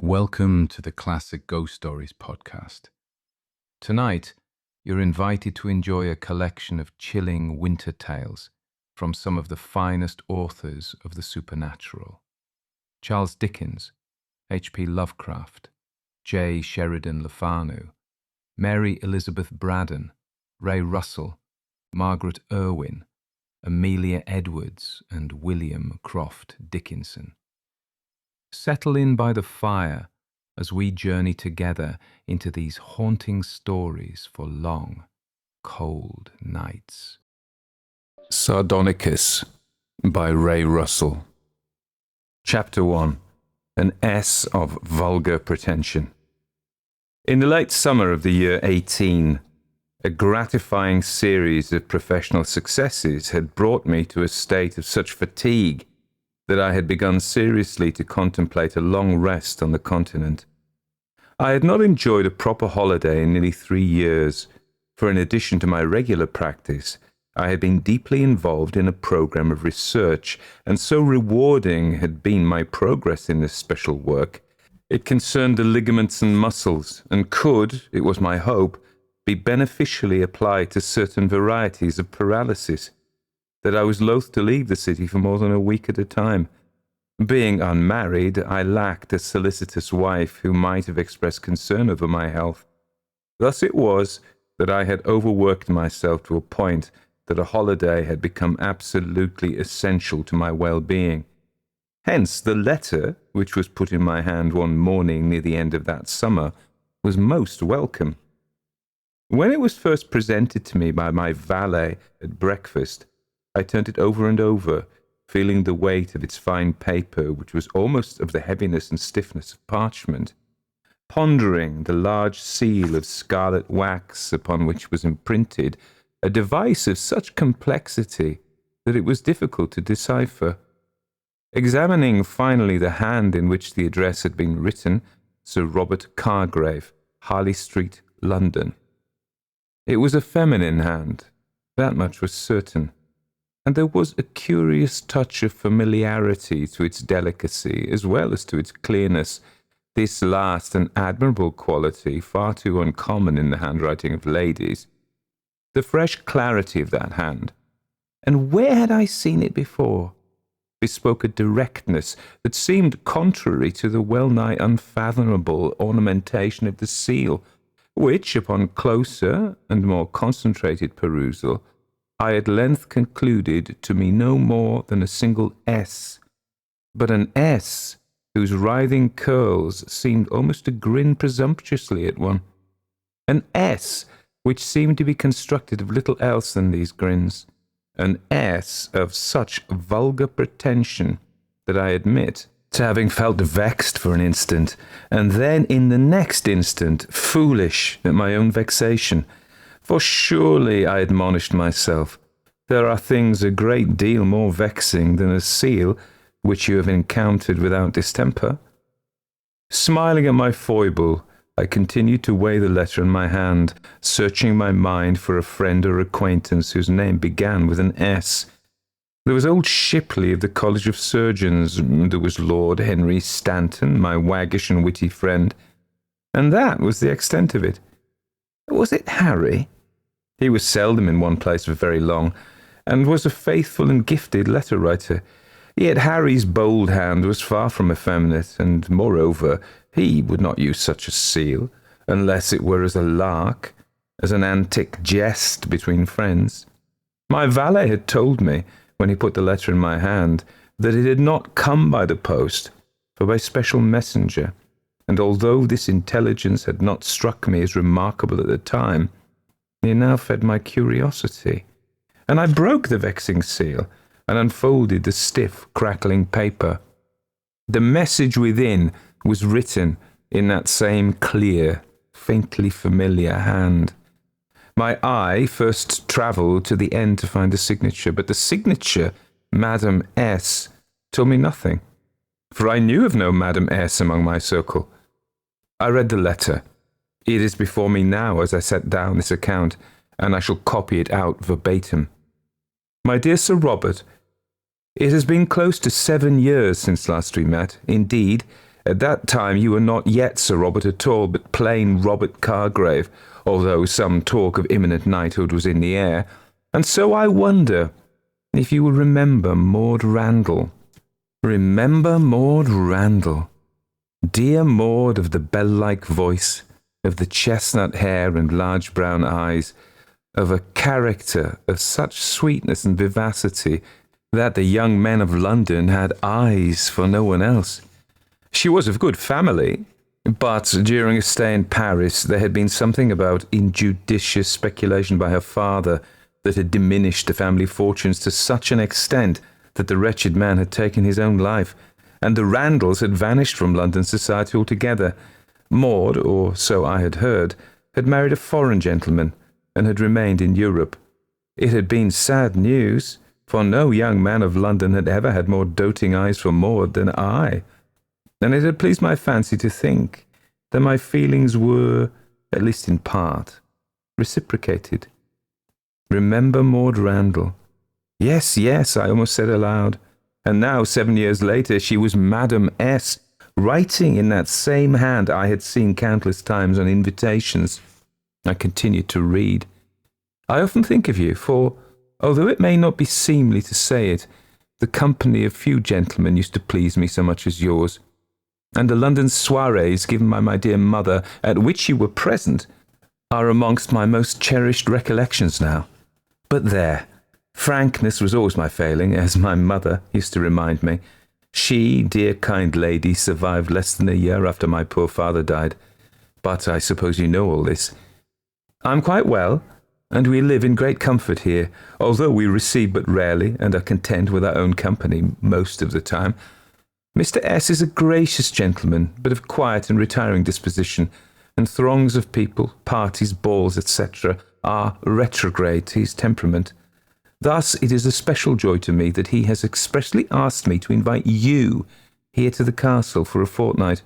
Welcome to the Classic Ghost Stories podcast. Tonight, you're invited to enjoy a collection of chilling winter tales from some of the finest authors of the supernatural. Charles Dickens, H P Lovecraft, J. Sheridan Le Fanu, Mary Elizabeth Braddon, Ray Russell, Margaret Irwin, Amelia Edwards, and William Croft Dickinson. Settle in by the fire as we journey together into these haunting stories for long, cold nights. Sardonicus by Ray Russell. Chapter 1. An S of Vulgar Pretension. In the late summer of the year 18, a gratifying series of professional successes had brought me to a state of such fatigue that I had begun seriously to contemplate a long rest on the continent. I had not enjoyed a proper holiday in nearly 3 years, for in addition to my regular practice, I had been deeply involved in a program of research, and so rewarding had been my progress in this special work. It concerned the ligaments and muscles, and could, it was my hope, be beneficially applied to certain varieties of paralysis, that I was loath to leave the city for more than a week at a time. Being unmarried, I lacked a solicitous wife who might have expressed concern over my health. Thus it was that I had overworked myself to a point that a holiday had become absolutely essential to my well-being. Hence the letter, which was put in my hand one morning near the end of that summer, was most welcome. When it was first presented to me by my valet at breakfast, I turned it over and over, feeling the weight of its fine paper, which was almost of the heaviness and stiffness of parchment, pondering the large seal of scarlet wax upon which was imprinted a device of such complexity that it was difficult to decipher. Examining finally the hand in which the address had been written, Sir Robert Cargrave, Harley Street, London. It was a feminine hand, that much was certain, and there was a curious touch of familiarity to its delicacy as well as to its clearness, this last an admirable quality far too uncommon in the handwriting of ladies. The fresh clarity of that hand, and where had I seen it before, bespoke a directness that seemed contrary to the well-nigh unfathomable ornamentation of the seal, which, upon closer and more concentrated perusal, I at length concluded to mean no more than a single S, but an S whose writhing curls seemed almost to grin presumptuously at one. An S which seemed to be constructed of little else than these grins. An S of such vulgar pretension that I admit to having felt vexed for an instant, and then in the next instant foolish at my own vexation. For surely, I admonished myself, there are things a great deal more vexing than a seal which you have encountered without distemper. Smiling at my foible, I continued to weigh the letter in my hand, searching my mind for a friend or acquaintance whose name began with an S. There was old Shipley of the College of Surgeons, there was Lord Henry Stanton, my waggish and witty friend, and that was the extent of it. Was it Harry? He was seldom in one place for very long, and was a faithful and gifted letter-writer. Yet Harry's bold hand was far from effeminate, and, moreover, he would not use such a seal, unless it were as a lark, as an antic jest between friends. My valet had told me, when he put the letter in my hand, that it had not come by the post, but by special messenger, and although this intelligence had not struck me as remarkable at the time, it now fed my curiosity, and I broke the vexing seal and unfolded the stiff, crackling paper. The message within was written in that same clear, faintly familiar hand. My eye first travelled to the end to find the signature, but the signature, Madam S., told me nothing, for I knew of no Madam S. among my circle. I read the letter. It is before me now as I set down this account, and I shall copy it out verbatim. My dear Sir Robert, it has been close to 7 years since last we met. Indeed, At that time you were not yet Sir Robert at all, but plain Robert Cargrave, although some talk of imminent knighthood was in the air. And so I wonder if you will remember Maud Randall. Remember Maud Randall. Dear Maud of the bell-like voice, of the chestnut hair and large brown eyes, of a character of such sweetness and vivacity that the young men of London had eyes for no one else. She was of good family, but during a stay in Paris there had been something about injudicious speculation by her father that had diminished the family fortunes to such an extent that the wretched man had taken his own life, and the Randalls had vanished from London society altogether. Maud, or so I had heard, had married a foreign gentleman, and had remained in Europe. It had been sad news, for no young man of London had ever had more doting eyes for Maud than I, and it had pleased my fancy to think that my feelings were, at least in part, reciprocated. Remember Maud Randall. Yes, yes, I almost said aloud. And now, 7 years later, she was Madam S., writing in that same hand I had seen countless times on invitations. I continued to read. I often think of you, for, although it may not be seemly to say it, the company of few gentlemen used to please me so much as yours. And the London soirees given by my dear mother, at which you were present, are amongst my most cherished recollections now. But there, frankness was always my failing, as my mother used to remind me. She, dear kind lady, survived less than a year after my poor father died. But I suppose you know all this. I'm quite well, and we live in great comfort here, although we receive but rarely and are content with our own company most of the time. Mr. S. is a gracious gentleman, but of quiet and retiring disposition, and throngs of people, parties, balls, etc., are retrograde to his temperament. Thus it is a special joy to me that he has expressly asked me to invite you here to the castle for a fortnight,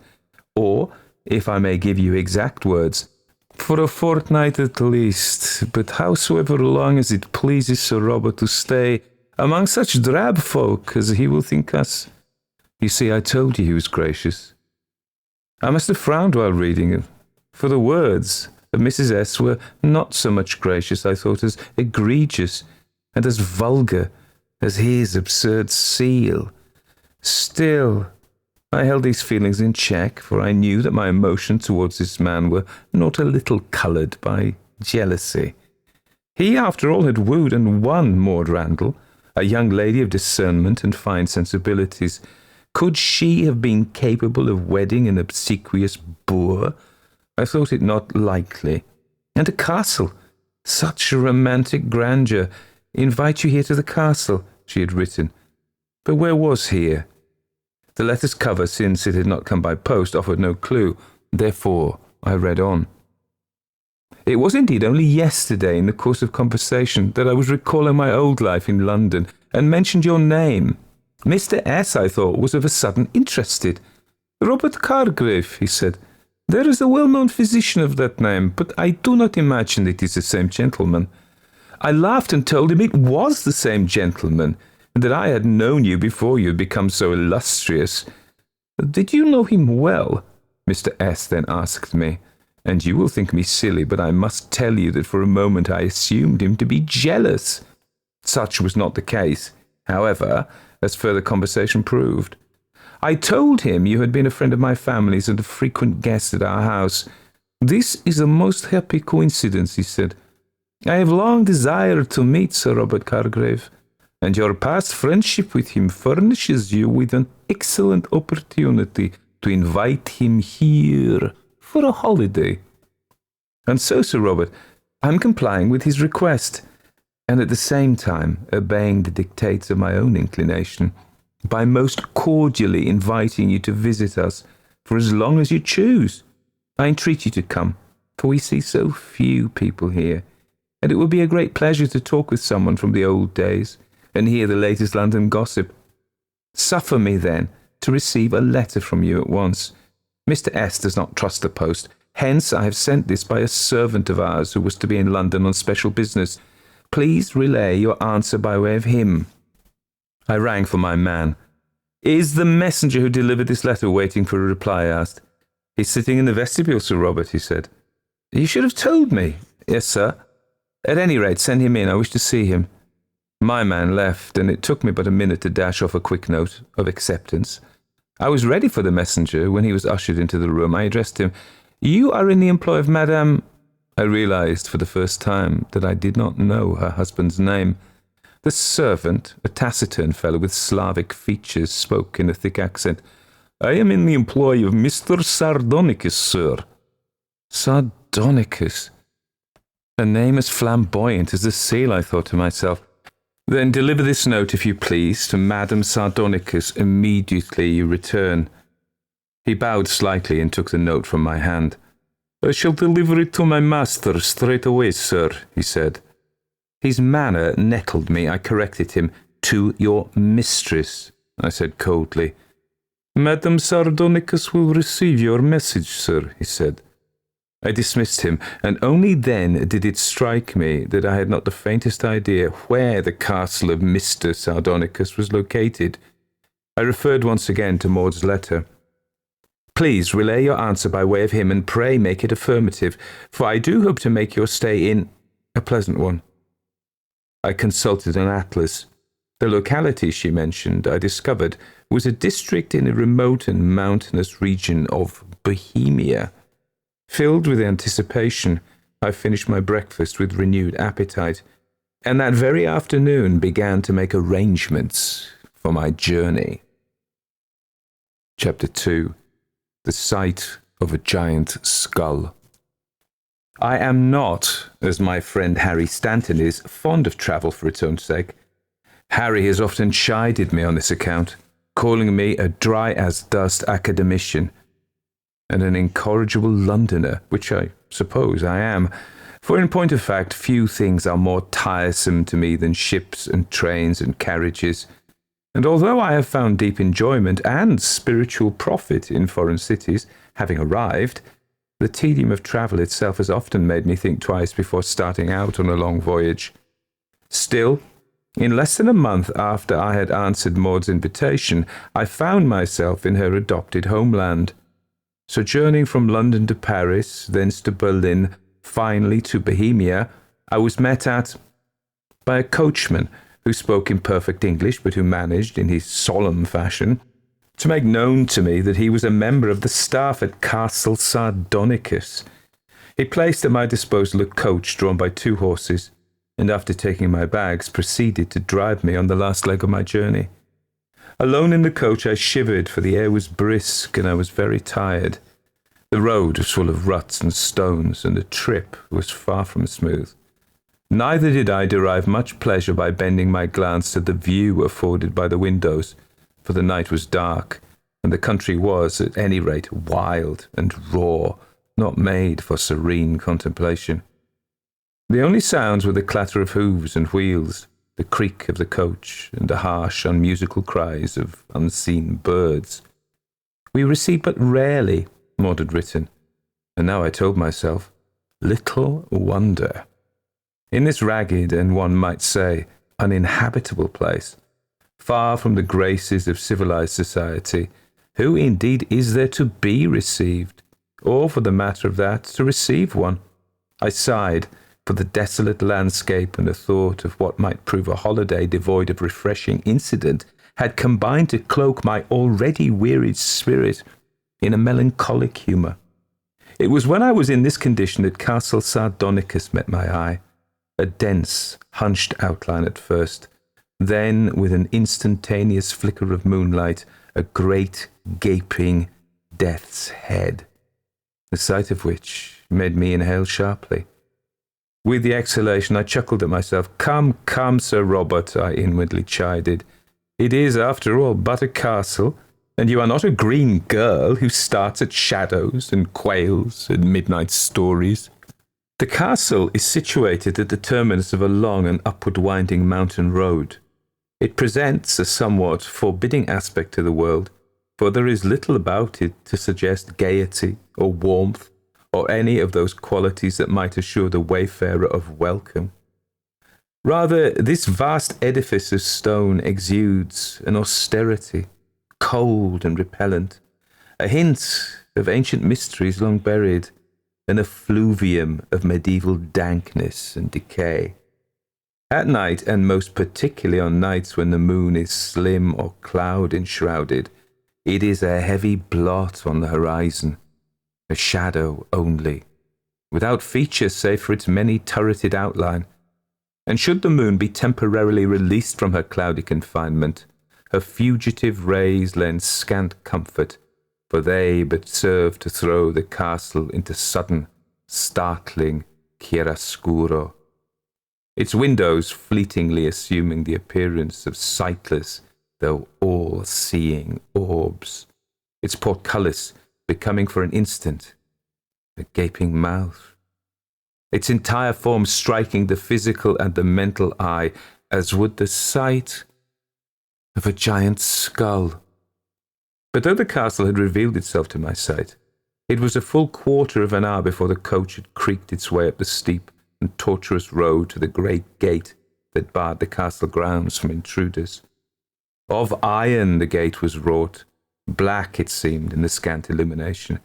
or, if I may give you exact words, for a fortnight at least, but howsoever long as it pleases Sir Robert to stay among such drab folk as he will think us. You see, I told you he was gracious. I must have frowned while reading it, for the words of Mrs. S. were not so much gracious, I thought, as egregious, and as vulgar as his absurd seal. Still, I held these feelings in check, for I knew that my emotions towards this man were not a little coloured by jealousy. He, after all, had wooed and won Maud Randall, a young lady of discernment and fine sensibilities. Could she have been capable of wedding an obsequious boor? I thought it not likely. And a castle, such a romantic grandeur. Invite you here to the castle, she had written. But where was here? The letter's cover, since it had not come by post, offered no clue. Therefore, I read on. It was indeed only yesterday, in the course of conversation, that I was recalling my old life in London, and mentioned your name. Mr. S., I thought, was of a sudden interested. Robert Cargrave, he said. There is a well-known physician of that name, but I do not imagine it is the same gentleman. I laughed and told him it was the same gentleman, and that I had known you before you had become so illustrious. Did you know him well? Mr. S. then asked me, and you will think me silly, but I must tell you that for a moment I assumed him to be jealous. Such was not the case, however, as further conversation proved. I told him you had been a friend of my family's and a frequent guest at our house. This is a most happy coincidence, he said. I have long desired to meet Sir Robert Cargrave, and your past friendship with him furnishes you with an excellent opportunity to invite him here for a holiday. And so, Sir Robert, I am complying with his request, and at the same time obeying the dictates of my own inclination, by most cordially inviting you to visit us for as long as you choose. I entreat you to come, for we see so few people here, and it will be a great pleasure to talk with someone from the old days, and hear the latest London gossip. Suffer me, then, to receive a letter from you at once. Mr. S. does not trust the post, hence I have sent this by a servant of ours who was to be in London on special business. Please relay your answer by way of him. I rang for my man. Is the messenger who delivered this letter waiting for a reply? I asked. He's sitting in the vestibule, Sir Robert, he said. You should have told me. Yes, sir. At any rate, send him in. I wish to see him. My man left, and it took me but a minute to dash off a quick note of acceptance. I was ready for the messenger when he was ushered into the room. I addressed him. You are in the employ of Madame... I realized for the first time that I did not know her husband's name. The servant, a taciturn fellow with Slavic features, spoke in a thick accent. I am in the employ of Mr. Sardonicus, sir. Sardonicus? A name as flamboyant as the seal, I thought to myself. Then deliver this note, if you please, to Madame Sardonicus immediately you return. He bowed slightly and took the note from my hand. I shall deliver it to my master straight away, sir, he said. His manner nettled me. I corrected him. To your mistress, I said coldly. Madame Sardonicus will receive your message, sir, he said. I dismissed him, and only then did it strike me that I had not the faintest idea where the castle of Mr. Sardonicus was located. I referred once again to Maud's letter. Please relay your answer by way of him, and pray make it affirmative, for I do hope to make your stay in a pleasant one. I consulted an atlas. The locality she mentioned, I discovered, was a district in a remote and mountainous region of Bohemia. Filled with anticipation, I finished my breakfast with renewed appetite, and that very afternoon began to make arrangements for my journey. Chapter 2. The Sight of a Giant Skull. I am not, as my friend Harry Stanton is, fond of travel for its own sake. Harry has often chided me on this account, calling me a dry-as-dust academician and an incorrigible Londoner, which I suppose I am, for in point of fact few things are more tiresome to me than ships and trains and carriages, and although I have found deep enjoyment and spiritual profit in foreign cities, having arrived, the tedium of travel itself has often made me think twice before starting out on a long voyage. Still, in less than a month after I had answered Maud's invitation, I found myself in her adopted homeland. Sojourning from London to Paris, thence to Berlin, finally to Bohemia, I was met by a coachman who spoke in perfect English, but who managed, in his solemn fashion, to make known to me that he was a member of the staff at Castle Sardonicus. He placed at my disposal a coach drawn by 2 horses, and after taking my bags, proceeded to drive me on the last leg of my journey. Alone in the coach I shivered, for the air was brisk and I was very tired. The road was full of ruts and stones, and the trip was far from smooth. Neither did I derive much pleasure by bending my glance to the view afforded by the windows, for the night was dark, and the country was, at any rate, wild and raw, not made for serene contemplation. The only sounds were the clatter of hoofs and wheels, the creak of the coach, and the harsh, unmusical cries of unseen birds. We received but rarely, Maud had written, and now I told myself, little wonder. In this ragged and, one might say, uninhabitable place, far from the graces of civilized society, who indeed is there to be received, or, for the matter of that, to receive one? I sighed, for the desolate landscape and the thought of what might prove a holiday devoid of refreshing incident had combined to cloak my already wearied spirit in a melancholic humour. It was when I was in this condition that Castle Sardonicus met my eye, a dense, hunched outline at first, then, with an instantaneous flicker of moonlight, a great, gaping death's head, the sight of which made me inhale sharply. With the exhalation, I chuckled at myself. Come, come, Sir Robert, I inwardly chided. It is, after all, but a castle, and you are not a green girl who starts at shadows and quails and midnight stories. The castle is situated at the terminus of a long and upward-winding mountain road. It presents a somewhat forbidding aspect to the world, for there is little about it to suggest gaiety or warmth, or any of those qualities that might assure the wayfarer of welcome. Rather, this vast edifice of stone exudes an austerity, cold and repellent, a hint of ancient mysteries long buried, an effluvium of medieval dankness and decay. At night, and most particularly on nights when the moon is slim or cloud-enshrouded, it is a heavy blot on the horizon, a shadow only, without feature save for its many turreted outline. And should the moon be temporarily released from her cloudy confinement, her fugitive rays lend scant comfort, for they but serve to throw the castle into sudden, startling chiaroscuro, its windows fleetingly assuming the appearance of sightless, though all-seeing orbs, its portcullis becoming for an instant a gaping mouth, its entire form striking the physical and the mental eye as would the sight of a giant skull. But though the castle had revealed itself to my sight, it was a full quarter of an hour before the coach had creaked its way up the steep and tortuous road to the great gate that barred the castle grounds from intruders. Of iron the gate was wrought, black it seemed in the scant illumination,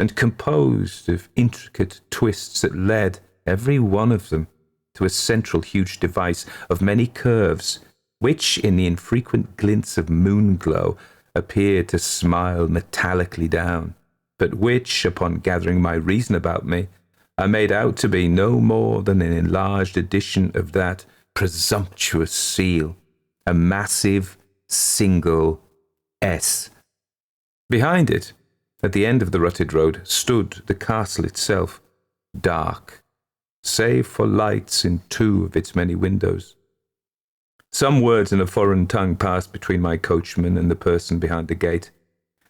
and composed of intricate twists that led, every one of them, to a central huge device of many curves, which, in the infrequent glints of moon-glow, appeared to smile metallically down, but which, upon gathering my reason about me, I made out to be no more than an enlarged edition of that presumptuous seal, a massive, single S. Behind it, at the end of the rutted road, stood the castle itself, dark, save for lights in 2 of its many windows. Some words in a foreign tongue passed between my coachman and the person behind the gate.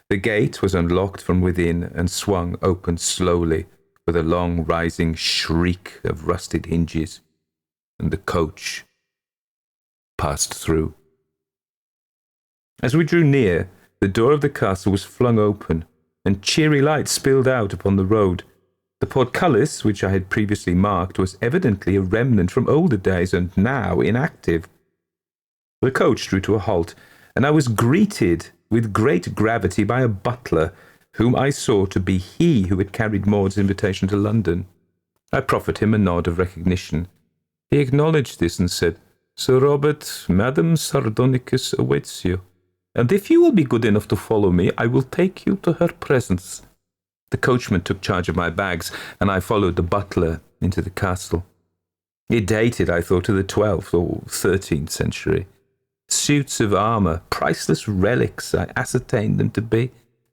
The gate was unlocked from within and swung open slowly with a long rising shriek of rusted hinges, and the coach passed through. As we drew near, the door of the castle was flung open, and cheery light spilled out upon the road. The portcullis, which I had previously marked, was evidently a remnant from older days, and now inactive. The coach drew to a halt, and I was greeted with great gravity by a butler, whom I saw to be he who had carried Maud's invitation to London. I proffered him a nod of recognition. He acknowledged this and said, "Sir Robert, Madam Sardonicus awaits you, and if you will be good enough to follow me, I will take you to her presence." The coachman took charge of my bags, and I followed the butler into the castle. It dated, I thought, to the 12th or 13th century. Suits of armour, priceless relics I ascertained them to be,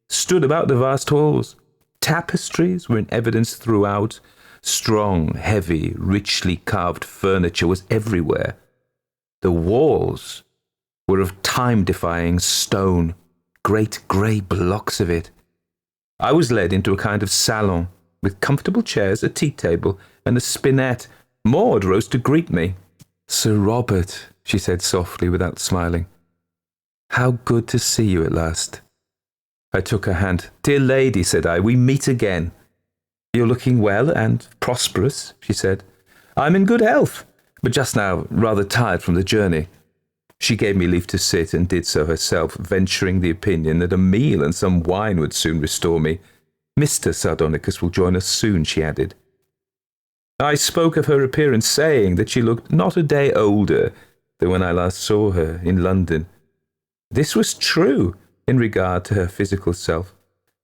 stood about the vast halls. Tapestries were in evidence throughout. Strong, heavy, richly carved furniture was everywhere. The walls were of time-defying stone, great grey blocks of it. I was led into a kind of salon, with comfortable chairs, a tea-table, and a spinet. Maud rose to greet me. "Sir Robert," she said softly without smiling. "How good to see you at last." I took her hand. "Dear lady," said I, "we meet again." "You're looking well and prosperous," she said. "I'm in good health, but just now rather tired from the journey." She gave me leave to sit, and did so herself, venturing the opinion that a meal and some wine would soon restore me. "Mr. Sardonicus will join us soon," she added. I spoke of her appearance, saying that she looked not a day older than when I last saw her in London. This was true in regard to her physical self,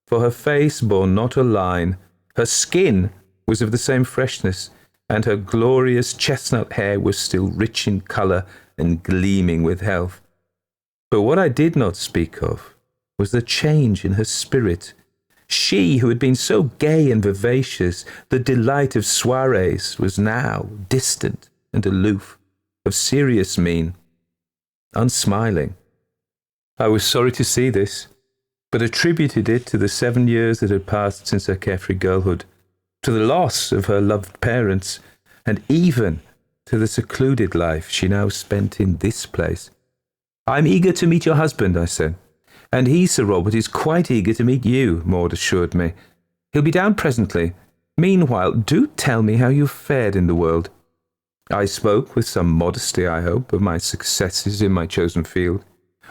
for her face bore not a line, her skin was of the same freshness, and her glorious chestnut hair was still rich in colour and gleaming with health. But what I did not speak of was the change in her spirit. She, who had been so gay and vivacious, the delight of soirees, was now distant and aloof, of serious mien, unsmiling. I was sorry to see this, but attributed it to the 7 years that had passed since her carefree girlhood, to the loss of her loved parents, and even to the secluded life she now spent in this place. "I'm eager to meet your husband," I said. "And he, Sir Robert, is quite eager to meet you," Maud assured me. "He'll be down presently. Meanwhile, do tell me how you've fared in the world." I spoke, with some modesty, I hope, of my successes in my chosen field,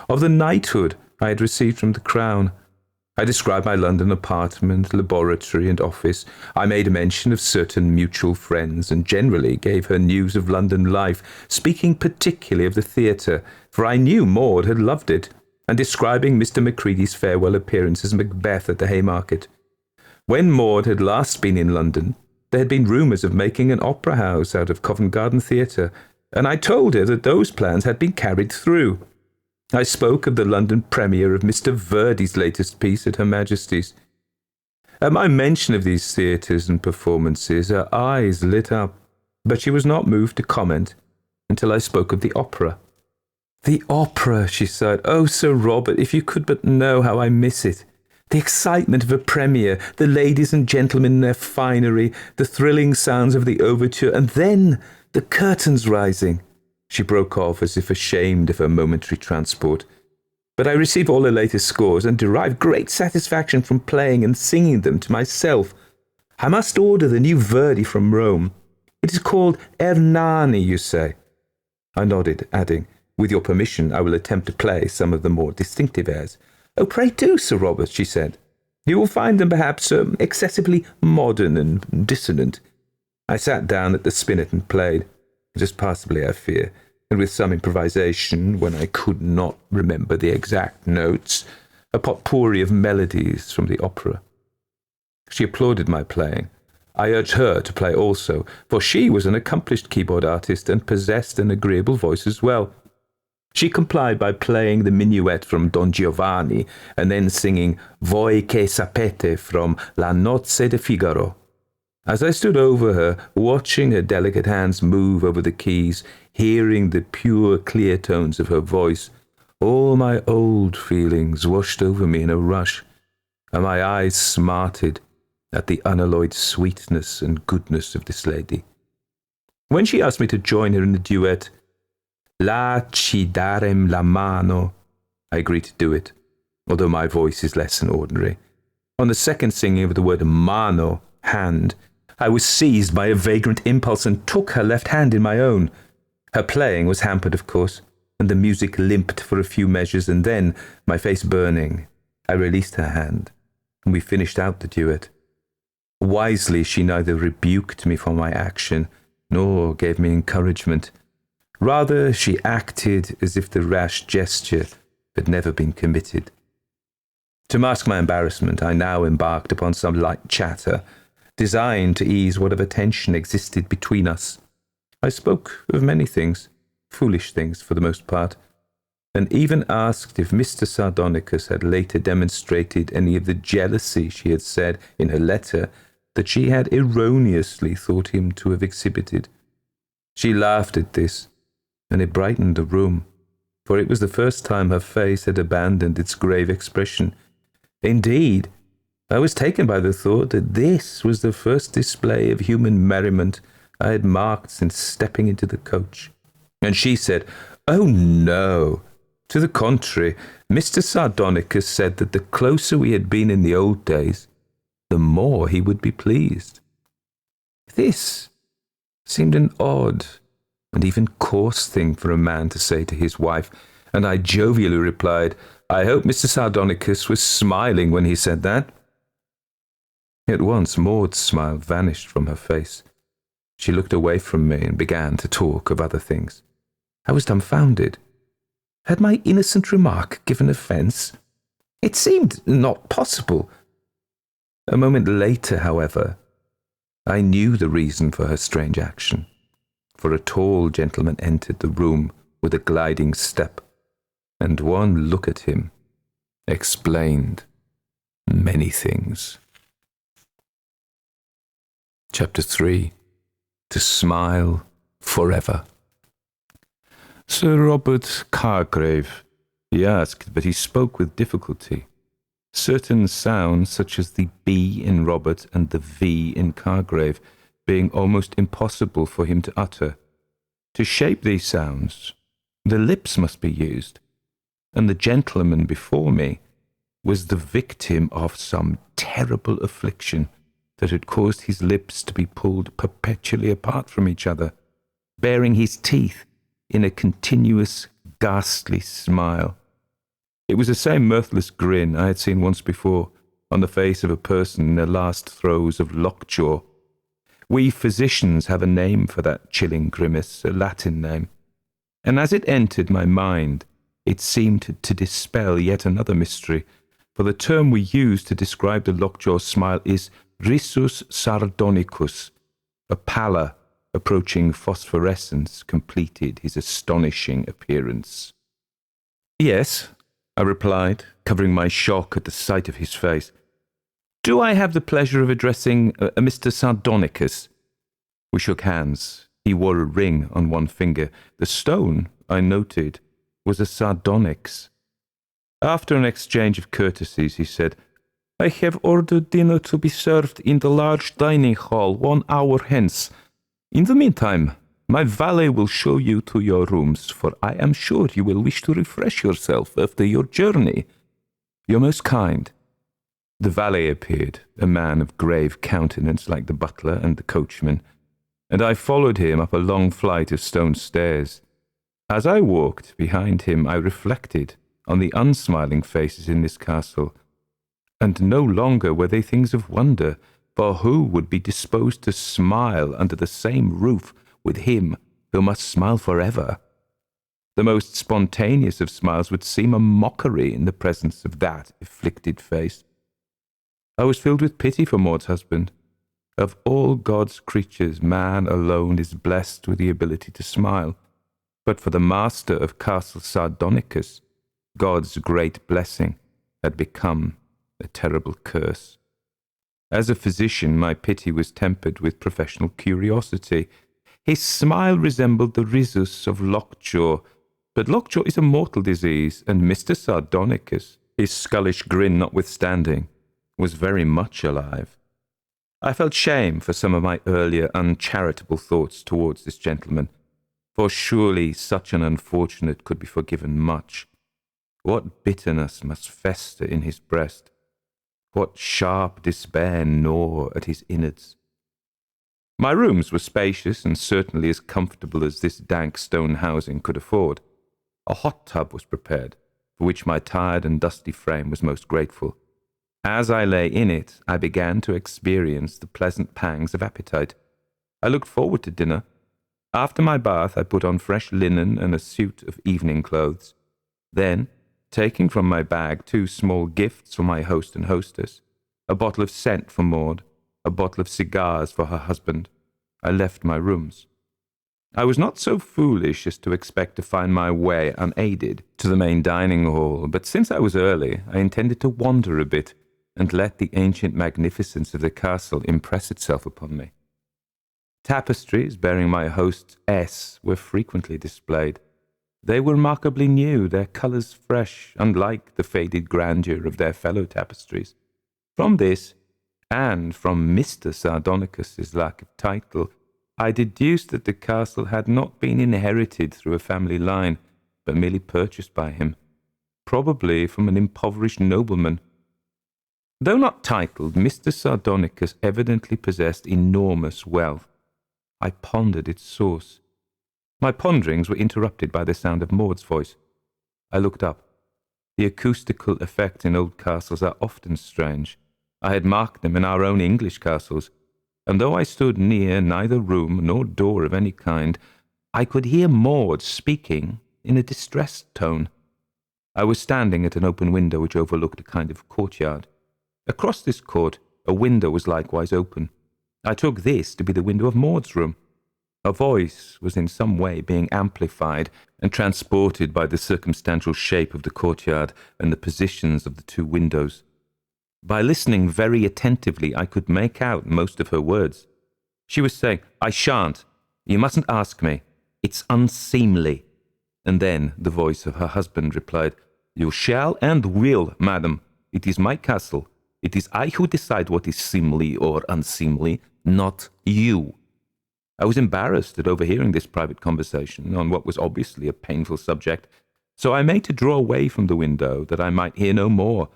of the knighthood I had received from the Crown. I described my London apartment, laboratory, and office. I made mention of certain mutual friends, and generally gave her news of London life, speaking particularly of the theatre, for I knew Maud had loved it, and describing Mr. Macready's farewell appearance as Macbeth at the Haymarket. When Maud had last been in London, there had been rumours of making an opera house out of Covent Garden Theatre, and I told her that those plans had been carried through. I spoke of the London premiere of Mr. Verdi's latest piece at Her Majesty's. At my mention of these theatres and performances, her eyes lit up, but she was not moved to comment until I spoke of the opera. "The opera," she sighed. "Oh, Sir Robert, if you could but know how I miss it. The excitement of a premiere, the ladies and gentlemen in their finery, the thrilling sounds of the overture, and then the curtains rising." She broke off as if ashamed of her momentary transport. "But I receive all her latest scores and derive great satisfaction from playing and singing them to myself. I must order the new Verdi from Rome. It is called Ernani, you say?" I nodded, adding, "With your permission, I will attempt to play some of the more distinctive airs." "Oh, pray do, Sir Robert," she said. "You will find them perhaps excessively modern and dissonant." I sat down at the spinet and played, just passably, I fear, and with some improvisation, when I could not remember the exact notes, a potpourri of melodies from the opera. She applauded my playing. I urged her to play also, for she was an accomplished keyboard artist and possessed an agreeable voice as well. She complied by playing the minuet from Don Giovanni and then singing Voi che sapete from La Nozze di Figaro. As I stood over her, watching her delicate hands move over the keys, hearing the pure, clear tones of her voice, all my old feelings washed over me in a rush, and my eyes smarted at the unalloyed sweetness and goodness of this lady. When she asked me to join her in the duet, La ci darem la mano, I agreed to do it, although my voice is less than ordinary. On the second singing of the word mano, hand, I was seized by a vagrant impulse and took her left hand in my own. Her playing was hampered, of course, and the music limped for a few measures, and then, my face burning, I released her hand, and we finished out the duet. Wisely, she neither rebuked me for my action, nor gave me encouragement. Rather, she acted as if the rash gesture had never been committed. To mask my embarrassment, I now embarked upon some light chatter, designed to ease whatever tension existed between us. I spoke of many things, foolish things for the most part, and even asked if Mr. Sardonicus had later demonstrated any of the jealousy she had said in her letter that she had erroneously thought him to have exhibited. She laughed at this, and it brightened the room, for it was the first time her face had abandoned its grave expression. Indeed, I was taken by the thought that this was the first display of human merriment I had marked since stepping into the coach. And she said, "Oh, no. To the contrary, Mr. Sardonicus said that the closer we had been in the old days, the more he would be pleased." This seemed an odd and even coarse thing for a man to say to his wife, and I jovially replied, "I hope Mr. Sardonicus was smiling when he said that." At once Maud's smile vanished from her face. She looked away from me and began to talk of other things. I was dumbfounded. Had my innocent remark given offence? It seemed not possible. A moment later, however, I knew the reason for her strange action, for a tall gentleman entered the room with a gliding step, and one look at him explained many things. Chapter 3. To Smile Forever. "Sir Robert Cargrave," he asked, but he spoke with difficulty. Certain sounds, such as the B in Robert and the V in Cargrave, being almost impossible for him to utter. To shape these sounds, the lips must be used, and the gentleman before me was the victim of some terrible affliction that had caused his lips to be pulled perpetually apart from each other, baring his teeth in a continuous ghastly smile. It was the same mirthless grin I had seen once before on the face of a person in the last throes of lockjaw. We physicians have a name for that chilling grimace, a Latin name, and as it entered my mind, it seemed to dispel yet another mystery, for the term we use to describe the lockjaw smile is risus sardonicus. A pallor approaching phosphorescence completed his astonishing appearance. "Yes," I replied, covering my shock at the sight of his face. "Do I have the pleasure of addressing Mr. Sardonicus?" We shook hands. He wore a ring on one finger. The stone, I noted, was a sardonyx. After an exchange of courtesies, he said, "I have ordered dinner to be served in the large dining hall 1 hour hence. In the meantime, my valet will show you to your rooms, for I am sure you will wish to refresh yourself after your journey. You're most kind." The valet appeared, a man of grave countenance like the butler and the coachman, and I followed him up a long flight of stone stairs. As I walked behind him, I reflected on the unsmiling faces in this castle, and no longer were they things of wonder, for who would be disposed to smile under the same roof with him who must smile forever? The most spontaneous of smiles would seem a mockery in the presence of that afflicted face. I was filled with pity for Maud's husband. Of all God's creatures, man alone is blessed with the ability to smile. But for the master of Castle Sardonicus, God's great blessing had become a terrible curse. As a physician, my pity was tempered with professional curiosity. His smile resembled the risus of lockjaw, but lockjaw is a mortal disease, and Mr. Sardonicus, his skullish grin notwithstanding, was very much alive. I felt shame for some of my earlier uncharitable thoughts towards this gentleman, for surely such an unfortunate could be forgiven much. What bitterness must fester in his breast! What sharp despair gnaw at his innards! My rooms were spacious and certainly as comfortable as this dank stone housing could afford. A hot tub was prepared, for which my tired and dusty frame was most grateful. As I lay in it, I began to experience the pleasant pangs of appetite. I looked forward to dinner. After my bath, I put on fresh linen and a suit of evening clothes. Then, taking from my bag 2 small gifts for my host and hostess, a bottle of scent for Maud, a bottle of cigars for her husband, I left my rooms. I was not so foolish as to expect to find my way unaided to the main dining hall, but since I was early, I intended to wander a bit and let the ancient magnificence of the castle impress itself upon me. Tapestries bearing my host's S were frequently displayed. They were remarkably new, their colours fresh, unlike the faded grandeur of their fellow tapestries. From this, and from Mr. Sardonicus's lack of title, I deduced that the castle had not been inherited through a family line, but merely purchased by him, probably from an impoverished nobleman. Though not titled, Mr. Sardonicus evidently possessed enormous wealth. I pondered its source. My ponderings were interrupted by the sound of Maud's voice. I looked up. The acoustical effects in old castles are often strange. I had marked them in our own English castles, and though I stood near neither room nor door of any kind, I could hear Maud speaking in a distressed tone. I was standing at an open window which overlooked a kind of courtyard. Across this court, a window was likewise open. I took this to be the window of Maud's room. Her voice was in some way being amplified and transported by the circumstantial shape of the courtyard and the positions of the 2 windows. By listening very attentively, I could make out most of her words. She was saying, "I shan't. You mustn't ask me. It's unseemly." And then the voice of her husband replied, "You shall and will, madam. It is my castle. It is I who decide what is seemly or unseemly, not you." I was embarrassed at overhearing this private conversation on what was obviously a painful subject, so I made to draw away from the window that I might hear no more,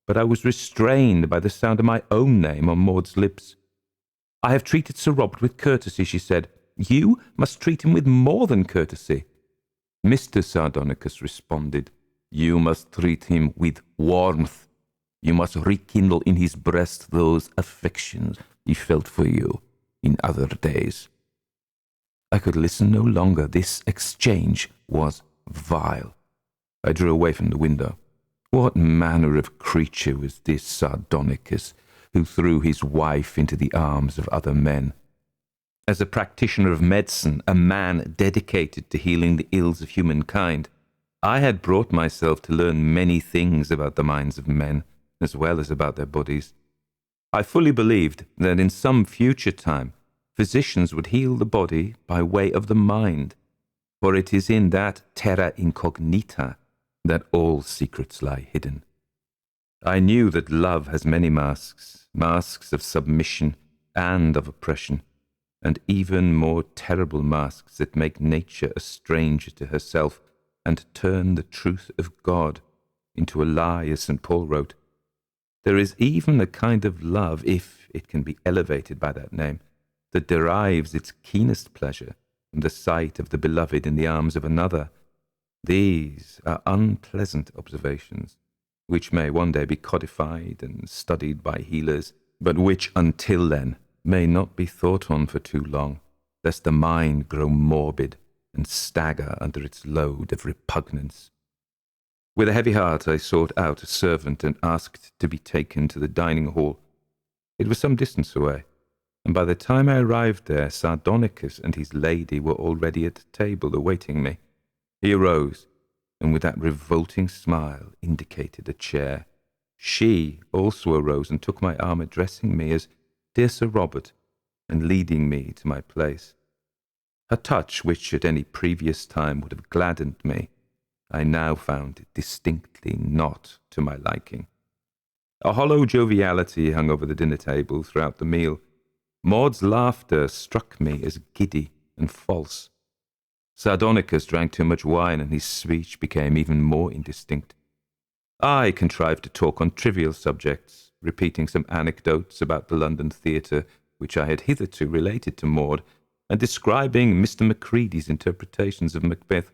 but I was restrained by the sound of my own name on Maud's lips. "I have treated Sir Robert with courtesy," she said. "You must treat him with more than courtesy." Mr. Sardonicus responded, You must treat him with warmth. You must rekindle in his breast those affections he felt for you in other days. I could listen no longer. This exchange was vile. I drew away from the window. What manner of creature was this Sardonicus, who threw his wife into the arms of other men? As a practitioner of medicine, a man dedicated to healing the ills of humankind, I had brought myself to learn many things about the minds of men, as well as about their bodies. I fully believed that in some future time physicians would heal the body by way of the mind, for it is in that terra incognita that all secrets lie hidden. I knew that love has many masks, masks of submission and of oppression, and even more terrible masks that make nature a stranger to herself and turn the truth of God into a lie, as St. Paul wrote. There is even a kind of love, if it can be elevated by that name, that derives its keenest pleasure from the sight of the beloved in the arms of another. These are unpleasant observations, which may one day be codified and studied by healers, but which until then may not be thought on for too long, lest the mind grow morbid and stagger under its load of repugnance. With a heavy heart I sought out a servant and asked to be taken to the dining hall. It was some distance away, and by the time I arrived there, Sardonicus and his lady were already at table awaiting me. He arose, and with that revolting smile indicated a chair. She also arose and took my arm, addressing me as "Dear Sir Robert," and leading me to my place. Her touch, which at any previous time would have gladdened me, I now found distinctly not to my liking. A hollow joviality hung over the dinner table throughout the meal. Maud's laughter struck me as giddy and false. Sardonicus drank too much wine, and his speech became even more indistinct. I contrived to talk on trivial subjects, repeating some anecdotes about the London theatre which I had hitherto related to Maud, and describing Mr. Macready's interpretations of Macbeth.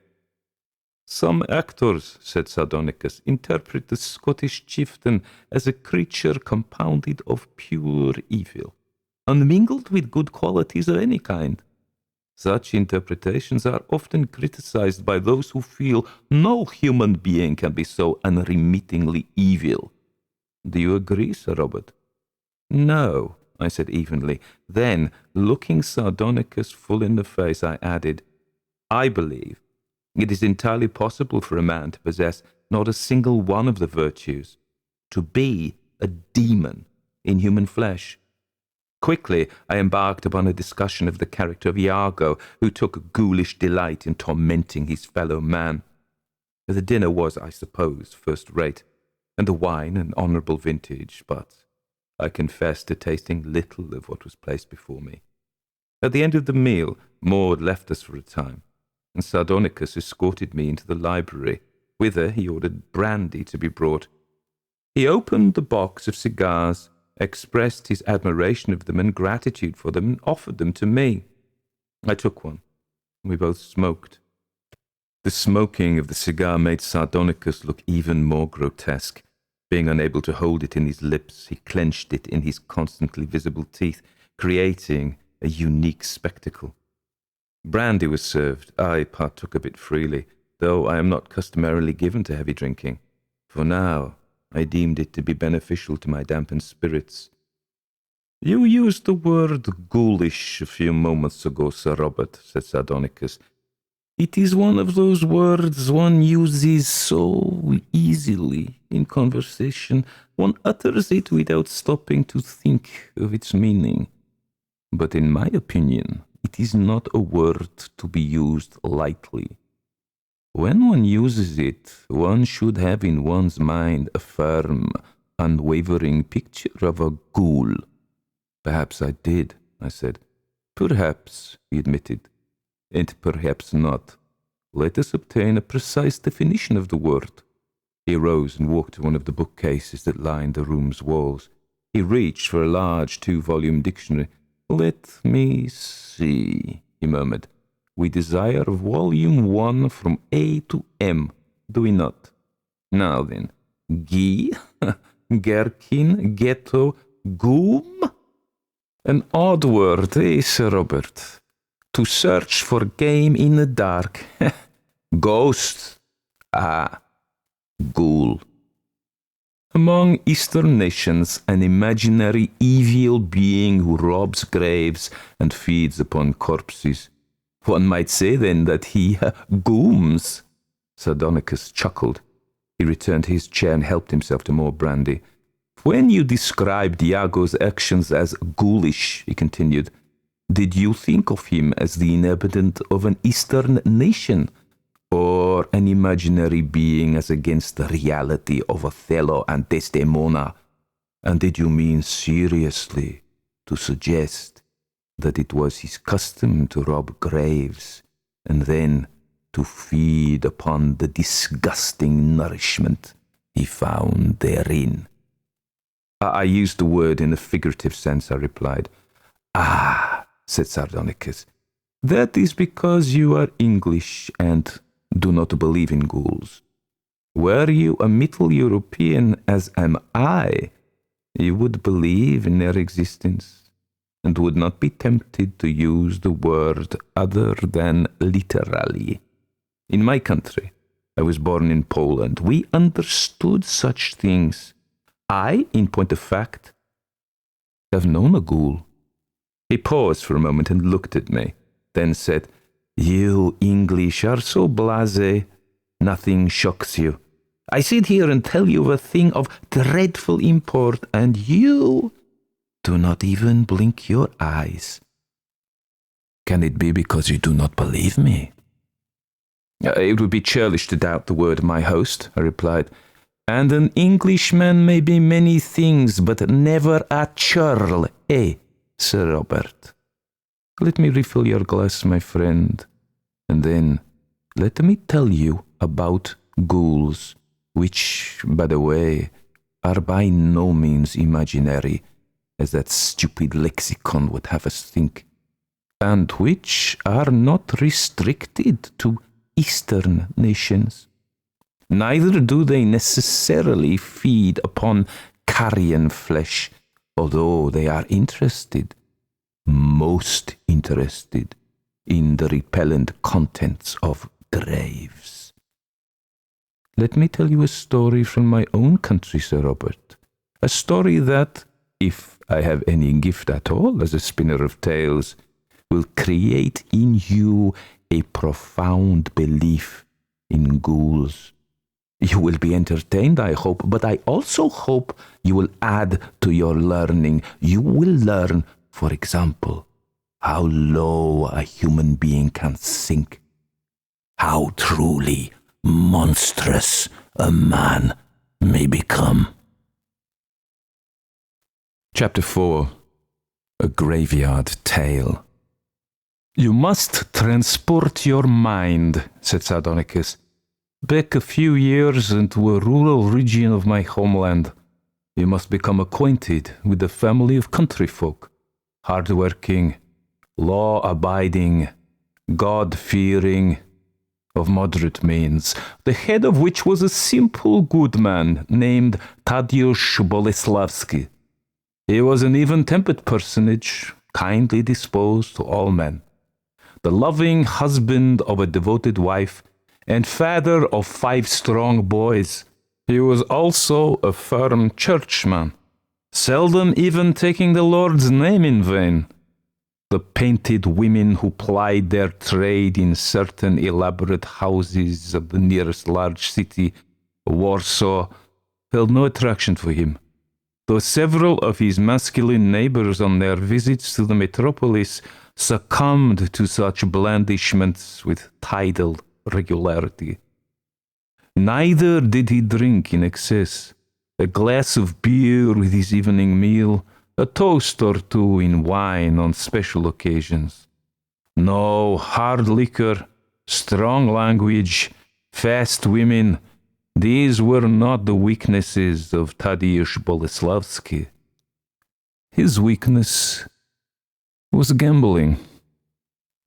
"Some actors," said Sardonicus, "interpret the Scottish chieftain as a creature compounded of pure evil, unmingled with good qualities of any kind. Such interpretations are often criticized by those who feel no human being can be so unremittingly evil. Do you agree, Sir Robert?" "No," I said evenly. Then, looking Sardonicus full in the face, I added, "I believe it is entirely possible for a man to possess not a single one of the virtues, to be a demon in human flesh." Quickly I embarked upon a discussion of the character of Iago, who took a ghoulish delight in tormenting his fellow man. The dinner was, I suppose, first-rate, and the wine an honourable vintage, but I confess to tasting little of what was placed before me. At the end of the meal, Maud left us for a time, and Sardonicus escorted me into the library, whither he ordered brandy to be brought. He opened the box of cigars, expressed his admiration of them and gratitude for them, and offered them to me. I took one, and we both smoked. The smoking of the cigar made Sardonicus look even more grotesque. Being unable to hold it in his lips, he clenched it in his constantly visible teeth, creating a unique spectacle. Brandy was served. I partook of it freely, though I am not customarily given to heavy drinking, for now I deemed it to be beneficial to my dampened spirits. "You used the word ghoulish a few moments ago, Sir Robert," said Sardonicus. "It is one of those words one uses so easily in conversation. One utters it without stopping to think of its meaning. But in my opinion, it is not a word to be used lightly. When one uses it, one should have in one's mind a firm, unwavering picture of a ghoul." "Perhaps I did," I said. "Perhaps," he admitted, "and perhaps not. Let us obtain a precise definition of the word." He arose and walked to one of the bookcases that lined the room's walls. He reached for a large 2-volume dictionary. "Let me see," he murmured. "We desire volume 1 from A to M, do we not?" Now then, Guy, Gherkin, Ghetto, Goom? An odd word, eh, Sir Robert? To search for game in the dark. Ghost. Ah, ghoul. Among Eastern nations, an imaginary evil being who robs graves and feeds upon corpses. One might say, then, that he gooms. Sardonicus chuckled. He returned to his chair and helped himself to more brandy. When you described Iago's actions as ghoulish, he continued, did you think of him as the inhabitant of an Eastern nation, or an imaginary being as against the reality of Othello and Desdemona? And did you mean seriously to suggest that it was his custom to rob graves and then to feed upon the disgusting nourishment he found therein? I used the word in a figurative sense, I replied. Ah, said Sardonicus, that is because you are English and do not believe in ghouls. Were you a Middle European, as am I, you would believe in their existence and would not be tempted to use the word other than literally. In my country, I was born in Poland, we understood such things. I, in point of fact, have known a ghoul. He paused for a moment and looked at me, then said, you English are so blasé, nothing shocks you. I sit here and tell you a thing of dreadful import, and you do not even blink your eyes. Can it be because you do not believe me? It would be churlish to doubt the word of my host, I replied. And an Englishman may be many things, but never a churl, eh, Sir Robert? Let me refill your glass, my friend, and then let me tell you about ghouls, which, by the way, are by no means imaginary, as that stupid lexicon would have us think, and which are not restricted to Eastern nations. Neither do they necessarily feed upon carrion flesh, although they are interested, most interested, in the repellent contents of graves. Let me tell you a story from my own country, Sir Robert. A story that, if I have any gift at all as a spinner of tales, will create in you a profound belief in ghouls. You will be entertained, I hope, but I also hope you will add to your learning. You will learn, for example, how low a human being can sink, how truly monstrous a man may become. Chapter 4. A Graveyard Tale. You must transport your mind, said Sardonicus, back a few years into a rural region of my homeland. You must become acquainted with the family of country folk, hard-working, law-abiding, God-fearing, of moderate means, the head of which was a simple good man named Tadeusz Boleslavsky. He was an even-tempered personage, kindly disposed to all men, the loving husband of a devoted wife, and father of 5 strong boys. He was also a firm churchman, seldom even taking the Lord's name in vain. The painted women who plied their trade in certain elaborate houses of the nearest large city, Warsaw, held no attraction for him, though several of his masculine neighbors on their visits to the metropolis succumbed to such blandishments with tidal regularity. Neither did he drink in excess. A glass of beer with his evening meal, a toast or two in wine on special occasions. No, hard liquor, strong language, fast women, these were not the weaknesses of Tadeusz Boleslavsky. His weakness was gambling.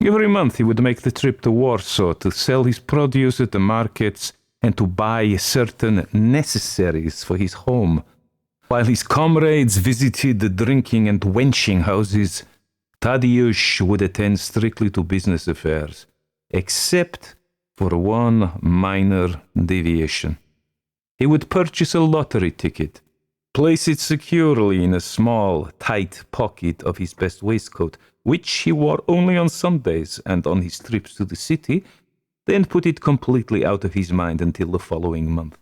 Every month he would make the trip to Warsaw to sell his produce at the markets and to buy certain necessaries for his home. While his comrades visited the drinking and wenching houses, Tadeusz would attend strictly to business affairs, except for one minor deviation. He would purchase a lottery ticket, place it securely in a small, tight pocket of his best waistcoat, which he wore only on Sundays and on his trips to the city, then put it completely out of his mind until the following month,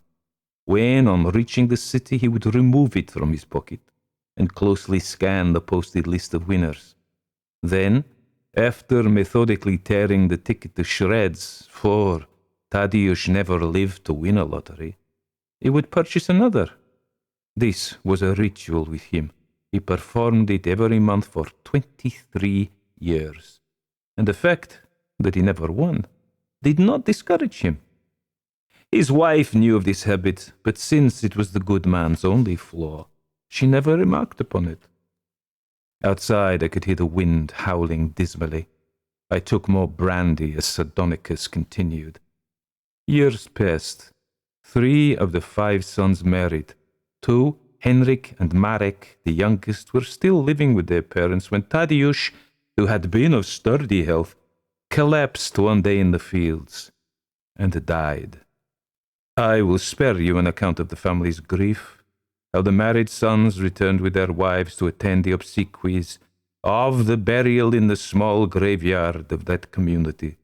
when, on reaching the city, he would remove it from his pocket and closely scan the posted list of winners. Then, after methodically tearing the ticket to shreds, for Tadeusz never lived to win a lottery, he would purchase another. This was a ritual with him. He performed it every month for 23 years. And the fact that he never won did not discourage him. His wife knew of this habit, but since it was the good man's only flaw, she never remarked upon it. Outside, I could hear the wind howling dismally. I took more brandy as Sardonicus continued. Years passed. 3 of the 5 sons married. 2, Henrik and Marek, the youngest, were still living with their parents when Tadeusz, who had been of sturdy health, collapsed one day in the fields and died. I will spare you an account of the family's grief, how the married sons returned with their wives to attend the obsequies of the burial in the small graveyard of that community.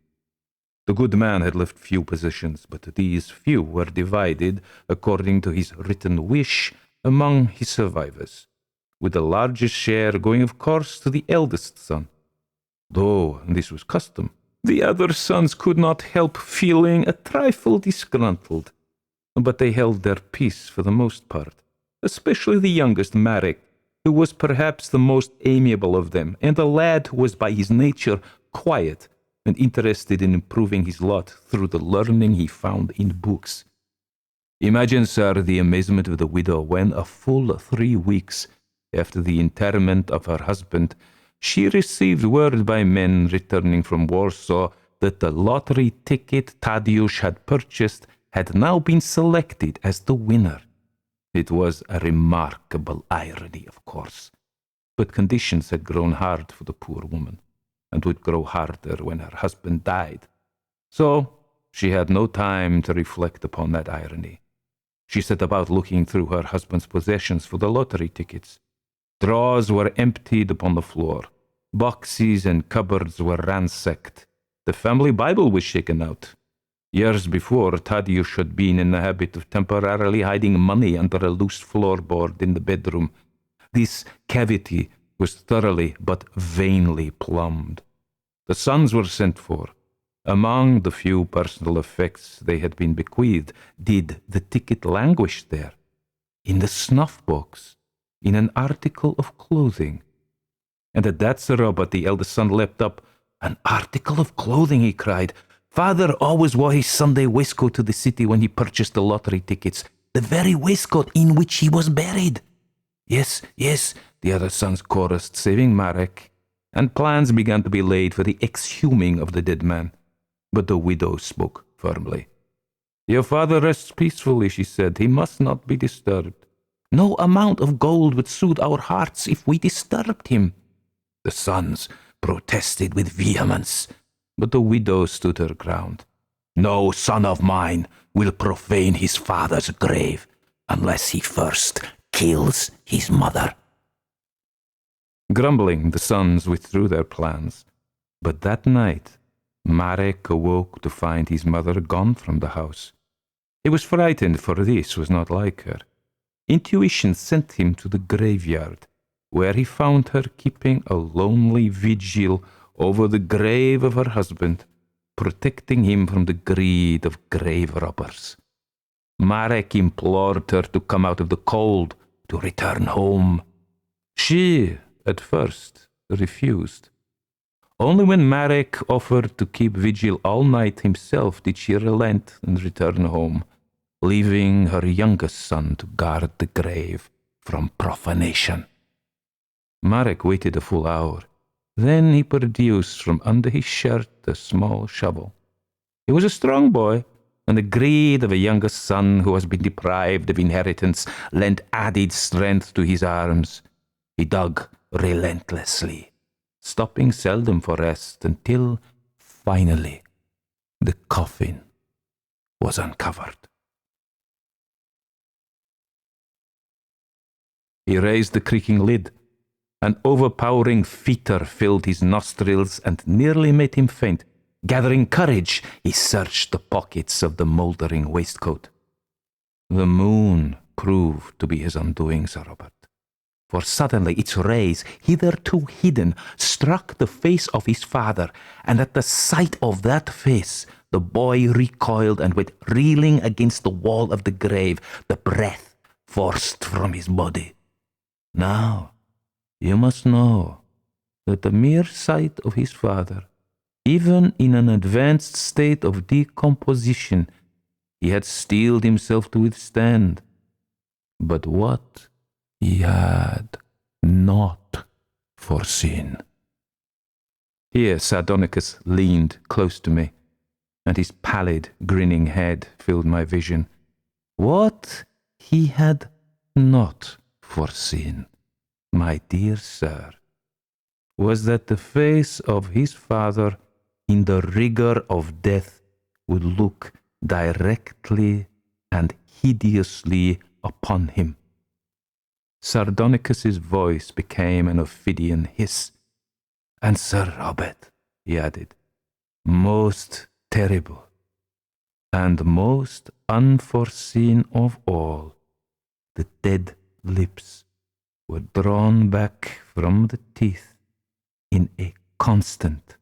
The good man had left few possessions, but these few were divided, according to his written wish, among his survivors, with the largest share going, of course, to the eldest son. Though this was custom, the other sons could not help feeling a trifle disgruntled, but they held their peace for the most part, especially the youngest, Marek, who was perhaps the most amiable of them, and a lad who was by his nature quiet and interested in improving his lot through the learning he found in books. Imagine, sir, the amazement of the widow when, a full 3 weeks after the interment of her husband, she received word by men returning from Warsaw that the lottery ticket Tadeusz had purchased had now been selected as the winner. It was a remarkable irony, of course, but conditions had grown hard for the poor woman, and would grow harder when her husband died. So she had no time to reflect upon that irony. She set about looking through her husband's possessions for the lottery tickets. Drawers were emptied upon the floor. Boxes and cupboards were ransacked. The family Bible was shaken out. Years before, Tadeusz had been in the habit of temporarily hiding money under a loose floorboard in the bedroom. This cavity was thoroughly but vainly plumbed. The sons were sent for. Among the few personal effects they had been bequeathed, did the ticket languish there? In the snuff-box, in an article of clothing. And at that, Sir Robert, the eldest son leapt up. "An article of clothing," he cried. "Father always wore his Sunday waistcoat to the city when he purchased the lottery tickets, the very waistcoat in which he was buried." "Yes, yes," the other sons chorused, saving Marek, and plans began to be laid for the exhuming of the dead man. But the widow spoke firmly. "Your father rests peacefully," she said. "He must not be disturbed." "No amount of gold would soothe our hearts if we disturbed him," the sons protested with vehemence. But the widow stood her ground. "No son of mine will profane his father's grave unless he first kills his mother." Grumbling, the sons withdrew their plans. But that night, Marek awoke to find his mother gone from the house. He was frightened, for this was not like her. Intuition sent him to the graveyard, where he found her keeping a lonely vigil over the grave of her husband, protecting him from the greed of grave robbers. Marek implored her to come out of the cold, to return home. She, at first, refused. Only when Marek offered to keep vigil all night himself did she relent and return home, leaving her youngest son to guard the grave from profanation. Marek waited a full hour. Then he produced from under his shirt a small shovel. He was a strong boy, and the greed of a younger son who has been deprived of inheritance lent added strength to his arms. He dug relentlessly, stopping seldom for rest, until finally the coffin was uncovered. He raised the creaking lid. An overpowering fetor filled his nostrils and nearly made him faint. Gathering courage, he searched the pockets of the mouldering waistcoat. The moon proved to be his undoing, Sir Robert, for suddenly its rays, hitherto hidden, struck the face of his father, and at the sight of that face the boy recoiled and went reeling against the wall of the grave, the breath forced from his body. Now, you must know that the mere sight of his father, even in an advanced state of decomposition, he had steeled himself to withstand. But what he had not foreseen. Here Sardonicus leaned close to me, and his pallid, grinning head filled my vision. What he had not foreseen, my dear sir, was that the face of his father in the rigor of death would look directly and hideously upon him. Sardonicus's voice became an Ophidian hiss. And Sir Robert, he added, most terrible and most unforeseen of all, the dead lips were drawn back from the teeth in a constant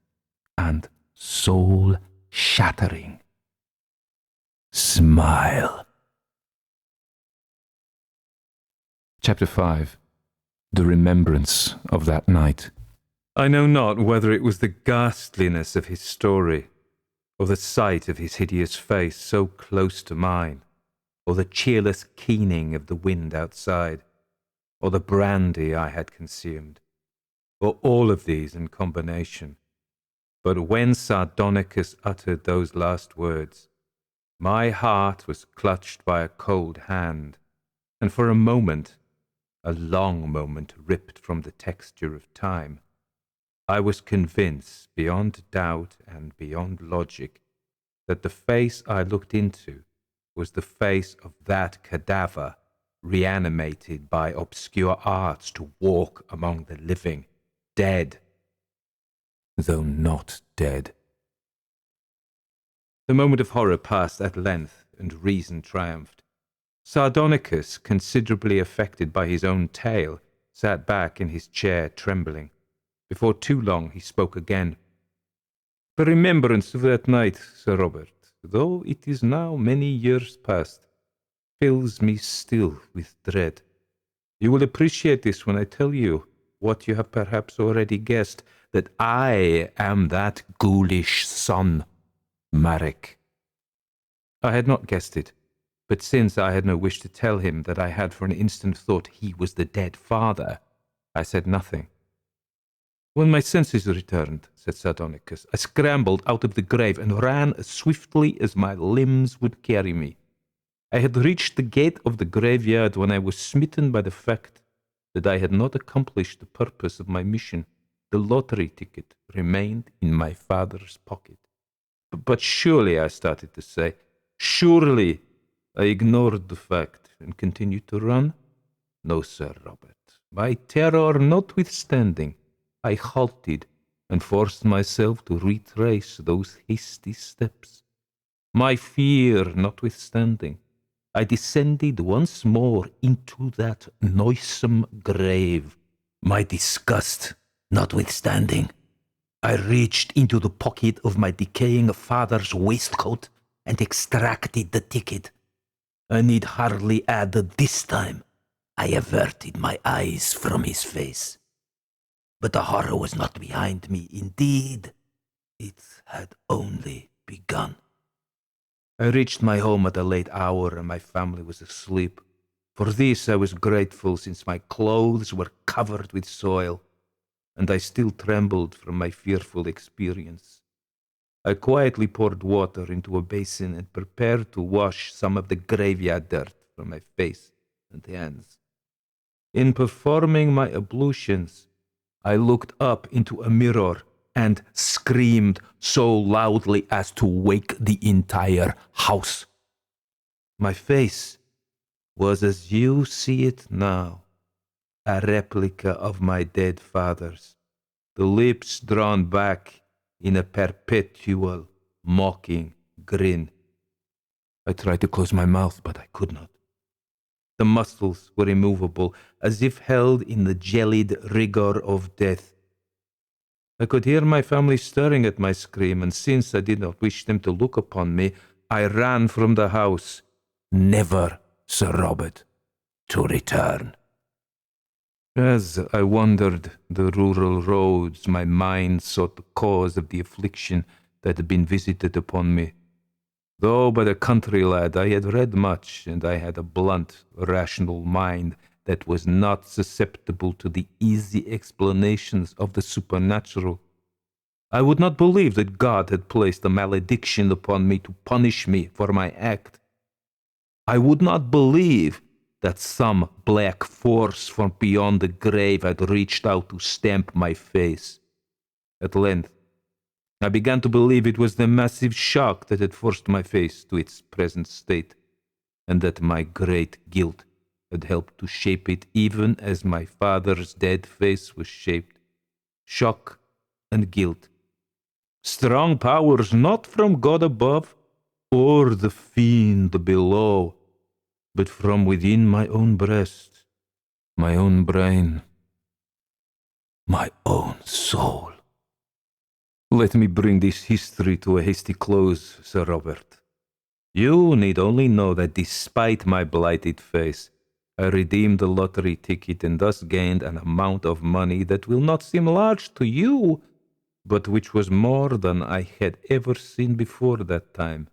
and soul-shattering smile. Chapter 5. The remembrance of that night. I know not whether it was the ghastliness of his story, or the sight of his hideous face so close to mine, or the cheerless keening of the wind outside, or the brandy I had consumed, or all of these in combination. But when Sardonicus uttered those last words, my heart was clutched by a cold hand, and for a moment, a long moment ripped from the texture of time, I was convinced beyond doubt and beyond logic that the face I looked into was the face of that cadaver reanimated by obscure arts to walk among the living, dead, though not dead. The moment of horror passed at length, and reason triumphed. Sardonicus, considerably affected by his own tale, sat back in his chair trembling. Before too long he spoke again. The remembrance of that night, Sir Robert, though it is now many years past, fills me still with dread. You will appreciate this when I tell you what you have perhaps already guessed, that I am that ghoulish son, Marek. I had not guessed it, but since I had no wish to tell him that I had for an instant thought he was the dead father, I said nothing. When my senses returned, said Sardonicus, I scrambled out of the grave and ran as swiftly as my limbs would carry me. I had reached the gate of the graveyard when I was smitten by the fact that I had not accomplished the purpose of my mission. The lottery ticket remained in my father's pocket. But surely, I started to say, surely I ignored the fact and continued to run? No, Sir Robert. My terror notwithstanding, I halted and forced myself to retrace those hasty steps. My fear notwithstanding, I descended once more into that noisome grave. My disgust notwithstanding, I reached into the pocket of my decaying father's waistcoat and extracted the ticket. I need hardly add that this time I averted my eyes from his face. But the horror was not behind me. Indeed, it had only begun. I reached my home at a late hour and my family was asleep. For this I was grateful, since my clothes were covered with soil, and I still trembled from my fearful experience. I quietly poured water into a basin and prepared to wash some of the graveyard dirt from my face and hands. In performing my ablutions, I looked up into a mirror and screamed so loudly as to wake the entire house. My face was as you see it now, a replica of my dead father's, the lips drawn back in a perpetual, mocking grin. I tried to close my mouth, but I could not. The muscles were immovable, as if held in the gelid rigor of death. I could hear my family stirring at my scream, and since I did not wish them to look upon me, I ran from the house, never, Sir Robert, to return. As I wandered the rural roads, my mind sought the cause of the affliction that had been visited upon me. Though but a country lad, I had read much, and I had a blunt, rational mind that was not susceptible to the easy explanations of the supernatural. I would not believe that God had placed a malediction upon me to punish me for my act. I would not believe that some black force from beyond the grave had reached out to stamp my face. At length, I began to believe it was the massive shock that had forced my face to its present state, and that my great guilt had helped to shape it even as my father's dead face was shaped. Shock and guilt. Strong powers not from God above or the fiend below, but from within my own breast, my own brain, my own soul. Let me bring this history to a hasty close, Sir Robert. You need only know that despite my blighted face, I redeemed the lottery ticket and thus gained an amount of money that will not seem large to you, but which was more than I had ever seen before that time.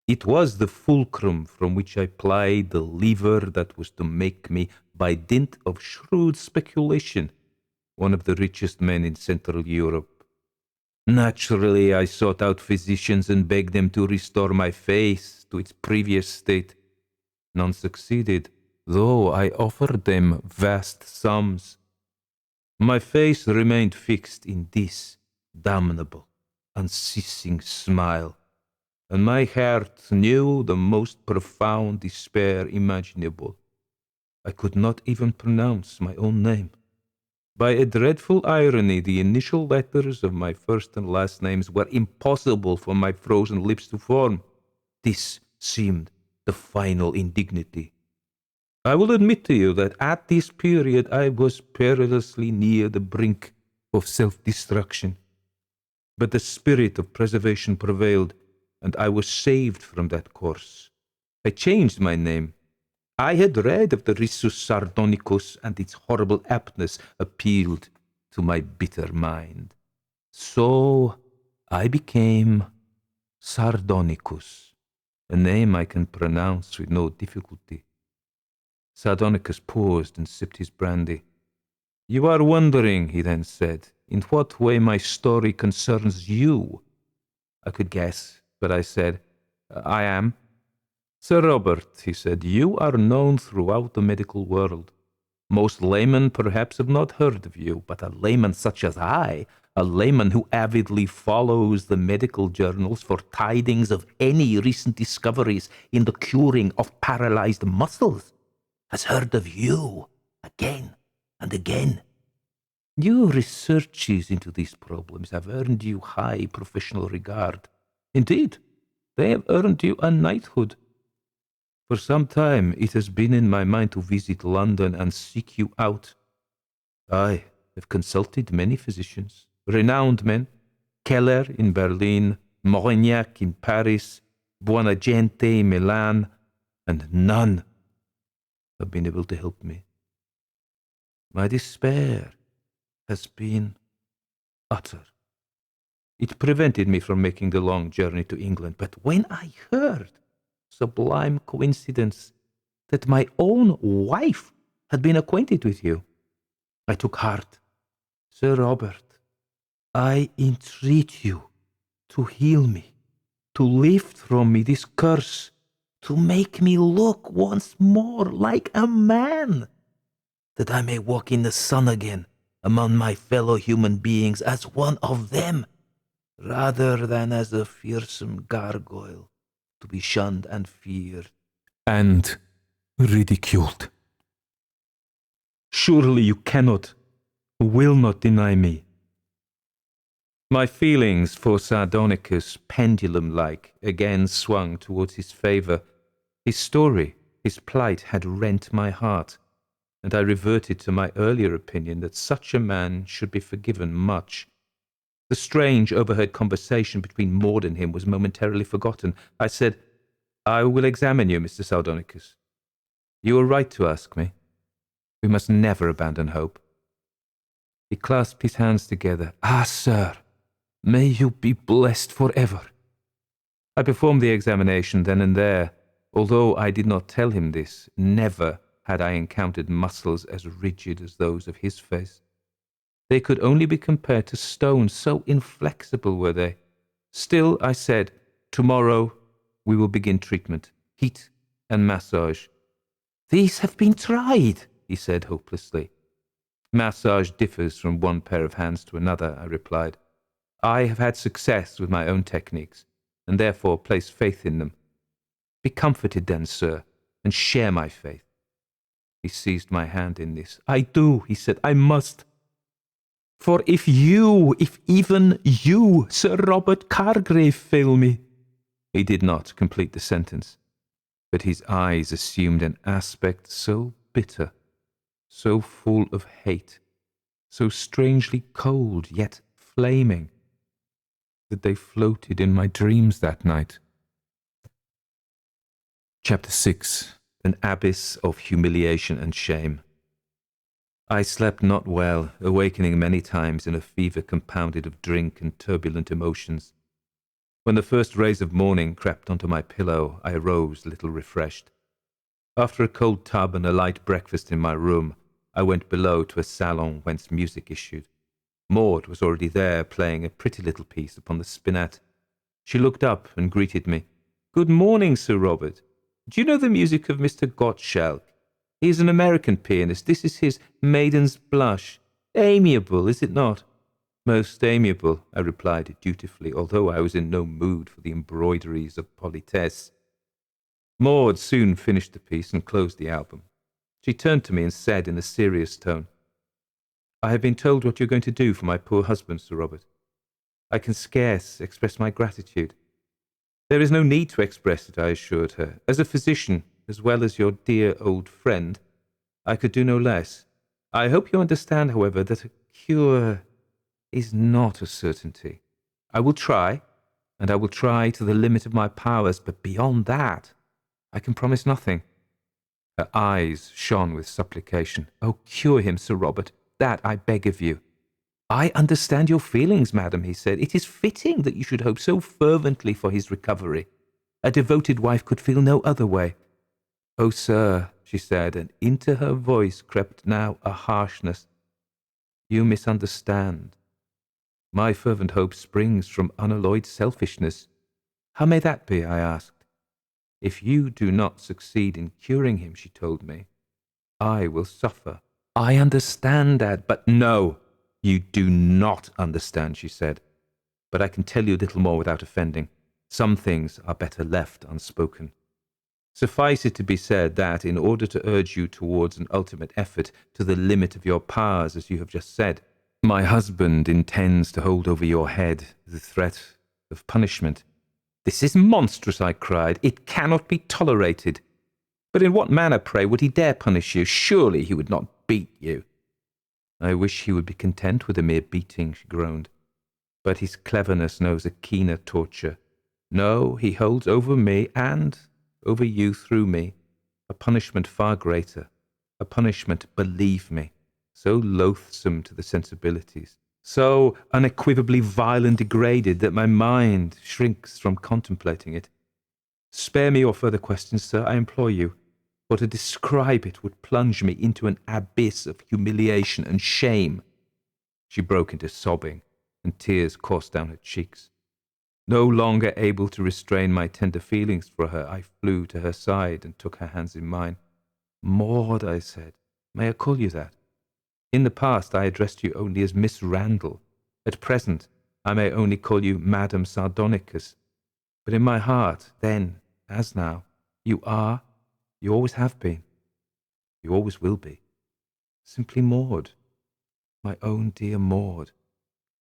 It was the fulcrum from which I plied the lever that was to make me, by dint of shrewd speculation, one of the richest men in Central Europe. Naturally, I sought out physicians and begged them to restore my face to its previous state. None succeeded, though I offered them vast sums. My face remained fixed in this damnable, unceasing smile, and my heart knew the most profound despair imaginable. I could not even pronounce my own name. By a dreadful irony, the initial letters of my first and last names were impossible for my frozen lips to form. This seemed the final indignity. I will admit to you that at this period I was perilously near the brink of self-destruction. But the spirit of preservation prevailed, and I was saved from that course. I changed my name. I had read of the Rissus Sardonicus, and its horrible aptness appealed to my bitter mind. So I became Sardonicus, a name I can pronounce with no difficulty. Sardonicus paused and sipped his brandy. "You are wondering," he then said, "in what way my story concerns you." I could guess, but I said, "I am." "Sir Robert," he said, "you are known throughout the medical world. Most laymen perhaps have not heard of you, but a layman such as I, a layman who avidly follows the medical journals for tidings of any recent discoveries in the curing of paralyzed muscles, has heard of you again and again. Your researches into these problems have earned you high professional regard. Indeed, they have earned you a knighthood. For some time it has been in my mind to visit London and seek you out. I have consulted many physicians, renowned men, Keller in Berlin, Morignac in Paris, Buonagente in Milan, and none have been able to help me. My despair has been utter. It prevented me from making the long journey to England, but when I heard, sublime coincidence, that my own wife had been acquainted with you, I took heart. Sir Robert, I entreat you to heal me, to lift from me this curse, to make me look once more like a man, that I may walk in the sun again among my fellow human beings as one of them, rather than as a fearsome gargoyle, to be shunned and feared. And ridiculed. Surely you cannot, will not deny me. My feelings for Sardonicus, pendulum-like, again swung towards his favour. His story, his plight had rent my heart, and I reverted to my earlier opinion that such a man should be forgiven much. The strange overheard conversation between Maud and him was momentarily forgotten. I said, "I will examine you, Mr. Sardonicus. You are right to ask me. We must never abandon hope." He clasped his hands together. "Ah, sir, may you be blessed forever." I performed the examination then and there. Although I did not tell him this, never had I encountered muscles as rigid as those of his face. They could only be compared to stone, so inflexible were they. Still, I said, "Tomorrow we will begin treatment, heat and massage." "These have been tried," he said hopelessly. "Massage differs from one pair of hands to another," I replied. "I have had success with my own techniques, and therefore place faith in them. Be comforted then, sir, and share my faith." He seized my hand in this. "I do," he said, "I must. For if even you, Sir Robert Cargrave, fail me—" He did not complete the sentence, but his eyes assumed an aspect so bitter, so full of hate, so strangely cold yet flaming, that they floated in my dreams that night. Chapter 6. An Abyss of Humiliation and Shame. I slept not well, awakening many times in a fever compounded of drink and turbulent emotions. When the first rays of morning crept onto my pillow, I arose little refreshed. After a cold tub and a light breakfast in my room, I went below to a salon whence music issued. Maud was already there, playing a pretty little piece upon the spinet. She looked up and greeted me. "Good morning, Sir Robert. Do you know the music of Mr. Gottschalk? He is an American pianist. This is his Maiden's Blush. Amiable, is it not?" "Most amiable," I replied dutifully, although I was in no mood for the embroideries of politesse. Maud soon finished the piece and closed the album. She turned to me and said in a serious tone, "I have been told what you are going to do for my poor husband, Sir Robert. I can scarce express my gratitude." "There is no need to express it," I assured her. "As a physician, as well as your dear old friend, I could do no less. I hope you understand, however, that a cure is not a certainty. I will try, and I will try to the limit of my powers, but beyond that, I can promise nothing." Her eyes shone with supplication. "Oh, cure him, Sir Robert, that I beg of you." "I understand your feelings, madam," he said. "It is fitting that you should hope so fervently for his recovery. A devoted wife could feel no other way." "Oh, sir," she said, and into her voice crept now a harshness, "you misunderstand. My fervent hope springs from unalloyed selfishness." "How may that be?" I asked. "If you do not succeed in curing him," she told me, "I will suffer." "I understand that, but—" "No, you do not understand," she said. "But I can tell you a little more without offending. Some things are better left unspoken. Suffice it to be said that, in order to urge you towards an ultimate effort to the limit of your powers, as you have just said, my husband intends to hold over your head the threat of punishment." "This is monstrous," I cried. "It cannot be tolerated. But in what manner, pray, would he dare punish you? Surely he would not beat you." "I wish he would be content with a mere beating," she groaned. "But his cleverness knows a keener torture. No, he holds over me, and over you through me, a punishment far greater, a punishment, believe me, so loathsome to the sensibilities, so unequivocally vile and degraded that my mind shrinks from contemplating it. Spare me your further questions, sir, I implore you, for to describe it would plunge me into an abyss of humiliation and shame." She broke into sobbing, and tears coursed down her cheeks. No longer able to restrain my tender feelings for her, I flew to her side and took her hands in mine. "Maud," I said, "may I call you that? In the past I addressed you only as Miss Randall. At present I may only call you Madame Sardonicus. But in my heart, then, as now, you are, you always have been, you always will be, simply Maud, my own dear Maud."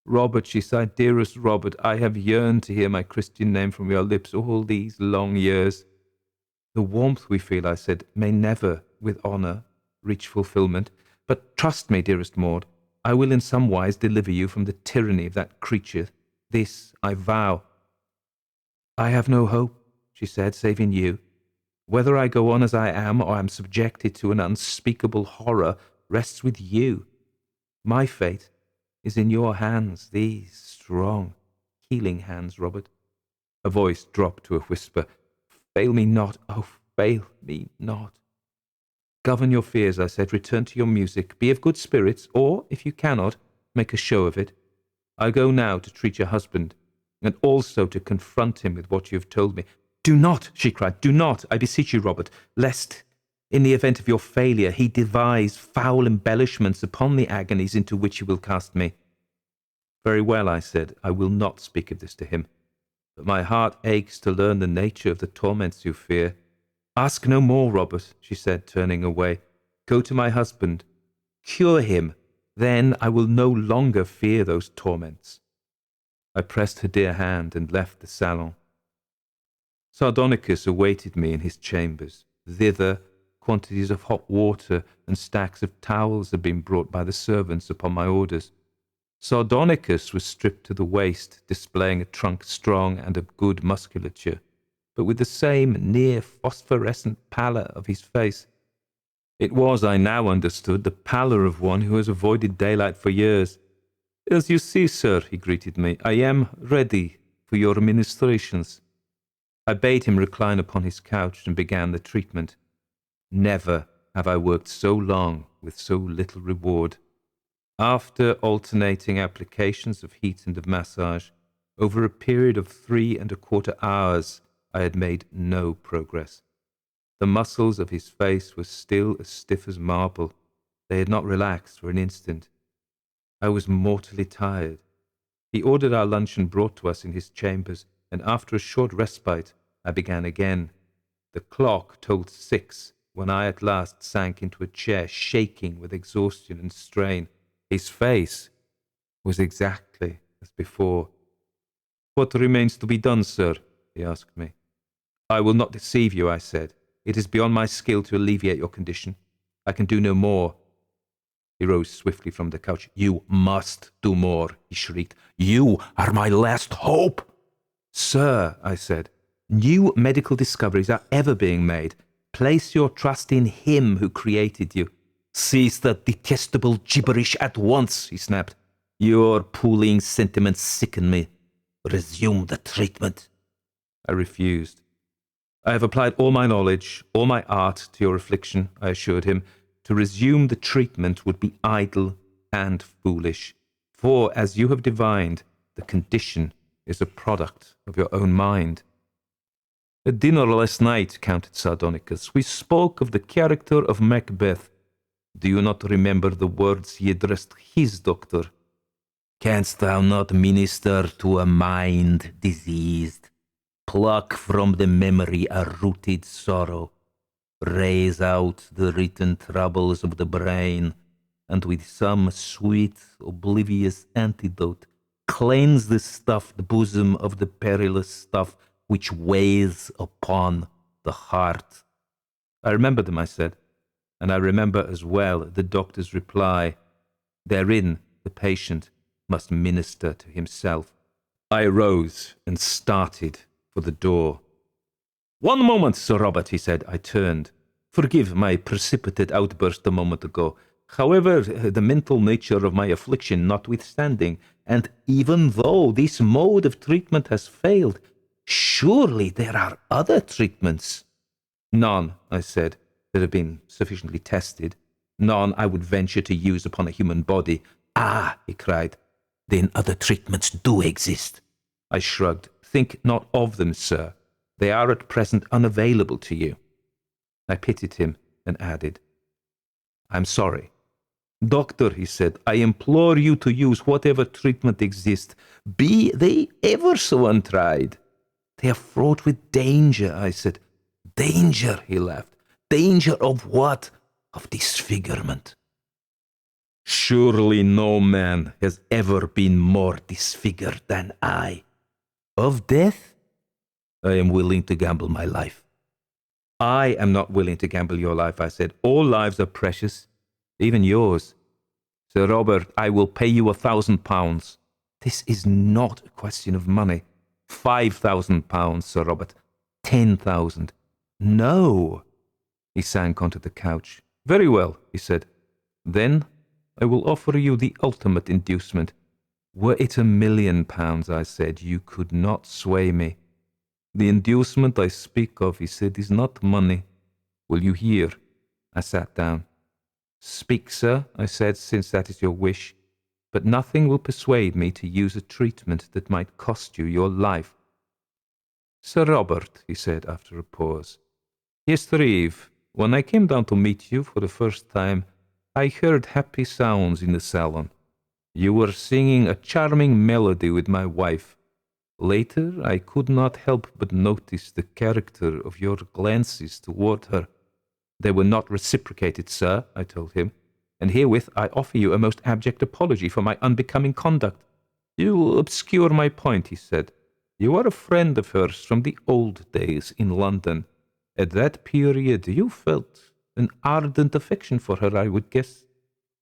"Robert," she sighed, "dearest Robert, I have yearned to hear my Christian name from your lips all these long years." "The warmth we feel," I said, "may never, with honour, reach fulfilment. But trust me, dearest Maud, I will in some wise deliver you from the tyranny of that creature. This I vow." "I have no hope," she said, "save in you. Whether I go on as I am, or am subjected to an unspeakable horror, rests with you. My fate is in your hands, these strong, healing hands, Robert." Her voice dropped to a whisper. "Fail me not, oh, fail me not." "Govern your fears," I said. "Return to your music. Be of good spirits, or, if you cannot, make a show of it. I go now to treat your husband, and also to confront him with what you have told me." "Do not," she cried, "do not, I beseech you, Robert, lest, in the event of your failure, he devise foul embellishments upon the agonies into which you will cast me." "Very well," I said, "I will not speak of this to him. But my heart aches to learn the nature of the torments you fear." "Ask no more, Robert," she said, turning away. "Go to my husband. Cure him. Then I will no longer fear those torments." I pressed her dear hand and left the salon. Sardonicus awaited me in his chambers. Thither quantities of hot water and stacks of towels had been brought by the servants upon my orders. Sardonicus was stripped to the waist, displaying a trunk strong and of good musculature, but with the same near phosphorescent pallor of his face. It was, I now understood, the pallor of one who has avoided daylight for years. "As you see, sir," he greeted me, "I am ready for your ministrations." I bade him recline upon his couch and began the treatment. Never have I worked so long with so little reward. After alternating applications of heat and of massage, over a period of 3¼ hours, I had made no progress. The muscles of his face were still as stiff as marble. They had not relaxed for an instant. I was mortally tired. He ordered our luncheon brought to us in his chambers, and after a short respite, I began again. The clock told 6 when I at last sank into a chair, shaking with exhaustion and strain. His face was exactly as before. "What remains to be done, sir?" he asked me. "I will not deceive you," I said. "It is beyond my skill to alleviate your condition. I can do no more." He rose swiftly from the couch. "You must do more," he shrieked. "You are my last hope." "Sir," I said, "new medical discoveries are ever being made. Place your trust in him who created you." "Cease that detestable gibberish at once," he snapped. "Your puling sentiments sicken me. Resume the treatment." I refused. "I have applied all my knowledge, all my art to your affliction," I assured him. "To resume the treatment would be idle and foolish, for, as you have divined, the condition is a product of your own mind." "At dinner last night," counted Sardonicus, "we spoke of the character of Macbeth. Do you not remember the words he addressed his doctor? 'Canst thou not minister to a mind diseased? Pluck from the memory a rooted sorrow, raze out the written troubles of the brain, and with some sweet, oblivious antidote, cleanse the stuffed bosom of the perilous stuff which weighs upon the heart.'" I remember them, I said, and I remember as well the doctor's reply. Therein the patient must minister to himself. I arose and started for the door. "One moment, Sir Robert," he said. I turned. "Forgive my precipitate outburst a moment ago. However, the mental nature of my affliction notwithstanding, and even though this mode of treatment has failed, surely there are other treatments." "None," I said, "that have been sufficiently tested. None I would venture to use upon a human body." "Ah," he cried, "then other treatments do exist." I shrugged. think not of them, sir. They are at present unavailable to you. I pitied him and added, I'm sorry. Doctor, he said, I implore you to use whatever treatment exists, be they ever so untried. They are fraught with danger, I said. Danger, he laughed. Danger of what? Of disfigurement. Surely no man has ever been more disfigured than I. Of death, I am willing to gamble my life. I am not willing to gamble your life, I said. All lives are precious, even yours. Sir Robert, I will pay you £1,000. This is not a question of money. £5,000, Sir Robert. 10,000. No. He sank onto the couch. Very well, he said. Then I will offer you the ultimate inducement. Were it £1,000,000, I said, you could not sway me. The inducement I speak of, he said, is not money. Will you hear? I sat down. Speak, sir, I said, since that is your wish. But nothing will persuade me to use a treatment that might cost you your life. Sir Robert, he said after a pause, yesterday eve, when I came down to meet you for the first time, I heard happy sounds in the salon. You were singing a charming melody with my wife. Later, I could not help but notice the character of your glances toward her. They were not reciprocated, sir, I told him, and herewith I offer you a most abject apology for my unbecoming conduct. You obscure my point, he said. You are a friend of hers from the old days in London. At that period you felt an ardent affection for her, I would guess.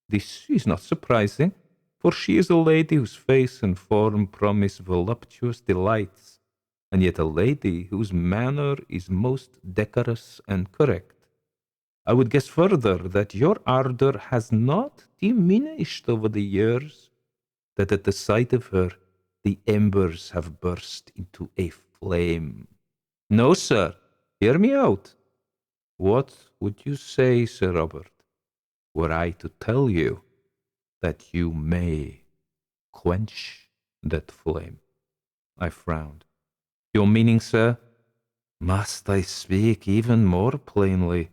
This is not surprising, for she is a lady whose face and form promise voluptuous delights, and yet a lady whose manner is most decorous and correct. I would guess further that your ardor has not diminished over the years, that at the sight of her the embers have burst into a flame. No, sir, hear me out. What would you say, Sir Robert, were I to tell you that you may quench that flame? I frowned. Your meaning, sir? Must I speak even more plainly?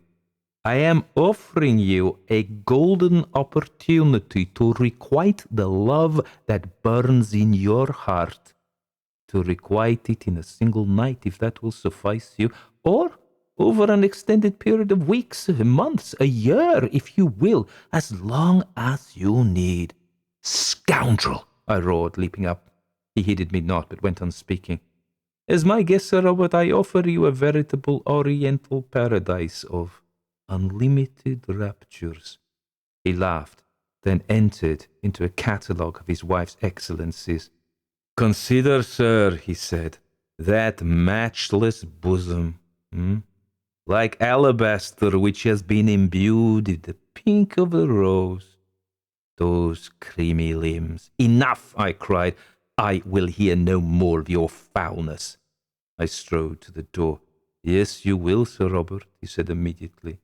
I am offering you a golden opportunity to requite the love that burns in your heart, to requite it in a single night, if that will suffice you, or over an extended period of weeks, months, a year, if you will, as long as you need. Scoundrel! I roared, leaping up. He heeded me not, but went on speaking. As my guest, Sir Robert, I offer you a veritable oriental paradise of unlimited raptures. He laughed, then entered into a catalogue of his wife's excellencies. Consider, sir, he said, that matchless bosom, like alabaster which has been imbued with the pink of a rose. Those creamy limbs. Enough, I cried. I will hear no more of your foulness. I strode to the door. Yes, you will, Sir Robert, he said immediately.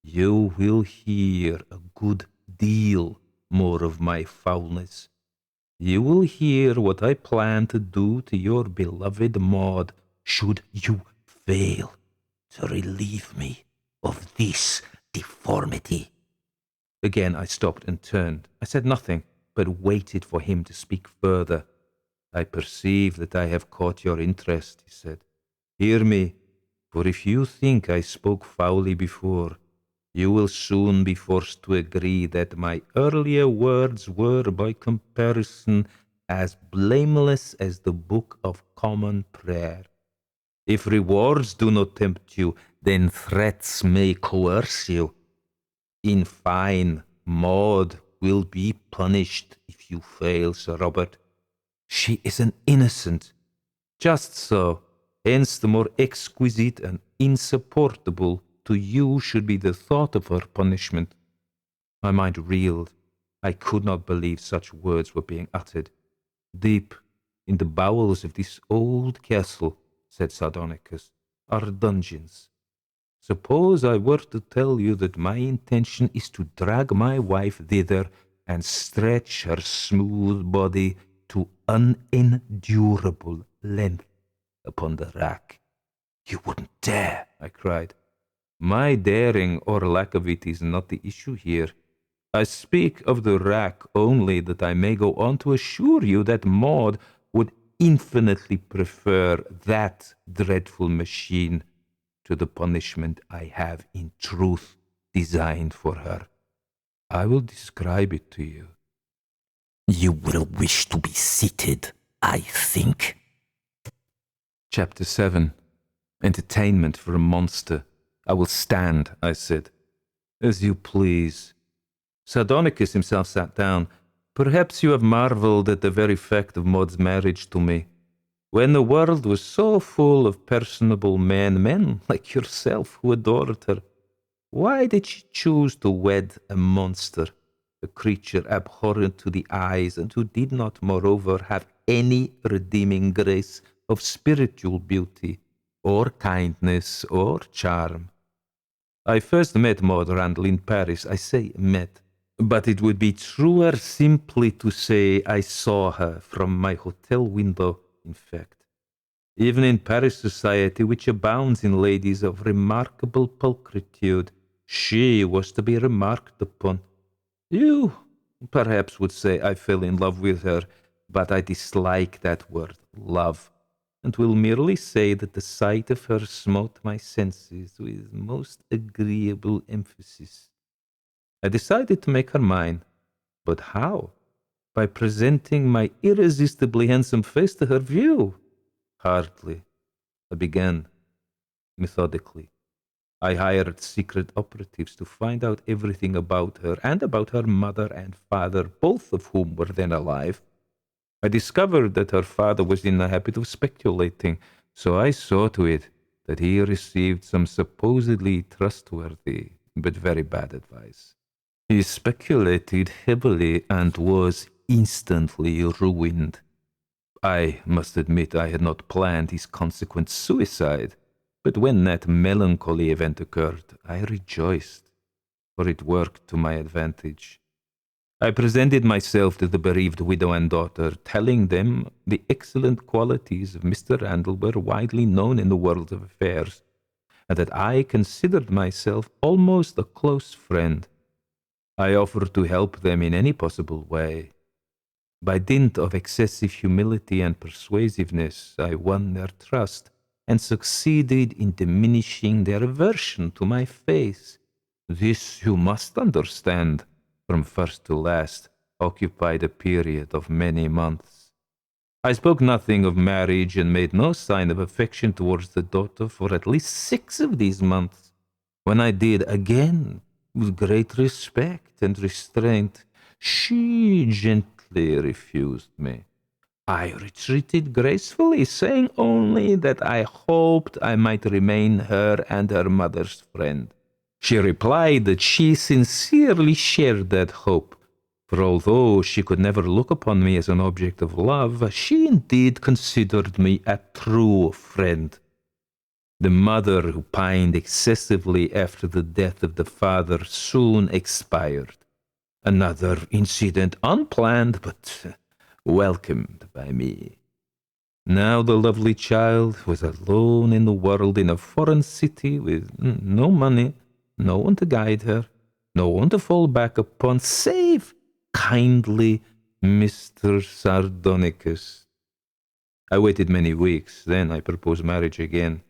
You will hear a good deal more of my foulness. You will hear what I plan to do to your beloved Maud, should you fail to relieve me of this deformity. Again I stopped and turned. I said nothing, but waited for him to speak further. I perceive that I have caught your interest, he said. Hear me, for if you think I spoke foully before, you will soon be forced to agree that my earlier words were, by comparison, as blameless as the Book of Common Prayer. If rewards do not tempt you, then threats may coerce you. In fine, Maud will be punished if you fail, Sir Robert. She is an innocent. Just so. Hence the more exquisite and insupportable to you should be the thought of her punishment. My mind reeled. I could not believe such words were being uttered. Deep in the bowels of this old castle, said Sardonicus, are dungeons. Suppose I were to tell you that my intention is to drag my wife thither and stretch her smooth body to unendurable length. upon the rack. You wouldn't dare, I cried. My daring or lack of it is not the issue here. I speak of the rack only that I may go on to assure you that Maud would infinitely prefer that dreadful machine to the punishment I have in truth designed for her. I will describe it to you. You will wish to be seated, I think. Chapter 7. Entertainment for a monster. I will stand, I said. As you please. Sardonicus himself sat down. Perhaps you have marvelled at the very fact of Maud's marriage to me. When the world was so full of personable men like yourself who adored her, why did she choose to wed a monster, a creature abhorrent to the eyes and who did not, moreover, have any redeeming grace of spiritual beauty, or kindness, or charm? I first met Maud Randall in Paris. I say met, but it would be truer simply to say I saw her from my hotel window, in fact. Even in Paris society, which abounds in ladies of remarkable pulchritude, she was to be remarked upon. You perhaps would say I fell in love with her, but I dislike that word, love, and will merely say that the sight of her smote my senses with most agreeable emphasis. I decided to make her mine, but how? By presenting my irresistibly handsome face to her view? Hardly. I began methodically. I hired secret operatives to find out everything about her and about her mother and father, both of whom were then alive. I discovered that her father was in the habit of speculating, so I saw to it that he received some supposedly trustworthy but very bad advice. He speculated heavily and was instantly ruined. I must admit I had not planned his consequent suicide, but when that melancholy event occurred, I rejoiced, for it worked to my advantage. I presented myself to the bereaved widow and daughter, telling them the excellent qualities of Mr. Randall were widely known in the world of affairs, and that I considered myself almost a close friend. I offered to help them in any possible way. By dint of excessive humility and persuasiveness, I won their trust and succeeded in diminishing their aversion to my face. This, you must understand, from first to last, occupied a period of many months. I spoke nothing of marriage and made no sign of affection towards the daughter for at least 6 of these months. When I did, again, with great respect and restraint, she gently refused me. I retreated gracefully, saying only that I hoped I might remain her and her mother's friend. She replied that she sincerely shared that hope, for although she could never look upon me as an object of love, she indeed considered me a true friend. The mother, who pined excessively after the death of the father, soon expired. Another incident, unplanned but welcomed by me. Now the lovely child was alone in the world in a foreign city with no money, no one to guide her, no one to fall back upon, save kindly Mr. Sardonicus. I waited many weeks, then I proposed marriage again.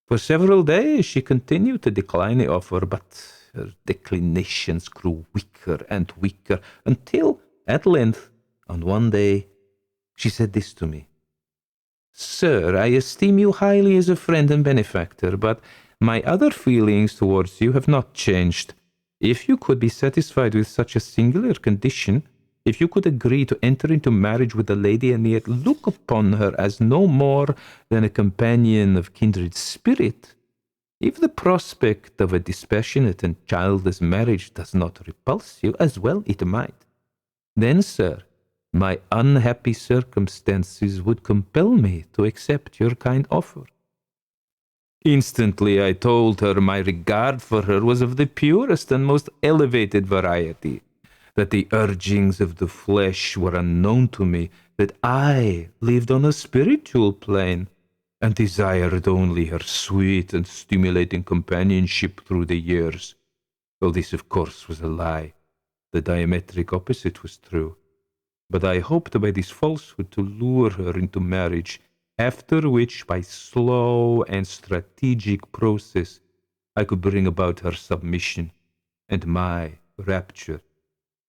For several days she continued to decline the offer, but her declinations grew weaker and weaker, until at length, on one day, she said this to me: "Sir, I esteem you highly as a friend and benefactor, but my other feelings towards you have not changed. If you could be satisfied with such a singular condition, if you could agree to enter into marriage with a lady and yet look upon her as no more than a companion of kindred spirit, if the prospect of a dispassionate and childless marriage does not repulse you, as well it might, then, sir, my unhappy circumstances would compel me to accept your kind offer." Instantly I told her my regard for her was of the purest and most elevated variety, that the urgings of the flesh were unknown to me, that I lived on a spiritual plane. and desired only her sweet and stimulating companionship through the years. Well, this, of course, was a lie. The diametric opposite was true. But I hoped by this falsehood to lure her into marriage, after which, by slow and strategic process, I could bring about her submission and my rapture.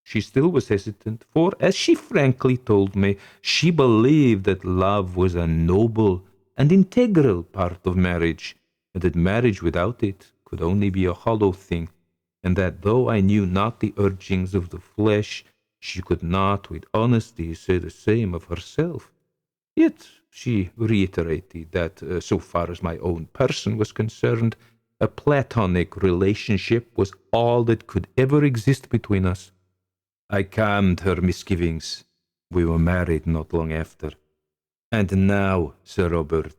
She still was hesitant, for, as she frankly told me, she believed that love was a noble and integral part of marriage, and that marriage without it could only be a hollow thing, and that though I knew not the urgings of the flesh, she could not with honesty say the same of herself. Yet she reiterated that, so far as my own person was concerned, a platonic relationship was all that could ever exist between us. I calmed her misgivings. We were married not long after. And now, Sir Robert,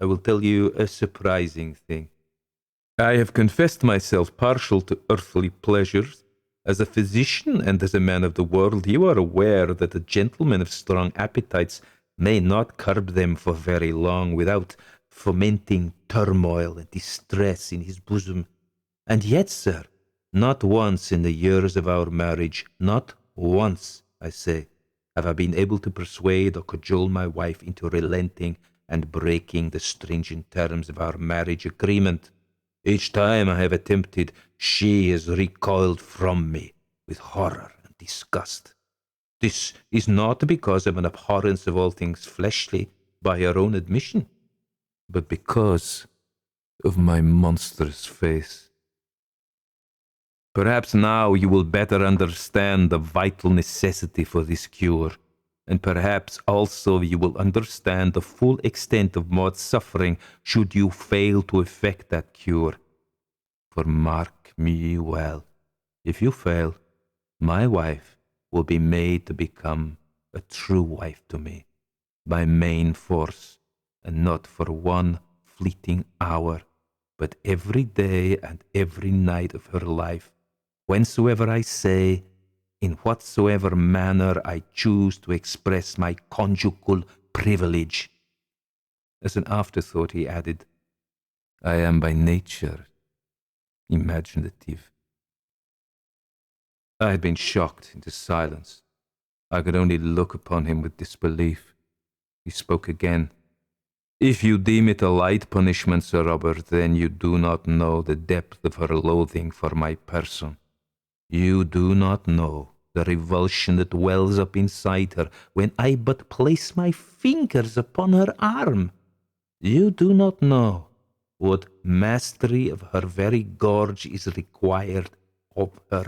I will tell you a surprising thing. I have confessed myself partial to earthly pleasures. As a physician and as a man of the world, you are aware that a gentleman of strong appetites may not curb them for very long without fomenting turmoil and distress in his bosom. And yet, sir, not once in the years of our marriage, not once, I say, have I been able to persuade or cajole my wife into relenting and breaking the stringent terms of our marriage agreement. Each time I have attempted, she has recoiled from me with horror and disgust. This is not because of an abhorrence of all things fleshly, by her own admission, but because of my monstrous face. Perhaps now you will better understand the vital necessity for this cure, and perhaps also you will understand the full extent of Maud's suffering should you fail to effect that cure. For mark me well, if you fail, my wife will be made to become a true wife to me, by main force, and not for one fleeting hour, but every day and every night of her life, whensoever I say, in whatsoever manner I choose to express my conjugal privilege. As an afterthought, he added, I am by nature imaginative. I had been shocked into silence. I could only look upon him with disbelief. He spoke again. If you deem it a light punishment, Sir Robert, then you do not know the depth of her loathing for my person. You do not know the revulsion that wells up inside her when I but place my fingers upon her arm. You do not know what mastery of her very gorge is required of her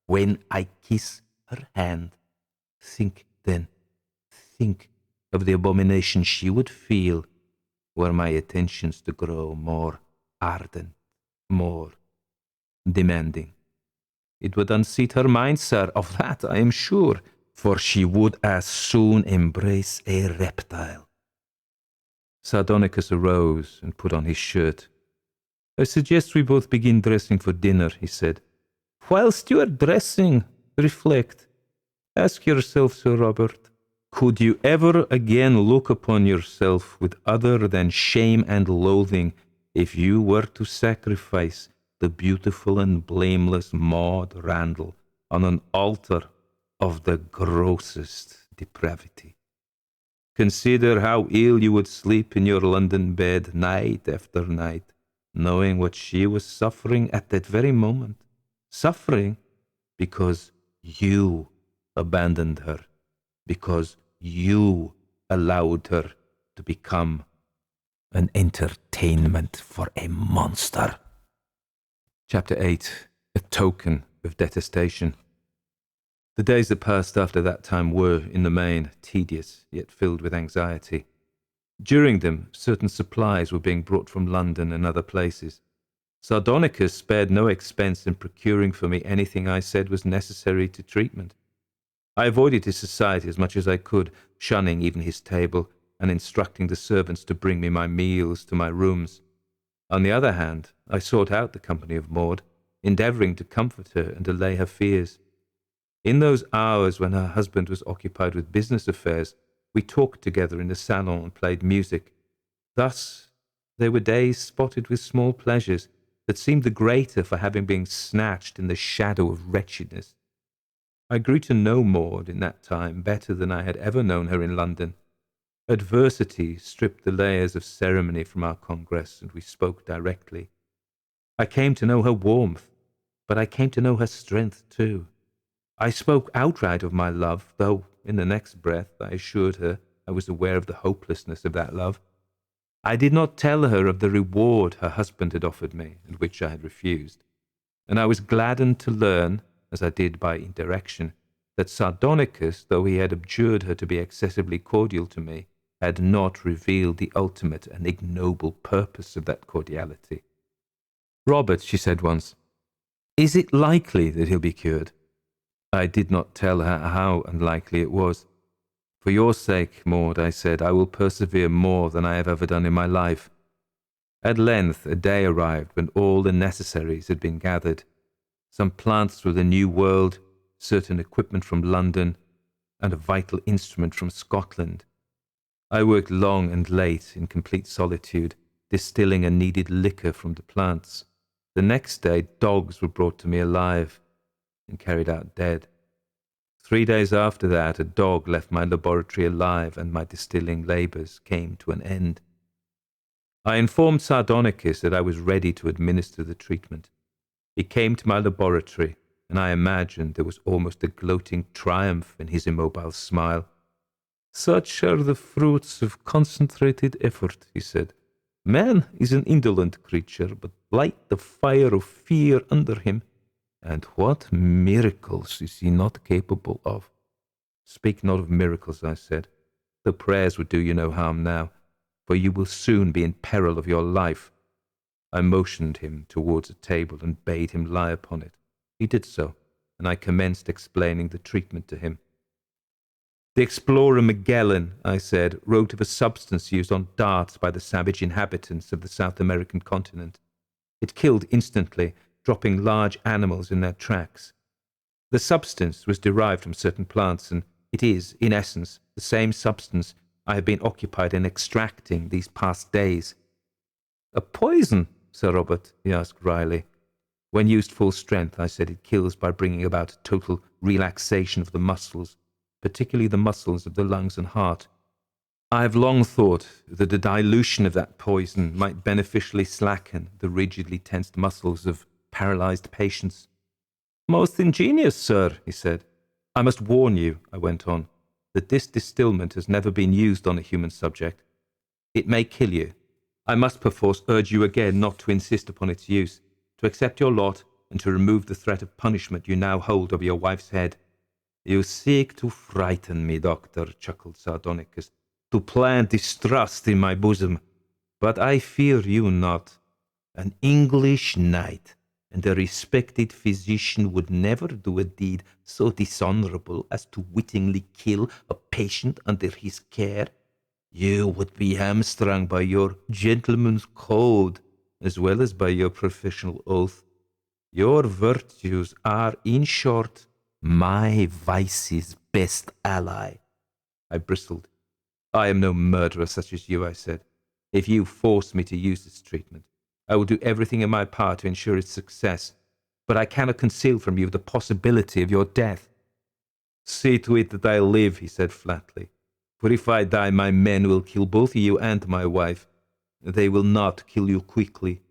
when I kiss her hand. Think, then, think of the abomination she would feel were my attentions to grow more ardent, more demanding. It would unseat her mind, sir, of that I am sure, for she would as soon embrace a reptile. Sardonicus arose and put on his shirt. I suggest we both begin dressing for dinner, he said. Whilst you are dressing, reflect. Ask yourself, Sir Robert, could you ever again look upon yourself with other than shame and loathing if you were to sacrifice the beautiful and blameless Maud Randall on an altar of the grossest depravity? Consider how ill you would sleep in your London bed night after night, knowing what she was suffering at that very moment, suffering because you abandoned her, because you allowed her to become an entertainment for a monster. Chapter 8. A token of detestation. The days that passed after that time were, in the main, tedious, yet filled with anxiety. During them, certain supplies were being brought from London and other places. Sardonicus spared no expense in procuring for me anything I said was necessary to treatment. I avoided his society as much as I could, shunning even his table, and instructing the servants to bring me my meals to my rooms. On the other hand, I sought out the company of Maud, endeavouring to comfort her and allay her fears. In those hours when her husband was occupied with business affairs, we talked together in the salon and played music. Thus there were days spotted with small pleasures that seemed the greater for having been snatched in the shadow of wretchedness. I grew to know Maud in that time better than I had ever known her in London. Adversity stripped the layers of ceremony from our congress, and we spoke directly. I came to know her warmth, but I came to know her strength too. I spoke outright of my love, though in the next breath I assured her I was aware of the hopelessness of that love. I did not tell her of the reward her husband had offered me, and which I had refused, and I was gladdened to learn, as I did by indirection, that Sardonicus, though he had abjured her to be excessively cordial to me, had not revealed the ultimate and ignoble purpose of that cordiality. "Robert," she said once, "is it likely that he'll be cured?" I did not tell her how unlikely it was. "For your sake, Maud," I said, "I will persevere more than I have ever done in my life." At length a day arrived when all the necessaries had been gathered. Some plants from the New World, certain equipment from London, and a vital instrument from Scotland. I worked long and late in complete solitude, distilling a needed liquor from the plants. The next day dogs were brought to me alive and carried out dead. 3 days after that, a dog left my laboratory alive, and my distilling labours came to an end. I informed Sardonicus that I was ready to administer the treatment. He came to my laboratory, and I imagined there was almost a gloating triumph in his immobile smile. "Such are the fruits of concentrated effort," he said. "Man is an indolent creature, but light the fire of fear under him, and what miracles is he not capable of?" "Speak not of miracles," I said. "The prayers would do you no harm now, for you will soon be in peril of your life." I motioned him towards a table and bade him lie upon it. He did so, and I commenced explaining the treatment to him. "The explorer Magellan," I said, "wrote of a substance used on darts by the savage inhabitants of the South American continent. It killed instantly, dropping large animals in their tracks. The substance was derived from certain plants, and it is, in essence, the same substance I have been occupied in extracting these past days." "A poison, Sir Robert?" he asked wryly. "When used full strength," I said, "it kills by bringing about a total relaxation of the muscles, particularly the muscles of the lungs and heart. I have long thought that a dilution of that poison might beneficially slacken the rigidly tensed muscles of paralyzed patients." "Most ingenious, sir," he said. "I must warn you," I went on, "that this distilment has never been used on a human subject. It may kill you. I must perforce urge you again not to insist upon its use, to accept your lot, and to remove the threat of punishment you now hold over your wife's head." "You seek to frighten me, Doctor," chuckled Sardonicus, "to plant distrust in my bosom. But I fear you not. An English knight and a respected physician would never do a deed so dishonourable as to wittingly kill a patient under his care. You would be hamstrung by your gentleman's code, as well as by your professional oath. Your virtues are, in short, my vice's best ally." I bristled. "I am no murderer such as you," I said. "If you force me to use this treatment, I will do everything in my power to ensure its success, but I cannot conceal from you the possibility of your death." "See to it that I live," he said flatly. "For if I die, my men will kill both you and my wife. They will not kill you quickly.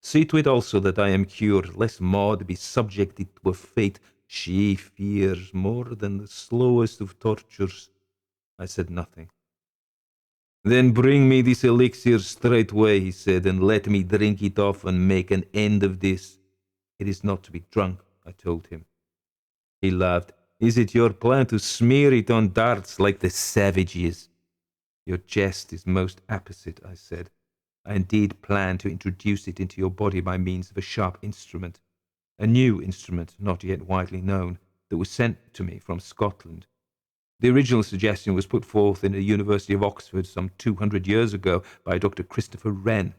See to it also that I am cured, lest Maud be subjected to a fate she fears more than the slowest of tortures." I said nothing. "Then bring me this elixir straightway," he said, "and let me drink it off and make an end of this." "It is not to be drunk," I told him. He laughed. "Is it your plan to smear it on darts like the savages?" "Your jest is most apposite," I said. "I indeed plan to introduce it into your body by means of a sharp instrument, a new instrument not yet widely known, that was sent to me from Scotland. The original suggestion was put forth in the University of Oxford some 200 years ago by Dr. Christopher Wren,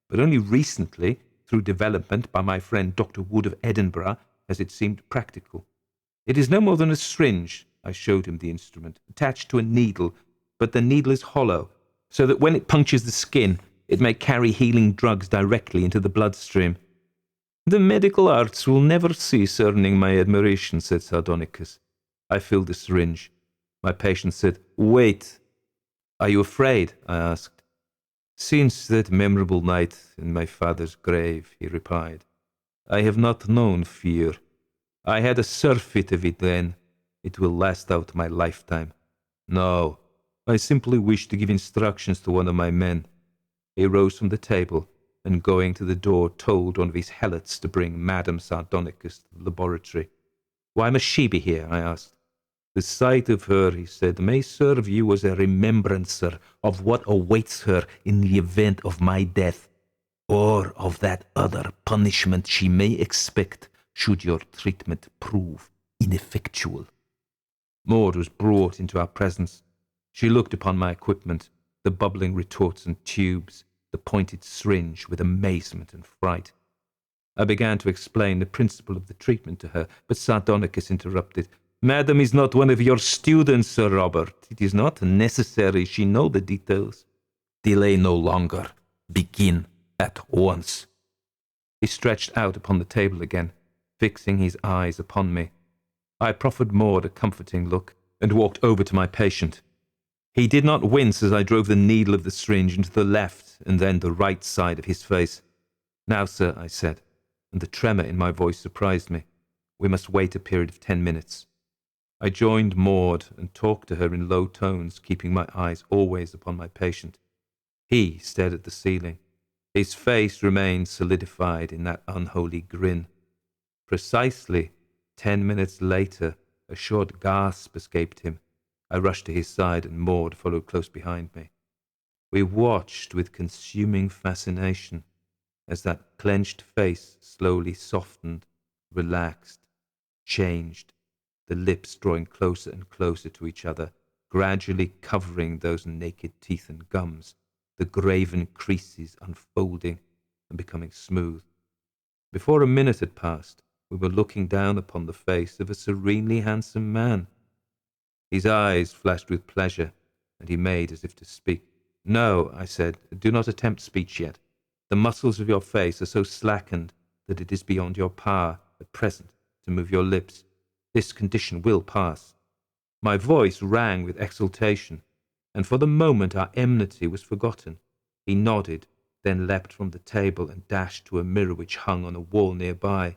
but only recently, through development by my friend Dr. Wood of Edinburgh, has it seemed practical. It is no more than a syringe," I showed him the instrument, "attached to a needle, but the needle is hollow, so that when it punctures the skin, it may carry healing drugs directly into the bloodstream. The medical arts will never cease earning my admiration, said Sardonicus. I filled the syringe. My patient said, Wait. Are you afraid? I asked. Since that memorable night in my father's grave, he replied, I have not known fear. I had a surfeit of it then. It will last out my lifetime. No, I simply wish to give instructions to one of my men. He rose from the table, and going to the door told one of his helots to bring Madame Sardonicus to the laboratory. Why must she be here? I asked. The sight of her, he said, may serve you as a remembrancer of what awaits her in the event of my death, or of that other punishment she may expect should your treatment prove ineffectual. Maud was brought into our presence. She looked upon my equipment, the bubbling retorts and tubes, the pointed syringe, with amazement and fright. I began to explain the principle of the treatment to her, but Sardonicus interrupted. Madam is not one of your students, Sir Robert. It is not necessary she know the details. Delay no longer. Begin at once. He stretched out upon the table again, fixing his eyes upon me. I proffered Maud a comforting look, and walked over to my patient. He did not wince as I drove the needle of the syringe into the left and then the right side of his face. Now, sir, I said, and the tremor in my voice surprised me. We must wait a period of 10 minutes. I joined Maud and talked to her in low tones, keeping my eyes always upon my patient. He stared at the ceiling. His face remained solidified in that unholy grin. Precisely 10 minutes later, a short gasp escaped him. I rushed to his side, and Maud followed close behind me. We watched with consuming fascination as that clenched face slowly softened, relaxed, changed, the lips drawing closer and closer to each other, gradually covering those naked teeth and gums, the graven creases unfolding and becoming smooth. Before a minute had passed, we were looking down upon the face of a serenely handsome man. His eyes flashed with pleasure, and he made as if to speak. No, I said, do not attempt speech yet. The muscles of your face are so slackened that it is beyond your power at present to move your lips. This condition will pass. My voice rang with exultation, and for the moment our enmity was forgotten. He nodded, then leapt from the table and dashed to a mirror which hung on a wall nearby.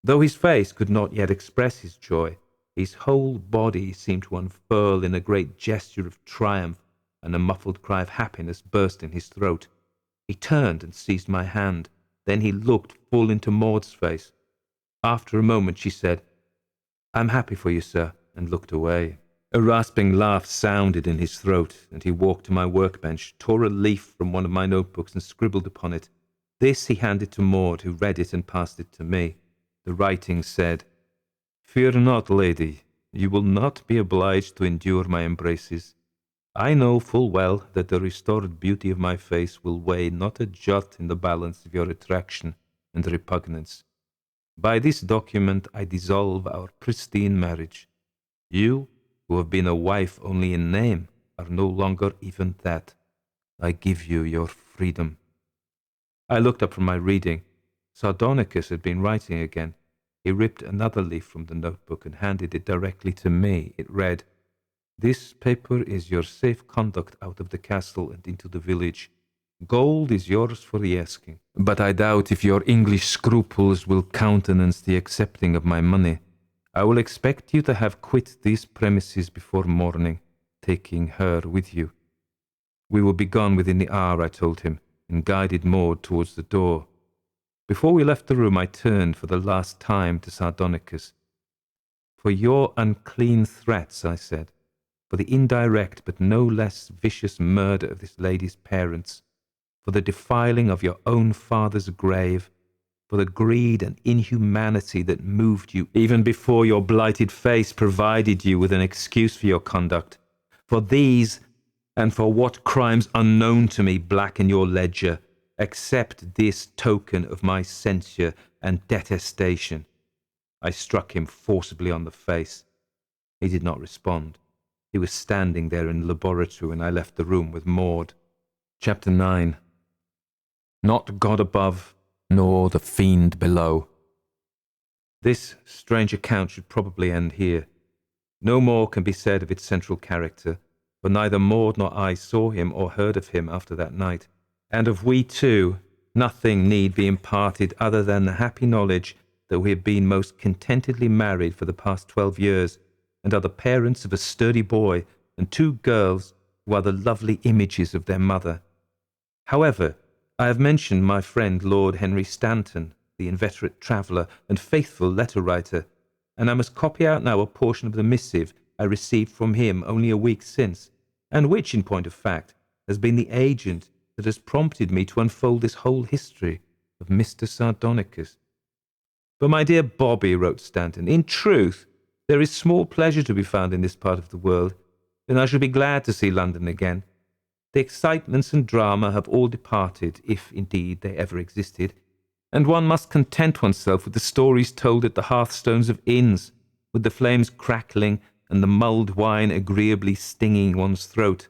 Though his face could not yet express his joy, his whole body seemed to unfurl in a great gesture of triumph, and a muffled cry of happiness burst in his throat. He turned and seized my hand. Then he looked full into Maud's face. After a moment she said, I'm happy for you, sir, and looked away. A rasping laugh sounded in his throat, and he walked to my workbench, tore a leaf from one of my notebooks and scribbled upon it. This he handed to Maud, who read it and passed it to me. The writing said, Fear not, lady, you will not be obliged to endure my embraces. I know full well that the restored beauty of my face will weigh not a jot in the balance of your attraction and repugnance. By this document I dissolve our pristine marriage. You, who have been a wife only in name, are no longer even that. I give you your freedom. I looked up from my reading. Sardonicus had been writing again. He ripped another leaf from the notebook and handed it directly to me. It read, This paper is your safe conduct out of the castle and into the village. Gold is yours for the asking, but I doubt if your English scruples will countenance the accepting of my money. I will expect you to have quit these premises before morning, taking her with you. We will be gone within the hour, I told him, and guided Maud towards the door. Before we left the room, I turned for the last time to Sardonicus. For your unclean threats, I said, for the indirect but no less vicious murder of this lady's parents, for the defiling of your own father's grave, for the greed and inhumanity that moved you even before your blighted face provided you with an excuse for your conduct, for these, and for what crimes unknown to me blacken your ledger, accept this token of my censure and detestation. I struck him forcibly on the face. He did not respond. He was standing there in the laboratory when I left the room with Maud. Chapter 9. Not God above, Nor the fiend below. This strange account should probably end here. No more can be said of its central character, for neither Maud nor I saw him or heard of him after that night, and of we two nothing need be imparted other than the happy knowledge that we have been most contentedly married for the past 12 years, and are the parents of a sturdy boy and 2 girls who are the lovely images of their mother. However, I have mentioned my friend Lord Henry Stanton, the inveterate traveller and faithful letter-writer, and I must copy out now a portion of the missive I received from him only a week since, and which, in point of fact, has been the agent that has prompted me to unfold this whole history of Mr. Sardonicus. "But my dear Bobby," wrote Stanton, "in truth, there is small pleasure to be found in this part of the world, and I shall be glad to see London again. The excitements and drama have all departed, if indeed they ever existed, and one must content oneself with the stories told at the hearthstones of inns, with the flames crackling and the mulled wine agreeably stinging one's throat.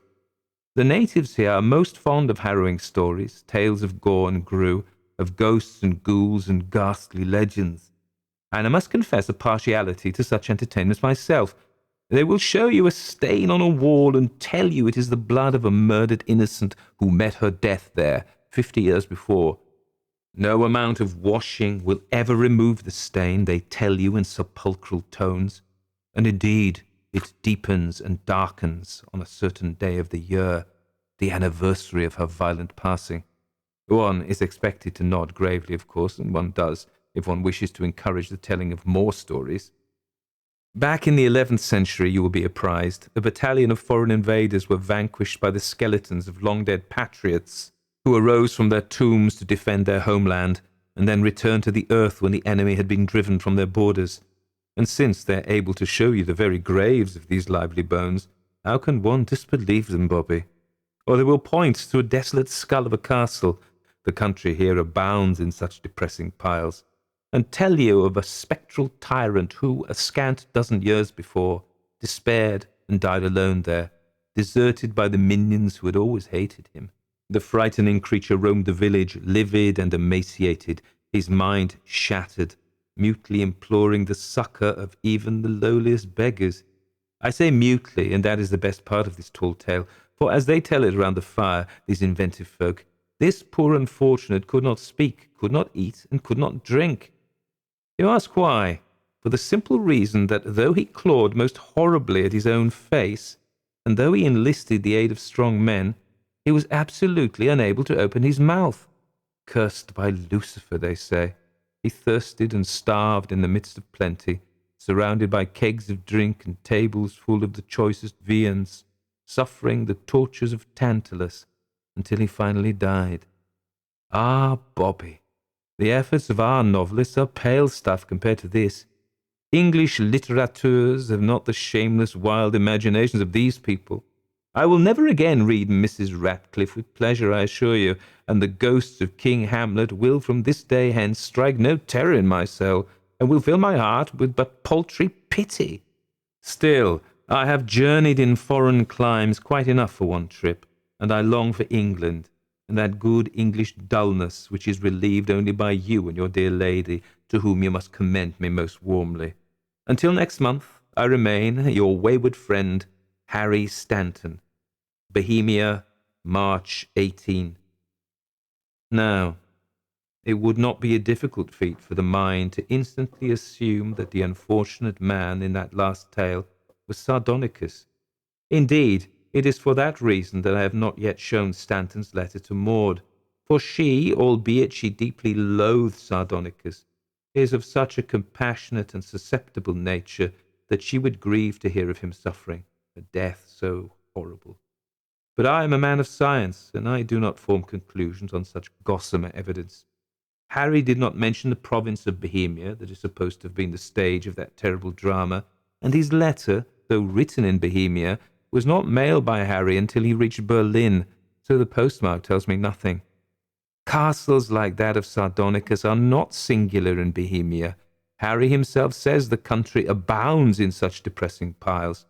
The natives here are most fond of harrowing stories, tales of gore and grue, of ghosts and ghouls and ghastly legends, and I must confess a partiality to such entertainments myself. They will show you a stain on a wall and tell you it is the blood of a murdered innocent who met her death there 50 years before. No amount of washing will ever remove the stain, they tell you in sepulchral tones, and indeed it deepens and darkens on a certain day of the year, the anniversary of her violent passing. One is expected to nod gravely, of course, and one does, if one wishes to encourage the telling of more stories. Back in the 11th century, you will be apprised, a battalion of foreign invaders were vanquished by the skeletons of long-dead patriots who arose from their tombs to defend their homeland, and then returned to the earth when the enemy had been driven from their borders. And since they are able to show you the very graves of these lively bones, how can one disbelieve them, Bobby? Or they will point to a desolate skull of a castle, the country here abounds in such depressing piles, and tell you of a spectral tyrant who, a scant dozen years before, despaired and died alone there, deserted by the minions who had always hated him. The frightening creature roamed the village, livid and emaciated, his mind shattered, mutely imploring the succour of even the lowliest beggars. I say mutely, and that is the best part of this tall tale, for as they tell it round the fire, these inventive folk, this poor unfortunate could not speak, could not eat, and could not drink. You ask why? For the simple reason that though he clawed most horribly at his own face, and though he enlisted the aid of strong men, he was absolutely unable to open his mouth. Cursed by Lucifer, they say. He thirsted and starved in the midst of plenty, surrounded by kegs of drink and tables full of the choicest viands, suffering the tortures of Tantalus, until he finally died. Ah, Bobby, the efforts of our novelists are pale stuff compared to this. English litterateurs have not the shameless, wild imaginations of these people. I will never again read Mrs. Ratcliffe with pleasure, I assure you, and the ghosts of King Hamlet will from this day hence strike no terror in my soul, and will fill my heart with but paltry pity. Still, I have journeyed in foreign climes quite enough for one trip, and I long for England, and that good English dullness which is relieved only by you and your dear lady, to whom you must commend me most warmly. Until next month, I remain your wayward friend, Harry Stanton. Bohemia, March 18. Now, it would not be a difficult feat for the mind to instantly assume that the unfortunate man in that last tale was Sardonicus. Indeed, it is for that reason that I have not yet shown Stanton's letter to Maud, for she, albeit she deeply loathes Sardonicus, is of such a compassionate and susceptible nature that she would grieve to hear of him suffering a death so horrible. But I am a man of science, and I do not form conclusions on such gossamer evidence. Harry did not mention the province of Bohemia that is supposed to have been the stage of that terrible drama, and his letter, though written in Bohemia, was not mailed by Harry until he reached Berlin, so the postmark tells me nothing. Castles like that of Sardonicus are not singular in Bohemia. Harry himself says the country abounds in such depressing piles.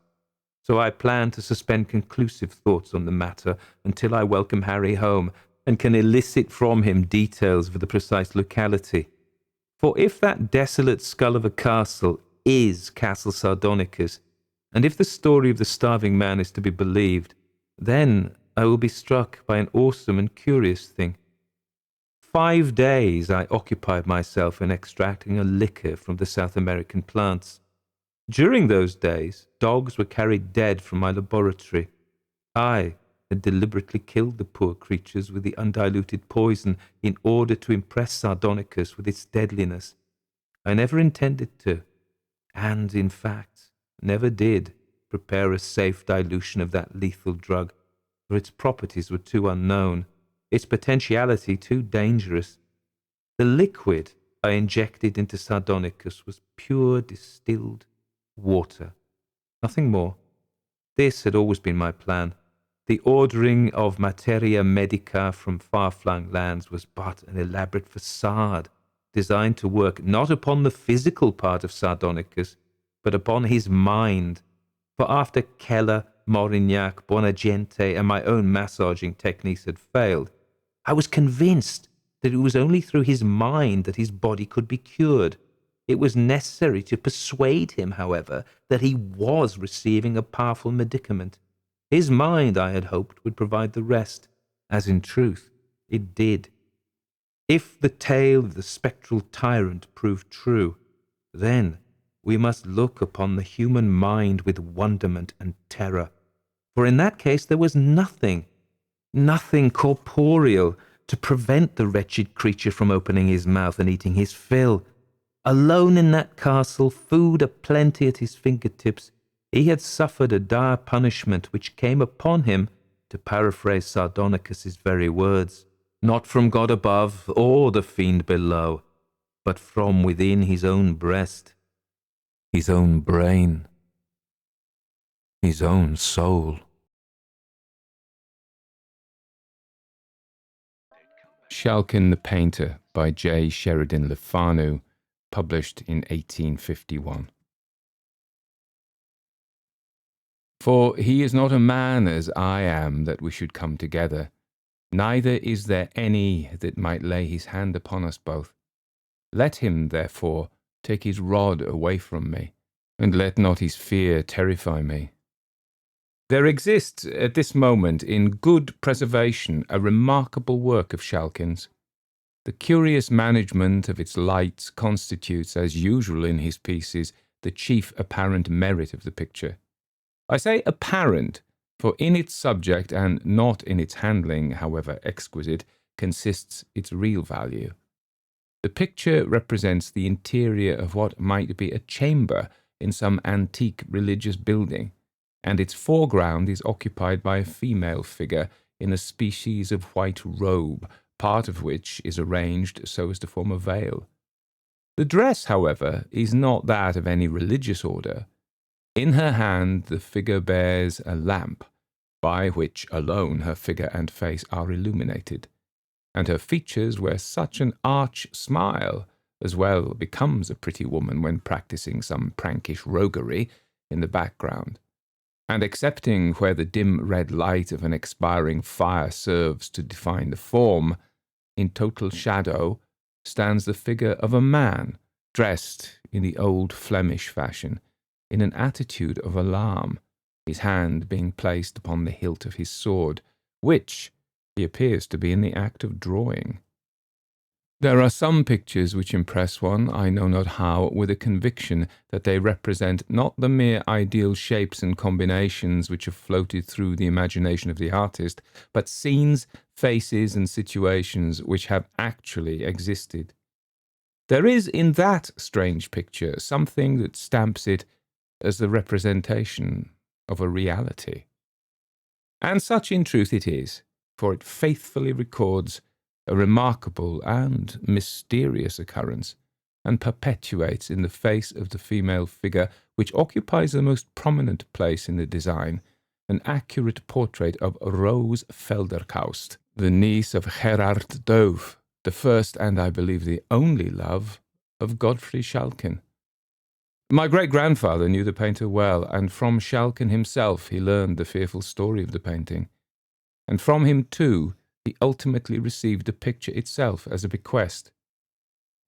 so I plan to suspend conclusive thoughts on the matter until I welcome Harry home and can elicit from him details of the precise locality. For if that desolate skull of a castle is Castle Sardonicus, and if the story of the starving man is to be believed, then I will be struck by an awesome and curious thing. 5 days I occupied myself in extracting a liquor from the South American plants. During those days, dogs were carried dead from my laboratory. I had deliberately killed the poor creatures with the undiluted poison in order to impress Sardonicus with its deadliness. I never intended to, and, in fact, never did, prepare a safe dilution of that lethal drug, for its properties were too unknown, its potentiality too dangerous. The liquid I injected into Sardonicus was pure distilled water, nothing more. This had always been my plan. The ordering of materia medica from far-flung lands was but an elaborate facade, designed to work not upon the physical part of Sardonicus, but upon his mind. For after Keller, Morignac, Bonagente, and my own massaging techniques had failed, I was convinced that it was only through his mind that his body could be cured. It was necessary to persuade him, however, that he was receiving a powerful medicament. His mind, I had hoped, would provide the rest, as in truth it did. If the tale of the spectral tyrant proved true, then we must look upon the human mind with wonderment and terror, for in that case there was nothing corporeal to prevent the wretched creature from opening his mouth and eating his fill. Alone in that castle, food aplenty at his fingertips, he had suffered a dire punishment which came upon him, to paraphrase Sardonicus's very words, not from God above or the fiend below, but from within his own breast, his own brain, his own soul. Schalken the Painter by J. Sheridan Le Fanu, published in 1851. For he is not a man as I am, that we should come together, neither is there any that might lay his hand upon us both. Let him, therefore, take his rod away from me, and let not his fear terrify me. There exists at this moment in good preservation a remarkable work of Schalken's. The curious management of its lights constitutes, as usual in his pieces, the chief apparent merit of the picture. I say apparent, for in its subject and not in its handling, however exquisite, consists its real value. The picture represents the interior of what might be a chamber in some antique religious building, and its foreground is occupied by a female figure in a species of white robe, part of which is arranged so as to form a veil. The dress, however, is not that of any religious order. In her hand the figure bears a lamp, by which alone her figure and face are illuminated, and her features wear such an arch smile as well becomes a pretty woman when practising some prankish roguery in the background, and excepting where the dim red light of an expiring fire serves to define the form, in total shadow stands the figure of a man, dressed in the old Flemish fashion, in an attitude of alarm, his hand being placed upon the hilt of his sword, which he appears to be in the act of drawing. There are some pictures which impress one, I know not how, with a conviction that they represent not the mere ideal shapes and combinations which have floated through the imagination of the artist, but scenes, faces, and situations which have actually existed. There is in that strange picture something that stamps it as the representation of a reality. And such in truth it is, for it faithfully records a remarkable and mysterious occurrence, and perpetuates in the face of the female figure, which occupies the most prominent place in the design, an accurate portrait of Rose Felderkaust, the niece of Gerard Dove, the first and I believe the only love of Godfrey Schalken. My great-grandfather knew the painter well, and from Schalken himself he learned the fearful story of the painting. And from him, too, he ultimately received the picture itself as a bequest.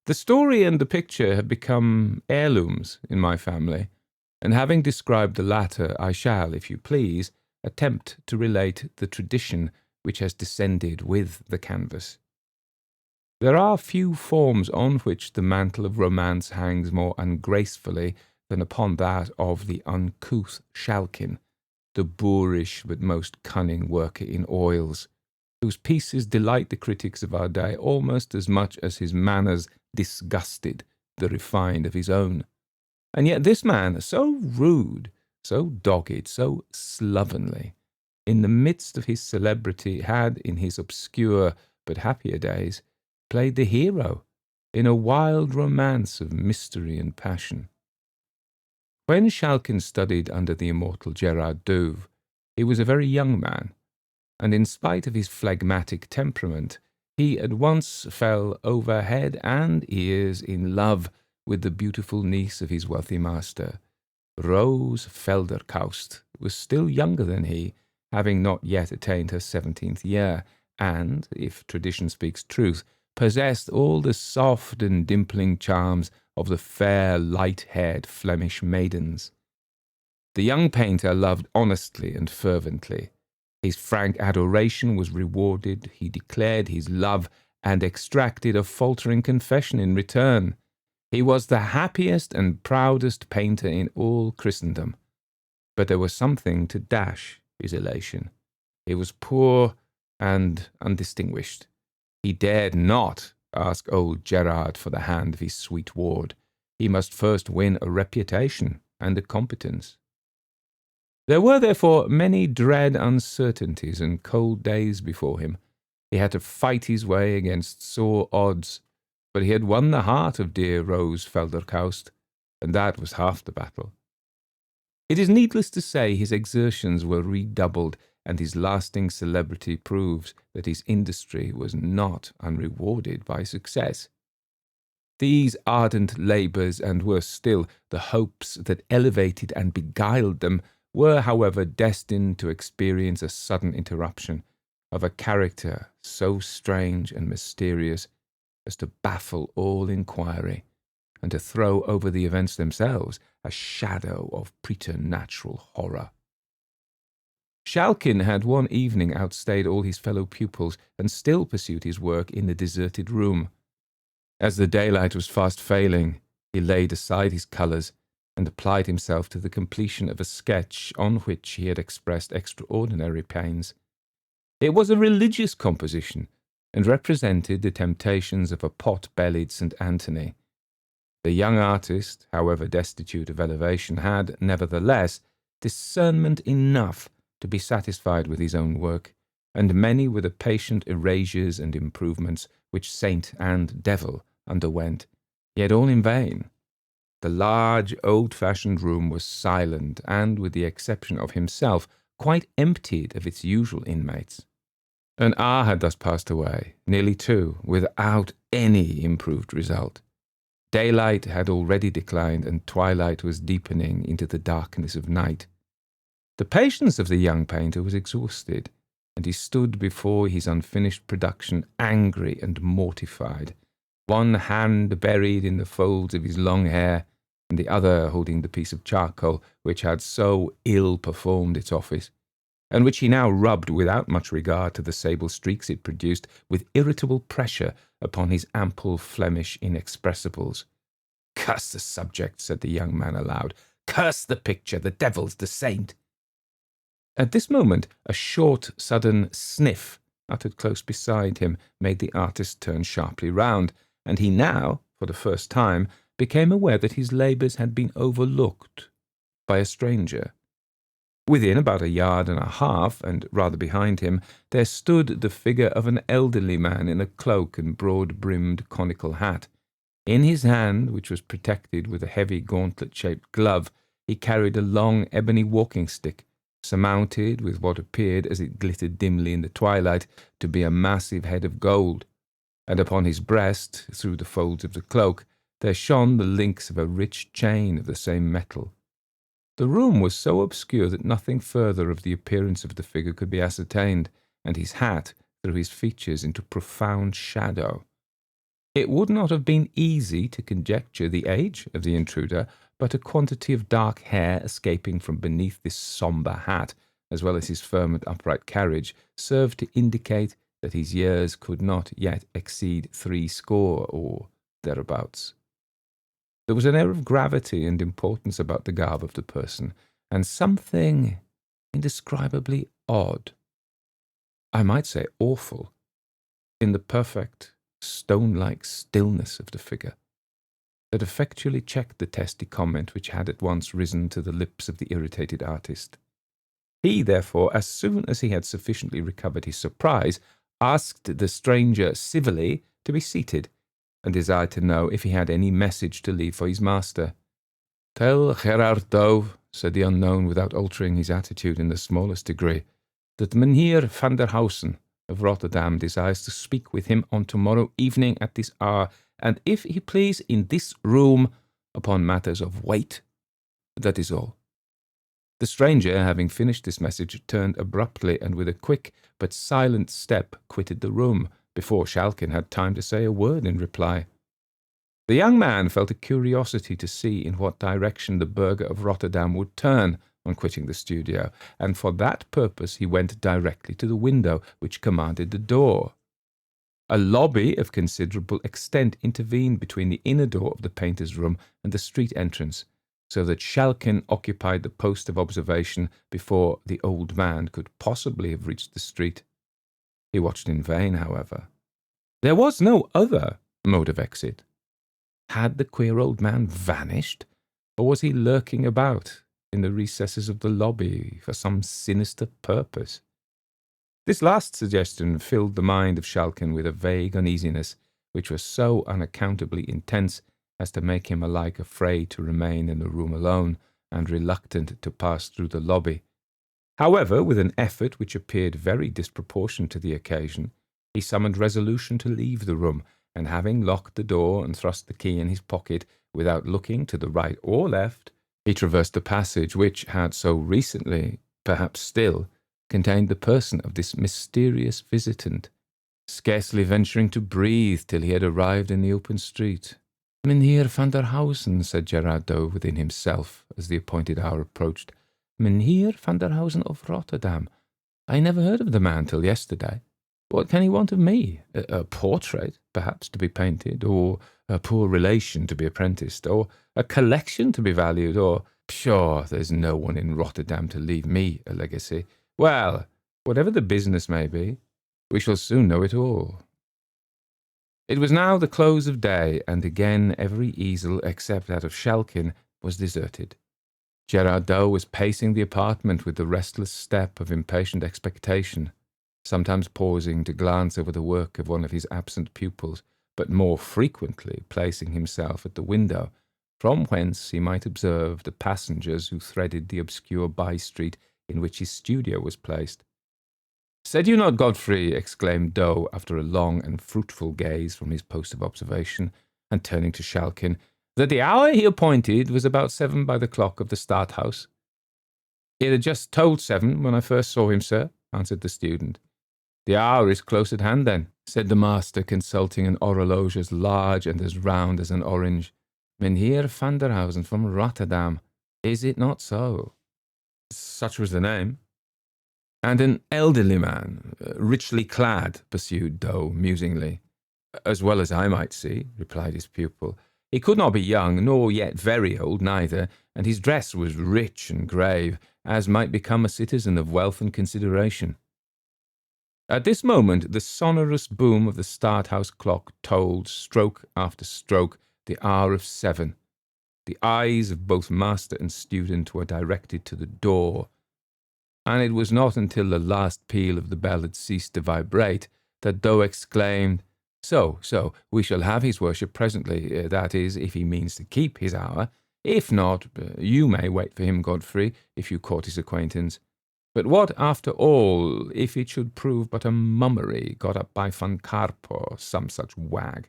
The story and the picture have become heirlooms in my family, and having described the latter, I shall, if you please, attempt to relate the tradition which has descended with the canvas. There are few forms on which the mantle of romance hangs more ungracefully than upon that of the uncouth Schalken, the boorish but most cunning worker in oils, whose pieces delight the critics of our day almost as much as his manners disgusted the refined of his own. And yet this man, so rude, so dogged, so slovenly, in the midst of his celebrity, had, in his obscure but happier days, played the hero in a wild romance of mystery and passion. When Schalken studied under the immortal Gerard Douve, he was a very young man, and in spite of his phlegmatic temperament, he at once fell over head and ears in love with the beautiful niece of his wealthy master. Rose Felderkaust was still younger than he, having not yet attained her 17th year, and, if tradition speaks truth, possessed all the soft and dimpling charms of the fair, light-haired Flemish maidens. The young painter loved honestly and fervently. His frank adoration was rewarded, he declared his love, and extracted a faltering confession in return. He was the happiest and proudest painter in all Christendom. But there was something to dash his elation. He was poor and undistinguished. He dared not ask old Gerard for the hand of his sweet ward. He must first win a reputation and a competence. There were, therefore, many dread uncertainties and cold days before him. He had to fight his way against sore odds, but he had won the heart of dear Rose Felderkaust, and that was half the battle. It is needless to say his exertions were redoubled, and his lasting celebrity proves that his industry was not unrewarded by success. These ardent labours, and worse still, the hopes that elevated and beguiled them, were, however, destined to experience a sudden interruption of a character so strange and mysterious as to baffle all inquiry, and to throw over the events themselves a shadow of preternatural horror. Schalken had one evening outstayed all his fellow pupils, and still pursued his work in the deserted room. As the daylight was fast failing, he laid aside his colours, and applied himself to the completion of a sketch on which he had expressed extraordinary pains. It was a religious composition, and represented the temptations of a pot-bellied St. Anthony. The young artist, however destitute of elevation, had, nevertheless, discernment enough to be satisfied with his own work, and many were the patient erasures and improvements which saint and devil underwent, yet all in vain. The large, old-fashioned room was silent, and, with the exception of himself, quite emptied of its usual inmates. An hour had thus passed away, nearly 2, without any improved result. Daylight had already declined, and twilight was deepening into the darkness of night. The patience of the young painter was exhausted, and he stood before his unfinished production angry and mortified, one hand buried in the folds of his long hair, and the other holding the piece of charcoal which had so ill performed its office, and which he now rubbed, without much regard to the sable streaks it produced, with irritable pressure upon his ample Flemish inexpressibles. "Curse the subject," said the young man aloud. "Curse the picture, the devil's the saint." At this moment a short, sudden sniff, uttered close beside him, made the artist turn sharply round, and he now, for the first time, became aware that his labours had been overlooked by a stranger. Within about 1.5 yards, and rather behind him, there stood the figure of an elderly man in a cloak and broad-brimmed conical hat. In his hand, which was protected with a heavy gauntlet-shaped glove, he carried a long ebony walking-stick, surmounted with what appeared, as it glittered dimly in the twilight, to be a massive head of gold, and upon his breast, through the folds of the cloak, there shone the links of a rich chain of the same metal. The room was so obscure that nothing further of the appearance of the figure could be ascertained, and his hat threw his features into profound shadow. It would not have been easy to conjecture the age of the intruder, but a quantity of dark hair escaping from beneath this sombre hat, as well as his firm and upright carriage, served to indicate that his years could not yet exceed 60 or thereabouts. There was an air of gravity and importance about the garb of the person, and something indescribably odd, I might say awful, in the perfect, stone-like stillness of the figure, that effectually checked the testy comment which had at once risen to the lips of the irritated artist. He, therefore, as soon as he had sufficiently recovered his surprise, asked the stranger civilly to be seated, and desired to know if he had any message to leave for his master. "Tell Gerard Doe," said the unknown, without altering his attitude in the smallest degree, "that Mynheer van der Hausen of Rotterdam desires to speak with him on tomorrow evening at this hour, and if he please in this room, upon matters of weight. That is all." The stranger, having finished this message, turned abruptly and with a quick but silent step quitted the room, before Schalken had time to say a word in reply. The young man felt a curiosity to see in what direction the burgher of Rotterdam would turn on quitting the studio, and for that purpose he went directly to the window which commanded the door. A lobby of considerable extent intervened between the inner door of the painter's room and the street entrance, so that Schalken occupied the post of observation before the old man could possibly have reached the street. He watched in vain, however. There was no other mode of exit. Had the queer old man vanished, or was he lurking about in the recesses of the lobby for some sinister purpose? This last suggestion filled the mind of Schalken with a vague uneasiness, which was so unaccountably intense as to make him alike afraid to remain in the room alone, and reluctant to pass through the lobby. However, with an effort which appeared very disproportioned to the occasion, he summoned resolution to leave the room, and having locked the door and thrust the key in his pocket, without looking to the right or left, he traversed the passage which had so recently, perhaps still, contained the person of this mysterious visitant, scarcely venturing to breathe till he had arrived in the open street. "Mynheer van der Hausen," said Gerard Doe within himself, as the appointed hour approached. "Mynheer van der Hausen of Rotterdam. I never heard of the man till yesterday. What can he want of me? A portrait, perhaps, to be painted, or a poor relation to be apprenticed, or a collection to be valued, or, pshaw, there's no one in Rotterdam to leave me a legacy. Well, whatever the business may be, we shall soon know it all." It was now the close of day, and again every easel, except that of Schalken, was deserted. Gerard Doe was pacing the apartment with the restless step of impatient expectation, sometimes pausing to glance over the work of one of his absent pupils, but more frequently placing himself at the window, from whence he might observe the passengers who threaded the obscure by-street in which his studio was placed. "Said you not, Godfrey," exclaimed Doe, after a long and fruitful gaze from his post of observation, and turning to Schalken, "that the hour he appointed was about 7 by the clock of the Stadthouse?" "It had just told 7 when I first saw him, sir," answered the student. "The hour is close at hand, then," said the master, consulting an horologe as large and as round as an orange. "Mynheer van der Hausen from Rotterdam. Is it not so?" "Such was the name." "And an elderly man, richly clad," pursued Doe musingly. "As well as I might see," replied his pupil. "He could not be young, nor yet very old neither, and his dress was rich and grave, as might become a citizen of wealth and consideration." At this moment the sonorous boom of the Stadthouse clock tolled, stroke after stroke, the hour of 7. The eyes of both master and student were directed to the door, and it was not until the last peal of the bell had ceased to vibrate that Doe exclaimed, So, we shall have his worship presently, that is, if he means to keep his hour. If not, you may wait for him, Godfrey, if you court his acquaintance. But what, after all, if it should prove but a mummery got up by Van Karp or some such wag?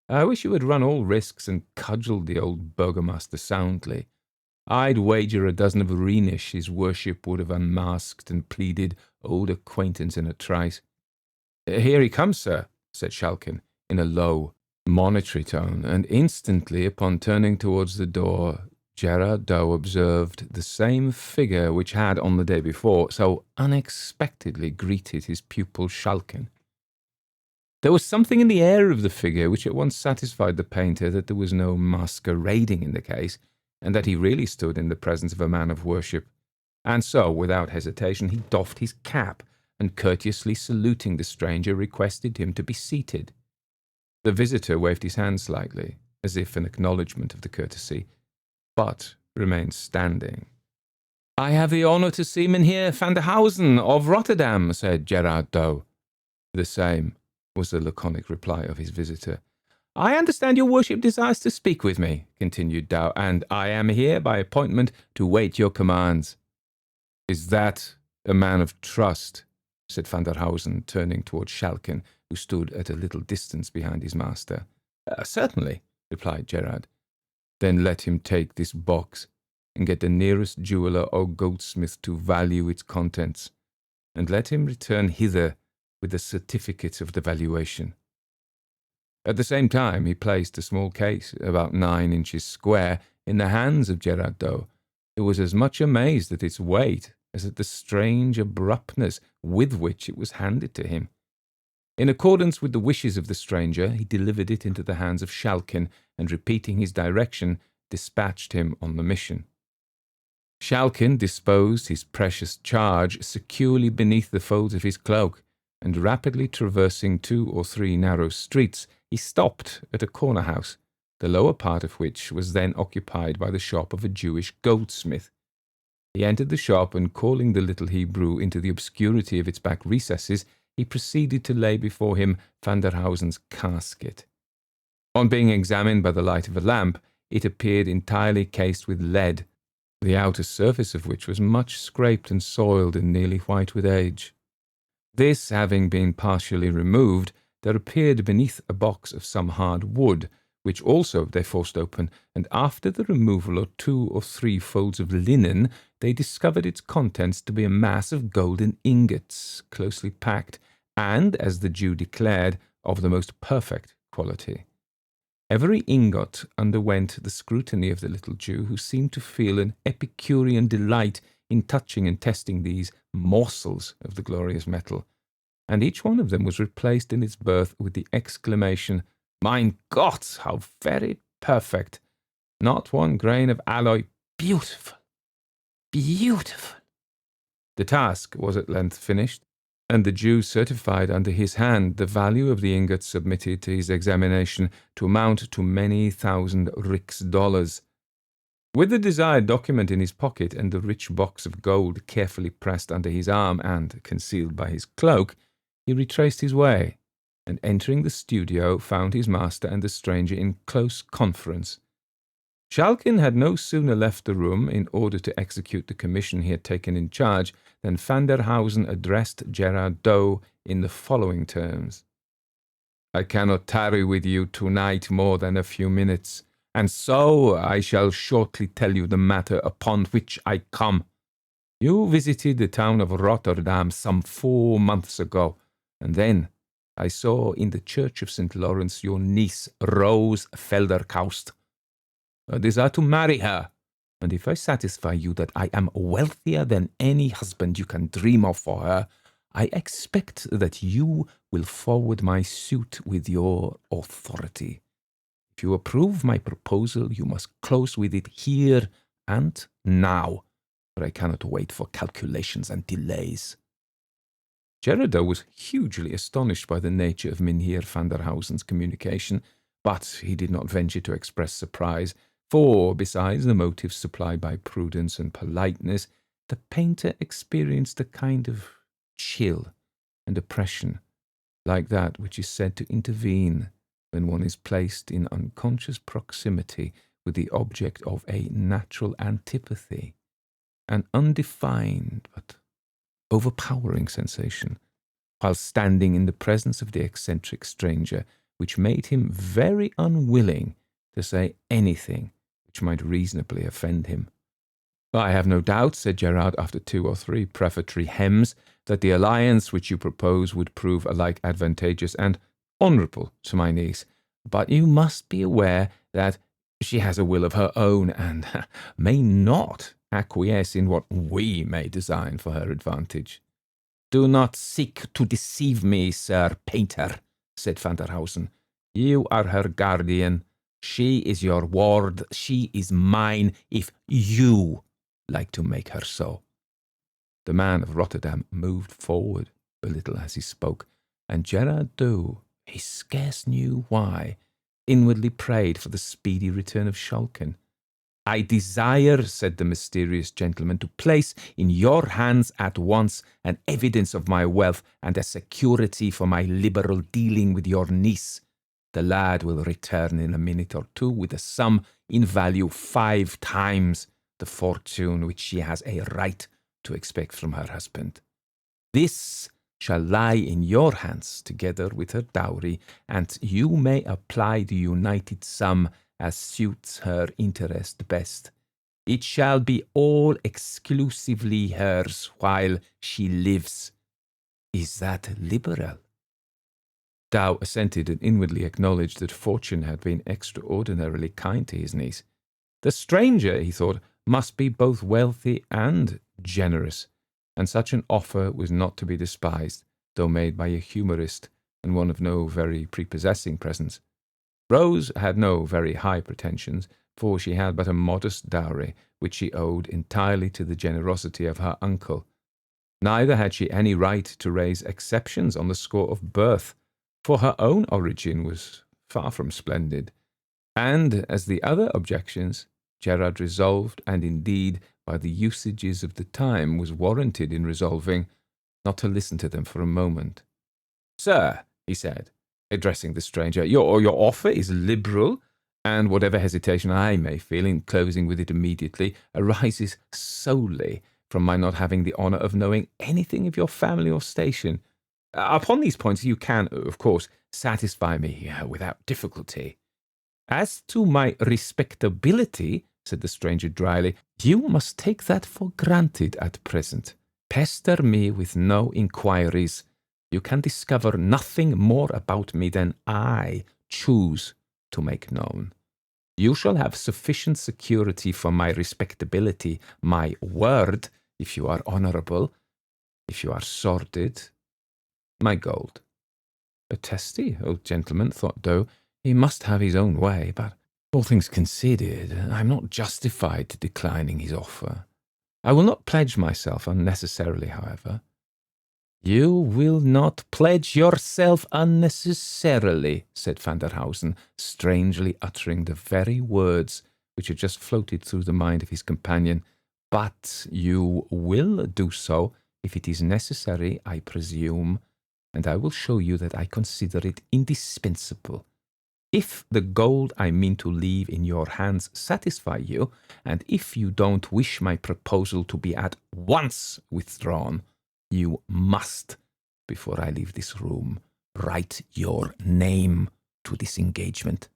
I wish you had run all risks and cudgelled the old burgomaster soundly. I'd wager a dozen of Rhenish his worship would have unmasked and pleaded old acquaintance in a trice. Here he comes, sir, said Schalken, in a low, monitory tone, and instantly, upon turning towards the door, Gerard Dow observed the same figure which had, on the day before, so unexpectedly greeted his pupil Schalken. There was something in the air of the figure which at once satisfied the painter that there was no masquerading in the case, and that he really stood in the presence of a man of worship. And so, without hesitation, he doffed his cap, and courteously saluting the stranger, requested him to be seated. The visitor waved his hand slightly, as if in acknowledgment of the courtesy, but remained standing. "I have the honour to see Mynheer van der Hausen of Rotterdam," said Gerard Dow. "The same," was the laconic reply of his visitor. "I understand your worship desires to speak with me," continued Dow, "and I am here by appointment to wait your commands." "Is that a man of trust?" said van der Hausen, turning towards Schalken, who stood at a little distance behind his master. "Certainly," replied Gerard. "Then let him take this box, and get the nearest jeweller or goldsmith to value its contents, and let him return hither with the certificate of the valuation." At the same time, he placed a small case, about 9 inches square, in the hands of Gerard Dow, who was as much amazed at its weight as at the strange abruptness with which it was handed to him. In accordance with the wishes of the stranger, he delivered it into the hands of Schalken, and repeating his direction, dispatched him on the mission. Schalken disposed his precious charge securely beneath the folds of his cloak, and rapidly traversing 2 or 3 narrow streets, he stopped at a corner house, the lower part of which was then occupied by the shop of a Jewish goldsmith. He entered the shop, and calling the little Hebrew into the obscurity of its back recesses, he proceeded to lay before him van der Hausen's casket. On being examined by the light of a lamp, it appeared entirely cased with lead, the outer surface of which was much scraped and soiled and nearly white with age. This having been partially removed, there appeared beneath a box of some hard wood, which also they forced open, and after the removal of 2 or 3 folds of linen, they discovered its contents to be a mass of golden ingots, closely packed, and, as the Jew declared, of the most perfect quality. Every ingot underwent the scrutiny of the little Jew, who seemed to feel an Epicurean delight in touching and testing these morsels of the glorious metal, and each one of them was replaced in its berth with the exclamation, "Mein Gott, how very perfect! Not one grain of alloy. Beautiful! Beautiful!" The task was at length finished, and the Jew certified under his hand the value of the ingots submitted to his examination to amount to many thousand rix dollars. With the desired document in his pocket and the rich box of gold carefully pressed under his arm and concealed by his cloak, he retraced his way, and entering the studio, found his master and the stranger in close conference. Schalken had no sooner left the room in order to execute the commission he had taken in charge than van der Hausen addressed Gerard Dow in the following terms: "I cannot tarry with you tonight more than a few minutes, and so I shall shortly tell you the matter upon which I come. You visited the town of Rotterdam some 4 months ago, and then I saw in the church of St. Lawrence your niece, Rose Felderkaust. I desire to marry her, and if I satisfy you that I am wealthier than any husband you can dream of for her, I expect that you will forward my suit with your authority. If you approve my proposal, you must close with it here and now, for I cannot wait for calculations and delays." Gerard Dow was hugely astonished by the nature of Mynheer van der Hausen's communication, but he did not venture to express surprise, for, besides the motives supplied by prudence and politeness, the painter experienced a kind of chill and oppression, like that which is said to intervene when one is placed in unconscious proximity with the object of a natural antipathy, an undefined but overpowering sensation, while standing in the presence of the eccentric stranger, which made him very unwilling to say anything which might reasonably offend him. "I have no doubt," said Gerard, after 2 or 3 prefatory hems, "that the alliance which you propose would prove alike advantageous and honourable to my niece. But you must be aware that she has a will of her own, and may not acquiesce in what we may design for her advantage." "Do not seek to deceive me, Sir Painter," said Van der Hausen. "You are her guardian. She is your ward. She is mine, if you like to make her so." The man of Rotterdam moved forward a little as he spoke, and Gerard Dow, he scarce knew why, inwardly prayed for the speedy return of Schalken. "I desire," said the mysterious gentleman, "to place in your hands at once an evidence of my wealth and a security for my liberal dealing with your niece. The lad will return in a minute or 2 with a sum in value 5 times the fortune which she has a right to expect from her husband. This shall lie in your hands together with her dowry, and you may apply the united sum as suits her interest best. It shall be all exclusively hers while she lives. Is that liberal?" Dow assented and inwardly acknowledged that fortune had been extraordinarily kind to his niece. The stranger, he thought, must be both wealthy and generous, and such an offer was not to be despised, though made by a humorist and one of no very prepossessing presence. Rose had no very high pretensions, for she had but a modest dowry, which she owed entirely to the generosity of her uncle. Neither had she any right to raise exceptions on the score of birth, for her own origin was far from splendid, and, as the other objections, Gerard resolved, and indeed, by the usages of the time, was warranted in resolving, not to listen to them for a moment. "Sir," he said, addressing the stranger, your offer is liberal, and whatever hesitation I may feel in closing with it immediately arises solely from my not having the honour of knowing anything of your family or station. Upon these points you can, of course, satisfy me without difficulty. As to my respectability," said the stranger dryly, "you must take that for granted at present. Pester me with no inquiries. You can discover nothing more about me than I choose to make known. You shall have sufficient security for my respectability, my word, if you are honourable. If you are sordid, my gold." A testy old gentleman, thought Doe. He must have his own way, but all things considered, I am not justified to declining his offer. I will not pledge myself unnecessarily, however. "You will not pledge yourself unnecessarily," said Van der Hausen, strangely uttering the very words which had just floated through the mind of his companion. "But you will do so if it is necessary, I presume, and I will show you that I consider it indispensable. If the gold I mean to leave in your hands satisfy you, and if you don't wish my proposal to be at once withdrawn, you must, before I leave this room, write your name to this engagement."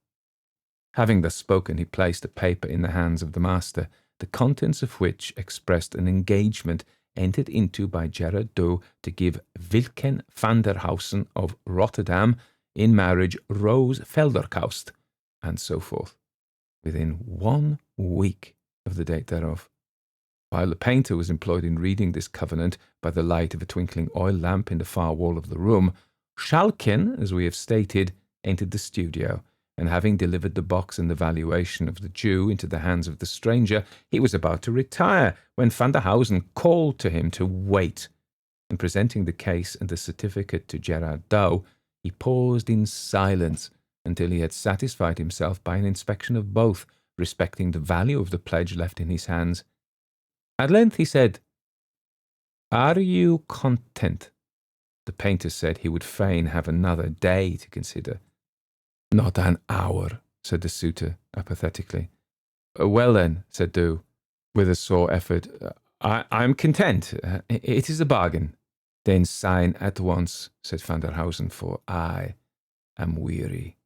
Having thus spoken, he placed a paper in the hands of the master, the contents of which expressed an engagement entered into by Gerard Dow to give Wilken van der Hausen of Rotterdam in marriage Rose Felderkaust, and so forth, within 1 week of the date thereof. While the painter was employed in reading this covenant by the light of a twinkling oil lamp in the far wall of the room, Schalken, as we have stated, entered the studio, and having delivered the box and the valuation of the Jew into the hands of the stranger, he was about to retire, when Van der Hausen called to him to wait, and presenting the case and the certificate to Gerard Dow, he paused in silence until he had satisfied himself by an inspection of both, respecting the value of the pledge left in his hands. At length he said, "Are you content?" The painter said he would fain have another day to consider. "Not an hour," said the suitor, apathetically. "Well then," said Dow, with a sore effort, I am content. It is a bargain." "Then sign at once," said Van der Hausen, "for I am weary."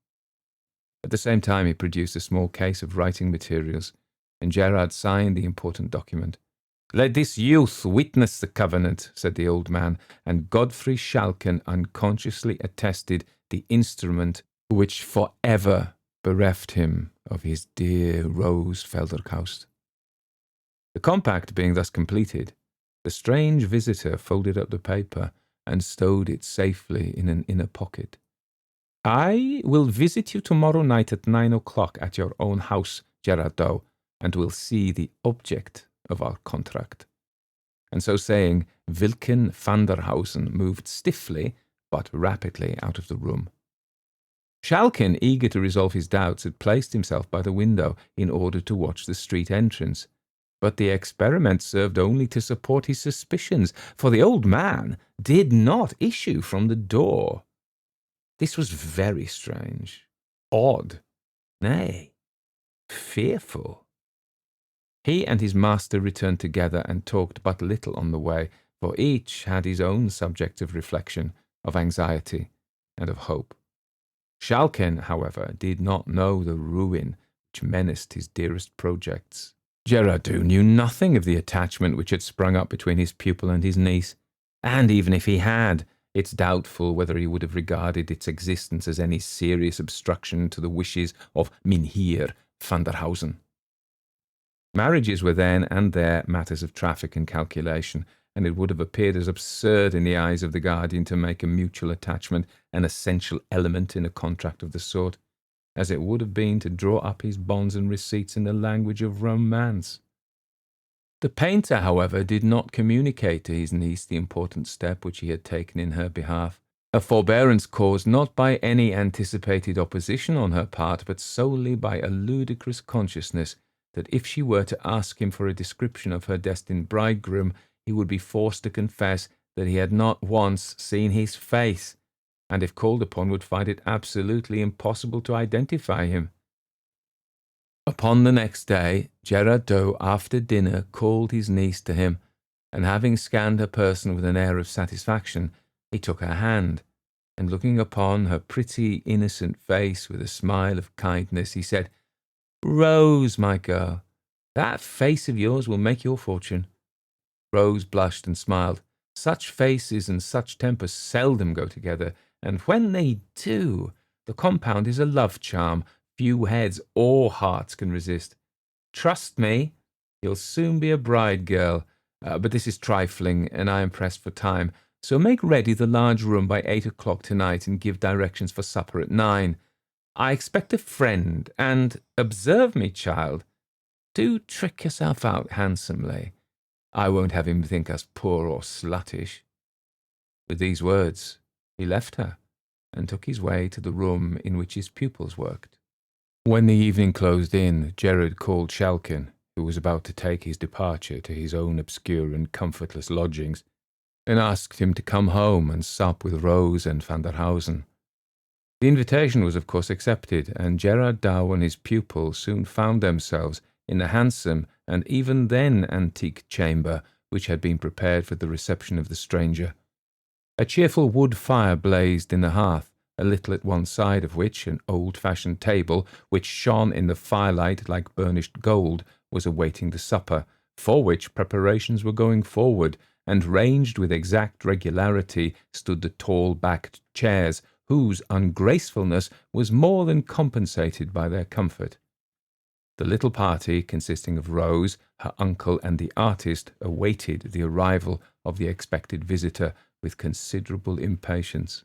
At the same time, he produced a small case of writing materials, and Gerard signed the important document. "Let this youth witness the covenant," said the old man, and Godfrey Schalken unconsciously attested the instrument which forever bereft him of his dear Rose Felderkaust. The compact being thus completed, the strange visitor folded up the paper and stowed it safely in an inner pocket. "I will visit you tomorrow night at 9 o'clock at your own house, Gerardo, and will see the object of our contract." And so saying, Wilken van der Hausen moved stiffly but rapidly out of the room. Schalken, eager to resolve his doubts, had placed himself by the window in order to watch the street entrance. But the experiment served only to support his suspicions, for the old man did not issue from the door. This was very strange, odd, nay, fearful. He and his master returned together and talked but little on the way, for each had his own subjects of reflection, of anxiety, and of hope. Schalken, however, did not know the ruin which menaced his dearest projects. Gerardo knew nothing of the attachment which had sprung up between his pupil and his niece, and even if he had, it's doubtful whether he would have regarded its existence as any serious obstruction to the wishes of Mynheer van der Hausen. Marriages were then and there matters of traffic and calculation, and it would have appeared as absurd in the eyes of the guardian to make a mutual attachment an essential element in a contract of the sort, as it would have been to draw up his bonds and receipts in the language of romance. The painter, however, did not communicate to his niece the important step which he had taken in her behalf, a forbearance caused not by any anticipated opposition on her part, but solely by a ludicrous consciousness that if she were to ask him for a description of her destined bridegroom, he would be forced to confess that he had not once seen his face, and if called upon would find it absolutely impossible to identify him. Upon the next day, Gerardo, after dinner, called his niece to him, and having scanned her person with an air of satisfaction, he took her hand, and looking upon her pretty, innocent face with a smile of kindness, he said, "Rose, my girl, that face of yours will make your fortune." Rose blushed and smiled. Such faces and such tempers seldom go together, and when they do, the compound is a love charm few heads or hearts can resist. Trust me, you'll soon be a bride girl, but this is trifling, and I am pressed for time, so make ready the large room by 8 o'clock tonight and give directions for supper at 9. I expect a friend, and observe me, child, do trick yourself out handsomely. I won't have him think us poor or sluttish." With these words, he left her, and took his way to the room in which his pupils worked. When the evening closed in, Gerard called Schalken, who was about to take his departure to his own obscure and comfortless lodgings, and asked him to come home and sup with Rose and van der Hausen. The invitation was of course accepted, and Gerard Dow and his pupil soon found themselves in the handsome and even then antique chamber which had been prepared for the reception of the stranger. A cheerful wood fire blazed in the hearth, a little at one side of which an old-fashioned table, which shone in the firelight like burnished gold, was awaiting the supper, for which preparations were going forward, and ranged with exact regularity stood the tall-backed chairs, whose ungracefulness was more than compensated by their comfort. The little party, consisting of Rose, her uncle, and the artist, awaited the arrival of the expected visitor with considerable impatience.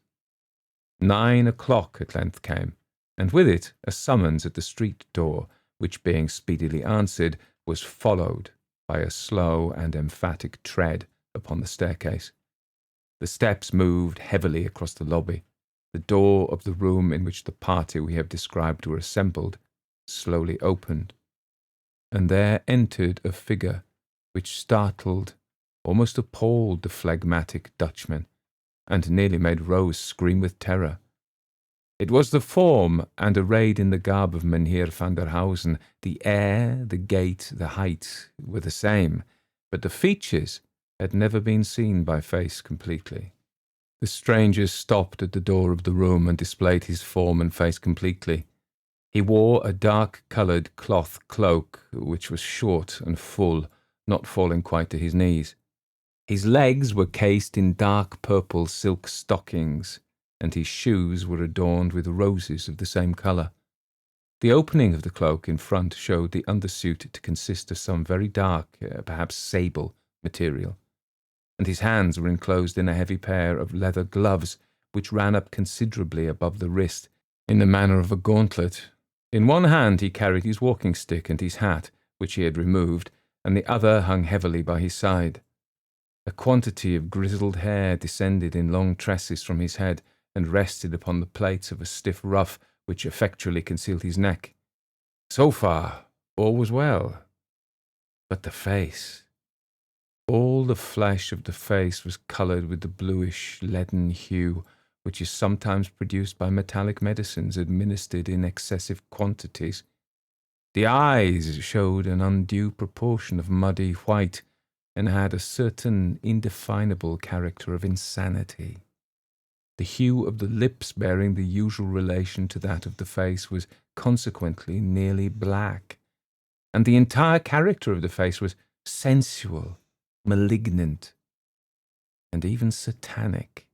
9 o'clock at length came, and with it a summons at the street door, which being speedily answered, was followed by a slow and emphatic tread upon the staircase. The steps moved heavily across the lobby. The door of the room in which the party we have described were assembled slowly opened, and there entered a figure which startled, almost appalled the phlegmatic Dutchman, and nearly made Rose scream with terror. It was the form, and arrayed in the garb of Mynheer van der Hausen. The air, the gait, the height were the same, but the features had never been seen by face completely. The stranger stopped at the door of the room and displayed his form and face completely. He wore a dark-coloured cloth cloak, which was short and full, not falling quite to his knees. His legs were cased in dark purple silk stockings, and his shoes were adorned with roses of the same colour. The opening of the cloak in front showed the undersuit to consist of some very dark, perhaps sable, material, and his hands were enclosed in a heavy pair of leather gloves, which ran up considerably above the wrist, in the manner of a gauntlet. In one hand he carried his walking stick and his hat, which he had removed, and the other hung heavily by his side. A quantity of grizzled hair descended in long tresses from his head, and rested upon the plaits of a stiff ruff, which effectually concealed his neck. So far, all was well. But the face. All the flesh of the face was coloured with the bluish, leaden hue, which is sometimes produced by metallic medicines administered in excessive quantities. The eyes showed an undue proportion of muddy white, and had a certain indefinable character of insanity. The hue of the lips, bearing the usual relation to that of the face, was consequently nearly black, and the entire character of the face was sensual, malignant, and even satanic.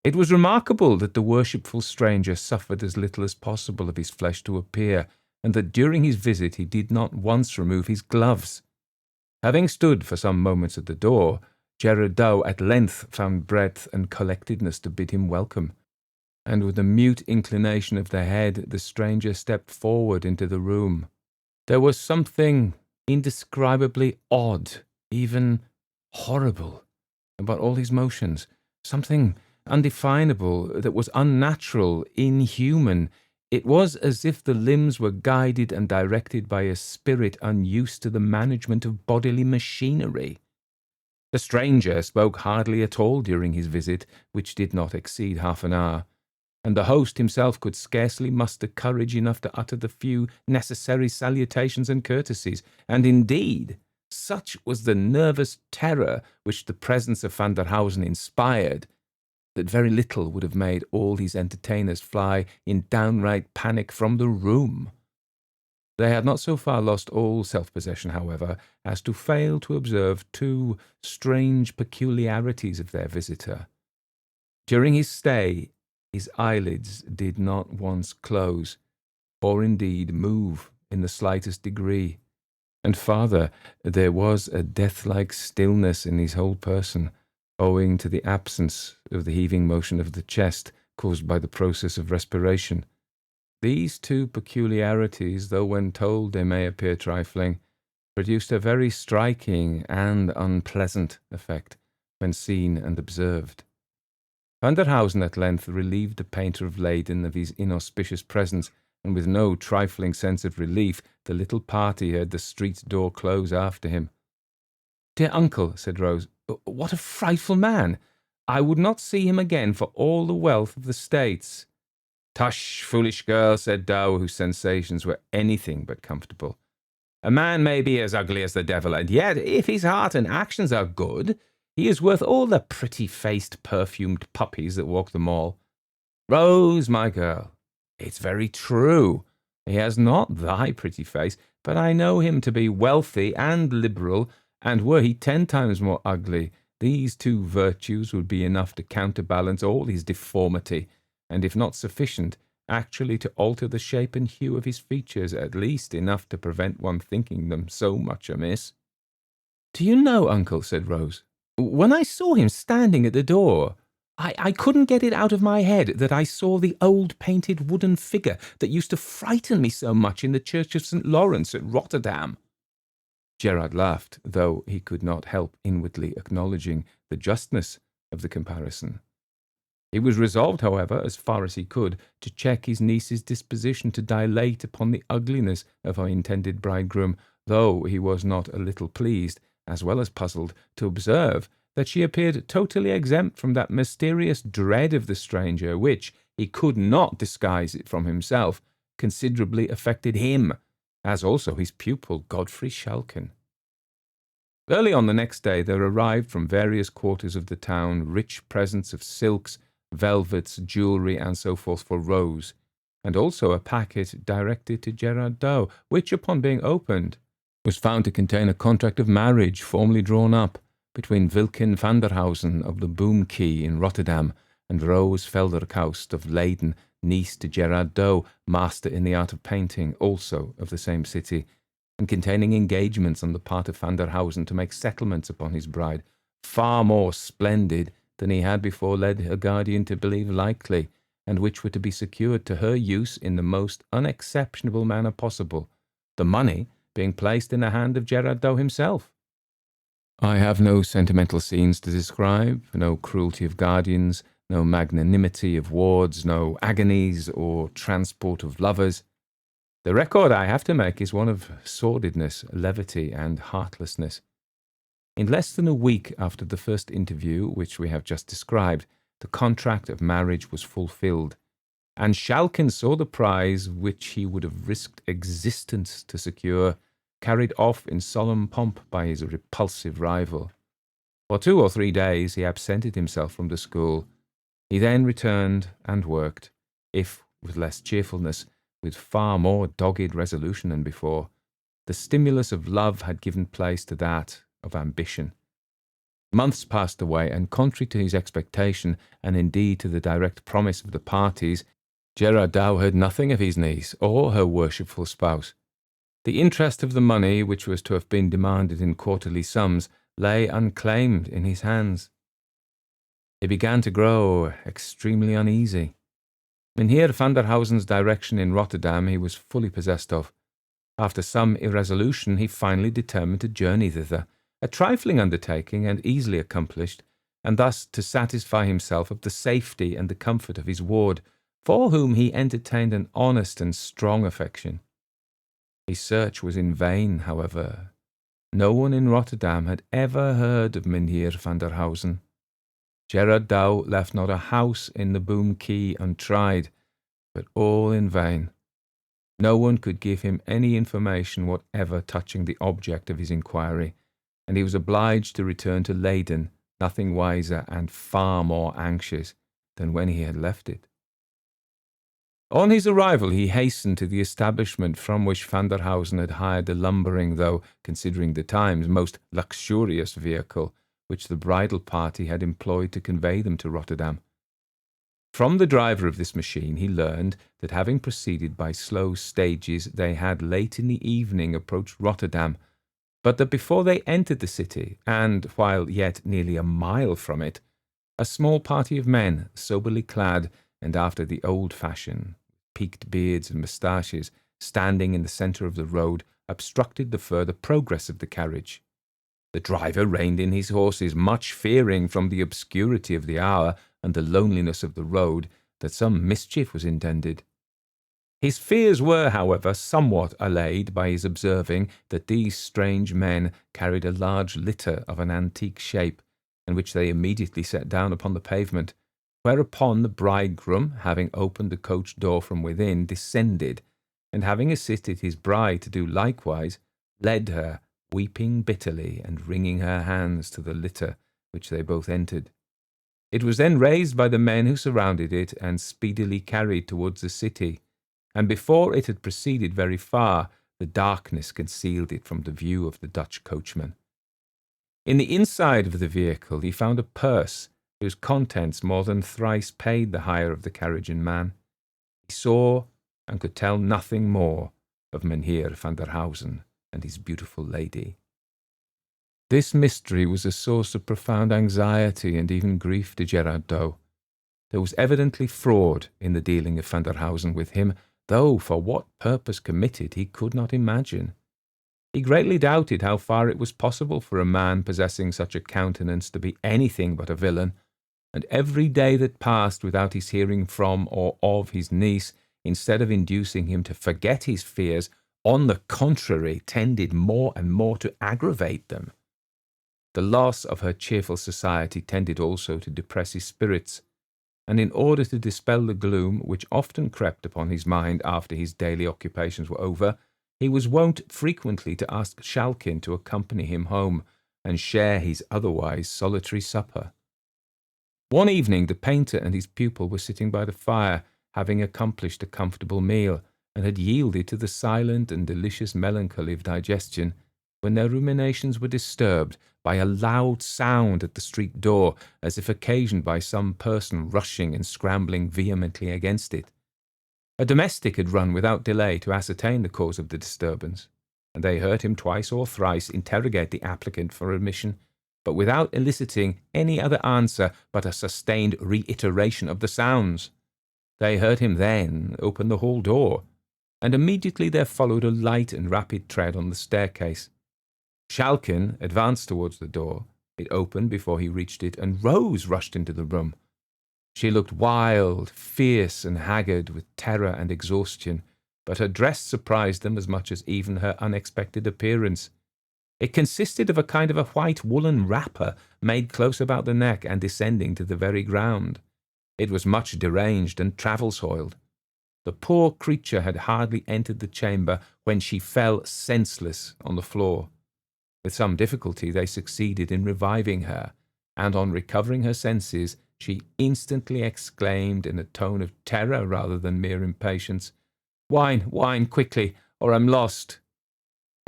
It was remarkable that the worshipful stranger suffered as little as possible of his flesh to appear, and that during his visit he did not once remove his gloves. Having stood for some moments at the door, Geradeau at length found breadth and collectedness to bid him welcome, and with a mute inclination of the head the stranger stepped forward into the room. There was something indescribably odd, even horrible, about all his motions, something undefinable that was unnatural, inhuman. It was as if the limbs were guided and directed by a spirit unused to the management of bodily machinery. The stranger spoke hardly at all during his visit, which did not exceed half an hour, and the host himself could scarcely muster courage enough to utter the few necessary salutations and courtesies, and indeed, such was the nervous terror which the presence of Van der Hausen inspired, that very little would have made all his entertainers fly in downright panic from the room. They had not so far lost all self-possession, however, as to fail to observe two strange peculiarities of their visitor. During his stay, his eyelids did not once close, or indeed move in the slightest degree, and farther, there was a death-like stillness in his whole person, owing to the absence of the heaving motion of the chest caused by the process of respiration. These two peculiarities, though when told they may appear trifling, produced a very striking and unpleasant effect when seen and observed. Van der Hausen at length relieved the painter of Leyden of his inauspicious presence, and with no trifling sense of relief, the little party heard the street door close after him. "Dear uncle," said Rose, "what a frightful man! I would not see him again for all the wealth of the States." "Tush, foolish girl," said Dow, whose sensations were anything but comfortable. "A man may be as ugly as the devil, and yet, if his heart and actions are good, he is worth all the pretty-faced, perfumed puppies that walk the mall. Rose, my girl, it's very true. He has not thy pretty face, but I know him to be wealthy and liberal, and were he 10 times more ugly, these two virtues would be enough to counterbalance all his deformity, and if not sufficient, actually to alter the shape and hue of his features, at least enough to prevent one thinking them so much amiss." "Do you know, uncle," said Rose, "when I saw him standing at the door, I couldn't get it out of my head that I saw the old painted wooden figure that used to frighten me so much in the church of St. Lawrence at Rotterdam." Gerard laughed, though he could not help inwardly acknowledging the justness of the comparison. He was resolved, however, as far as he could, to check his niece's disposition to dilate upon the ugliness of her intended bridegroom, though he was not a little pleased, as well as puzzled, to observe that she appeared totally exempt from that mysterious dread of the stranger which, he could not disguise it from himself, considerably affected him, as also his pupil Godfrey Schalken. Early on the next day there arrived from various quarters of the town rich presents of silks, velvets, jewellery, and so forth for Rose, and also a packet directed to Gerard Dow, which, upon being opened, was found to contain a contract of marriage formally drawn up between Wilkin van der Hausen of the Boom Key in Rotterdam and Rose Velderkaust of Leyden, niece to Gerard Dow, master in the art of painting, also of the same city, and containing engagements on the part of van der Hausen to make settlements upon his bride, far more splendid than he had before led her guardian to believe likely, and which were to be secured to her use in the most unexceptionable manner possible, the money being placed in the hand of Gerard Dow himself. I have no sentimental scenes to describe, no cruelty of guardians, no magnanimity of wards, no agonies or transport of lovers. The record I have to make is one of sordidness, levity, and heartlessness. In less than a week after the first interview, which we have just described, the contract of marriage was fulfilled, and Schalken saw the prize which he would have risked existence to secure carried off in solemn pomp by his repulsive rival. For 2 or 3 days he absented himself from the school. He then returned and worked, if with less cheerfulness, with far more dogged resolution than before. The stimulus of love had given place to that of ambition. Months passed away, and contrary to his expectation, and indeed to the direct promise of the parties, Gerard Dow heard nothing of his niece or her worshipful spouse. The interest of the money, which was to have been demanded in quarterly sums, lay unclaimed in his hands. He began to grow extremely uneasy. Mynheer van der Hausen's direction in Rotterdam he was fully possessed of. After some irresolution, he finally determined to journey thither, a trifling undertaking and easily accomplished, and thus to satisfy himself of the safety and the comfort of his ward, for whom he entertained an honest and strong affection. His search was in vain, however. No one in Rotterdam had ever heard of Mynheer van der Hausen. Gerard Dow left not a house in the Boom Key untried, but all in vain. No one could give him any information whatever touching the object of his inquiry, and he was obliged to return to Leyden, nothing wiser and far more anxious than when he had left it. On his arrival, he hastened to the establishment from which van der Hausen had hired the lumbering, though, considering the times, most luxurious vehicle which the bridal party had employed to convey them to Rotterdam. From the driver of this machine he learned that, having proceeded by slow stages, they had late in the evening approached Rotterdam, but that before they entered the city, and while yet nearly a mile from it, a small party of men, soberly clad and after the old fashion, peaked beards and moustaches, standing in the centre of the road, obstructed the further progress of the carriage. The driver reined in his horses, much fearing from the obscurity of the hour and the loneliness of the road that some mischief was intended. His fears were, however, somewhat allayed by his observing that these strange men carried a large litter of an antique shape, and which they immediately set down upon the pavement, whereupon the bridegroom, having opened the coach door from within, descended, and having assisted his bride to do likewise, led her, weeping bitterly and wringing her hands, to the litter, which they both entered. It was then raised by the men who surrounded it and speedily carried towards the city, and before it had proceeded very far, the darkness concealed it from the view of the Dutch coachman. In the inside of the vehicle he found a purse, whose contents more than thrice paid the hire of the carriage and man. He saw and could tell nothing more of Mynheer van der Hausen and his beautiful lady. This mystery was a source of profound anxiety and even grief to Gerard Dow. There was evidently fraud in the dealing of van der Hausen with him, though for what purpose committed he could not imagine. He greatly doubted how far it was possible for a man possessing such a countenance to be anything but a villain, and every day that passed without his hearing from or of his niece, instead of inducing him to forget his fears, on the contrary, tended more and more to aggravate them. The loss of her cheerful society tended also to depress his spirits, and in order to dispel the gloom which often crept upon his mind after his daily occupations were over, he was wont frequently to ask Schalken to accompany him home, and share his otherwise solitary supper. One evening the painter and his pupil were sitting by the fire, having accomplished a comfortable meal, and had yielded to the silent and delicious melancholy of digestion, when their ruminations were disturbed by a loud sound at the street door, as if occasioned by some person rushing and scrambling vehemently against it. A domestic had run without delay to ascertain the cause of the disturbance, and they heard him twice or thrice interrogate the applicant for admission, but without eliciting any other answer but a sustained reiteration of the sounds. They heard him then open the hall door, and immediately there followed a light and rapid tread on the staircase. Schalken advanced towards the door. It opened before he reached it, and Rose rushed into the room. She looked wild, fierce, and haggard with terror and exhaustion, but her dress surprised them as much as even her unexpected appearance. It consisted of a kind of a white woolen wrapper made close about the neck and descending to the very ground. It was much deranged and travel-soiled. The poor creature had hardly entered the chamber when she fell senseless on the floor. With some difficulty they succeeded in reviving her, and on recovering her senses, she instantly exclaimed in a tone of terror rather than mere impatience, "Wine, wine, quickly, or I'm lost!"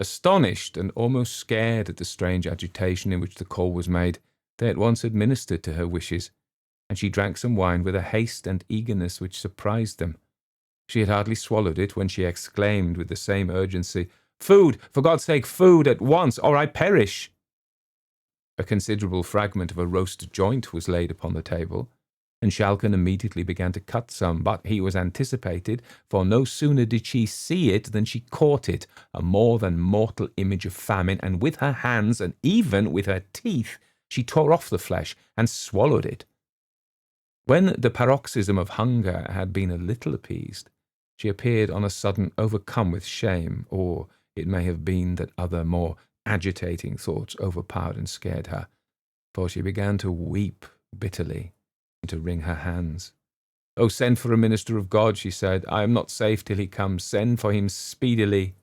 Astonished and almost scared at the strange agitation in which the call was made, they at once administered to her wishes, and she drank some wine with a haste and eagerness which surprised them. She had hardly swallowed it when she exclaimed with the same urgency, "Food! For God's sake, food at once, or I perish!" A considerable fragment of a roast joint was laid upon the table, and Schalken immediately began to cut some, but he was anticipated, for no sooner did she see it than she caught it, a more than mortal image of famine, and with her hands, and even with her teeth, she tore off the flesh and swallowed it. When the paroxysm of hunger had been a little appeased, she appeared on a sudden overcome with shame, or it may have been that other more agitating thoughts overpowered and scared her, for she began to weep bitterly and to wring her hands. "Oh, send for a minister of God," she said. "I am not safe till he comes. Send for him speedily."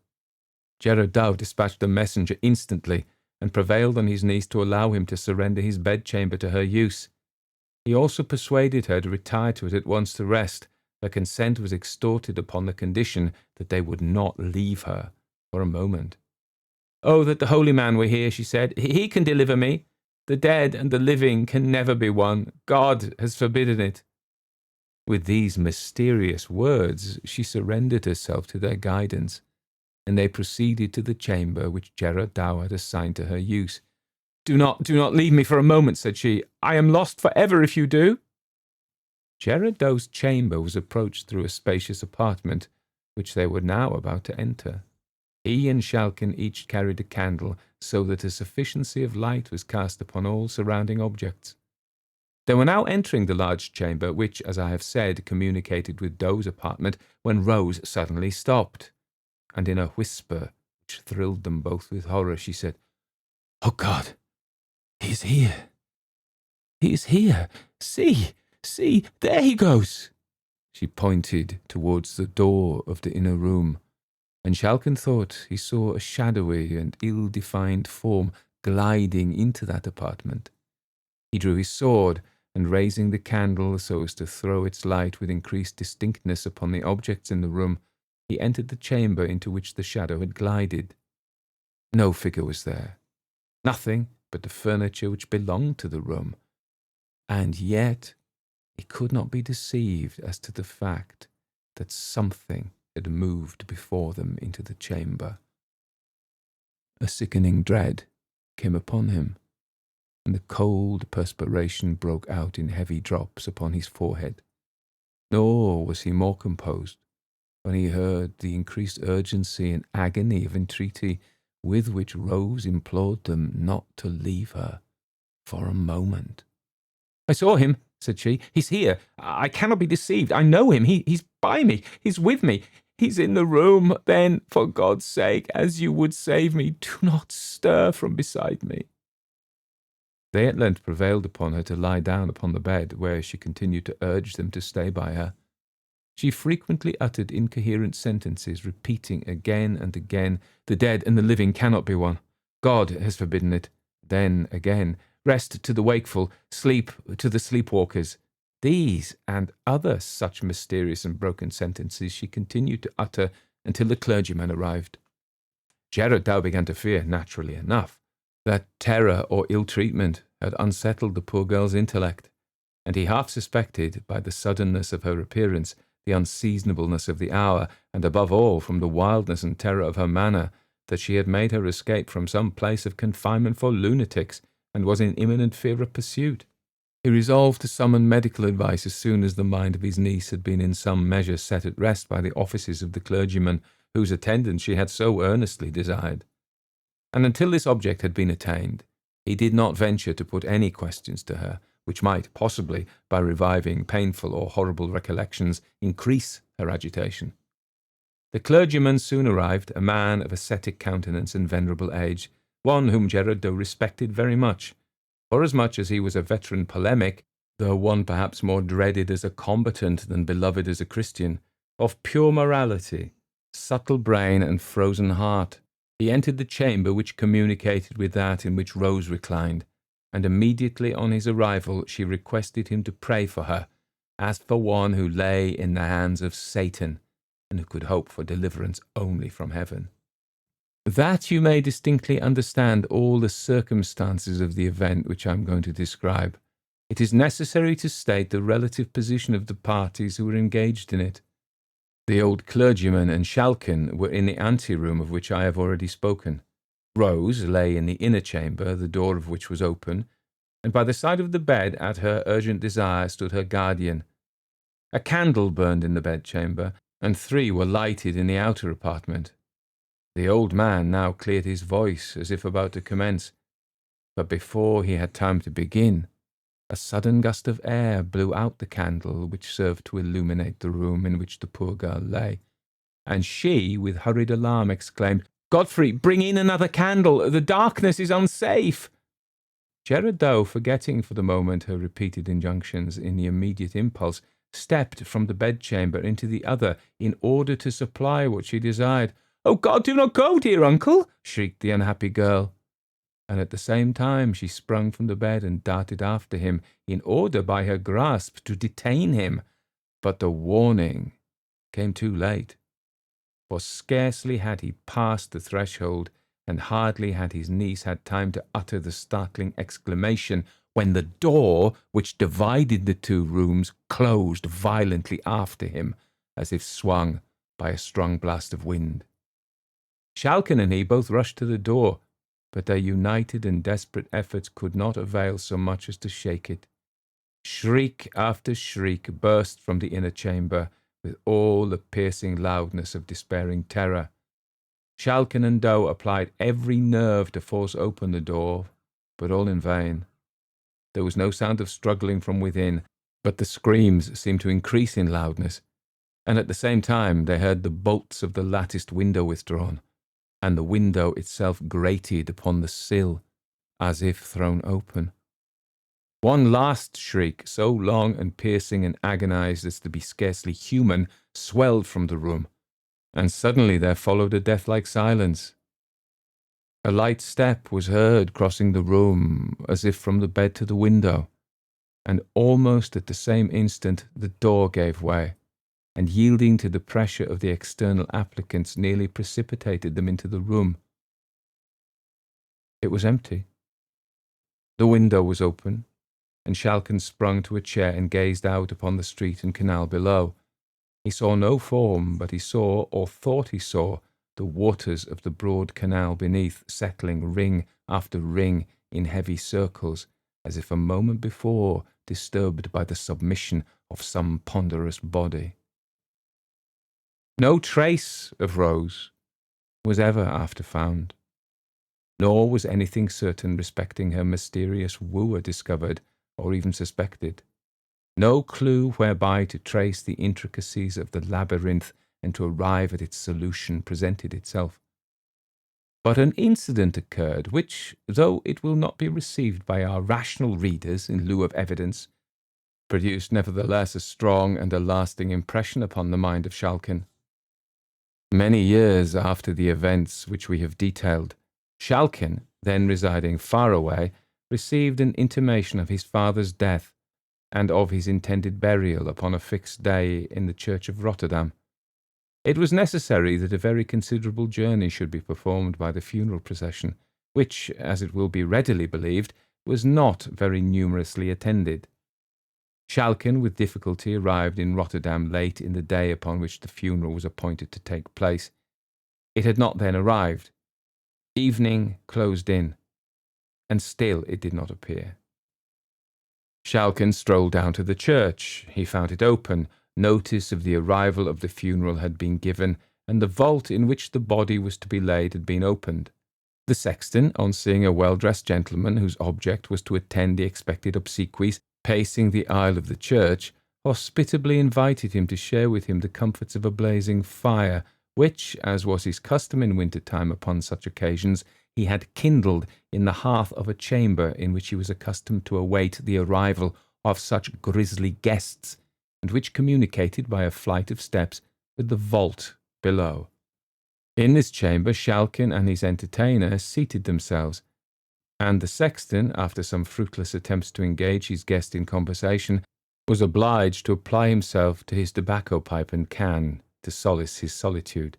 Gerard Dow dispatched a messenger instantly, and prevailed on his niece to allow him to surrender his bedchamber to her use. He also persuaded her to retire to it at once to rest. Her consent was extorted upon the condition that they would not leave her for a moment. "Oh, that the holy man were here," she said. "He can deliver me. The dead and the living can never be one. God has forbidden it." With these mysterious words, she surrendered herself to their guidance, and they proceeded to the chamber which Gerard Dow had assigned to her use. Do not leave me for a moment," said she. "I am lost for ever if you do." Gerard Dow's chamber was approached through a spacious apartment, which they were now about to enter. He and Schalken each carried a candle, so that a sufficiency of light was cast upon all surrounding objects. They were now entering the large chamber, which, as I have said, communicated with Dow's apartment, when Rose suddenly stopped, and in a whisper which thrilled them both with horror, she said, "Oh God, he is here! He is here! See, there he goes!" She pointed towards the door of the inner room, and Schalken thought he saw a shadowy and ill-defined form gliding into that apartment. He drew his sword, and raising the candle so as to throw its light with increased distinctness upon the objects in the room, he entered the chamber into which the shadow had glided. No figure was there, nothing but the furniture which belonged to the room, and yet he could not be deceived as to the fact that something had moved before them into the chamber. A sickening dread came upon him, and the cold perspiration broke out in heavy drops upon his forehead. Nor was he more composed when he heard the increased urgency and agony of entreaty with which Rose implored them not to leave her for a moment. "I saw him," said she. "He's here. I cannot be deceived. I know him. He's by me. He's with me. He's in the room. Then, for God's sake, as you would save me, do not stir from beside me." They at length prevailed upon her to lie down upon the bed, where she continued to urge them to stay by her. She frequently uttered incoherent sentences, repeating again and again, "The dead and the living cannot be one. God has forbidden it. then again, rest to the wakeful, sleep to the sleepwalkers. These and other such mysterious and broken sentences she continued to utter until the clergyman arrived. Gerard Dow began to fear, naturally enough, that terror or ill-treatment had unsettled the poor girl's intellect, and he half suspected, by the suddenness of her appearance, the unseasonableness of the hour, and above all from the wildness and terror of her manner, that she had made her escape from some place of confinement for lunatics, and was in imminent fear of pursuit. He resolved to summon medical advice as soon as the mind of his niece had been in some measure set at rest by the offices of the clergyman whose attendance she had so earnestly desired. And until this object had been attained, he did not venture to put any questions to her, which might possibly, by reviving painful or horrible recollections, increase her agitation. The clergyman soon arrived, a man of ascetic countenance and venerable age, one whom Gerard Dow respected very much, forasmuch as he was a veteran polemic, though one perhaps more dreaded as a combatant than beloved as a Christian, of pure morality, subtle brain, and frozen heart. He entered the chamber which communicated with that in which Rose reclined, and immediately on his arrival she requested him to pray for her, as for one who lay in the hands of Satan, and who could hope for deliverance only from heaven. That you may distinctly understand all the circumstances of the event which I am going to describe, it is necessary to state the relative position of the parties who were engaged in it. The old clergyman and Schalken were in the ante-room of which I have already spoken. Rose lay in the inner chamber, the door of which was open, and by the side of the bed, at her urgent desire, stood her guardian. A candle burned in the bedchamber, and 3 were lighted in the outer apartment. The old man now cleared his voice, as if about to commence, but before he had time to begin, a sudden gust of air blew out the candle which served to illuminate the room in which the poor girl lay, and she, with hurried alarm, exclaimed, "Godfrey, bring in another candle! The darkness is unsafe!" Gerard Dow, forgetting for the moment her repeated injunctions in the immediate impulse, stepped from the bedchamber into the other in order to supply what she desired. "Oh God, do not go, dear uncle!" shrieked the unhappy girl. And at the same time she sprung from the bed and darted after him, in order by her grasp to detain him. But the warning came too late, for scarcely had he passed the threshold, and hardly had his niece had time to utter the startling exclamation, when the door which divided the 2 rooms closed violently after him, as if swung by a strong blast of wind. Schalken and he both rushed to the door, but their united and desperate efforts could not avail so much as to shake it. Shriek after shriek burst from the inner chamber, with all the piercing loudness of despairing terror. Schalken and Dow applied every nerve to force open the door, but all in vain. There was no sound of struggling from within, but the screams seemed to increase in loudness, and at the same time they heard the bolts of the latticed window withdrawn, and the window itself grated upon the sill, as if thrown open. One last shriek, so long and piercing and agonized as to be scarcely human, swelled from the room, and suddenly there followed a death-like silence. A light step was heard crossing the room, as if from the bed to the window, and almost at the same instant the door gave way, and yielding to the pressure of the external applicants, nearly precipitated them into the room. It was empty. The window was open, and Schalken sprung to a chair and gazed out upon the street and canal below. He saw no form, but he saw, or thought he saw, the waters of the broad canal beneath settling ring after ring in heavy circles, as if a moment before disturbed by the submission of some ponderous body. No trace of Rose was ever after found, nor was anything certain respecting her mysterious wooer discovered or even suspected. No clue whereby to trace the intricacies of the labyrinth and to arrive at its solution presented itself. But an incident occurred which, though it will not be received by our rational readers in lieu of evidence, produced nevertheless a strong and a lasting impression upon the mind of Schalken. Many years after the events which we have detailed, Schalken, then residing far away, received an intimation of his father's death and of his intended burial upon a fixed day in the church of Rotterdam. It was necessary that a very considerable journey should be performed by the funeral procession, which, as it will be readily believed, was not very numerously attended. Schalken with difficulty arrived in Rotterdam late in the day upon which the funeral was appointed to take place. It had not then arrived. Evening closed in, and still it did not appear. Schalken strolled down to the church. He found it open. Notice of the arrival of the funeral had been given, and the vault in which the body was to be laid had been opened. The sexton, on seeing a well-dressed gentleman whose object was to attend the expected obsequies, pacing the aisle of the church, hospitably invited him to share with him the comforts of a blazing fire, which, as was his custom in winter-time upon such occasions, he had kindled in the hearth of a chamber in which he was accustomed to await the arrival of such grisly guests, and which communicated by a flight of steps with the vault below. In this chamber Schalken and his entertainer seated themselves, and the sexton, after some fruitless attempts to engage his guest in conversation, was obliged to apply himself to his tobacco pipe and can to solace his solitude.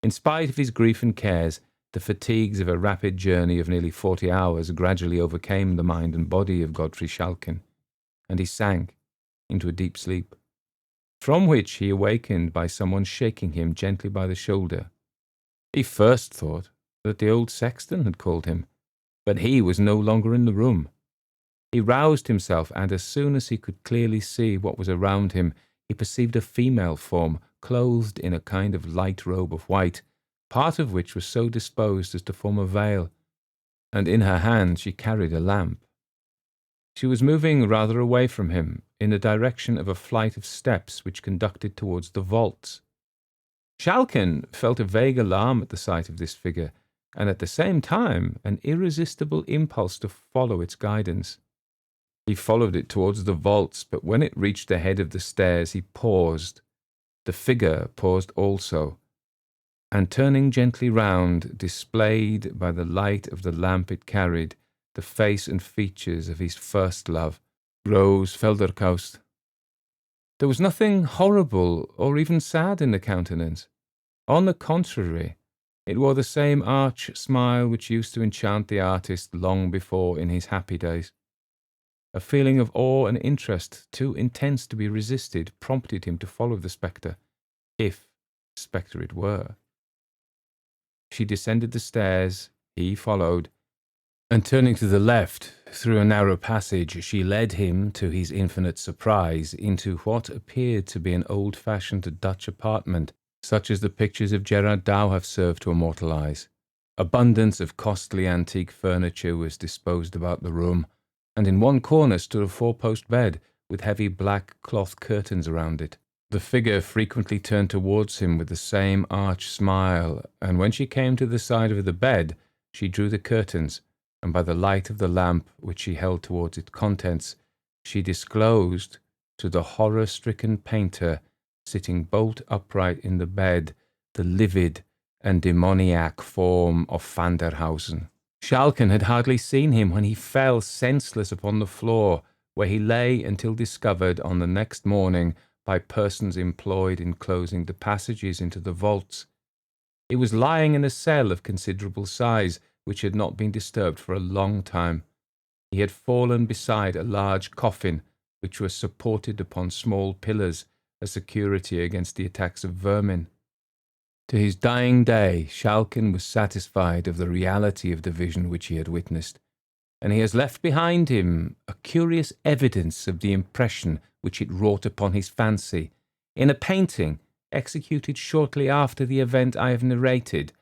In spite of his grief and cares, the fatigues of a rapid journey of nearly 40 hours gradually overcame the mind and body of Godfrey Schalken, and he sank into a deep sleep, from which he awakened by someone shaking him gently by the shoulder. He first thought that the old sexton had called him, but he was no longer in the room. He roused himself, and as soon as he could clearly see what was around him, he perceived a female form, clothed in a kind of light robe of white, part of which was so disposed as to form a veil, and in her hand she carried a lamp. She was moving rather away from him, in the direction of a flight of steps which conducted towards the vaults. Schalken felt a vague alarm at the sight of this figure, and at the same time an irresistible impulse to follow its guidance. He followed it towards the vaults, but when it reached the head of the stairs he paused. The figure paused also, and turning gently round, displayed by the light of the lamp it carried the face and features of his first love, Rose Felderkaust. There was nothing horrible or even sad in the countenance. On the contrary, it wore the same arch smile which used to enchant the artist long before in his happy days. A feeling of awe and interest, too intense to be resisted, prompted him to follow the spectre, if spectre it were. She descended the stairs, he followed, and turning to the left, through a narrow passage, she led him, to his infinite surprise, into what appeared to be an old-fashioned Dutch apartment, such as the pictures of Gerard Dow have served to immortalize. Abundance of costly antique furniture was disposed about the room, and in one corner stood a four-post bed, with heavy black cloth curtains around it. The figure frequently turned towards him with the same arch smile, and when she came to the side of the bed, she drew the curtains, and by the light of the lamp which she held towards its contents, she disclosed to the horror-stricken painter, sitting bolt upright in the bed, the livid and demoniac form of Van der Hausen. Schalken had hardly seen him when he fell senseless upon the floor, where he lay until discovered on the next morning by persons employed in closing the passages into the vaults. He was lying in a cell of considerable size, which had not been disturbed for a long time. He had fallen beside a large coffin, which was supported upon small pillars, a security against the attacks of vermin. To his dying day, Schalken was satisfied of the reality of the vision which he had witnessed, and he has left behind him a curious evidence of the impression which it wrought upon his fancy, in a painting executed shortly after the event I have narrated,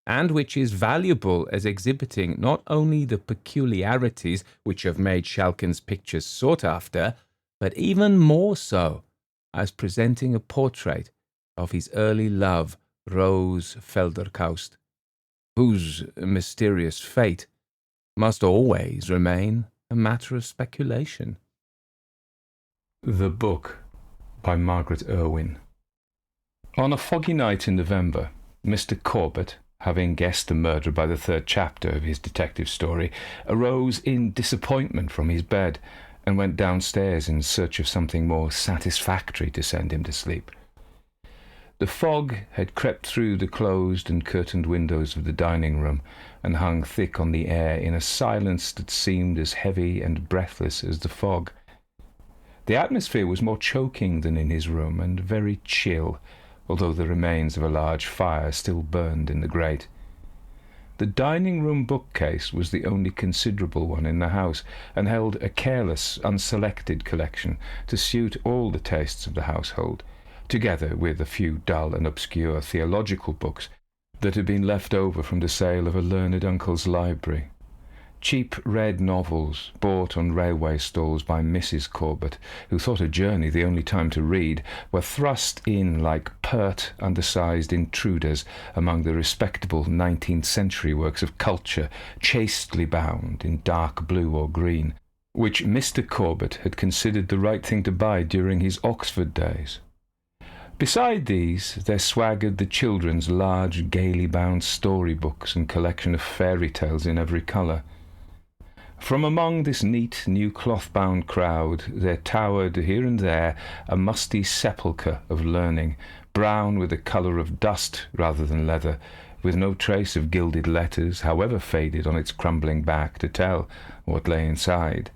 and which is valuable as exhibiting not only the peculiarities which have made Schalken's pictures sought after, but even more so as presenting a portrait of his early love, Rose Felderkaust, whose mysterious fate must always remain a matter of speculation. The Book by Margaret Irwin. On a foggy night in November, Mr. Corbett, having guessed the murder by the 3rd chapter of his detective story, arose in disappointment from his bed and went downstairs in search of something more satisfactory to send him to sleep. The fog had crept through the closed and curtained windows of the dining room and hung thick on the air in a silence that seemed as heavy and breathless as the fog. The atmosphere was more choking than in his room, and very chill, although the remains of a large fire still burned in the grate. The dining-room bookcase was the only considerable one in the house, and held a careless, unselected collection to suit all the tastes of the household, together with a few dull and obscure theological books that had been left over from the sale of a learned uncle's library. Cheap red novels, bought on railway stalls by Mrs. Corbett, who thought a journey the only time to read, were thrust in like pert, undersized intruders among the respectable 19th century works of culture, chastely bound in dark blue or green, which Mr. Corbett had considered the right thing to buy during his Oxford days. Beside these, there swaggered the children's large, gaily bound storybooks and collection of fairy tales in every colour. From among this neat, new cloth-bound crowd there towered here and there a musty sepulchre of learning, brown with the colour of dust rather than leather, with no trace of gilded letters, however faded on its crumbling back, to tell what lay inside.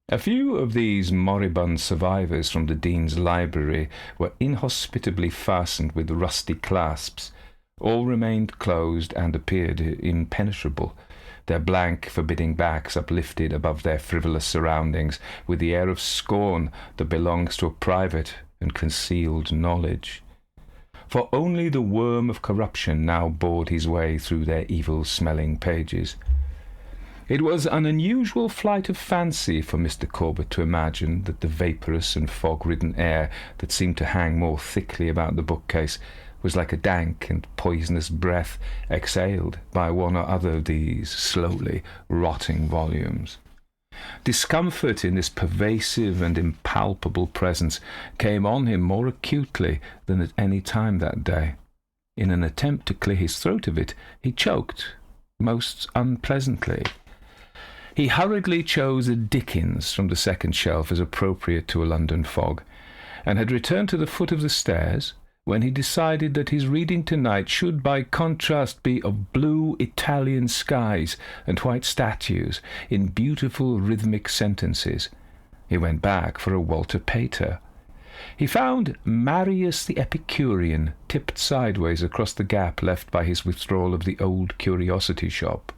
A few of these moribund survivors from the Dean's library were inhospitably fastened with rusty clasps. All remained closed and appeared impenetrable, their blank, forbidding backs uplifted above their frivolous surroundings with the air of scorn that belongs to a private and concealed knowledge. For only the worm of corruption now bored his way through their evil-smelling pages. It was an unusual flight of fancy for Mr. Corbett to imagine that the vaporous and fog-ridden air that seemed to hang more thickly about the bookcase was like a dank and poisonous breath exhaled by one or other of these slowly rotting volumes. Discomfort in this pervasive and impalpable presence came on him more acutely than at any time that day. In an attempt to clear his throat of it, he choked, most unpleasantly. He hurriedly chose a Dickens from the 2nd shelf as appropriate to a London fog, and had returned to the foot of the stairs when he decided that his reading tonight should by contrast be of blue Italian skies and white statues in beautiful rhythmic sentences. He went back for a Walter Pater. He found Marius the Epicurean tipped sideways across the gap left by his withdrawal of the old curiosity shop.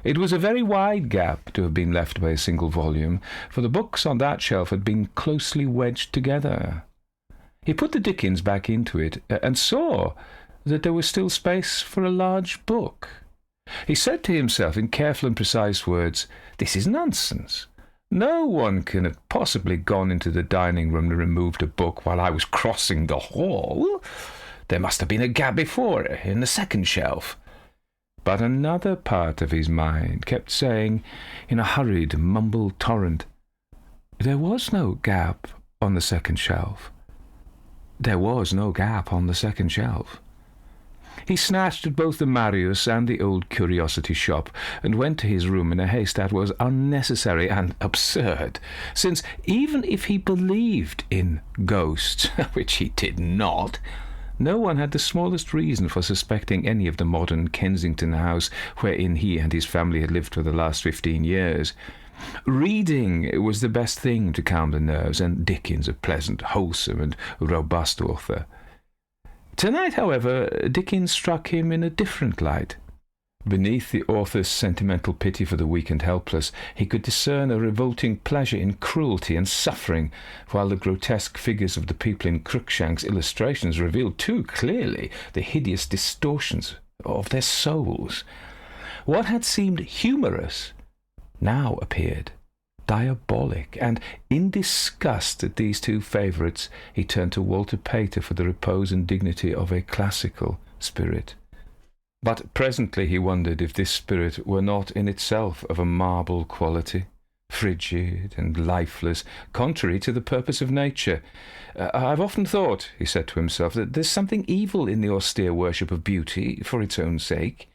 It was a very wide gap to have been left by a single volume, for the books on that shelf had been closely wedged together. He put the Dickens back into it, and saw that there was still space for a large book. He said to himself in careful and precise words, "This is nonsense. No one can have possibly gone into the dining room and removed a book while I was crossing the hall. There must have been a gap before it, in the 2nd shelf." But another part of his mind kept saying, in a hurried, mumbled torrent, "There was no gap on the 2nd shelf. There was no gap on the 2nd shelf." He snatched at both the Marius and the old curiosity shop, and went to his room in a haste that was unnecessary and absurd, since even if he believed in ghosts, which he did not, no one had the smallest reason for suspecting any of the modern Kensington house wherein he and his family had lived for the last 15 years. Reading was the best thing to calm the nerves, and Dickens a pleasant, wholesome, and robust author. Tonight, however, Dickens struck him in a different light. Beneath the author's sentimental pity for the weak and helpless, he could discern a revolting pleasure in cruelty and suffering, while the grotesque figures of the people in Cruikshank's illustrations revealed too clearly the hideous distortions of their souls. What had seemed humorous now appeared diabolic, and in disgust at these two favourites he turned to Walter Pater for the repose and dignity of a classical spirit. But presently he wondered if this spirit were not in itself of a marble quality, frigid and lifeless, contrary to the purpose of nature. "I've often thought," he said to himself, "that there's something evil in the austere worship of beauty for its own sake."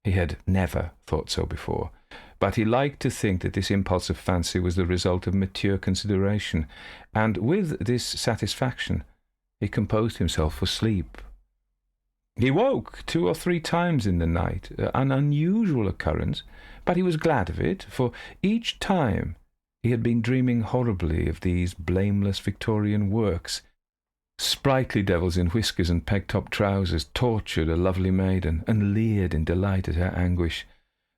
He had never thought so before, but he liked to think that this impulse of fancy was the result of mature consideration, and with this satisfaction he composed himself for sleep. He woke 2 or 3 times in the night, an unusual occurrence, but he was glad of it, for each time he had been dreaming horribly of these blameless Victorian works. Sprightly devils in whiskers and peg-top trousers tortured a lovely maiden, and leered in delight at her anguish.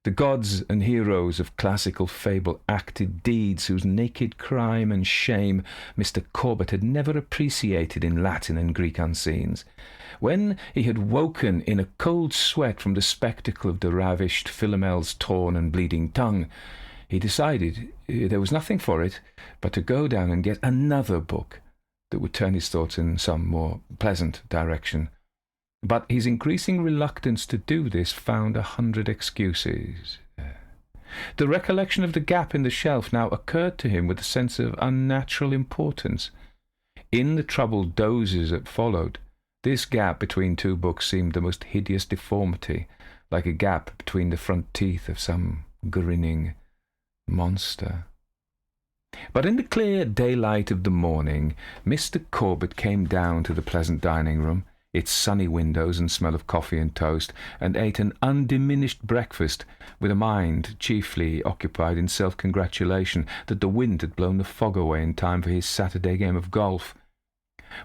The gods and heroes of classical fable acted deeds whose naked crime and shame Mr. Corbet had never appreciated in Latin and Greek unscenes. When he had woken in a cold sweat from the spectacle of the ravished Philomel's torn and bleeding tongue, he decided there was nothing for it but to go down and get another book that would turn his thoughts in some more pleasant direction. But his increasing reluctance to do this found 100 excuses. The recollection of the gap in the shelf now occurred to him with a sense of unnatural importance. In the troubled dozes that followed, this gap between 2 books seemed the most hideous deformity, like a gap between the front teeth of some grinning monster. But in the clear daylight of the morning, Mr. Corbet came down to the pleasant dining-room, its sunny windows and smell of coffee and toast, and ate an undiminished breakfast, with a mind chiefly occupied in self-congratulation that the wind had blown the fog away in time for his Saturday game of golf.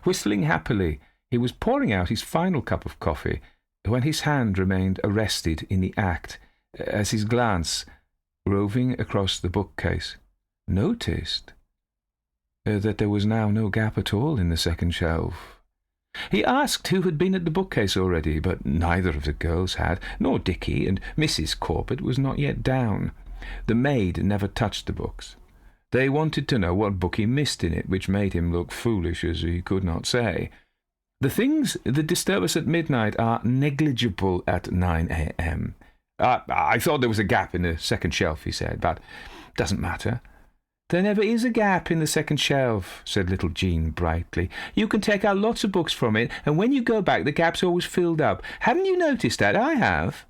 Whistling happily, he was pouring out his final cup of coffee, when his hand remained arrested in the act, as his glance, roving across the bookcase, noticed that there was now no gap at all in the second shelf. He asked who had been at the bookcase already, but neither of the girls had, nor Dickie, and Mrs. Corbet was not yet down. The maid never touched the books. They wanted to know what book he missed in it, which made him look foolish as he could not say. The things that disturb us at midnight are negligible at 9 a.m. I thought there was a gap in the second shelf, he said, but doesn't matter. There never is a gap in the second shelf, said little Jean brightly. You can take out lots of books from it, and when you go back the gap's always filled up. Hadn't you noticed that? I have.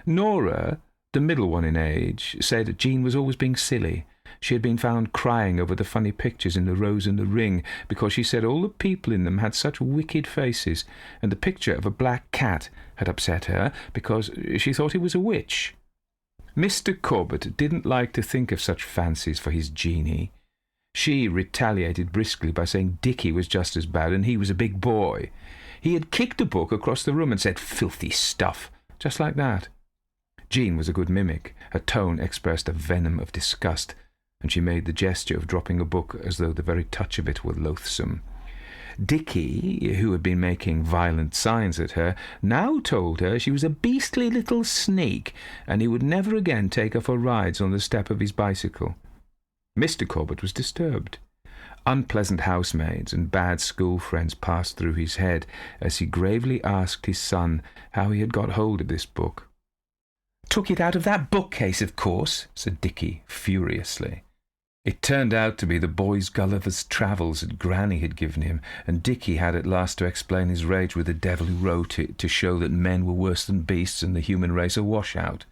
Nora, the middle one in age, said Jean was always being silly. She had been found crying over the funny pictures in The Rose and the Ring, because she said all the people in them had such wicked faces, and the picture of a black cat had upset her, because she thought it was a witch. Mr. Corbet didn't like to think of such fancies for his Jeanie. She retaliated briskly by saying Dickie was just as bad, and he was a big boy. He had kicked a book across the room and said, "Filthy stuff," just like that. Jean was a good mimic. Her tone expressed a venom of disgust, and she made the gesture of dropping a book as though the very touch of it were loathsome. Dickie, who had been making violent signs at her, now told her she was a beastly little sneak, and he would never again take her for rides on the step of his bicycle. Mr. Corbet was disturbed. Unpleasant housemaids and bad school friends passed through his head as he gravely asked his son how he had got hold of this book. "Took it out of that bookcase, of course," said Dickie furiously. It turned out to be the boy's Gulliver's Travels that Granny had given him, and Dickie had at last to explain his rage with the devil who wrote it, to show that men were worse than beasts and the human race a washout.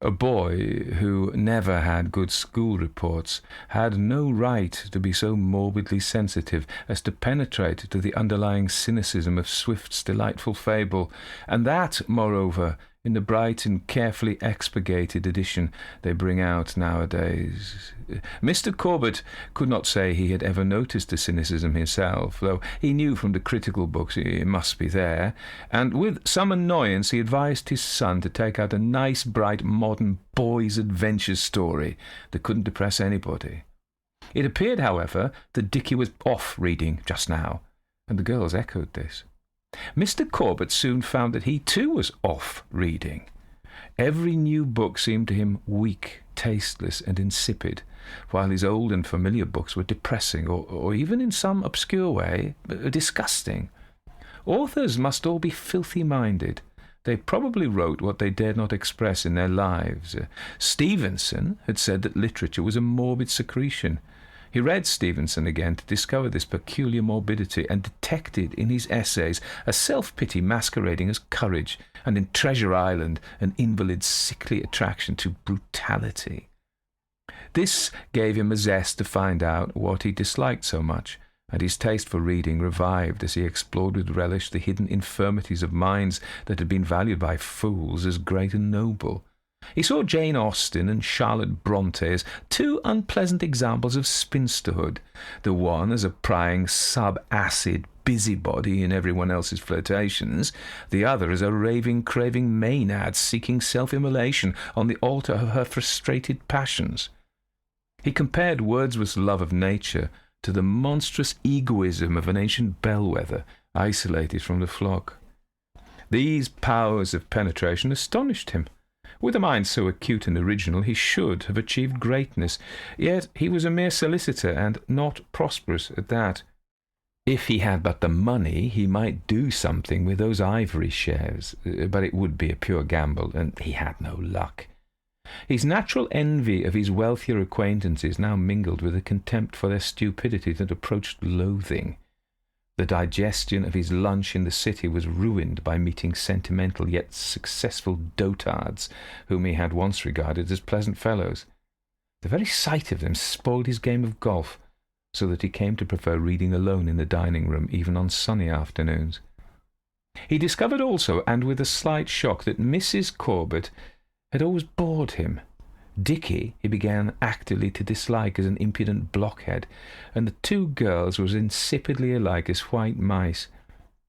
A boy who never had good school reports had no right to be so morbidly sensitive as to penetrate to the underlying cynicism of Swift's delightful fable, and that, moreover, in the bright and carefully expurgated edition they bring out nowadays. Mr. Corbet could not say he had ever noticed the cynicism himself, though he knew from the critical books it must be there, and with some annoyance he advised his son to take out a nice, bright, modern boy's adventure story that couldn't depress anybody. It appeared, however, that Dickie was off reading just now, and the girls echoed this. Mr. Corbet soon found that he too was off reading. Every new book seemed to him weak, tasteless, and insipid, while his old and familiar books were depressing, or even in some obscure way, disgusting. Authors must all be filthy-minded. They probably wrote what they dared not express in their lives. Stevenson had said that literature was a morbid secretion. He read Stevenson again to discover this peculiar morbidity, and detected in his essays a self-pity masquerading as courage, and in Treasure Island an invalid's sickly attraction to brutality. This gave him a zest to find out what he disliked so much, and his taste for reading revived as he explored with relish the hidden infirmities of minds that had been valued by fools as great and noble. He saw Jane Austen and Charlotte Bronte as two unpleasant examples of spinsterhood, the one as a prying sub-acid busybody in everyone else's flirtations, the other as a raving, craving maenad seeking self-immolation on the altar of her frustrated passions. He compared Wordsworth's love of nature to the monstrous egoism of an ancient bellwether isolated from the flock. These powers of penetration astonished him. With a mind so acute and original, he should have achieved greatness, yet he was a mere solicitor, and not prosperous at that. If he had but the money, he might do something with those ivory shares, but it would be a pure gamble, and he had no luck. His natural envy of his wealthier acquaintances now mingled with a contempt for their stupidity that approached loathing. The digestion of his lunch in the city was ruined by meeting sentimental yet successful dotards whom he had once regarded as pleasant fellows. The very sight of them spoiled his game of golf, so that he came to prefer reading alone in the dining-room even on sunny afternoons. He discovered also, and with a slight shock, that Mrs. Corbett had always bored him. Dickie he began actively to dislike as an impudent blockhead, and the two girls were as insipidly alike as white mice.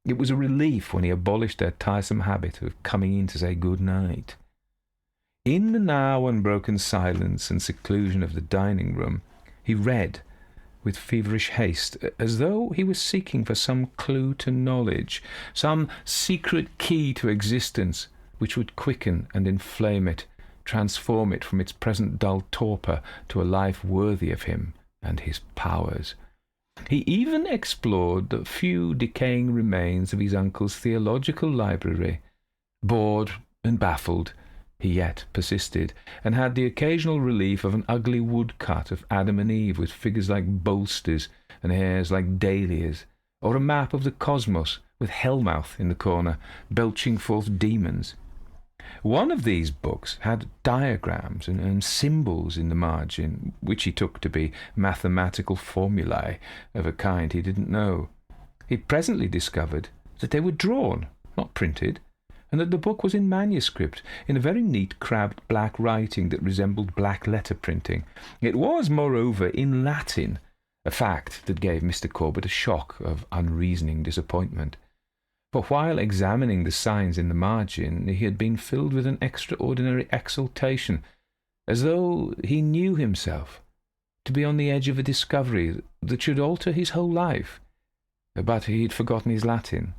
It was a relief when he abolished their tiresome habit of coming in to say good night. In the now unbroken silence and seclusion of the dining-room, he read with feverish haste, as though he was seeking for some clue to knowledge, some secret key to existence, which would quicken and inflame it, transform it from its present dull torpor to a life worthy of him and his powers. He even explored the few decaying remains of his uncle's theological library. Bored and baffled, he yet persisted, and had the occasional relief of an ugly woodcut of Adam and Eve with figures like bolsters and hairs like dahlias, or a map of the cosmos with Hellmouth in the corner, belching forth demons. One of these books had diagrams and symbols in the margin, which he took to be mathematical formulae of a kind he didn't know. He presently discovered that they were drawn, not printed, and that the book was in manuscript, in a very neat crabbed black writing that resembled black letter printing. It was, moreover, in Latin, a fact that gave Mr. Corbett a shock of unreasoning disappointment. For while examining the signs in the margin, he had been filled with an extraordinary exultation, as though he knew himself to be on the edge of a discovery that should alter his whole life. But he had forgotten his Latin.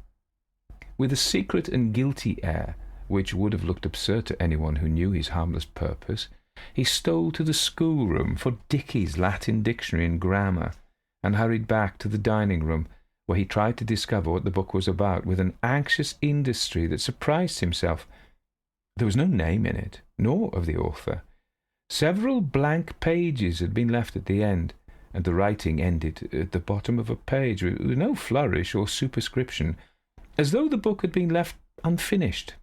With a secret and guilty air, which would have looked absurd to anyone who knew his harmless purpose, he stole to the schoolroom for Dickie's Latin dictionary and grammar, and hurried back to the dining-room, where he tried to discover what the book was about with an anxious industry that surprised himself. There was no name in it, nor of the author. Several blank pages had been left at the end, and the writing ended at the bottom of a page with no flourish or superscription, as though the book had been left unfinished.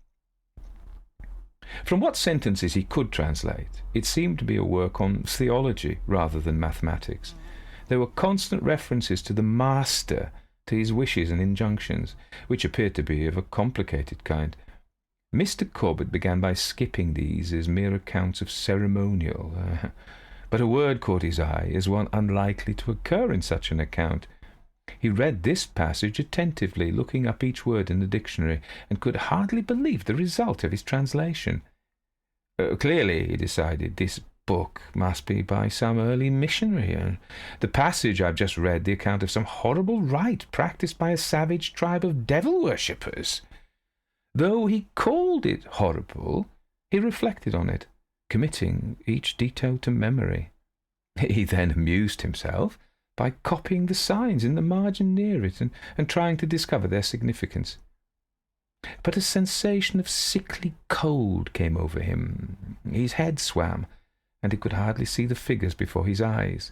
From what sentences he could translate, it seemed to be a work on theology rather than mathematics. There were constant references to the master, to his wishes and injunctions, which appeared to be of a complicated kind. Mr. Corbett began by skipping these as mere accounts of ceremonial, but a word caught his eye as one unlikely to occur in such an account. He read this passage attentively, looking up each word in the dictionary, and could hardly believe the result of his translation. Clearly, he decided, this book must be by some early missionary. The passage I've just read, the account of some horrible rite practised by a savage tribe of devil-worshippers. Though he called it horrible, he reflected on it, committing each detail to memory. He then amused himself by copying the signs in the margin near it and trying to discover their significance. but a sensation of sickly cold came over him. His head swam, and he could hardly see the figures before his eyes.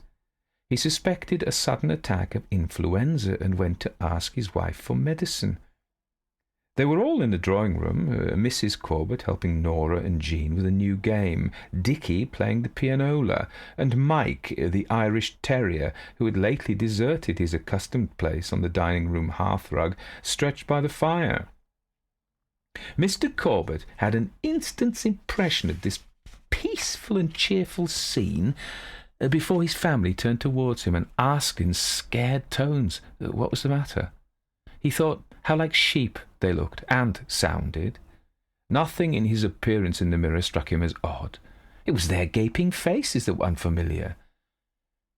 He suspected a sudden attack of influenza and went to ask his wife for medicine. They were all in the drawing-room, Mrs. Corbett helping Nora and Jean with a new game, Dickie playing the pianola, and Mike, the Irish terrier, who had lately deserted his accustomed place on the dining-room hearthrug, stretched by the fire. Mr. Corbett had an instant's impression of this peaceful and cheerful scene before his family turned towards him and asked in scared tones what was the matter. He thought how like sheep they looked and sounded. Nothing in his appearance in the mirror struck him as odd. It was their gaping faces that were unfamiliar.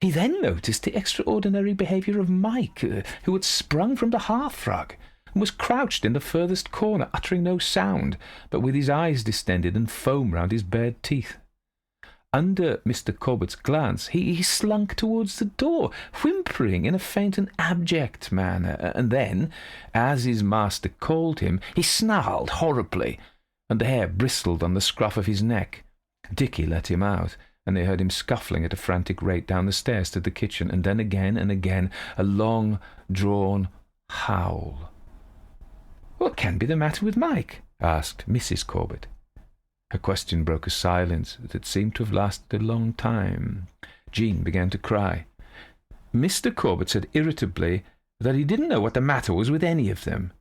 He then noticed the extraordinary behaviour of Mike, who had sprung from the hearthrug and was crouched in the furthest corner, uttering no sound, but with his eyes distended and foam round his bared teeth. Under Mr. Corbett's glance, he slunk towards the door, whimpering in a faint and abject manner, and then, as his master called him, he snarled horribly, and the hair bristled on the scruff of his neck. Dickie let him out, and they heard him scuffling at a frantic rate down the stairs to the kitchen, and then again and again a long-drawn howl. "What can be the matter with Mike?" asked Mrs. Corbett. Her question broke a silence that seemed to have lasted a long time. Jean began to cry. Mr. Corbett said irritably that he didn't know what the matter was with any of them.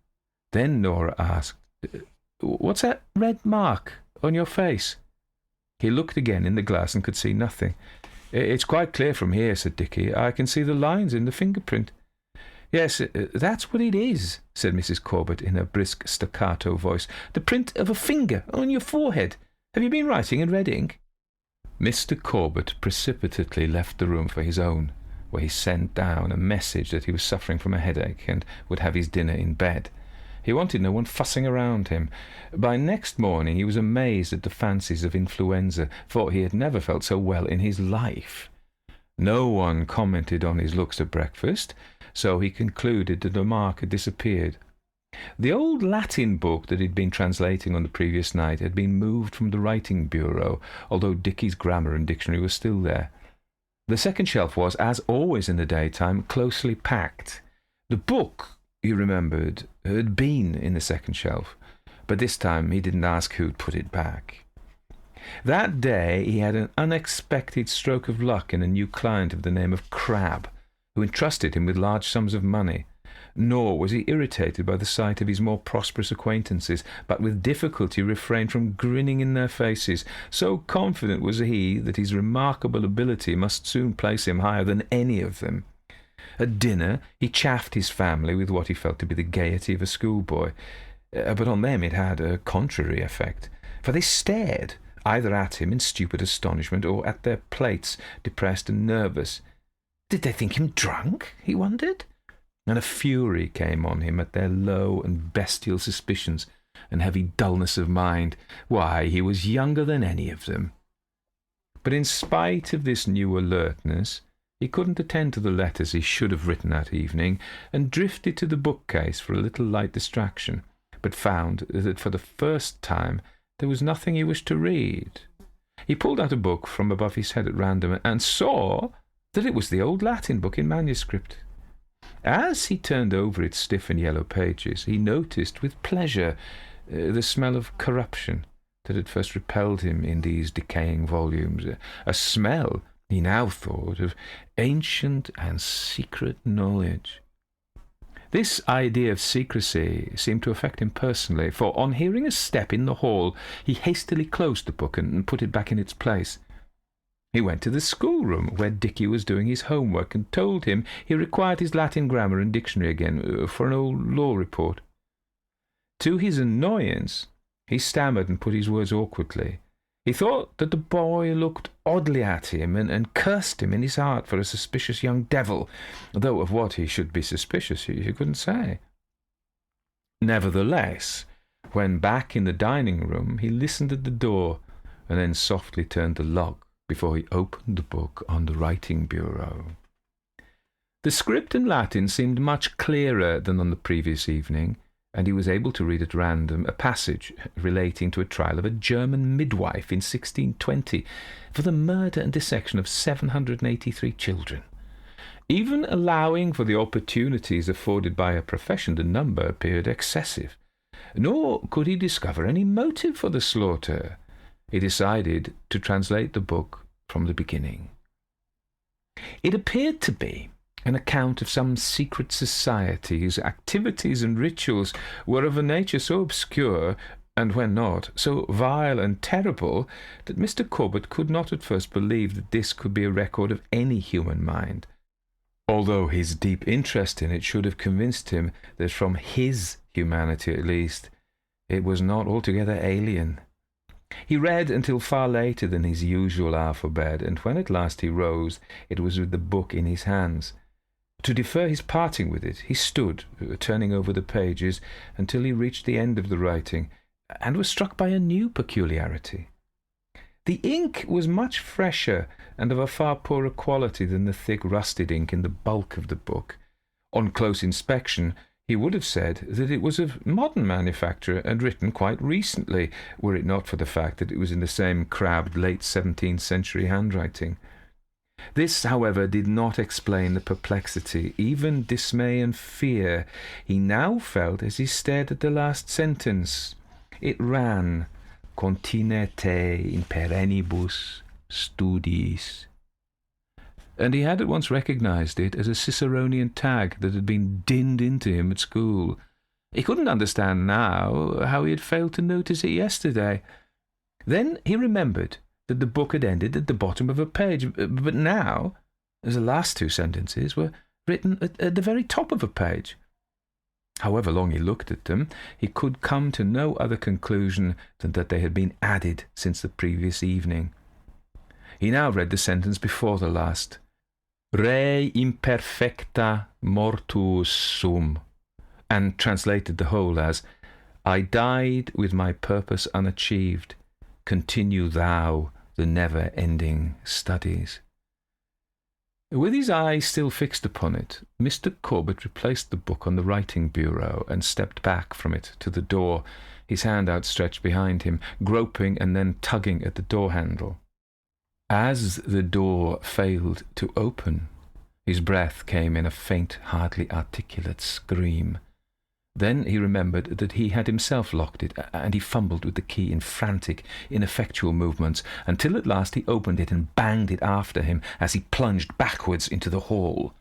Then Nora asked, "What's that red mark on your face?" He looked again in the glass and could see nothing. "It's quite clear from here," said Dickie. "I can see the lines in the fingerprint." "Yes, that's what it is," said Mrs. Corbett in a brisk staccato voice. "The print of a finger on your forehead. Have you been writing in red ink?" Mr. Corbett precipitately left the room for his own, where he sent down a message that he was suffering from a headache and would have his dinner in bed. He wanted no one fussing around him. By next morning he was amazed at the fancies of influenza, for he had never felt so well in his life. No one commented on his looks at breakfast, so he concluded that the mark had disappeared. The old Latin book that he'd been translating on the previous night had been moved from the writing bureau, although Dickie's grammar and dictionary was still there. The second shelf was, as always in the daytime, closely packed. The book, he remembered, had been in the second shelf, but this time he didn't ask who'd put it back. That day he had an unexpected stroke of luck in a new client of the name of Crabbe, who entrusted him with large sums of money. Nor was he irritated by the sight of his more prosperous acquaintances, but with difficulty refrained from grinning in their faces. So confident was he that his remarkable ability must soon place him higher than any of them. At dinner he chaffed his family with what he felt to be the gaiety of a schoolboy, but on them it had a contrary effect, for they stared either at him in stupid astonishment or at their plates, depressed and nervous. Did they think him drunk, he wondered? And a fury came on him at their low and bestial suspicions and heavy dullness of mind. Why, he was younger than any of them. But in spite of this new alertness, he couldn't attend to the letters he should have written that evening, and drifted to the bookcase for a little light distraction, but found that for the first time there was nothing he wished to read. He pulled out a book from above his head at random and saw that it was the old Latin book in manuscript. As he turned over its stiff and yellow pages, he noticed with pleasure the smell of corruption that had first repelled him in these decaying volumes, a smell, he now thought, of ancient and secret knowledge. This idea of secrecy seemed to affect him personally, for on hearing a step in the hall, he hastily closed the book and put it back in its place. He went to the schoolroom where Dickie was doing his homework and told him he required his Latin grammar and dictionary again for an old law report. To his annoyance, he stammered and put his words awkwardly. He thought that the boy looked oddly at him and cursed him in his heart for a suspicious young devil, though of what he should be suspicious he couldn't say. Nevertheless, when back in the dining-room, he listened at the door and then softly turned the lock before he opened the book on the writing bureau. The script in Latin seemed much clearer than on the previous evening, and he was able to read at random a passage relating to a trial of a German midwife in 1620 for the murder and dissection of 783 children. Even allowing for the opportunities afforded by her profession, the number appeared excessive. Nor could he discover any motive for the slaughter. He decided to translate the book from the beginning. It appeared to be an account of some secret society whose activities and rituals were of a nature so obscure, and when not, so vile and terrible, that Mr. Corbet could not at first believe that this could be a record of any human mind, although his deep interest in it should have convinced him that from his humanity at least it was not altogether alien. He read until far later than his usual hour for bed, and when at last he rose, it was with the book in his hands. To defer his parting with it, he stood, turning over the pages, until he reached the end of the writing, and was struck by a new peculiarity. The ink was much fresher and of a far poorer quality than the thick rusted ink in the bulk of the book. On close inspection, he would have said that it was of modern manufacture and written quite recently, were it not for the fact that it was in the same crabbed late 17th century handwriting. This, however, did not explain the perplexity, even dismay and fear he now felt as he stared at the last sentence. It ran, "Contine te in perennibus studiis," and he had at once recognized it as a Ciceronian tag that had been dinned into him at school. He couldn't understand now how he had failed to notice it yesterday. Then he remembered that the book had ended at the bottom of a page, but now, as the last two sentences were written at the very top of a page. However long he looked at them, he could come to no other conclusion than that they had been added since the previous evening. He now read the sentence before the last. "Re imperfecta mortuus sum," and translated the whole as, "I died with my purpose unachieved. Continue thou the never-ending studies." With his eyes still fixed upon it, Mr. Corbet replaced the book on the writing bureau and stepped back from it to the door, his hand outstretched behind him, groping and then tugging at the door handle. As the door failed to open, his breath came in a faint, hardly articulate scream. Then he remembered that he had himself locked it, and he fumbled with the key in frantic, ineffectual movements, until at last he opened it and banged it after him as he plunged backwards into the hall.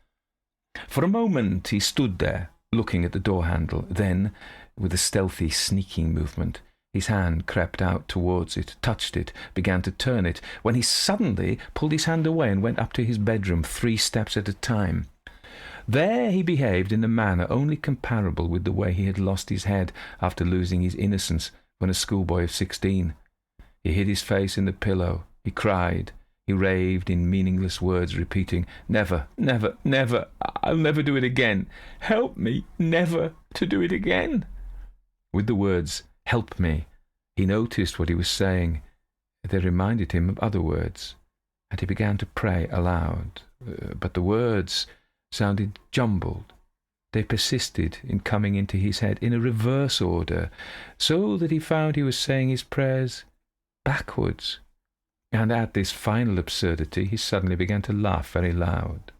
For a moment he stood there, looking at the door-handle. Then, with a stealthy, sneaking movement, his hand crept out towards it, touched it, began to turn it, when he suddenly pulled his hand away and went up to his bedroom 3 steps at a time. There he behaved in a manner only comparable with the way he had lost his head after losing his innocence when a schoolboy of 16. He hid his face in the pillow. He cried. He raved in meaningless words, repeating, "Never, never, never. I'll never do it again. Help me never to do it again." With the words, "Help me," he noticed what he was saying. They reminded him of other words, and he began to pray aloud. But the words sounded jumbled. They persisted in coming into his head in a reverse order, so that he found he was saying his prayers backwards. And at this final absurdity he suddenly began to laugh very loud.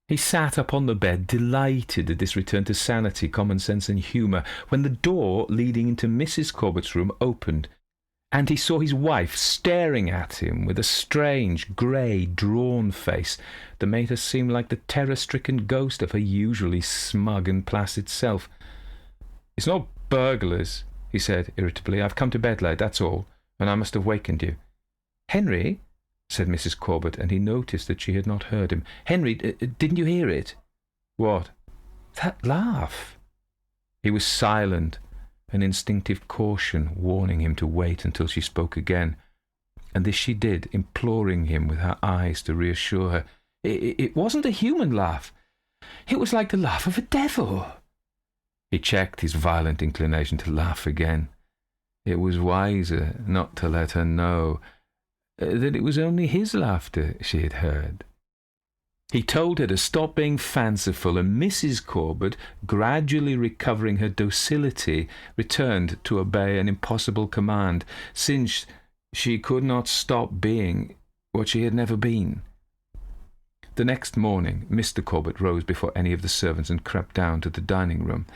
He sat up on the bed, delighted at this return to sanity, common sense, and humour, when the door leading into Mrs. Corbet's room opened, and he saw his wife staring at him with a strange, grey, drawn face that made her seem like the terror-stricken ghost of her usually smug and placid self. "It's not burglars," he said irritably. "I've come to bed late, that's all, and I must have wakened you." "Henry," said Mrs. Corbet, and he noticed that she had not heard him. "Henry, didn't you hear it?" "What?" "That laugh." He was silent, an instinctive caution warning him to wait until she spoke again. And this she did, imploring him with her eyes to reassure her. It wasn't a human laugh. It was like the laugh of a devil." He checked his violent inclination to laugh again. It was wiser not to let her know that it was only his laughter she had heard. He told her to stop being fanciful, and Mrs. Corbett, gradually recovering her docility, returned to obey an impossible command, since she could not stop being what she had never been. The next morning, Mr. Corbett rose before any of the servants and crept down to the dining room.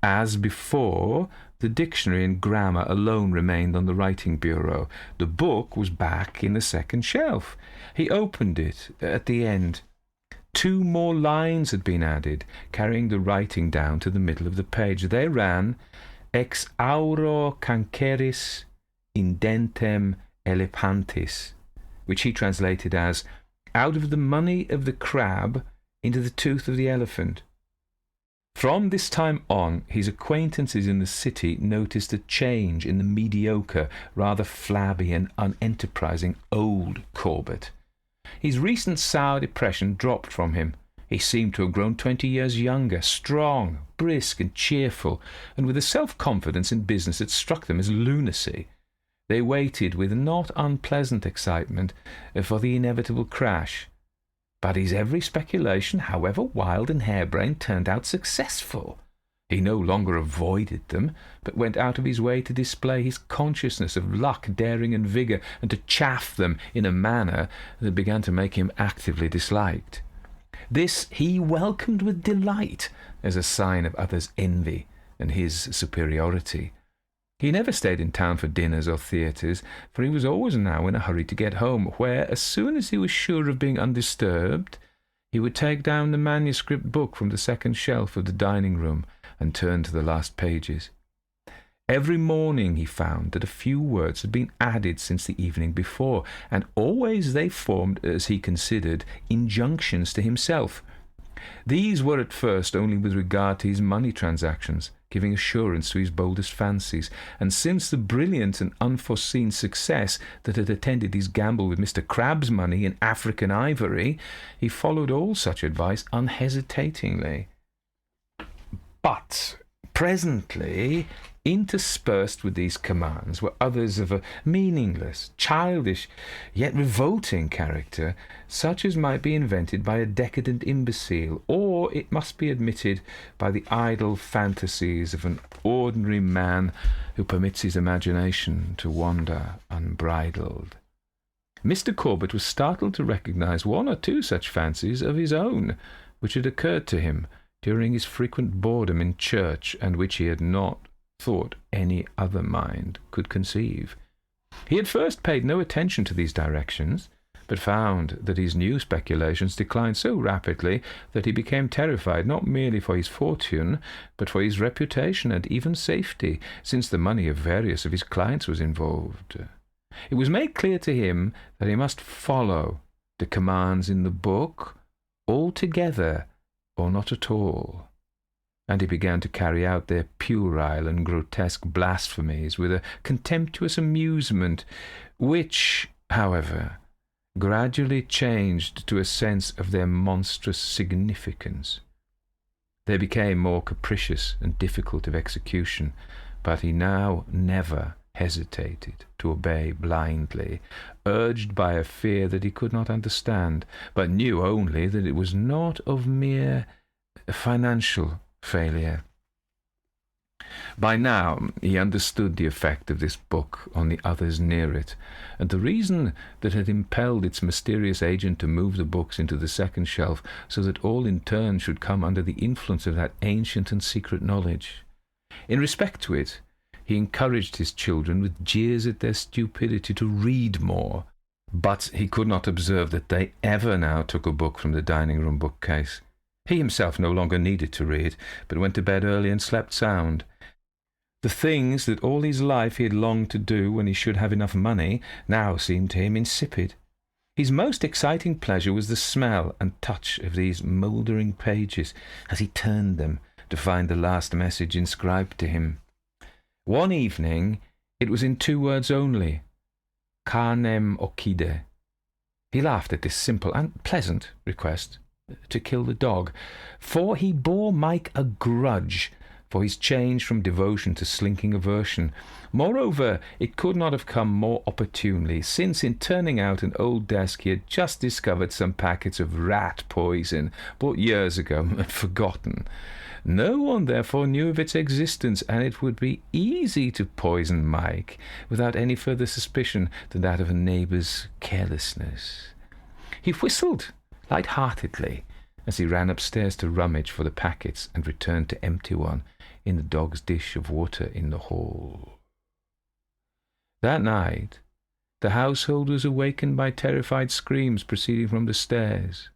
As before, the dictionary and grammar alone remained on the writing bureau. The book was back in the second shelf. He opened it at the end. 2 more lines had been added, carrying the writing down to the middle of the page. They ran, Ex auro canceris indentem elepantis, which he translated as, out of the money of the crab into the tooth of the elephant. From this time on, his acquaintances in the city noticed a change in the mediocre, rather flabby and unenterprising old Corbett. His recent sour depression dropped from him. He seemed to have grown 20 years younger, strong, brisk and cheerful, and with a self-confidence in business that struck them as lunacy. They waited with not unpleasant excitement for the inevitable crash. But his every speculation, however wild and harebrained, turned out successful. He no longer avoided them, but went out of his way to display his consciousness of luck, daring and vigour, and to chaff them in a manner that began to make him actively disliked. This he welcomed with delight as a sign of others' envy and his superiority. He never stayed in town for dinners or theatres, for he was always now in a hurry to get home, where, as soon as he was sure of being undisturbed, he would take down the manuscript book from the second shelf of the dining-room and turn to the last pages. Every morning he found that a few words had been added since the evening before, and always they formed, as he considered, injunctions to himself. These were at first only with regard to his money transactions, giving assurance to his boldest fancies, and since the brilliant and unforeseen success that had attended his gamble with Mr. Crabbe's money in African ivory, he followed all such advice unhesitatingly. But presently, interspersed with these commands were others of a meaningless, childish, yet revolting character, such as might be invented by a decadent imbecile, or, it must be admitted, by the idle fantasies of an ordinary man who permits his imagination to wander unbridled. Mr. Corbett was startled to recognize 1 or 2 such fancies of his own, which had occurred to him during his frequent boredom in church, and which he had not thought any other mind could conceive. He at first paid no attention to these directions, but found that his new speculations declined so rapidly that he became terrified not merely for his fortune, but for his reputation and even safety, since the money of various of his clients was involved. It was made clear to him that he must follow the commands in the book altogether or not at all, and he began to carry out their puerile and grotesque blasphemies with a contemptuous amusement, which, however, gradually changed to a sense of their monstrous significance. They became more capricious and difficult of execution, but he now never hesitated to obey blindly, urged by a fear that he could not understand, but knew only that it was not of mere financial failure. By now he understood the effect of this book on the others near it, and the reason that had impelled its mysterious agent to move the books into the second shelf, so that all in turn should come under the influence of that ancient and secret knowledge. In respect to it, he encouraged his children with jeers at their stupidity to read more, but he could not observe that they ever now took a book from the dining-room bookcase. He himself no longer needed to read, but went to bed early and slept sound. The things that all his life he had longed to do when he should have enough money now seemed to him insipid. His most exciting pleasure was the smell and touch of these mouldering pages as he turned them to find the last message inscribed to him. One evening it was in 2 words only, carnem occidere. He laughed at this simple and pleasant request to kill the dog, for he bore Mike a grudge for his change from devotion to slinking aversion. Moreover, it could not have come more opportunely, since in turning out an old desk he had just discovered some packets of rat poison, bought years ago and forgotten. No one therefore knew of its existence, and it would be easy to poison Mike without any further suspicion than that of a neighbour's carelessness. He whistled light-heartedly as he ran upstairs to rummage for the packets and returned to empty one in the dog's dish of water in the hall. That night the household was awakened by terrified screams proceeding from the stairs.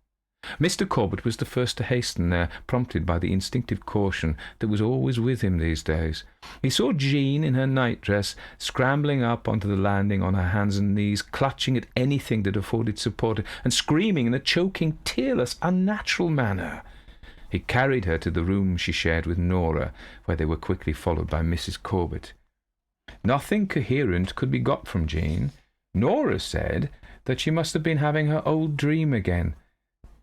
Mr. Corbett was the first to hasten there, prompted by the instinctive caution that was always with him these days. He saw Jean in her nightdress scrambling up onto the landing on her hands and knees, clutching at anything that afforded support, and screaming in a choking, tearless, unnatural manner. He carried her to the room she shared with Nora, where they were quickly followed by Mrs. Corbett. Nothing coherent could be got from Jean. Nora said that she must have been having her old dream again.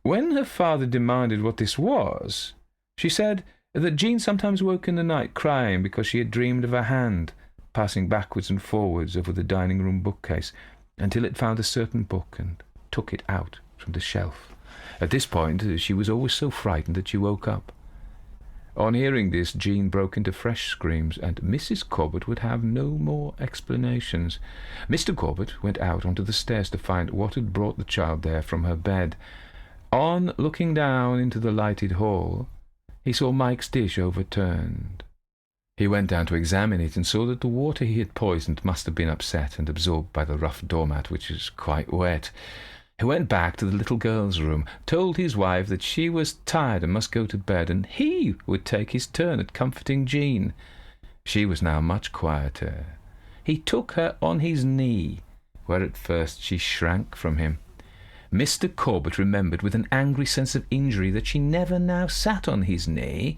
When her father demanded what this was, she said that Jean sometimes woke in the night crying because she had dreamed of a hand passing backwards and forwards over the dining-room bookcase until it found a certain book and took it out from the shelf. At this point, she was always so frightened that she woke up. On hearing this, Jean broke into fresh screams, and Mrs. Corbett would have no more explanations. Mr. Corbett went out onto the stairs to find what had brought the child there from her bed. On looking down into the lighted hall, he saw Mike's dish overturned. He went down to examine it and saw that the water he had poisoned must have been upset and absorbed by the rough doormat, which was quite wet. He went back to the little girl's room, told his wife that she was tired and must go to bed, and he would take his turn at comforting Jean. She was now much quieter. He took her on his knee, where at first she shrank from him. Mr. Corbett remembered with an angry sense of injury that she never now sat on his knee,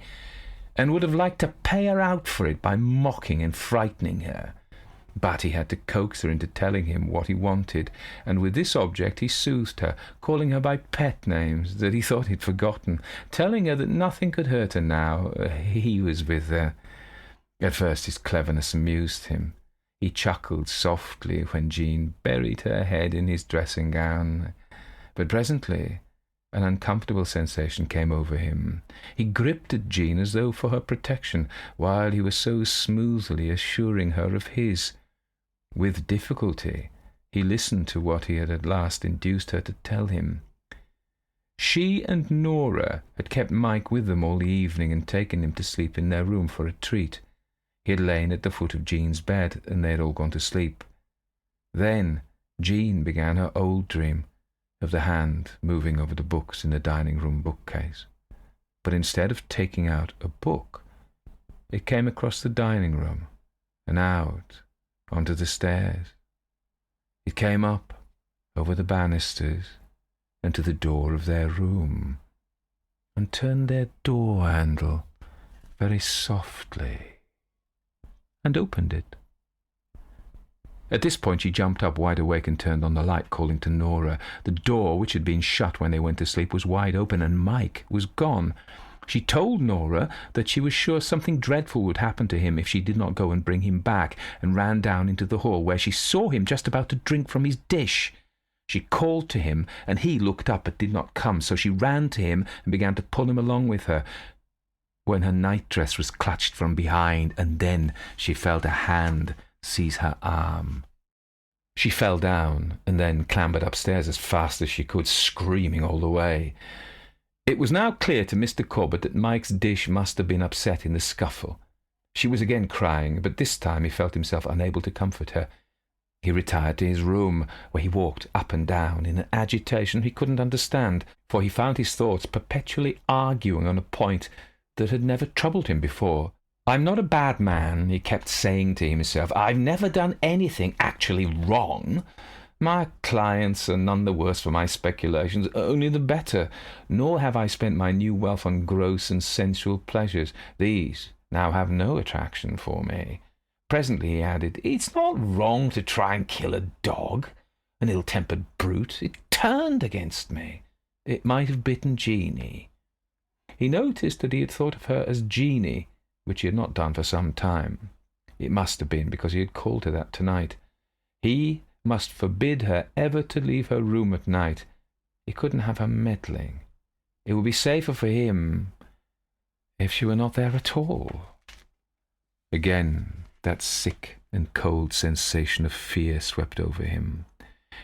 and would have liked to pay her out for it by mocking and frightening her. But he had to coax her into telling him what he wanted, and with this object he soothed her, calling her by pet names that he thought he'd forgotten, telling her that nothing could hurt her now he was with her. At first his cleverness amused him. He chuckled softly when Jean buried her head in his dressing gown. But presently an uncomfortable sensation came over him. He gripped at Jean as though for her protection, while he was so smoothly assuring her of his. With difficulty he listened to what he had at last induced her to tell him. She and Nora had kept Mike with them all the evening and taken him to sleep in their room for a treat. He had lain at the foot of Jean's bed, and they had all gone to sleep. Then Jean began her old dream of the hand moving over the books in the dining-room bookcase. But instead of taking out a book, it came across the dining-room and out onto the stairs. It came up over the banisters and to the door of their room, and turned their door handle very softly and opened it. At this point she jumped up wide awake and turned on the light, calling to Nora. The door, which had been shut when they went to sleep, was wide open, and Mike was gone. She told Nora that she was sure something dreadful would happen to him if she did not go and bring him back, and ran down into the hall, where she saw him just about to drink from his dish. She called to him, and he looked up but did not come, so she ran to him and began to pull him along with her, when her nightdress was clutched from behind, and then she felt a hand seize her arm. She fell down and then clambered upstairs as fast as she could, screaming all the way. It was now clear to Mr. Corbett that Mike's dish must have been upset in the scuffle. She was again crying, but this time he felt himself unable to comfort her. He retired to his room, where he walked up and down in an agitation he couldn't understand, for he found his thoughts perpetually arguing on a point that had never troubled him before. "I'm not a bad man," he kept saying to himself. "I've never done anything actually wrong. My clients are none the worse for my speculations, only the better. Nor have I spent my new wealth on gross and sensual pleasures. These now have no attraction for me." Presently he added, "It's not wrong to try and kill a dog, an ill-tempered brute. It turned against me. It might have bitten Jeanie." He noticed that he had thought of her as Jeanie which he had not done for some time. It must have been because he had called her that tonight. He must forbid her ever to leave her room at night. He couldn't have her meddling. It would be safer for him if she were not there at all. Again, that sick and cold sensation of fear swept over him.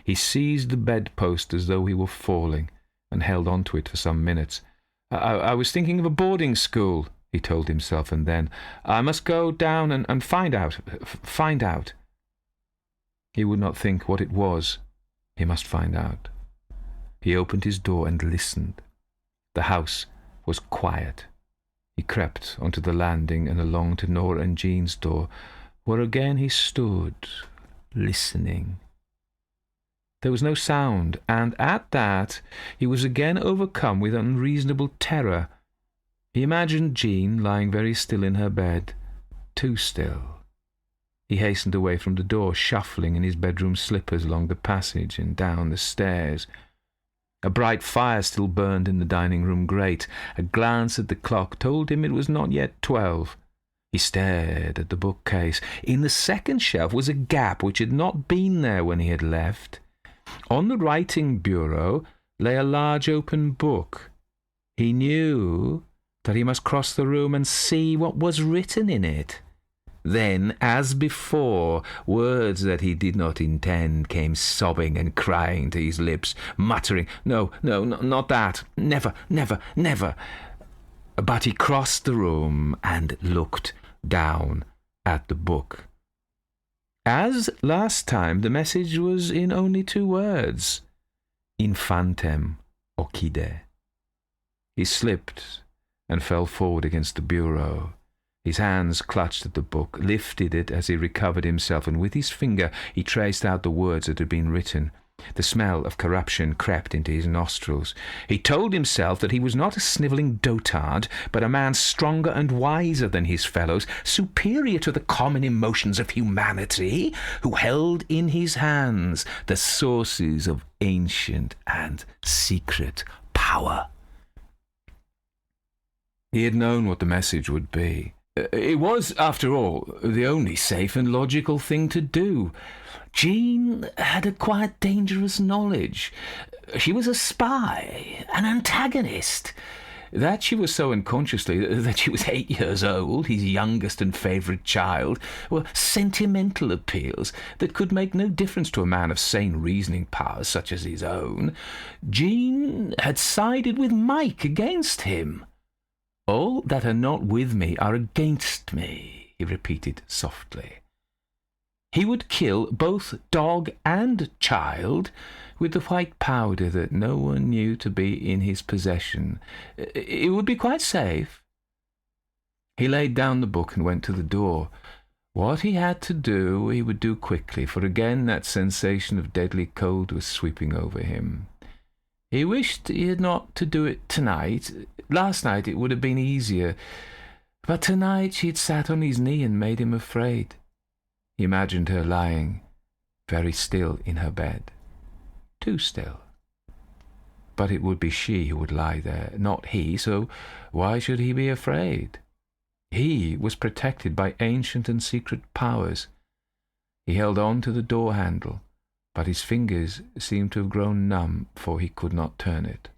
He seized the bedpost as though he were falling, and held on to it for some minutes. I was thinking of a boarding school, he told himself, and then, I must go down and find out. He would not think what it was. He must find out. He opened his door and listened. The house was quiet. He crept onto the landing and along to Nora and Jean's door, where again he stood, listening. There was no sound, and at that he was again overcome with unreasonable terror. He imagined Jean lying very still in her bed, too still. He hastened away from the door, shuffling in his bedroom slippers along the passage and down the stairs. A bright fire still burned in the dining-room grate. A glance at the clock told him it was not yet 12. He stared at the bookcase. In the second shelf was a gap which had not been there when he had left. On the writing bureau lay a large open book. He knew that he must cross the room and see what was written in it. Then, as before, words that he did not intend came sobbing and crying to his lips, muttering, No, not that. Never, never, never. But he crossed the room and looked down at the book. As last time, the message was in only 2 words. Infantem occide. He slipped and fell forward against the bureau. His hands clutched at the book, lifted it as he recovered himself, and with his finger he traced out the words that had been written. The smell of corruption crept into his nostrils. He told himself that he was not a snivelling dotard, but a man stronger and wiser than his fellows, superior to the common emotions of humanity, who held in his hands the sources of ancient and secret power. He had known what the message would be. It was, after all, the only safe and logical thing to do. Jean had acquired dangerous knowledge. She was a spy, an antagonist. That she was so unconsciously, that she was 8 years old, his youngest and favourite child, were sentimental appeals that could make no difference to a man of sane reasoning powers such as his own. Jean had sided with Mike against him. All that are not with me are against me, he repeated softly. He would kill both dog and child with the white powder that no one knew to be in his possession. It would be quite safe. He laid down the book and went to the door. What he had to do, he would do quickly, for again that sensation of deadly cold was sweeping over him. He wished he had not to do it tonight. Last night it would have been easier, but tonight she had sat on his knee and made him afraid. He imagined her lying very still in her bed, too still. But it would be she who would lie there, not he, so why should he be afraid? He was protected by ancient and secret powers. He held on to the door handle, but his fingers seemed to have grown numb, for he could not turn it.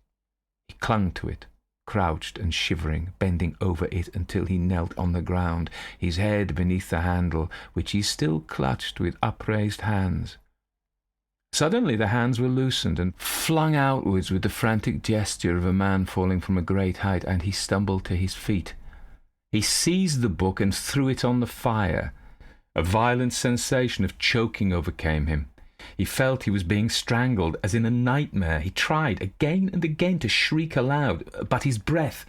He clung to it, crouched and shivering, bending over it until he knelt on the ground, his head beneath the handle, which he still clutched with upraised hands. Suddenly the hands were loosened and flung outwards with the frantic gesture of a man falling from a great height, and he stumbled to his feet. He seized the book and threw it on the fire. A violent sensation of choking overcame him. He felt he was being strangled, as in a nightmare. He tried again and again to shriek aloud, but his breath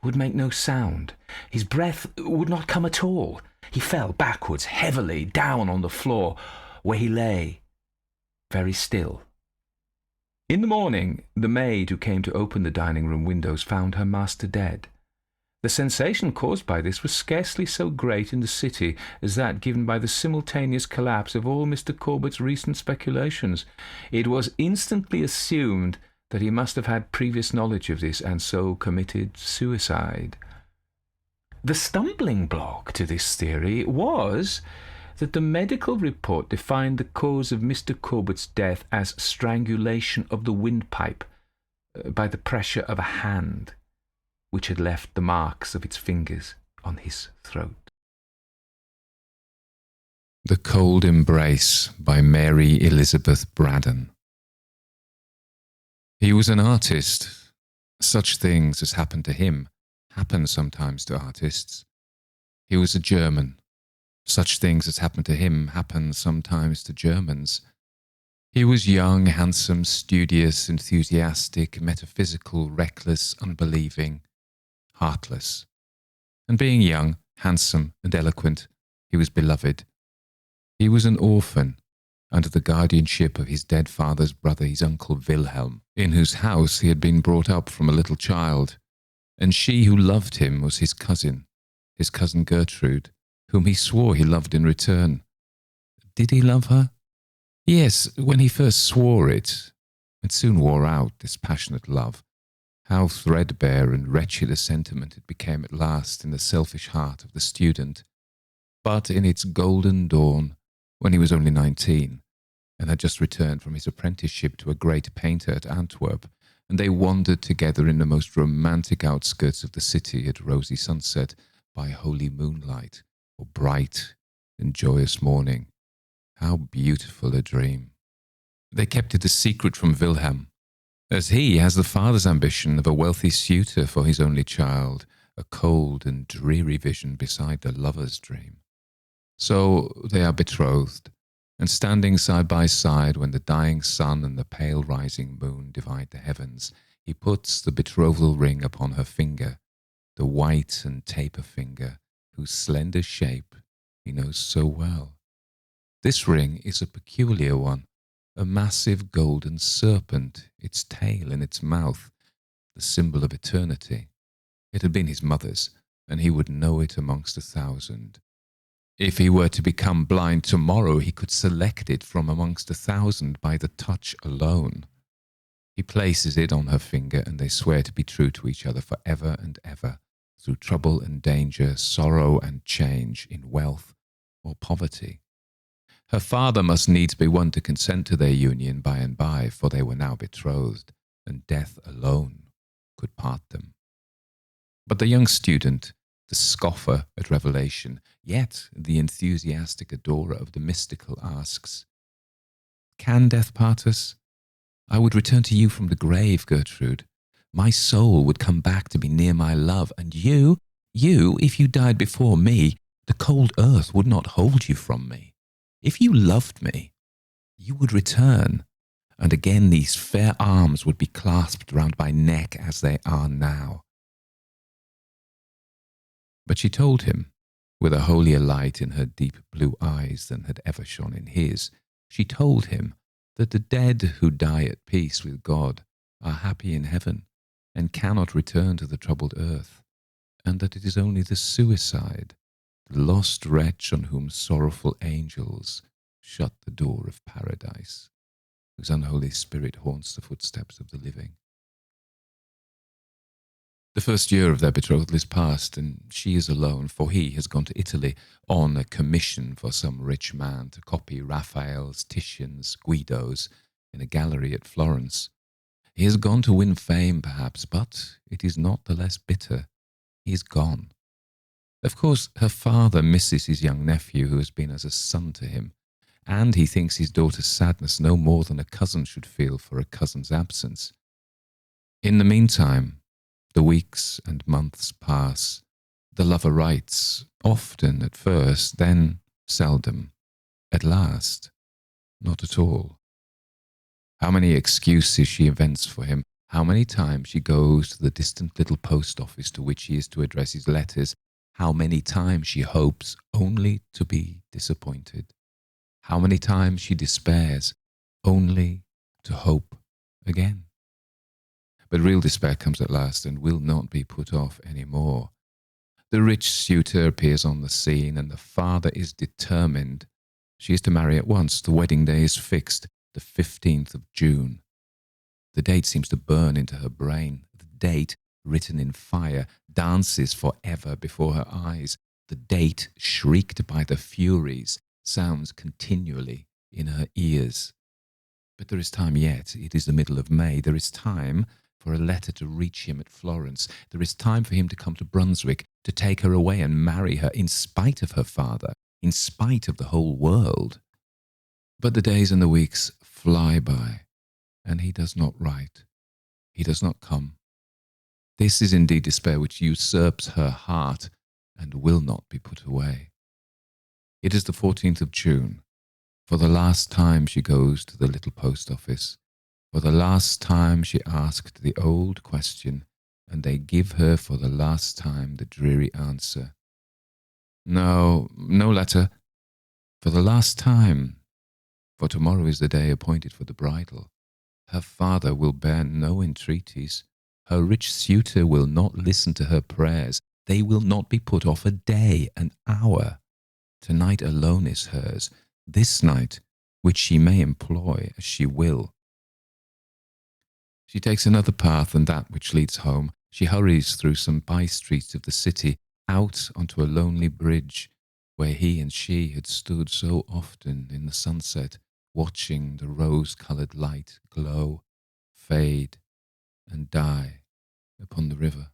would make no sound. His breath would not come at all. He fell backwards, heavily, down on the floor, where he lay, very still. In the morning, the maid who came to open the dining-room windows found her master dead. The sensation caused by this was scarcely so great in the city as that given by the simultaneous collapse of all Mr. Corbett's recent speculations. It was instantly assumed that he must have had previous knowledge of this and so committed suicide. The stumbling block to this theory was that the medical report defined the cause of Mr. Corbett's death as strangulation of the windpipe by the pressure of a hand, which had left the marks of its fingers on his throat. The Cold Embrace by Mary Elizabeth Braddon. He was an artist. Such things as happened to him happen sometimes to artists. He was a German. Such things as happen to him happen sometimes to Germans. He was young, handsome, studious, enthusiastic, metaphysical, reckless, unbelieving, heartless. And being young, handsome, and eloquent, he was beloved. He was an orphan, under the guardianship of his dead father's brother, his uncle Wilhelm, in whose house he had been brought up from a little child, and she who loved him was his cousin Gertrude, whom he swore he loved in return. Did he love her? Yes, when he first swore it. It soon wore out, this passionate love. How threadbare and wretched a sentiment it became at last in the selfish heart of the student. But in its golden dawn, when he was only 19, and had just returned from his apprenticeship to a great painter at Antwerp, and they wandered together in the most romantic outskirts of the city at rosy sunset, by holy moonlight, or bright and joyous morning. How beautiful a dream! They kept it a secret from Wilhelm, as he has the father's ambition of a wealthy suitor for his only child, a cold and dreary vision beside the lover's dream. So they are betrothed, and standing side by side when the dying sun and the pale rising moon divide the heavens, he puts the betrothal ring upon her finger, the white and taper finger, whose slender shape he knows so well. This ring is a peculiar one, a massive golden serpent, its tail in its mouth, the symbol of eternity. It had been his mother's, and he would know it amongst 1,000. If he were to become blind tomorrow, he could select it from amongst 1,000 by the touch alone. He places it on her finger, and they swear to be true to each other for ever and ever, through trouble and danger, sorrow and change, in wealth or poverty. Her father must needs be one to consent to their union by and by, for they were now betrothed, and death alone could part them. But the young student, the scoffer at revelation, yet the enthusiastic adorer of the mystical, asks, "Can death part us? I would return to you from the grave, Gertrude. My soul would come back to be near my love, and you, if you died before me, the cold earth would not hold you from me. If you loved me, you would return, and again these fair arms would be clasped round my neck as they are now." But she told him, with a holier light in her deep blue eyes than had ever shone in his, she told him that the dead who die at peace with God are happy in heaven, and cannot return to the troubled earth, and that it is only the suicide, the lost wretch on whom sorrowful angels shut the door of paradise, whose unholy spirit haunts the footsteps of the living. The first year of their betrothal is past, and she is alone, for he has gone to Italy on a commission for some rich man to copy Raphael's, Titian's, Guido's in a gallery at Florence. He has gone to win fame, perhaps, but it is not the less bitter. He is gone. Of course, her father misses his young nephew, who has been as a son to him, and he thinks his daughter's sadness no more than a cousin should feel for a cousin's absence. In the meantime, the weeks and months pass. The lover writes, often at first, then seldom. At last, not at all. How many excuses she invents for him, how many times she goes to the distant little post office to which he is to address his letters, how many times she hopes only to be disappointed, how many times she despairs only to hope again. But real despair comes at last and will not be put off any more. The rich suitor appears on the scene, and the father is determined. She is to marry at once. The wedding day is fixed, the 15th of June. The date seems to burn into her brain. The date written in fire, dances forever before her eyes. The date, shrieked by the Furies, sounds continually in her ears. But there is time yet. It is the middle of May. There is time for a letter to reach him at Florence. There is time for him to come to Brunswick, to take her away and marry her, in spite of her father, in spite of the whole world. But the days and the weeks fly by, and he does not write. He does not come. This is indeed despair which usurps her heart and will not be put away. It is the 14th of June. For the last time she goes to the little post office. For the last time she asked the old question, and they give her for the last time the dreary answer. No, no letter. For the last time. For tomorrow is the day appointed for the bridal. Her father will bear no entreaties. Her rich suitor will not listen to her prayers. They will not be put off a day, an hour. Tonight alone is hers, this night, which she may employ as she will. She takes another path than that which leads home. She hurries through some by-streets of the city, out onto a lonely bridge, where he and she had stood so often in the sunset, watching the rose-coloured light glow, fade, and die upon the river.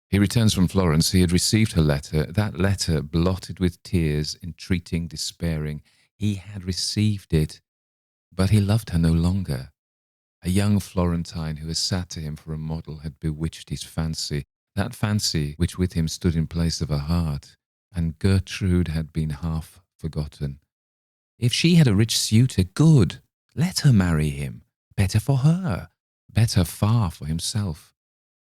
He returns from Florence. He had received her letter, that letter blotted with tears, entreating, despairing. He had received it, but he loved her no longer. A young Florentine who had sat to him for a model had bewitched his fancy, that fancy which with him stood in place of a heart, and Gertrude had been half forgotten. If she had a rich suitor, good, let her marry him. Better for her, better far for himself.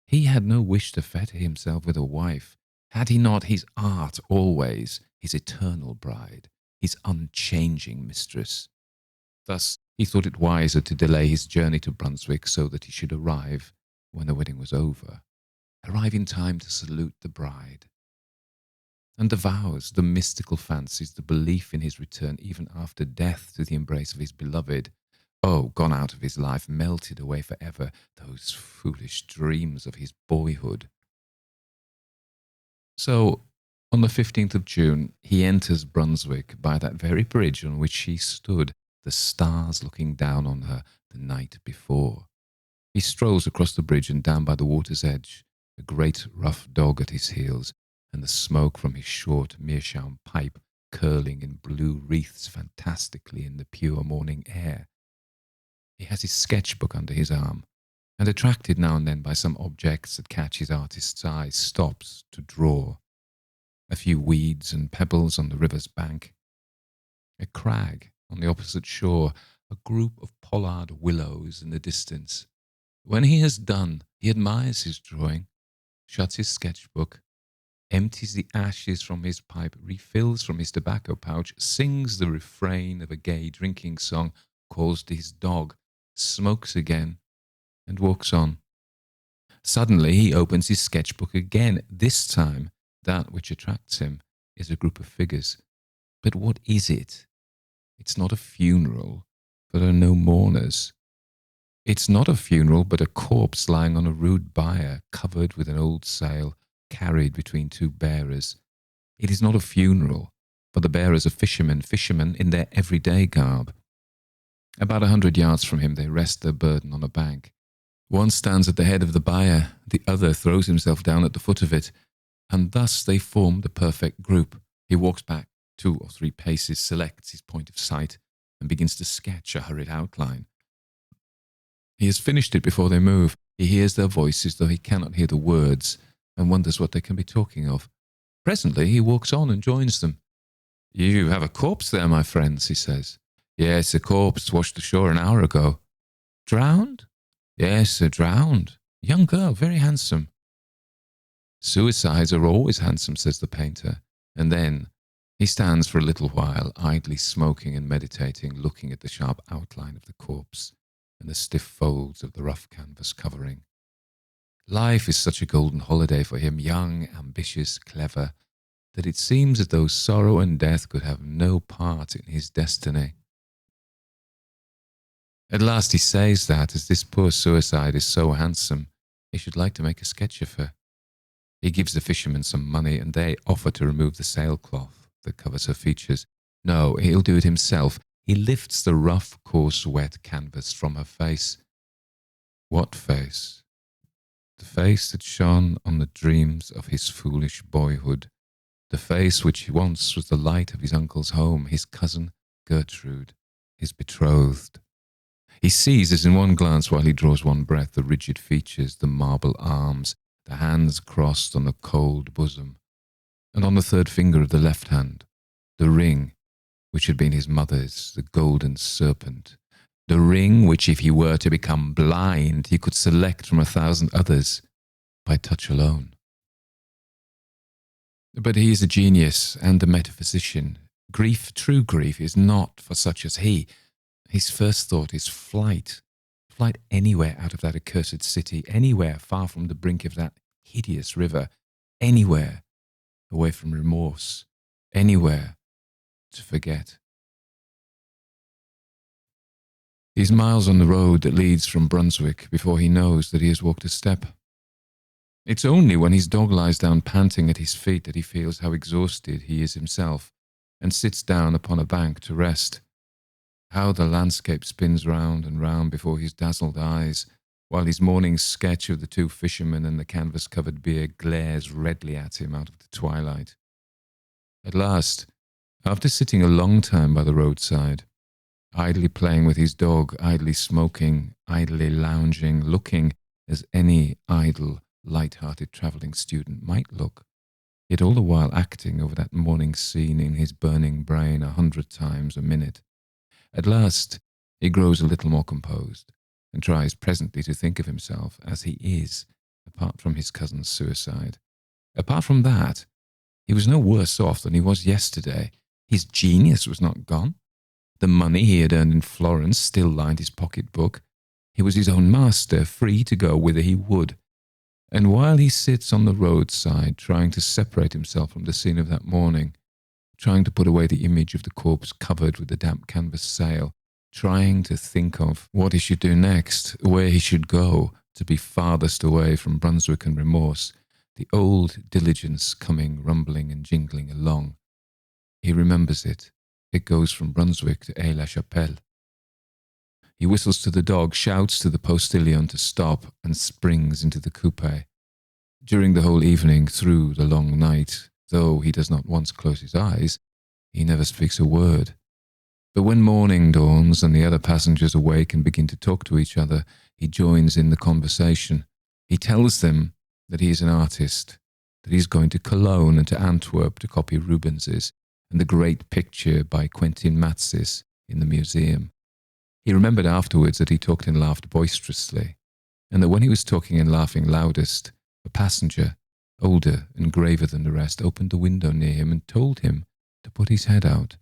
He had no wish to fetter himself with a wife. Had he not his art always, his eternal bride, his unchanging mistress? Thus he thought it wiser to delay his journey to Brunswick so that he should arrive, when the wedding was over, arrive in time to salute the bride. And the vows, the mystical fancies, the belief in his return even after death to the embrace of his beloved, gone out of his life, melted away forever, those foolish dreams of his boyhood. So, on the 15th of June, he enters Brunswick by that very bridge on which she stood, the stars looking down on her the night before. He strolls across the bridge and down by the water's edge, a great rough dog at his heels, and the smoke from his short meerschaum pipe curling in blue wreaths fantastically in the pure morning air. He has his sketchbook under his arm, and attracted now and then by some objects that catch his artist's eye, stops to draw. A few weeds and pebbles on the river's bank, a crag on the opposite shore, a group of pollard willows in the distance. When he has done, he admires his drawing, shuts his sketchbook, empties the ashes from his pipe, refills from his tobacco pouch, sings the refrain of a gay drinking song, calls to his dog, smokes again, and walks on. Suddenly he opens his sketchbook again. This time, that which attracts him is a group of figures. But what is it? It's not a funeral, for there are no mourners. It's not a funeral, but a corpse lying on a rude bier, covered with an old sail, carried between two bearers. It is not a funeral, for the bearers are fishermen in their everyday garb. About 100 yards from him they rest their burden on a bank. One stands at the head of the bier, the other throws himself down at the foot of it, and thus they form the perfect group. He walks back 2 or 3 paces, selects his point of sight, and begins to sketch a hurried outline. He has finished it before they move. He hears their voices, though he cannot hear the words, and wonders what they can be talking of. Presently he walks on and joins them. "You have a corpse there, my friends," he says. "Yes, a corpse washed ashore an hour ago." "Drowned?" "Yes, drowned. Young girl, very handsome." "Suicides are always handsome," says the painter, and then he stands for a little while, idly smoking and meditating, looking at the sharp outline of the corpse and the stiff folds of the rough canvas covering. Life is such a golden holiday for him, young, ambitious, clever, that it seems as though sorrow and death could have no part in his destiny. At last he says that, as this poor suicide is so handsome, he should like to make a sketch of her. He gives the fishermen some money, and they offer to remove the sailcloth that covers her features. No, he'll do it himself. He lifts the rough, coarse, wet canvas from her face. What face? The face that shone on the dreams of his foolish boyhood. The face which once was the light of his uncle's home, his cousin Gertrude, his betrothed. He sees, as in one glance while he draws one breath, the rigid features, the marble arms, the hands crossed on the cold bosom, and on the third finger of the left hand, the ring which had been his mother's, the golden serpent, the ring which, if he were to become blind, he could select from 1,000 others by touch alone. But he is a genius and a metaphysician. Grief, true grief, is not for such as he. His first thought is flight. Flight anywhere out of that accursed city, anywhere far from the brink of that hideous river, anywhere away from remorse, anywhere to forget. He's miles on the road that leads from Brunswick before he knows that he has walked a step. It's only when his dog lies down panting at his feet that he feels how exhausted he is himself, and sits down upon a bank to rest. How the landscape spins round and round before his dazzled eyes, while his morning sketch of the two fishermen and the canvas-covered bier glares redly at him out of the twilight. At last, after sitting a long time by the roadside, idly playing with his dog, idly smoking, idly lounging, looking as any idle, light-hearted travelling student might look, yet all the while acting over that morning scene in his burning brain 100 times a minute. At last, he grows a little more composed, and tries presently to think of himself as he is, apart from his cousin's suicide. Apart from that, he was no worse off than he was yesterday. His genius was not gone. The money he had earned in Florence still lined his pocket-book. He was his own master, free to go whither he would. And while he sits on the roadside, trying to separate himself from the scene of that morning, trying to put away the image of the corpse covered with the damp canvas sail, trying to think of what he should do next, where he should go to be farthest away from Brunswick and remorse, the old diligence coming rumbling and jingling along. He remembers it. It goes from Brunswick to Aix-la-Chapelle. He whistles to the dog, shouts to the postilion to stop, and springs into the coupe. During the whole evening, through the long night, though he does not once close his eyes, he never speaks a word. But when morning dawns and the other passengers awake and begin to talk to each other, he joins in the conversation. He tells them that he is an artist, that he is going to Cologne and to Antwerp to copy Rubens's and the great picture by Quentin Matsys in the museum. He remembered afterwards that he talked and laughed boisterously, and that when he was talking and laughing loudest, a passenger, older and graver than the rest, opened the window near him and told him to put his head out.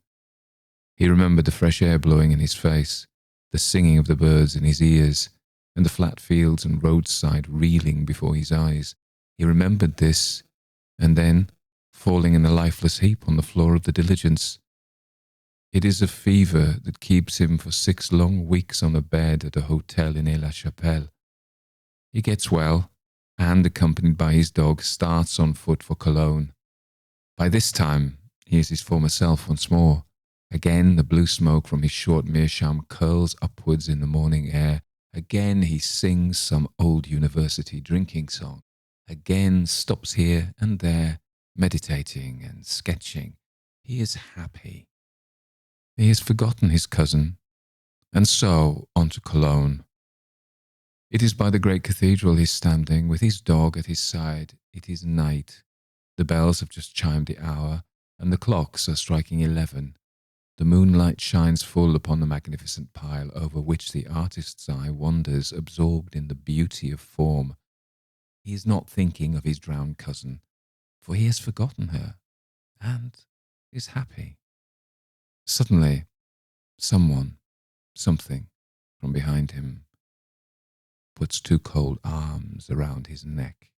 He remembered the fresh air blowing in his face, the singing of the birds in his ears, and the flat fields and roadside reeling before his eyes. He remembered this, and then, falling in a lifeless heap on the floor of the diligence. It is a fever that keeps him for 6 long weeks on a bed at a hotel in Aix-la-Chapelle. He gets well, and, accompanied by his dog, starts on foot for Cologne. By this time, he is his former self once more. Again, the blue smoke from his short meerschaum curls upwards in the morning air. Again, he sings some old university drinking song. Again, stops here and there, meditating and sketching. He is happy. He has forgotten his cousin, and so on to Cologne. It is by the great cathedral he is standing, with his dog at his side. It is night. The bells have just chimed the hour, and the clocks are striking 11. The moonlight shines full upon the magnificent pile over which the artist's eye wanders, absorbed in the beauty of form. He is not thinking of his drowned cousin, for he has forgotten her, and is happy. Suddenly, something, from behind him, puts 2 cold arms around his neck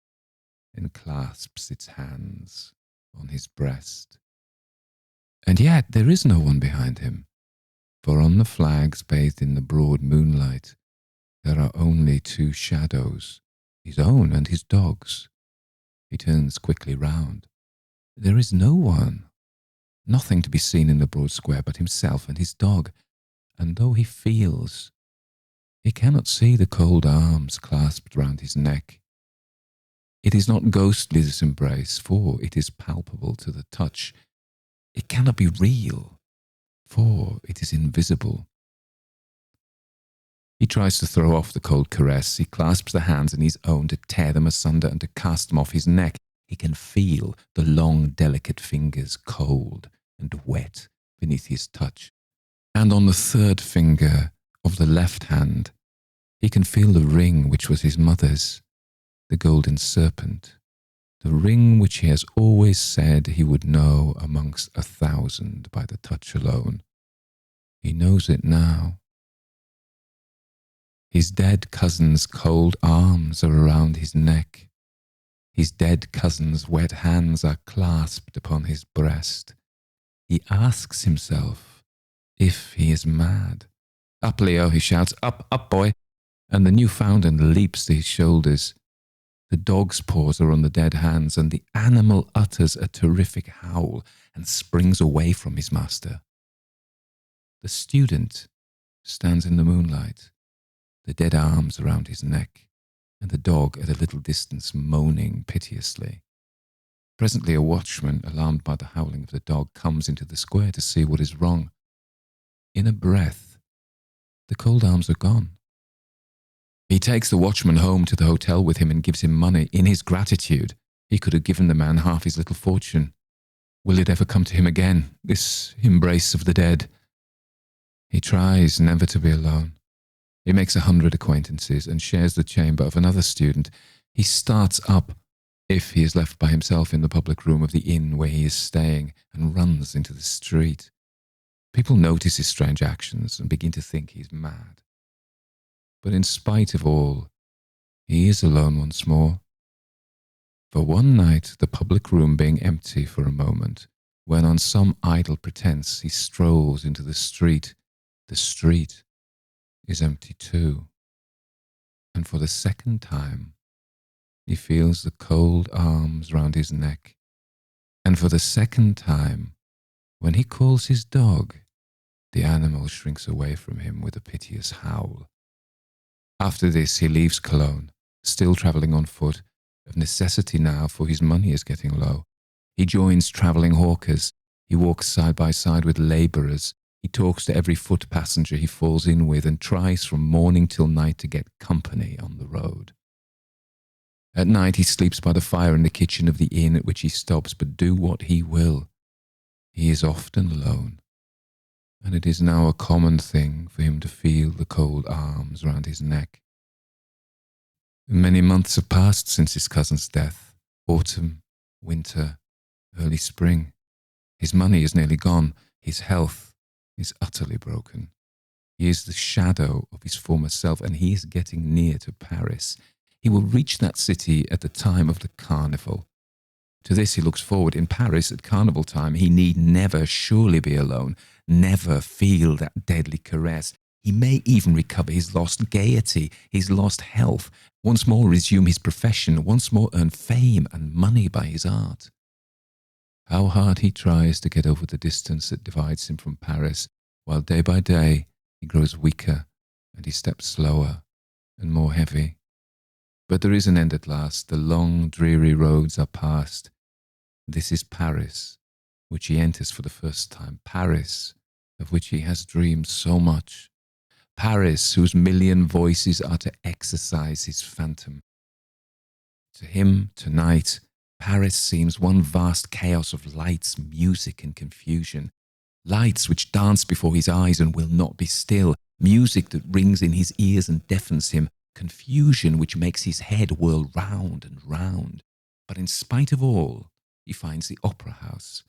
and clasps its hands on his breast. And yet there is no one behind him, for on the flags bathed in the broad moonlight, there are only 2 shadows, his own and his dog's. He turns quickly round. There is no one, nothing to be seen in the broad square but himself and his dog, and though he feels, he cannot see the cold arms clasped round his neck. It is not ghostly, this embrace, for it is palpable to the touch. It cannot be real, for it is invisible. He tries to throw off the cold caress. He clasps the hands in his own to tear them asunder and to cast them off his neck. He can feel the long, delicate fingers cold and wet beneath his touch. And on the third finger of the left hand, he can feel the ring which was his mother's, the golden serpent, the ring which he has always said he would know amongst 1,000 by the touch alone. He knows it now. His dead cousin's cold arms are around his neck. His dead cousin's wet hands are clasped upon his breast. He asks himself if he is mad. "Up, Leo," he shouts. "Up, up, boy." And the Newfoundland leaps to his shoulders. The dog's paws are on the dead hands, and the animal utters a terrific howl and springs away from his master. The student stands in the moonlight, the dead arms around his neck, and the dog at a little distance moaning piteously. Presently a watchman, alarmed by the howling of the dog, comes into the square to see what is wrong. In a breath, the cold arms are gone. He takes the watchman home to the hotel with him and gives him money. In his gratitude, he could have given the man half his little fortune. Will it ever come to him again, this embrace of the dead? He tries never to be alone. He makes 100 acquaintances and shares the chamber of another student. He starts up, if he is left by himself in the public room of the inn where he is staying, and runs into the street. People notice his strange actions and begin to think he is mad. But in spite of all, he is alone once more. For one night, the public room being empty for a moment, when on some idle pretence he strolls into the street is empty too. And for the second time, he feels the cold arms round his neck. And for the second time, when he calls his dog, the animal shrinks away from him with a piteous howl. After this, he leaves Cologne, still travelling on foot, of necessity now, for his money is getting low. He joins travelling hawkers. He walks side by side with labourers. He talks to every foot passenger he falls in with and tries from morning till night to get company on the road. At night he sleeps by the fire in the kitchen of the inn at which he stops, but do what he will, he is often alone, and it is now a common thing for him to feel the cold arms round his neck. Many months have passed since his cousin's death, autumn, winter, early spring. His money is nearly gone, his health is utterly broken. He is the shadow of his former self, and he is getting near to Paris. He will reach that city at the time of the carnival. To this he looks forward. In Paris, at carnival time, he need never surely be alone, never feel that deadly caress. He may even recover his lost gaiety, his lost health, once more resume his profession, once more earn fame and money by his art. How hard he tries to get over the distance that divides him from Paris, while day by day he grows weaker and he steps slower and more heavy. But there is an end at last. The long, dreary roads are past. This is Paris, which he enters for the first time. Paris, of which he has dreamed so much. Paris, whose million voices are to exercise his phantom. To him, tonight, Paris seems one vast chaos of lights, music, and confusion. Lights which dance before his eyes and will not be still. Music that rings in his ears and deafens him. Confusion which makes his head whirl round and round. But in spite of all, he finds the opera house,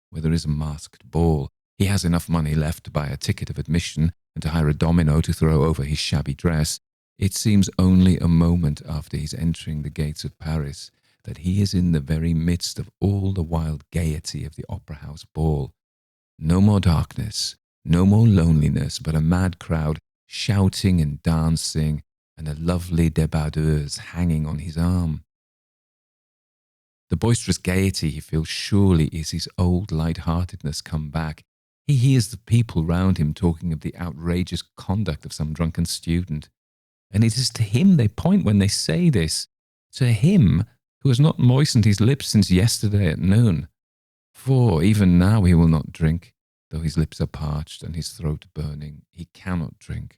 where there is a masked ball. He has enough money left to buy a ticket of admission and to hire a domino to throw over his shabby dress. It seems only a moment after his entering the gates of Paris that he is in the very midst of all the wild gaiety of the opera house ball. No more darkness, no more loneliness, but a mad crowd shouting and dancing, and a lovely débardeur hanging on his arm. The boisterous gaiety he feels surely is his old light-heartedness come back. He hears the people round him talking of the outrageous conduct of some drunken student, and it is to him they point when they say this, to him who has not moistened his lips since yesterday at noon. For even now he will not drink, though his lips are parched and his throat burning. He cannot drink.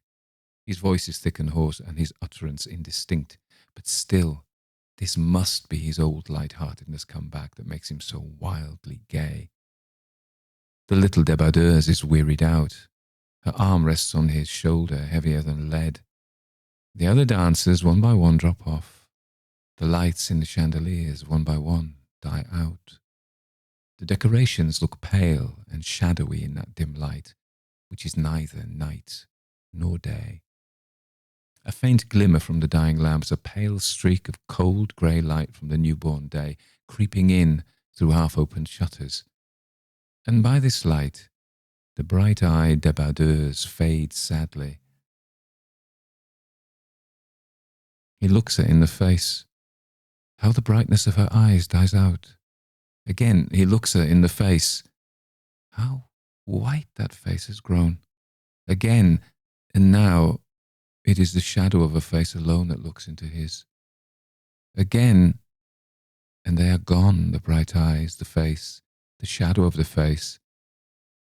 His voice is thick and hoarse, and his utterance indistinct, but still, this must be his old light-heartedness come back that makes him so wildly gay. The little débardeuse is wearied out. Her arm rests on his shoulder, heavier than lead. The other dancers, one by one, drop off. The lights in the chandeliers, one by one, die out. The decorations look pale and shadowy in that dim light, which is neither night nor day. A faint glimmer from the dying lamps, a pale streak of cold grey light from the newborn day, creeping in through half-opened shutters. And by this light, the bright-eyed débardeuse fades sadly. He looks her in the face. How the brightness of her eyes dies out. Again, he looks her in the face. How white that face has grown. Again, and now it is the shadow of her face alone that looks into his. Again, and they are gone, the bright eyes, the face, the shadow of the face.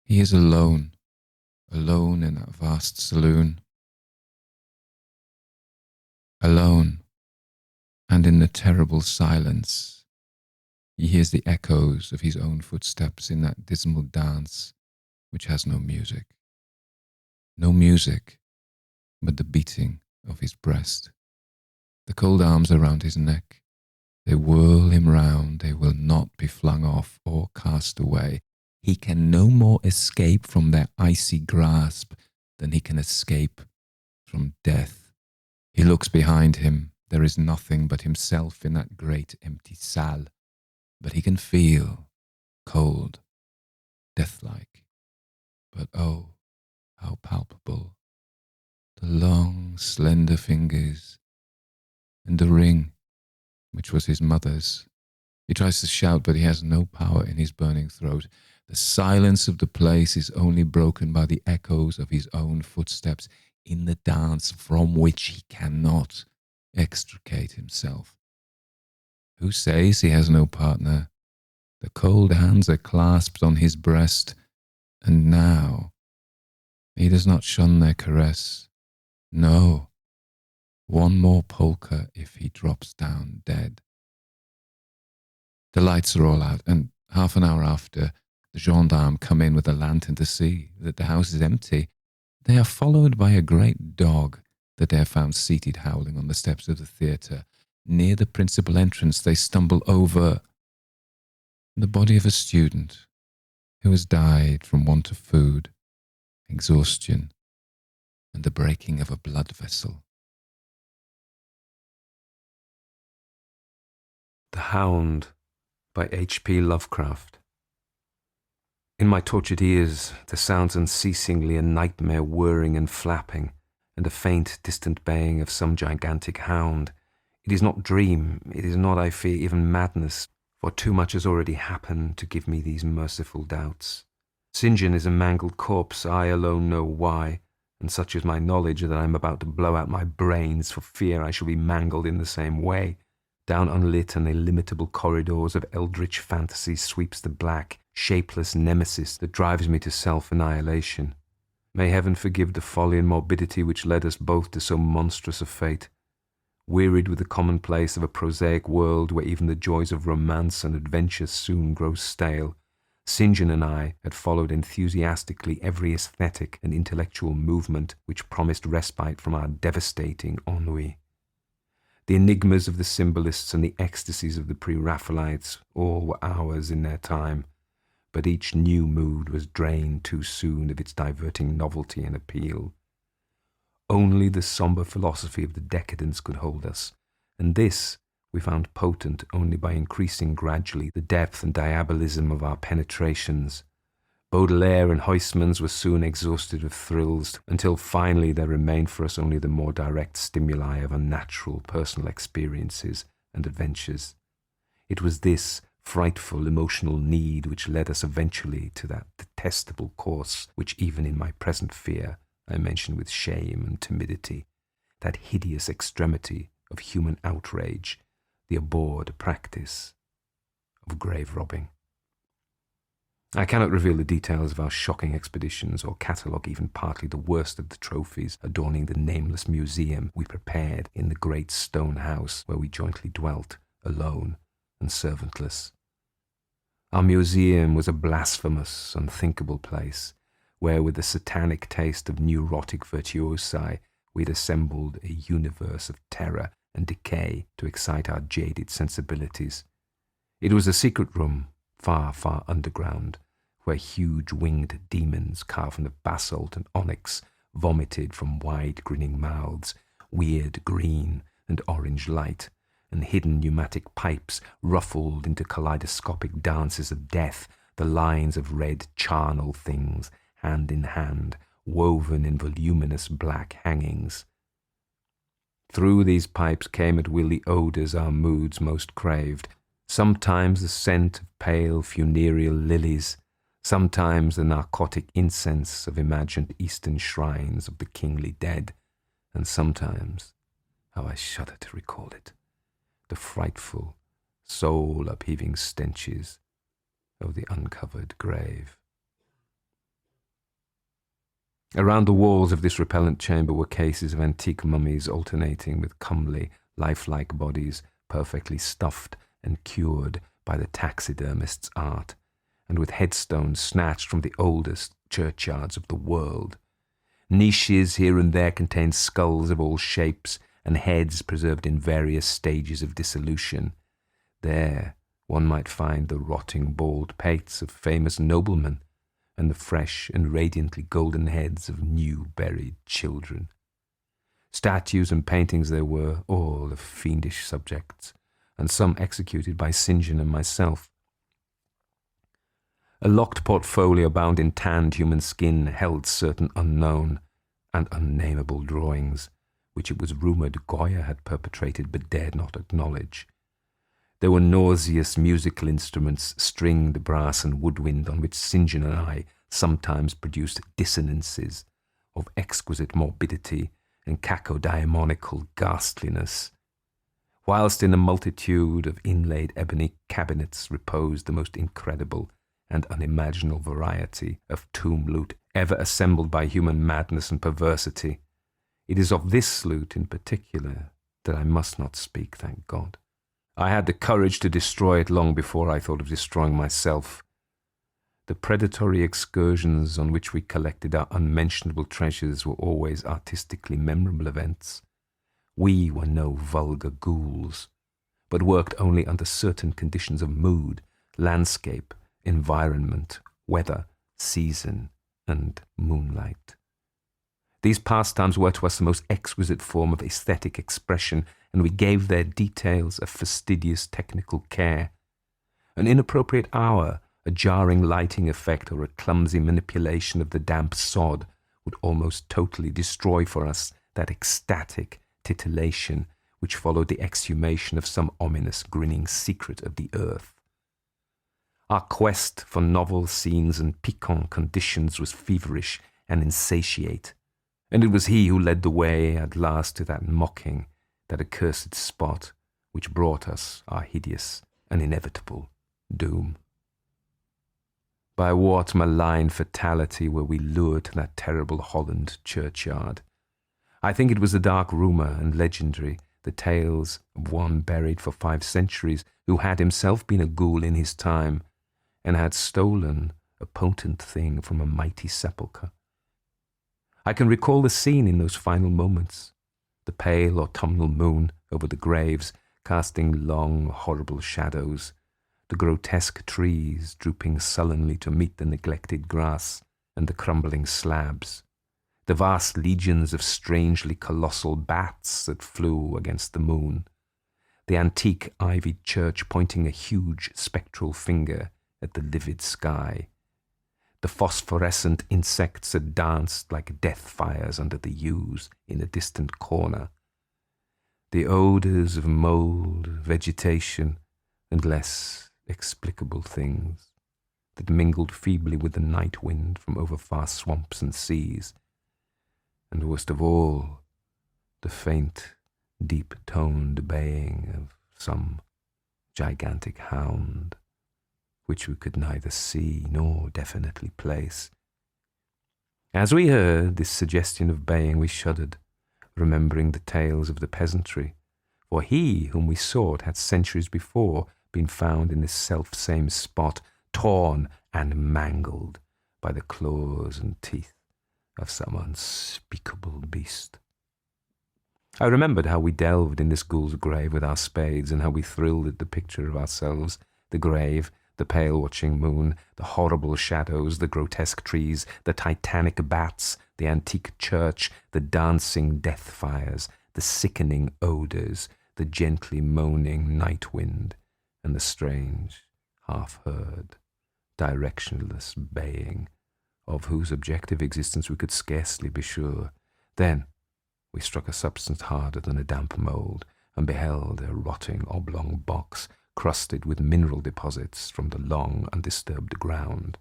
He is alone, alone in that vast saloon. Alone, and in the terrible silence, he hears the echoes of his own footsteps in that dismal dance which has no music. No music, but the beating of his breast. The cold arms around his neck, they whirl him round, they will not be flung off or cast away. He can no more escape from their icy grasp than he can escape from death. He looks behind him, there is nothing but himself in that great empty salle, but he can feel cold, death-like. But oh, how palpable. The long, slender fingers, and the ring, which was his mother's. He tries to shout, but he has no power in his burning throat. The silence of the place is only broken by the echoes of his own footsteps in the dance from which he cannot extricate himself. Who says he has no partner? The cold hands are clasped on his breast, and now he does not shun their caress. No, one more polka if he drops down dead. The lights are all out, and half an hour after, the gendarmes come in with a lantern to see that the house is empty. They are followed by a great dog that they have found seated howling on the steps of the theatre. Near the principal entrance, they stumble over the body of a student who has died from want of food, exhaustion, and the breaking of a blood vessel. The Hound by H P Lovecraft. In my tortured ears there sounds unceasingly a nightmare whirring and flapping, and a faint, distant baying of some gigantic hound. It is not dream, it is not, I fear, even madness, for too much has already happened to give me these merciful doubts. St. John is a mangled corpse, I alone know why, and such is my knowledge that I am about to blow out my brains for fear I shall be mangled in the same way. Down unlit and illimitable corridors of eldritch fantasy sweeps the black, shapeless nemesis that drives me to self-annihilation. May heaven forgive the folly and morbidity which led us both to so monstrous a fate. Wearied with the commonplace of a prosaic world where even the joys of romance and adventure soon grow stale, St. John and I had followed enthusiastically every aesthetic and intellectual movement which promised respite from our devastating ennui. The enigmas of the symbolists and the ecstasies of the pre-Raphaelites all were ours in their time, but each new mood was drained too soon of its diverting novelty and appeal. Only the sombre philosophy of the decadence could hold us, and this we found potent only by increasing gradually the depth and diabolism of our penetrations. Baudelaire and Huysmans were soon exhausted of thrills, until finally there remained for us only the more direct stimuli of unnatural personal experiences and adventures. It was this frightful emotional need which led us eventually to that detestable course which even in my present fear I mention with shame and timidity, that hideous extremity of human outrage, the abhorred practice of grave robbing. I cannot reveal the details of our shocking expeditions or catalogue even partly the worst of the trophies adorning the nameless museum we prepared in the great stone house where we jointly dwelt, alone and servantless. Our museum was a blasphemous, unthinkable place, where with the satanic taste of neurotic virtuosi we'd assembled a universe of terror and decay to excite our jaded sensibilities. It was a secret room, far, far underground, where huge winged demons carved of basalt and onyx vomited from wide grinning mouths, weird green and orange light, and hidden pneumatic pipes ruffled into kaleidoscopic dances of death the lines of red charnel things, hand in hand, woven in voluminous black hangings. Through these pipes came at will the odours our moods most craved, sometimes the scent of pale funereal lilies, sometimes the narcotic incense of imagined eastern shrines of the kingly dead, and sometimes, how I shudder to recall it, the frightful, soul-upheaving stenches of the uncovered grave. Around the walls of this repellent chamber were cases of antique mummies alternating with comely, lifelike bodies perfectly stuffed and cured by the taxidermist's art, and with headstones snatched from the oldest churchyards of the world. Niches here and there contained skulls of all shapes and heads preserved in various stages of dissolution. There one might find the rotting bald pates of famous noblemen and the fresh and radiantly golden heads of new buried children. Statues and paintings there were, all of fiendish subjects, and some executed by St. John and myself. A locked portfolio bound in tanned human skin held certain unknown and unnameable drawings, which it was rumoured Goya had perpetrated but dared not acknowledge. There were nauseous musical instruments, stringed brass and woodwind, on which St. John and I sometimes produced dissonances of exquisite morbidity and cacodiamonical ghastliness, whilst in a multitude of inlaid ebony cabinets reposed the most incredible and unimaginable variety of tomb loot ever assembled by human madness and perversity. It is of this loot in particular that I must not speak, thank God. I had the courage to destroy it long before I thought of destroying myself. The predatory excursions on which we collected our unmentionable treasures were always artistically memorable events. We were no vulgar ghouls, but worked only under certain conditions of mood, landscape, environment, weather, season, and moonlight. These pastimes were to us the most exquisite form of aesthetic expression, and we gave their details a fastidious technical care. An inappropriate hour, a jarring lighting effect, or a clumsy manipulation of the damp sod would almost totally destroy for us that ecstatic titillation which followed the exhumation of some ominous grinning secret of the earth. Our quest for novel scenes and piquant conditions was feverish and insatiate, and it was he who led the way at last to that mocking, that accursed spot which brought us our hideous and inevitable doom. By what malign fatality were we lured to that terrible Holland churchyard? I think it was the dark rumour and legendary, the tales of one buried for 5 centuries who had himself been a ghoul in his time and had stolen a potent thing from a mighty sepulchre. I can recall the scene in those final moments, the pale autumnal moon over the graves casting long, horrible shadows, the grotesque trees drooping sullenly to meet the neglected grass and the crumbling slabs, the vast legions of strangely colossal bats that flew against the moon, the antique ivied church pointing a huge spectral finger at the livid sky, the phosphorescent insects that danced like death fires under the yews in a distant corner, the odours of mould, vegetation, and less explicable things that mingled feebly with the night wind from over far swamps and seas, and worst of all, the faint, deep-toned baying of some gigantic hound, which we could neither see nor definitely place. As we heard this suggestion of baying, we shuddered, remembering the tales of the peasantry, for he whom we sought had centuries before been found in this self-same spot, torn and mangled by the claws and teeth of some unspeakable beast. I remembered how we delved in this ghoul's grave with our spades, and how we thrilled at the picture of ourselves, the grave, the pale watching moon, the horrible shadows, the grotesque trees, the titanic bats, the antique church, the dancing death fires, the sickening odours, the gently moaning night wind, and the strange, half-heard, directionless baying, of whose objective existence we could scarcely be sure. Then we struck a substance harder than a damp mould, and beheld a rotting oblong box crusted with mineral deposits from the long undisturbed ground.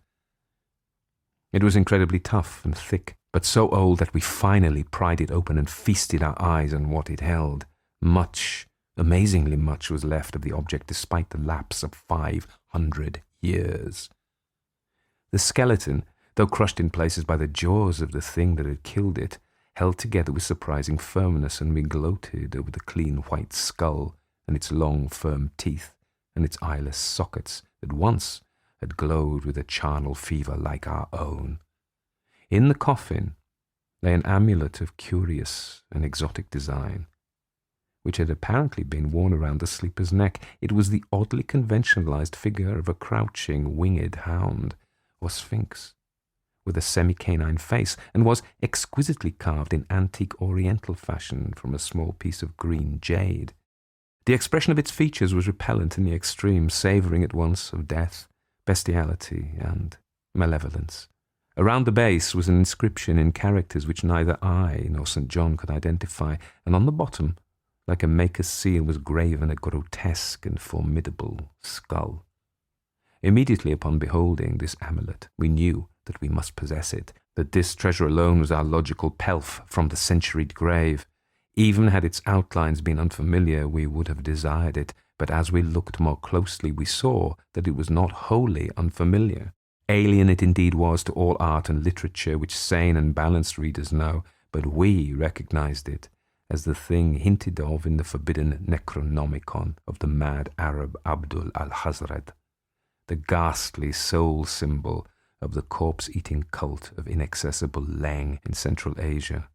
It was incredibly tough and thick, but so old that we finally pried it open and feasted our eyes on what it held. Much, amazingly much, was left of the object despite the lapse of 500 years. The skeleton, though crushed in places by the jaws of the thing that had killed it, held together with surprising firmness, and we gloated over the clean white skull and its long firm teeth and its eyeless sockets that once had glowed with a charnel fever like our own. In the coffin lay an amulet of curious and exotic design, which had apparently been worn around the sleeper's neck. It was the oddly conventionalized figure of a crouching, winged hound or sphinx, with a semi-canine face, and was exquisitely carved in antique oriental fashion from a small piece of green jade. The expression of its features was repellent in the extreme, savouring at once of death, bestiality, and malevolence. Around the base was an inscription in characters which neither I nor St. John could identify, and on the bottom, like a maker's seal, was graven a grotesque and formidable skull. Immediately upon beholding this amulet, we knew that we must possess it, that this treasure alone was our logical pelf from the centuried grave. Even had its outlines been unfamiliar, we would have desired it, but as we looked more closely, we saw that it was not wholly unfamiliar. Alien it indeed was to all art and literature which sane and balanced readers know, but we recognized it as the thing hinted of in the forbidden Necronomicon of the mad Arab Abdul al-Hazred, the ghastly soul symbol of the corpse-eating cult of inaccessible Leng in Central Asia.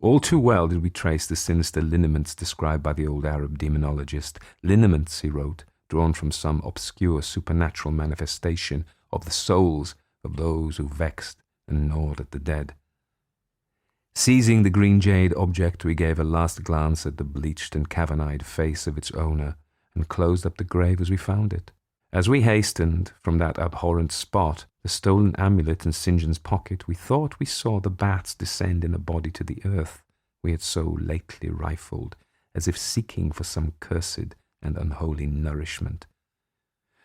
All too well did we trace the sinister lineaments described by the old Arab demonologist. Lineaments, he wrote, drawn from some obscure supernatural manifestation of the souls of those who vexed and gnawed at the dead. Seizing the green jade object, we gave a last glance at the bleached and cavern-eyed face of its owner, and closed up the grave as we found it. As we hastened from that abhorrent spot, the stolen amulet in St. John's pocket, we thought we saw the bats descend in a body to the earth we had so lately rifled, as if seeking for some cursed and unholy nourishment.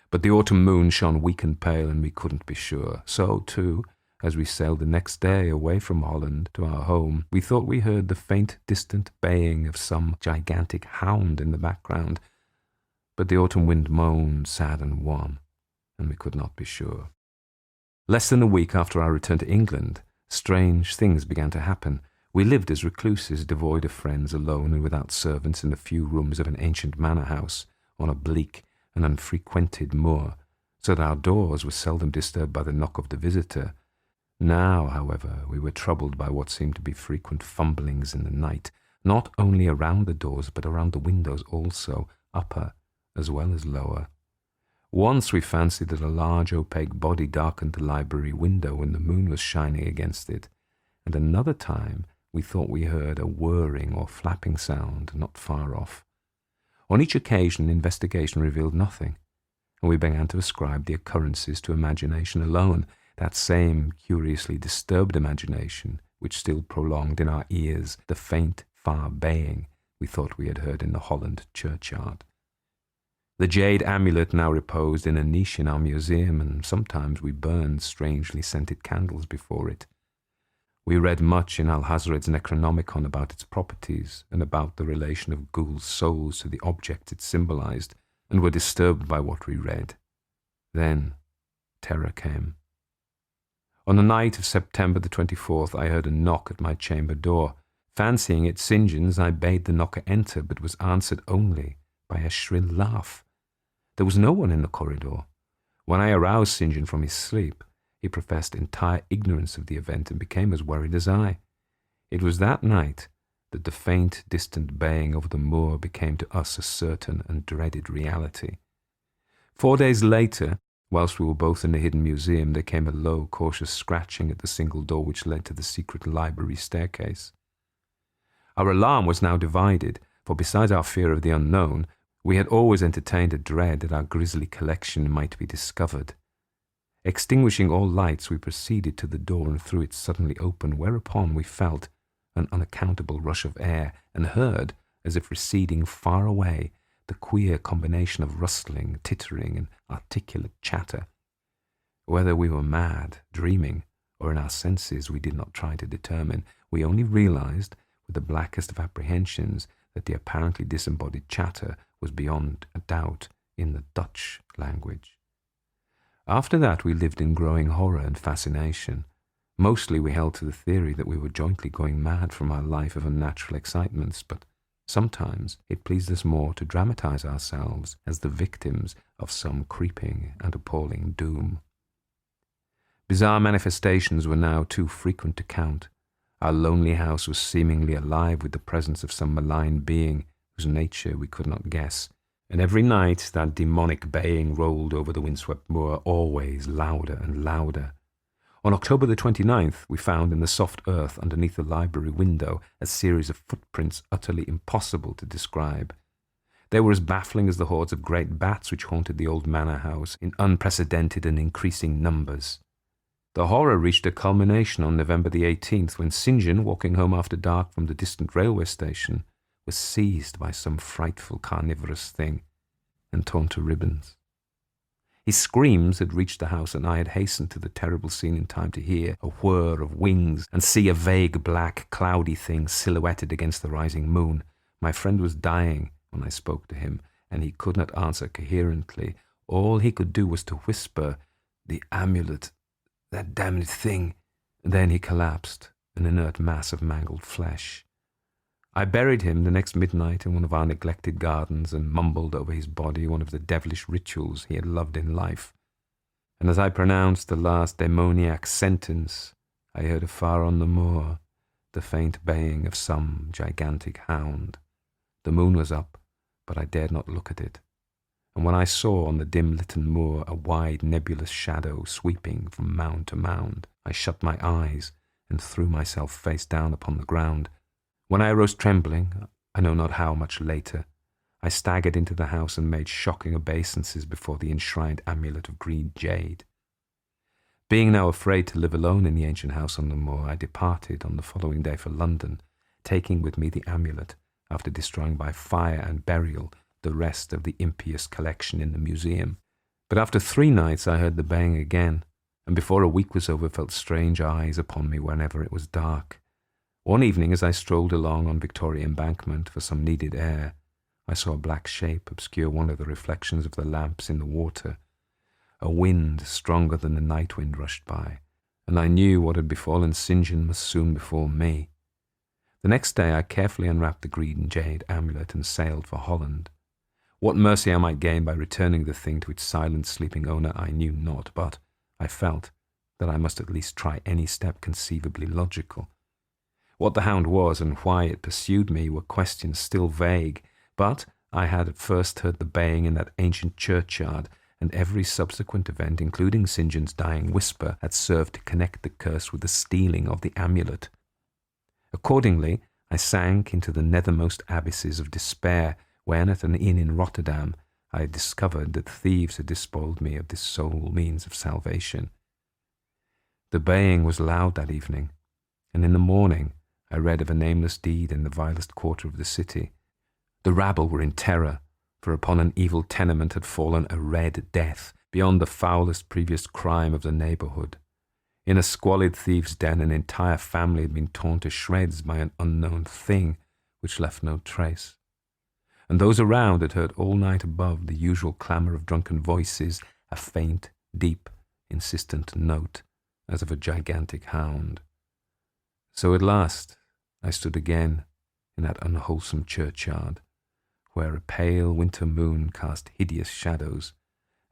But the autumn moon shone weak and pale, and we couldn't be sure. So, too, as we sailed the next day away from Holland to our home, we thought we heard the faint, distant baying of some gigantic hound in the background, but the autumn wind moaned sad and wan, and we could not be sure. Less than a week after our return to England, strange things began to happen. We lived as recluses, devoid of friends, alone and without servants, in the few rooms of an ancient manor house on a bleak and unfrequented moor, so that our doors were seldom disturbed by the knock of the visitor. Now, however, we were troubled by what seemed to be frequent fumblings in the night, not only around the doors, but around the windows also, upper as well as lower. Once we fancied that a large opaque body darkened the library window when the moon was shining against it, and another time we thought we heard a whirring or flapping sound not far off. On each occasion, investigation revealed nothing, and we began to ascribe the occurrences to imagination alone. that same curiously disturbed imagination which still prolonged in our ears the faint, far baying we thought we had heard in the Holland churchyard. The jade amulet now reposed in a niche in our museum, and sometimes we burned strangely scented candles before it. We read much in Alhazred's Necronomicon about its properties and about the relation of ghouls' souls to the objects it symbolized, and were disturbed by what we read. Then terror came. On the night of September the 24th, I heard a knock at my chamber door. Fancying it St. John's, I bade the knocker enter, but was answered only by a shrill laugh. There was no one in the corridor. When I aroused St. John from his sleep, he professed entire ignorance of the event and became as worried as I. It was that night that the faint, distant baying over the moor became to us a certain and dreaded reality. 4 days later, whilst we were both in the hidden museum, there came a low, cautious scratching at the single door which led to the secret library staircase. Our alarm was now divided, for besides our fear of the unknown, we had always entertained a dread that our grisly collection might be discovered. Extinguishing all lights, we proceeded to the door and threw it suddenly open, whereupon we felt an unaccountable rush of air and heard, as if receding far away, the queer combination of rustling, tittering, and articulate chatter. Whether we were mad, dreaming, or in our senses, we did not try to determine. We only realized, with the blackest of apprehensions, that the apparently disembodied chatter was beyond a doubt in the Dutch language. After that, we lived in growing horror and fascination. Mostly we held to the theory that we were jointly going mad from our life of unnatural excitements, but sometimes it pleased us more to dramatize ourselves as the victims of some creeping and appalling doom. Bizarre manifestations were now too frequent to count. Our lonely house was seemingly alive with the presence of some malign being whose nature we could not guess, and every night that demonic baying rolled over the windswept moor, always louder and louder. On October the 29th, we found in the soft earth underneath the library window a series of footprints utterly impossible to describe. They were as baffling as the hordes of great bats which haunted the old manor house in unprecedented and increasing numbers. The horror reached a culmination on November the 18th, when St. John, walking home after dark from the distant railway station, was seized by some frightful carnivorous thing and torn to ribbons. His screams had reached the house, and I had hastened to the terrible scene in time to hear a whir of wings and see a vague, black, cloudy thing silhouetted against the rising moon. My friend was dying when I spoke to him, and he could not answer coherently. All he could do was to whisper, "The amulet, that damned thing." Then he collapsed, an inert mass of mangled flesh. I buried him the next midnight in one of our neglected gardens and mumbled over his body one of the devilish rituals he had loved in life. And as I pronounced the last demoniac sentence, I heard afar on the moor the faint baying of some gigantic hound. The moon was up, but I dared not look at it. And when I saw on the dim-litten moor a wide nebulous shadow sweeping from mound to mound, I shut my eyes and threw myself face down upon the ground. When I arose trembling, I know not how much later, I staggered into the house and made shocking obeisances before the enshrined amulet of green jade. Being now afraid to live alone in the ancient house on the moor, I departed on the following day for London, taking with me the amulet, after destroying by fire and burial the rest of the impious collection in the museum. But after 3 nights I heard the baying again, and before a week was over felt strange eyes upon me whenever it was dark. One evening, as I strolled along on Victoria Embankment for some needed air, I saw a black shape obscure one of the reflections of the lamps in the water. A wind stronger than the night wind rushed by, and I knew what had befallen St. John must soon befall me. The next day I carefully unwrapped the green jade amulet and sailed for Holland. What mercy I might gain by returning the thing to its silent sleeping owner I knew not, but I felt that I must at least try any step conceivably logical. What the hound was and why it pursued me were questions still vague, but I had at first heard the baying in that ancient churchyard, and every subsequent event, including St. John's dying whisper, had served to connect the curse with the stealing of the amulet. Accordingly, I sank into the nethermost abysses of despair when, at an inn in Rotterdam, I had discovered that thieves had despoiled me of this sole means of salvation. The baying was loud that evening, and in the morning I read of a nameless deed in the vilest quarter of the city. The rabble were in terror, for upon an evil tenement had fallen a red death, beyond the foulest previous crime of the neighbourhood. In a squalid thieves' den, an entire family had been torn to shreds by an unknown thing which left no trace. And those around had heard all night above the usual clamour of drunken voices, a faint, deep, insistent note, as of a gigantic hound. So at last I stood again in that unwholesome churchyard, where a pale winter moon cast hideous shadows,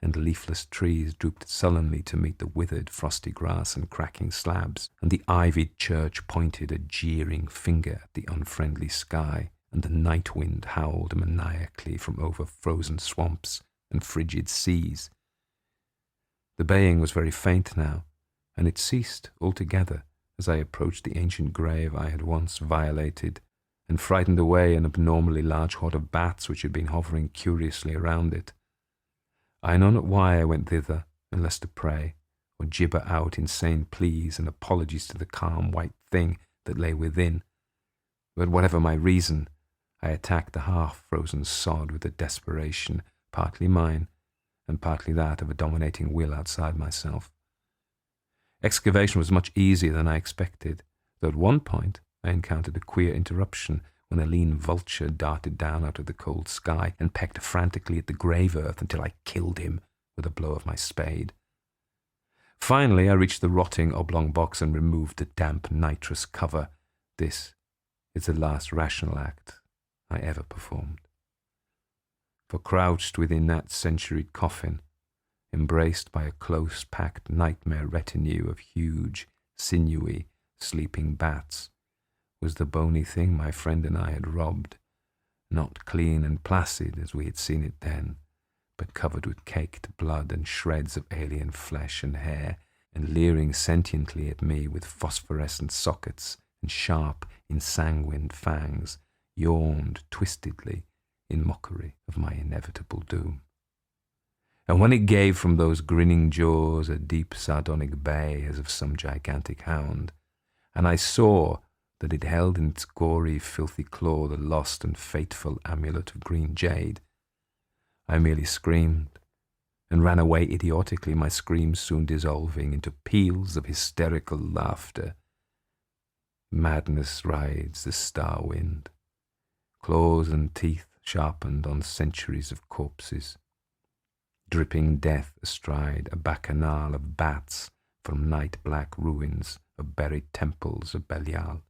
and leafless trees drooped sullenly to meet the withered frosty grass and cracking slabs, and the ivied church pointed a jeering finger at the unfriendly sky, and the night wind howled maniacally from over frozen swamps and frigid seas. The baying was very faint now, and it ceased altogether as I approached the ancient grave I had once violated, and frightened away an abnormally large horde of bats which had been hovering curiously around it. I know not why I went thither, unless to pray, or gibber out insane pleas and apologies to the calm white thing that lay within. But whatever my reason, I attacked the half-frozen sod with a desperation partly mine, and partly that of a dominating will outside myself. Excavation was much easier than I expected, though at one point I encountered a queer interruption when a lean vulture darted down out of the cold sky and pecked frantically at the grave earth until I killed him with a blow of my spade. Finally, I reached the rotting oblong box and removed the damp nitrous cover. This is the last rational act I ever performed. For crouched within that centuried coffin, embraced by a close-packed nightmare retinue of huge, sinewy, sleeping bats, was the bony thing my friend and I had robbed, not clean and placid as we had seen it then, but covered with caked blood and shreds of alien flesh and hair, and leering sentiently at me with phosphorescent sockets and sharp, ensanguined fangs, yawned twistedly in mockery of my inevitable doom. And when it gave from those grinning jaws a deep sardonic bay as of some gigantic hound, and I saw that it held in its gory, filthy claw the lost and fateful amulet of green jade, I merely screamed, and ran away idiotically, my screams soon dissolving into peals of hysterical laughter. Madness rides the star wind, claws and teeth sharpened on centuries of corpses, dripping death astride a bacchanal of bats from night-black ruins of buried temples of Belial.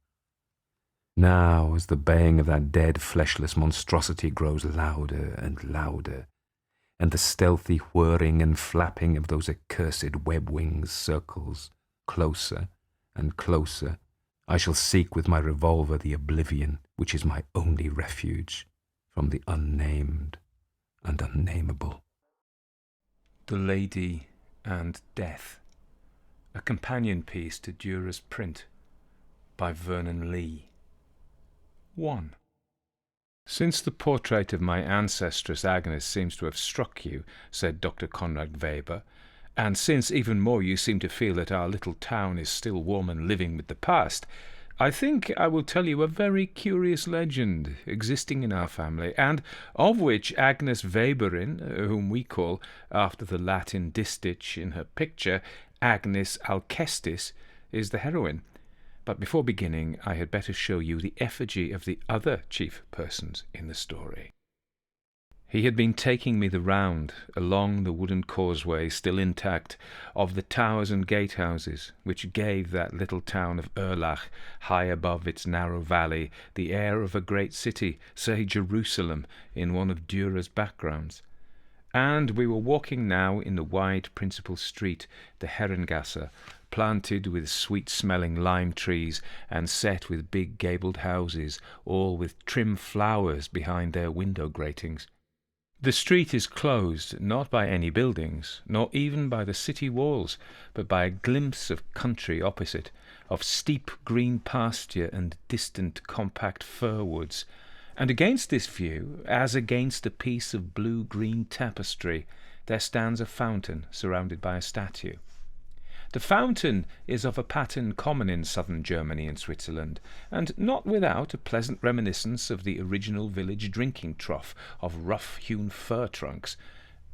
Now, as the baying of that dead, fleshless monstrosity grows louder and louder, and the stealthy whirring and flapping of those accursed web wings circles closer and closer, I shall seek with my revolver the oblivion which is my only refuge from the unnamed and unnameable. The Lady and Death, a companion piece to Durer's print, by Vernon Lee. 1. Since the portrait of my ancestress Agnes seems to have struck you, said Dr. Conrad Weber, and since even more you seem to feel that our little town is still warm and living with the past, I think I will tell you a very curious legend existing in our family, and of which Agnes Weberin, whom we call, after the Latin distich in her picture, Agnes Alcestis, is the heroine. But before beginning, I had better show you the effigy of the other chief persons in the story. He had been taking me the round, along the wooden causeway, still intact, of the towers and gatehouses, which gave that little town of Erlach, high above its narrow valley, the air of a great city, say Jerusalem, in one of Dürer's backgrounds. And we were walking now in the wide principal street, the Herrengasse, planted with sweet-smelling lime trees and set with big gabled houses, all with trim flowers behind their window gratings. The street is closed, not by any buildings, nor even by the city walls, but by a glimpse of country opposite, of steep green pasture and distant compact fir woods. And against this view, as against a piece of blue-green tapestry, there stands a fountain surrounded by a statue. The fountain is of a pattern common in southern Germany and Switzerland, and not without a pleasant reminiscence of the original village drinking trough of rough-hewn fir trunks,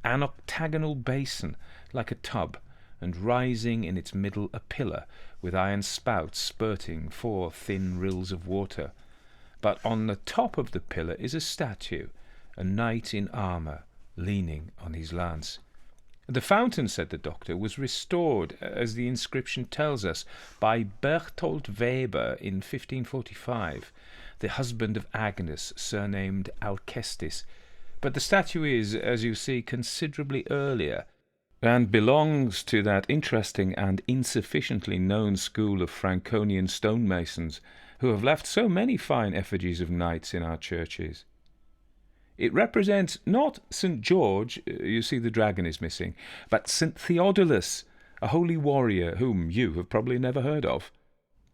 an octagonal basin like a tub, and rising in its middle a pillar with iron spouts spurting 4 thin rills of water. But on the top of the pillar is a statue, a knight in armour, leaning on his lance. The fountain, said the doctor, was restored, as the inscription tells us, by Berthold Weber in 1545, the husband of Agnes, surnamed Alcestis. But the statue is, as you see, considerably earlier, and belongs to that interesting and insufficiently known school of Franconian stonemasons who have left so many fine effigies of knights in our churches. It represents not St. George, you see the dragon is missing, but St. Theodulus, a holy warrior whom you have probably never heard of.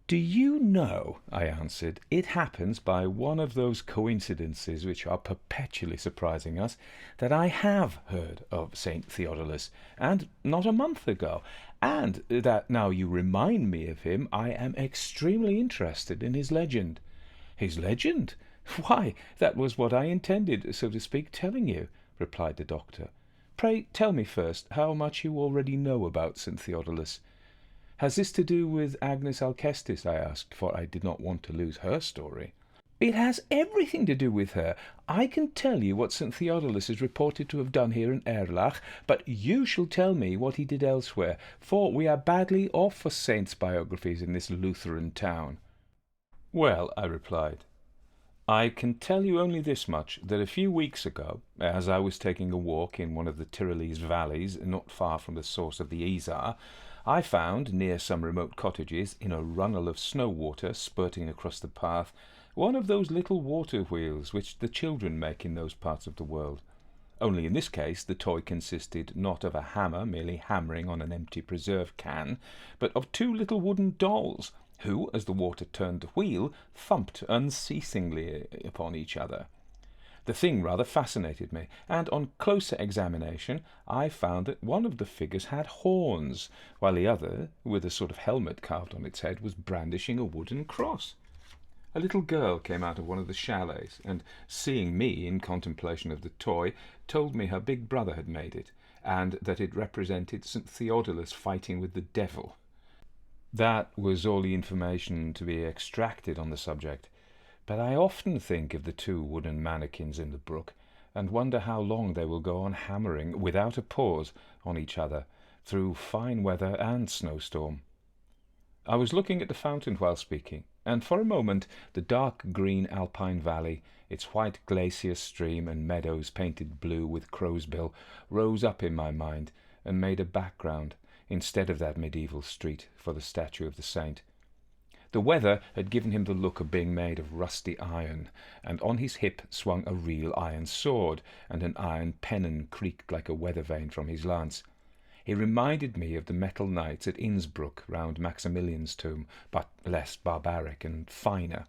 Do you know, I answered, it happens by one of those coincidences which are perpetually surprising us, that I have heard of St. Theodulus, and not a month ago, and that now you remind me of him, I am extremely interested in his legend. His legend? Why, that was what I intended, so to speak, telling you, replied the doctor. Pray tell me first how much you already know about St. Theodulus. Has this to do with Agnes Alcestis? I asked, for I did not want to lose her story. It has everything to do with her. I can tell you what St. Theodulus is reported to have done here in Erlach, but you shall tell me what he did elsewhere, for we are badly off for saints' biographies in this Lutheran town. Well, I replied, I can tell you only this much, that a few weeks ago, as I was taking a walk in one of the Tyrolese valleys, not far from the source of the Isar, I found, near some remote cottages, in a runnel of snow water spurting across the path, one of those little water wheels which the children make in those parts of the world. Only in this case the toy consisted not of a hammer merely hammering on an empty preserve can, but of 2 little wooden dolls, who, as the water turned the wheel, thumped unceasingly upon each other. The thing rather fascinated me, and on closer examination I found that one of the figures had horns, while the other, with a sort of helmet carved on its head, was brandishing a wooden cross. A little girl came out of one of the chalets, and, seeing me in contemplation of the toy, told me her big brother had made it, and that it represented St. Theodulus fighting with the devil. That was all the information to be extracted on the subject, but I often think of the 2 wooden mannikins in the brook, and wonder how long they will go on hammering, without a pause, on each other, through fine weather and snowstorm. I was looking at the fountain while speaking, and for a moment the dark green alpine valley, its white glacier stream and meadows painted blue with crow's bill, rose up in my mind, and made a background, instead of that medieval street, for the statue of the saint. The weather had given him the look of being made of rusty iron, and on his hip swung a real iron sword, and an iron pennon creaked like a weather vane from his lance. He reminded me of the metal knights at Innsbruck round Maximilian's tomb, but less barbaric and finer.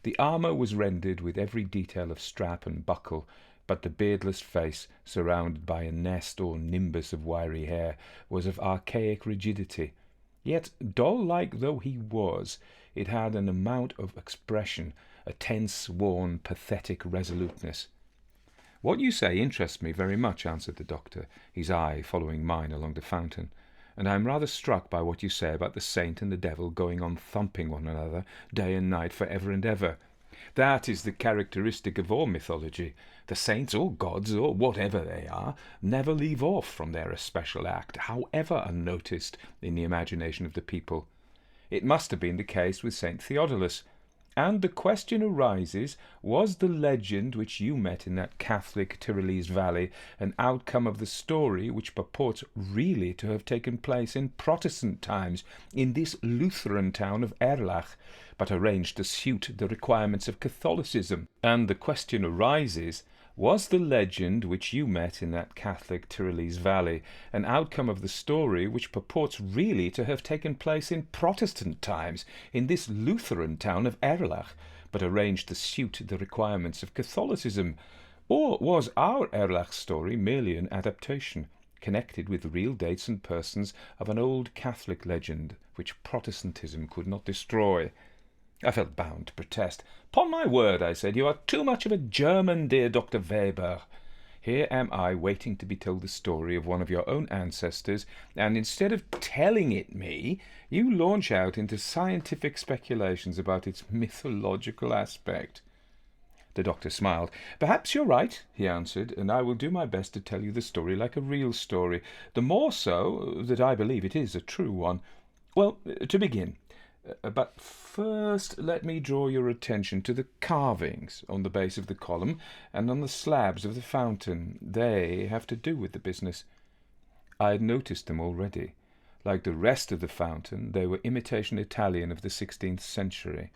The armour was rendered with every detail of strap and buckle, but the beardless face, surrounded by a nest or nimbus of wiry hair, was of archaic rigidity. Yet, doll-like though he was, it had an amount of expression, a tense, worn, pathetic resoluteness. What you say interests me very much, answered the doctor, his eye following mine along the fountain, and I am rather struck by what you say about the saint and the devil going on thumping one another day and night for ever and ever. That is the characteristic of all mythology. The saints or gods, or whatever they are, never leave off from their especial act, however unnoticed in the imagination of the people. It must have been the case with St. Theodulus. And the question arises, was the legend which you met in that Catholic Tyrolese valley an outcome of the story which purports really to have taken place in Protestant times in this Lutheran town of Erlach, but arranged to suit the requirements of Catholicism? And the question arises, was the legend which you met in that Catholic Tyrolese valley an outcome of the story which purports really to have taken place in Protestant times in this Lutheran town of Erlach, but arranged to suit the requirements of Catholicism? Or was our Erlach story merely an adaptation, connected with real dates and persons of an old Catholic legend which Protestantism could not destroy. I felt bound to protest. "'Pon my word," I said, "you are too much of a German, dear Dr. Weber. Here am I waiting to be told the story of one of your own ancestors, and instead of telling it me, you launch out into scientific speculations about its mythological aspect." The doctor smiled. "Perhaps you're right," he answered, "and I will do my best to tell you the story like a real story, the more so that I believe it is a true one. Well, to begin, but first let me draw your attention to the carvings on the base of the column and on the slabs of the fountain. They have to do with the business." I had noticed them already. Like the rest of the fountain, they were imitation Italian of the 16th century.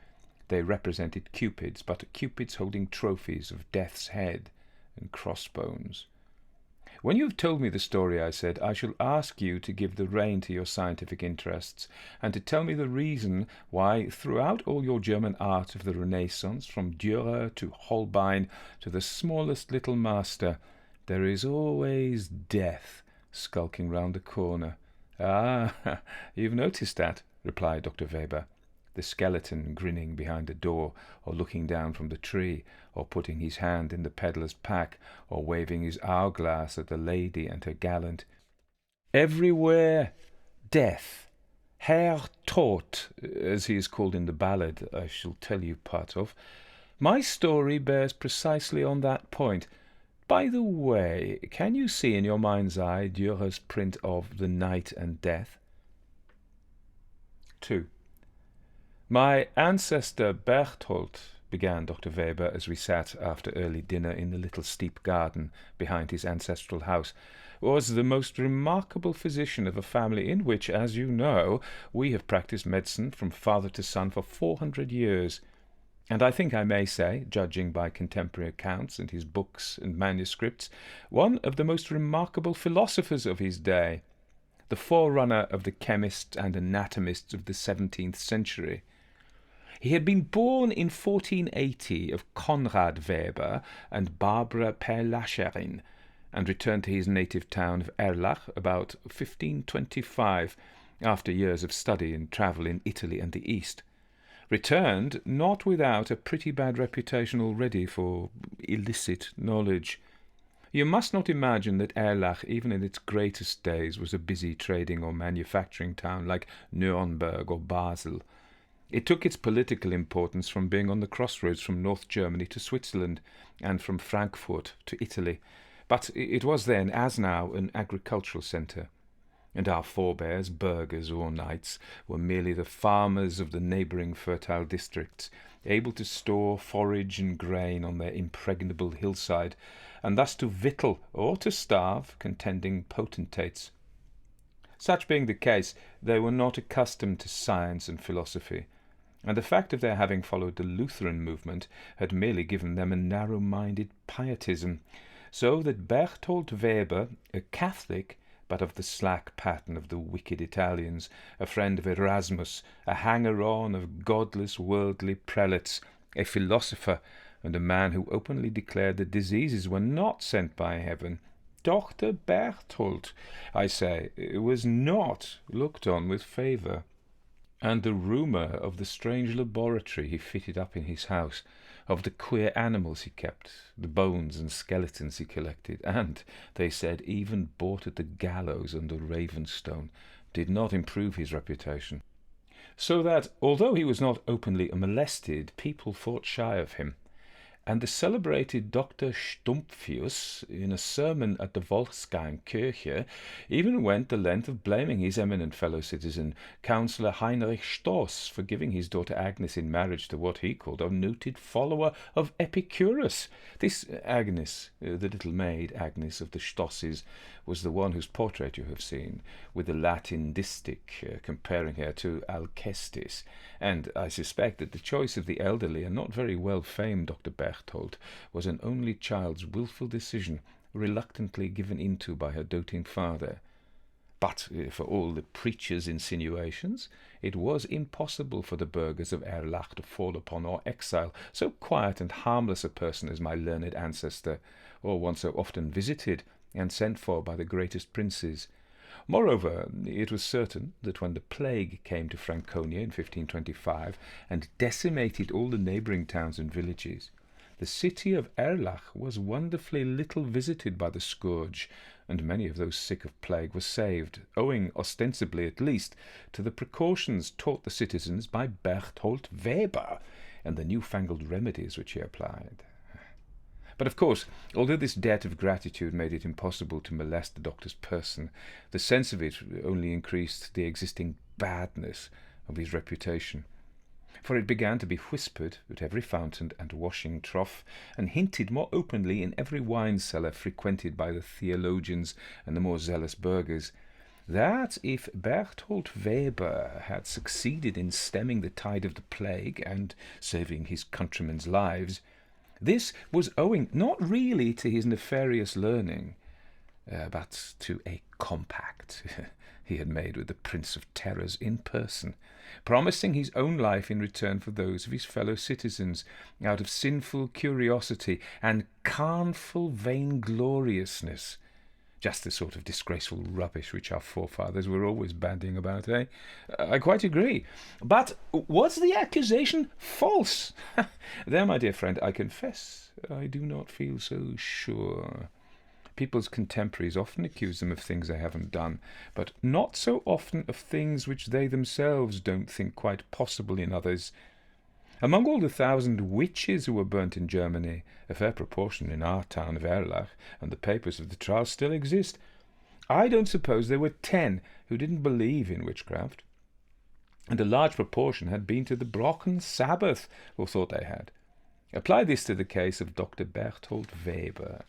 They represented cupids, but cupids holding trophies of death's head and crossbones. "When you have told me the story," I said, "I shall ask you to give the rein to your scientific interests, and to tell me the reason why, throughout all your German art of the Renaissance, from Dürer to Holbein to the smallest little master, there is always death skulking round the corner." "Ah, you've noticed that," replied Dr. Weber. The skeleton grinning behind a door, or looking down from the tree, or putting his hand in the pedlar's pack, or waving his hourglass at the lady and her gallant. Everywhere death. Herr Tod, as he is called in the ballad I shall tell you part of. My story bears precisely on that point. By the way, can you see in your mind's eye Dürer's print of The Night and Death? 2. "My ancestor Berthold," began Dr. Weber as we sat after early dinner in the little steep garden behind his ancestral house, "was the most remarkable physician of a family in which, as you know, we have practised medicine from father to son for 400 years. And I think I may say, judging by contemporary accounts and his books and manuscripts, one of the most remarkable philosophers of his day, the forerunner of the chemists and anatomists of the 17th century. He had been born in 1480 of Conrad Weber and Barbara Perlacherin, and returned to his native town of Erlach about 1525, after years of study and travel in Italy and the East. Returned not without a pretty bad reputation already for illicit knowledge. You must not imagine that Erlach, even in its greatest days, was a busy trading or manufacturing town like Nuremberg or Basel. It took its political importance from being on the crossroads from North Germany to Switzerland, and from Frankfurt to Italy. But it was then, as now, an agricultural centre, and our forebears, burghers or knights, were merely the farmers of the neighbouring fertile districts, able to store forage and grain on their impregnable hillside, and thus to victual or to starve contending potentates. Such being the case, they were not accustomed to science and philosophy, and the fact of their having followed the Lutheran movement had merely given them a narrow-minded pietism, so that Berthold Weber, a Catholic, but of the slack pattern of the wicked Italians, a friend of Erasmus, a hanger-on of godless worldly prelates, a philosopher, and a man who openly declared that diseases were not sent by heaven, Dr. Berthold, I say, was not looked on with favour. And the rumour of the strange laboratory he fitted up in his house, of the queer animals he kept, the bones and skeletons he collected, and, they said, even bought at the gallows under Ravenstone, did not improve his reputation. So that, although he was not openly molested, people fought shy of him. And the celebrated Dr. Stumpfius, in a sermon at the Wolfgangkirche, even went the length of blaming his eminent fellow-citizen, Councillor Heinrich Stoss, for giving his daughter Agnes in marriage to what he called a noted follower of Epicurus. This Agnes, the little maid Agnes of the Stosses, was the one whose portrait you have seen, with the Latin distich comparing her to Alcestis, and I suspect that the choice of the elderly and not very well-famed Dr. Berthold was an only child's wilful decision, reluctantly given into by her doting father. But for all the preacher's insinuations, it was impossible for the burghers of Erlach to fall upon or exile so quiet and harmless a person as my learned ancestor, or one so often visited and sent for by the greatest princes. Moreover, it was certain that when the plague came to Franconia in 1525 and decimated all the neighbouring towns and villages, the city of Erlach was wonderfully little visited by the scourge, and many of those sick of plague were saved, owing, ostensibly at least, to the precautions taught the citizens by Berthold Weber and the new-fangled remedies which he applied. But of course, although this debt of gratitude made it impossible to molest the doctor's person, the sense of it only increased the existing badness of his reputation. For it began to be whispered at every fountain and washing trough, and hinted more openly in every wine cellar frequented by the theologians and the more zealous burghers, that if Berthold Weber had succeeded in stemming the tide of the plague and saving his countrymen's lives, this was owing not really to his nefarious learning, but to a compact he had made with the Prince of Terrors in person, promising his own life in return for those of his fellow citizens, out of sinful curiosity and carnful vaingloriousness. Just the sort of disgraceful rubbish which our forefathers were always bandying about, eh? I quite agree. But was the accusation false? There, my dear friend, I confess I do not feel so sure. People's contemporaries often accuse them of things they haven't done, but not so often of things which they themselves don't think quite possible in others. Among all the 1,000 witches who were burnt in Germany, a fair proportion in our town of Erlach, and the papers of the trial still exist. I don't suppose there were 10 who didn't believe in witchcraft, and a large proportion had been to the Brocken Sabbath, or thought they had. Apply this to the case of Dr. Berthold Weber.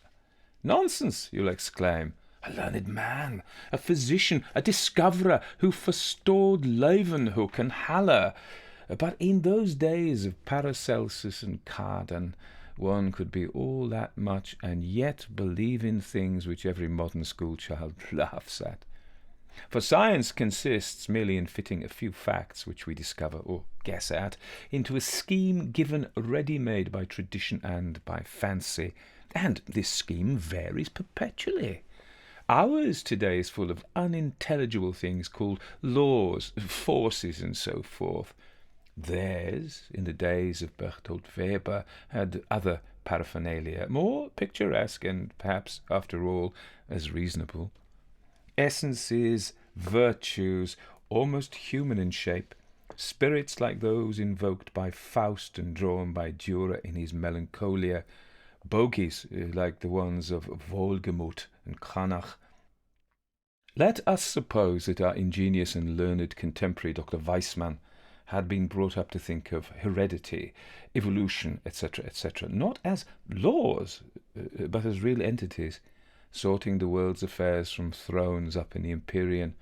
Nonsense, you'll exclaim. A learned man, a physician, a discoverer who forestalled Leeuwenhoek and Haller. But in those days of Paracelsus and Cardan, one could be all that much and yet believe in things which every modern schoolchild laughs at. For science consists merely in fitting a few facts which we discover or guess at into a scheme given ready-made by tradition and by fancy, and this scheme varies perpetually. Ours today is full of unintelligible things called laws, forces, and so forth. Theirs, in the days of Berthold Weber, had other paraphernalia, more picturesque and perhaps, after all, as reasonable. Essences, virtues, almost human in shape, spirits like those invoked by Faust and drawn by Dürer in his Melancholia, bogies like the ones of Wohlgemuth and Cranach. Let us suppose that our ingenious and learned contemporary Dr. Weissmann had been brought up to think of heredity, evolution, etc., etc., not as laws, but as real entities, sorting the world's affairs from thrones up in the Empyrean.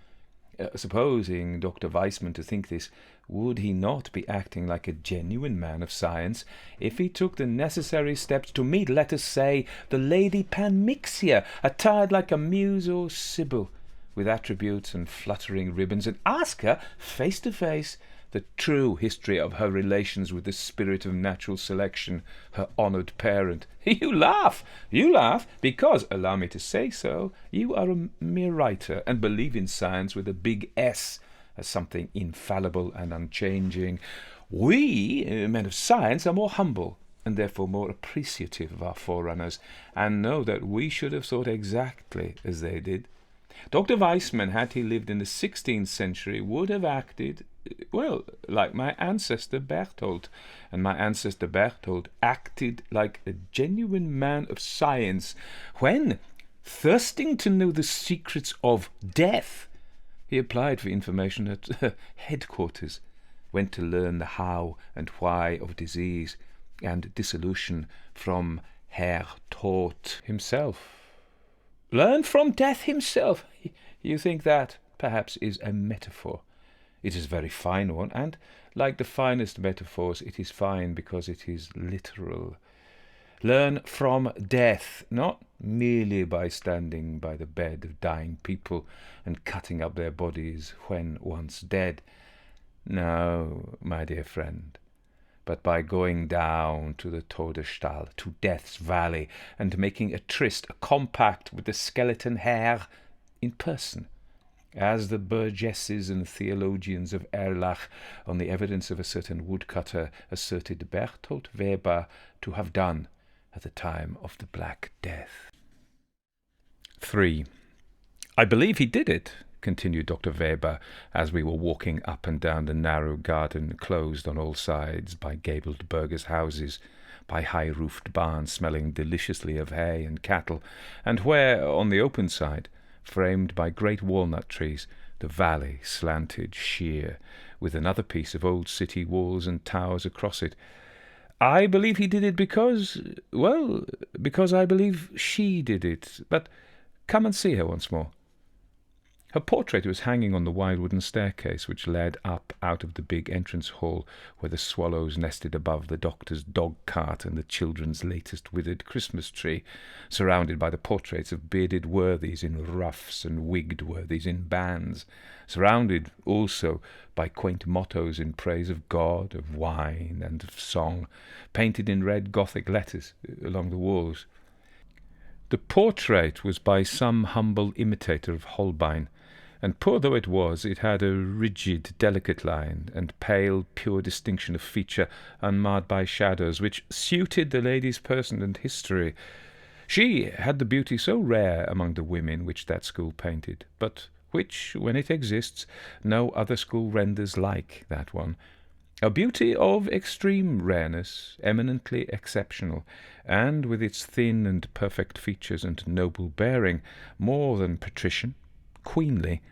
Supposing Dr. Weissmann to think this, would he not be acting like a genuine man of science if he took the necessary steps to meet, let us say, the Lady Panmixia, attired like a muse or sibyl, with attributes and fluttering ribbons, and ask her, face to face, the true history of her relations with the spirit of natural selection, her honoured parent? You laugh, because, allow me to say so, you are a mere writer, and believe in science with a big S, as something infallible and unchanging. We, men of science, are more humble, and therefore more appreciative of our forerunners, and know that we should have thought exactly as they did. Dr. Weissmann, had he lived in the 16th century, would have acted, well, like my ancestor Berthold, and my ancestor Berthold acted like a genuine man of science when, thirsting to know the secrets of death, he applied for information at headquarters, went to learn the how and why of disease and dissolution from Herr Tod himself. Learn from death himself! You think that, perhaps, is a metaphor. It is a very fine one, and, like the finest metaphors, it is fine because it is literal. Learn from death, not merely by standing by the bed of dying people and cutting up their bodies when once dead. No, my dear friend, but by going down to the Todesstall, to Death's Valley, and making a tryst, a compact with the skeleton hair in person, as the burgesses and theologians of Erlach, on the evidence of a certain woodcutter, asserted Berthold Weber to have done at the time of the Black Death. 3. I believe he did it, continued Dr. Weber, as we were walking up and down the narrow garden closed on all sides by gabled burghers' houses, by high-roofed barns smelling deliciously of hay and cattle, and where, on the open side, framed by great walnut trees, the valley slanted sheer, with another piece of old city walls and towers across it. I believe he did it because I believe she did it. But come and see her once more. Her portrait was hanging on the wide wooden staircase which led up out of the big entrance hall, where the swallows nested above the doctor's dog-cart and the children's latest withered Christmas tree, surrounded by the portraits of bearded worthies in ruffs and wigged worthies in bands, surrounded also by quaint mottos in praise of God, of wine, and of song, painted in red Gothic letters along the walls. The portrait was by some humble imitator of Holbein, and poor though it was, it had a rigid, delicate line, and pale, pure distinction of feature, unmarred by shadows, which suited the lady's person and history. She had the beauty so rare among the women which that school painted, but which, when it exists, no other school renders like that one. A beauty of extreme rareness, eminently exceptional, and with its thin and perfect features and noble bearing, more than patrician, queenly.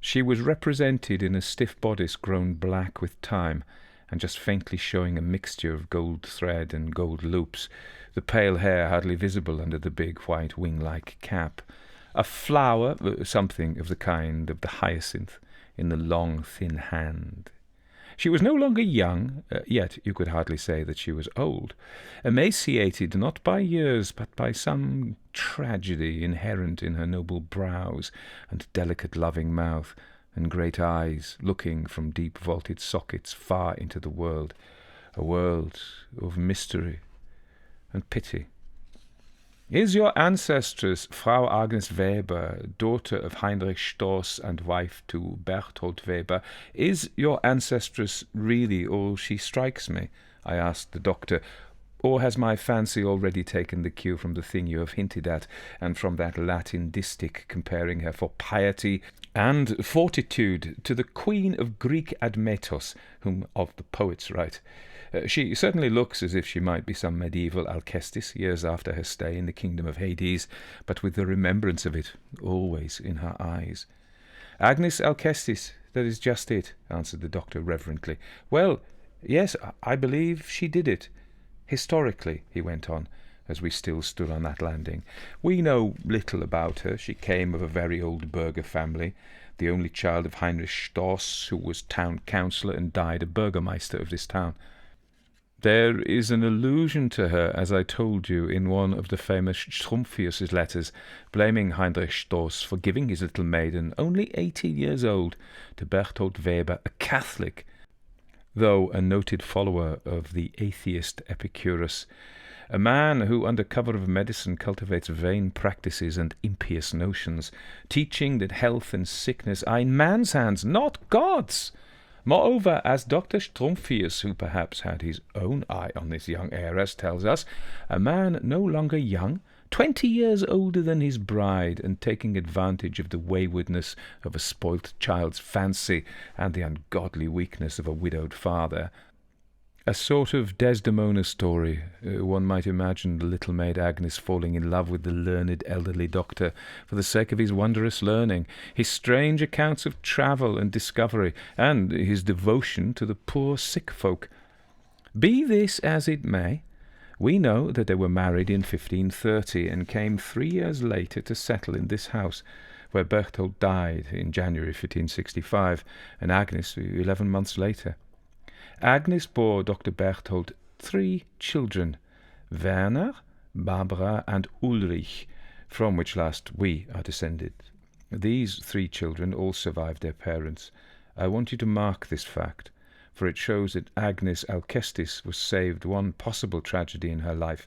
She was represented in a stiff bodice grown black with time, and just faintly showing a mixture of gold thread and gold loops, the pale hair hardly visible under the big white wing-like cap, a flower, something of the kind of the hyacinth, in the long thin hand. She was no longer young, yet you could hardly say that she was old, emaciated not by years, but by some tragedy inherent in her noble brows and delicate loving mouth, and great eyes looking from deep vaulted sockets far into the world, a world of mystery and pity. Is your ancestress, Frau Agnes Weber, daughter of Heinrich Stoss and wife to Berthold Weber, is your ancestress really all she strikes me? I asked the doctor. Or has my fancy already taken the cue from the thing you have hinted at, and from that Latin distich comparing her for piety and fortitude to the queen of Greek Admetos, whom of the poets write? She certainly looks as if she might be some medieval Alcestis years after her stay in the kingdom of Hades, but with the remembrance of it always in her eyes. Agnes Alcestis, that is just it, answered the doctor reverently. Well, yes, I believe she did it. Historically, he went on, as we still stood on that landing, we know little about her. She came of a very old burgher family, the only child of Heinrich Stoss, who was town councillor and died a burgomaster of this town. There is an allusion to her, as I told you, in one of the famous Strumphius's letters, blaming Heinrich Stoss for giving his little maiden, only 18 years old, to Berthold Weber, a Catholic, though a noted follower of the atheist Epicurus, a man who, under cover of medicine, cultivates vain practices and impious notions, teaching that health and sickness are in man's hands, not God's. Moreover, as Dr. Strumphius, who perhaps had his own eye on this young heiress, tells us, a man no longer young, 20 years older than his bride, and taking advantage of the waywardness of a spoilt child's fancy and the ungodly weakness of a widowed father. A sort of Desdemona story. One might imagine the little maid Agnes falling in love with the learned elderly doctor for the sake of his wondrous learning, his strange accounts of travel and discovery, and his devotion to the poor sick folk. Be this as it may, we know that they were married in 1530 and came 3 years later to settle in this house, where Berthold died in January 1565, and Agnes 11 months later. Agnes bore Dr. Berthold 3 children, Werner, Barbara, and Ulrich, from which last we are descended. These 3 children all survived their parents. I want you to mark this fact, for it shows that Agnes Alcestis was saved one possible tragedy in her life.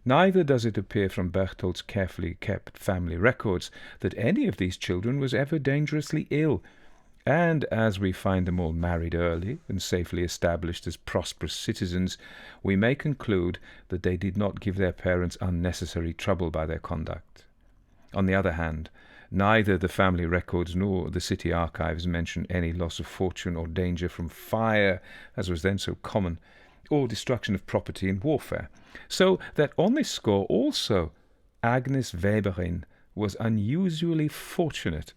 Neither does it appear from Berchtholdt's carefully kept family records that any of these children was ever dangerously ill, and as we find them all married early and safely established as prosperous citizens, we may conclude that they did not give their parents unnecessary trouble by their conduct. On the other hand, neither the family records nor the city archives mention any loss of fortune or danger from fire, as was then so common, or destruction of property in warfare, so that on this score also Agnes Weberin was unusually fortunate.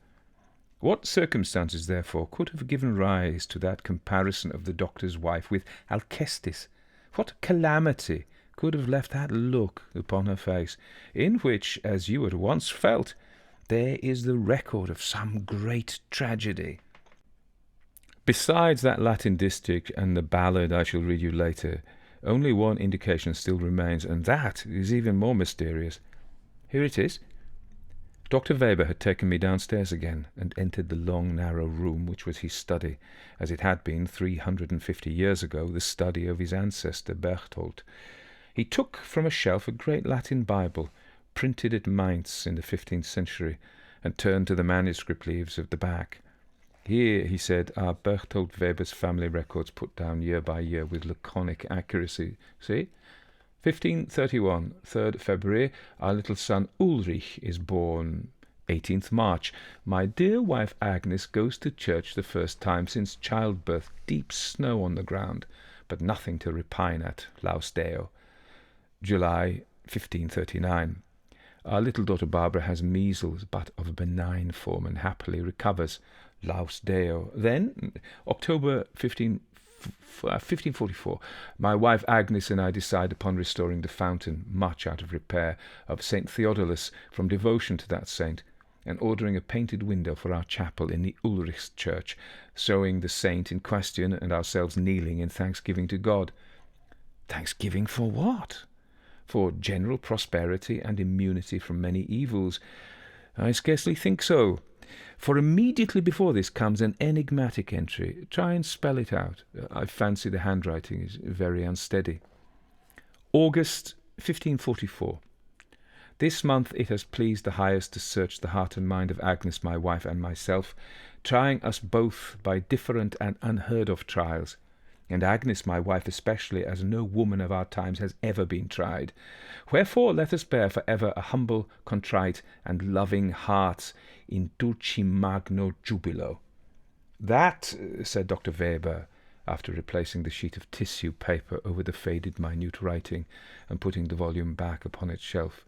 What circumstances, therefore, could have given rise to that comparison of the doctor's wife with Alcestis? What calamity could have left that look upon her face, in which, as you at once felt, there is the record of some great tragedy? Besides that Latin distich and the ballad I shall read you later, only one indication still remains, and that is even more mysterious. Here it is. Dr. Weber had taken me downstairs again, and entered the long, narrow room which was his study, as it had been 350 years ago the study of his ancestor Berchthold. He took from a shelf a great Latin Bible, printed at Mainz in the 15th century, and turned to the manuscript leaves of the back. Here, he said, are Berchthold Weber's family records put down year by year with laconic accuracy. See? 1531, 3rd February, our little son Ulrich is born. 18th March, my dear wife Agnes goes to church the first time since childbirth. Deep snow on the ground, but nothing to repine at. Laus Deo. July 1539. Our little daughter Barbara has measles, but of a benign form, and happily recovers. Laus Deo. Then, October 1544, my wife Agnes and I decide upon restoring the fountain, much out of repair, of St. Theodulus, from devotion to that saint, and ordering a painted window for our chapel in the Ulrichs church, showing the saint in question and ourselves kneeling in thanksgiving to God. Thanksgiving for what? For general prosperity and immunity from many evils? I scarcely think so. For immediately before this comes an enigmatic entry. Try and spell it out. I fancy the handwriting is very unsteady. August 1544. This month it has pleased the highest to search the heart and mind of Agnes, my wife, and myself, trying us both by different and unheard-of trials, and Agnes, my wife, especially, as no woman of our times has ever been tried. Wherefore let us bear for ever a humble, contrite, and loving heart in dulci magno jubilo. That, said Dr. Weber, after replacing the sheet of tissue paper over the faded minute writing and putting the volume back upon its shelf,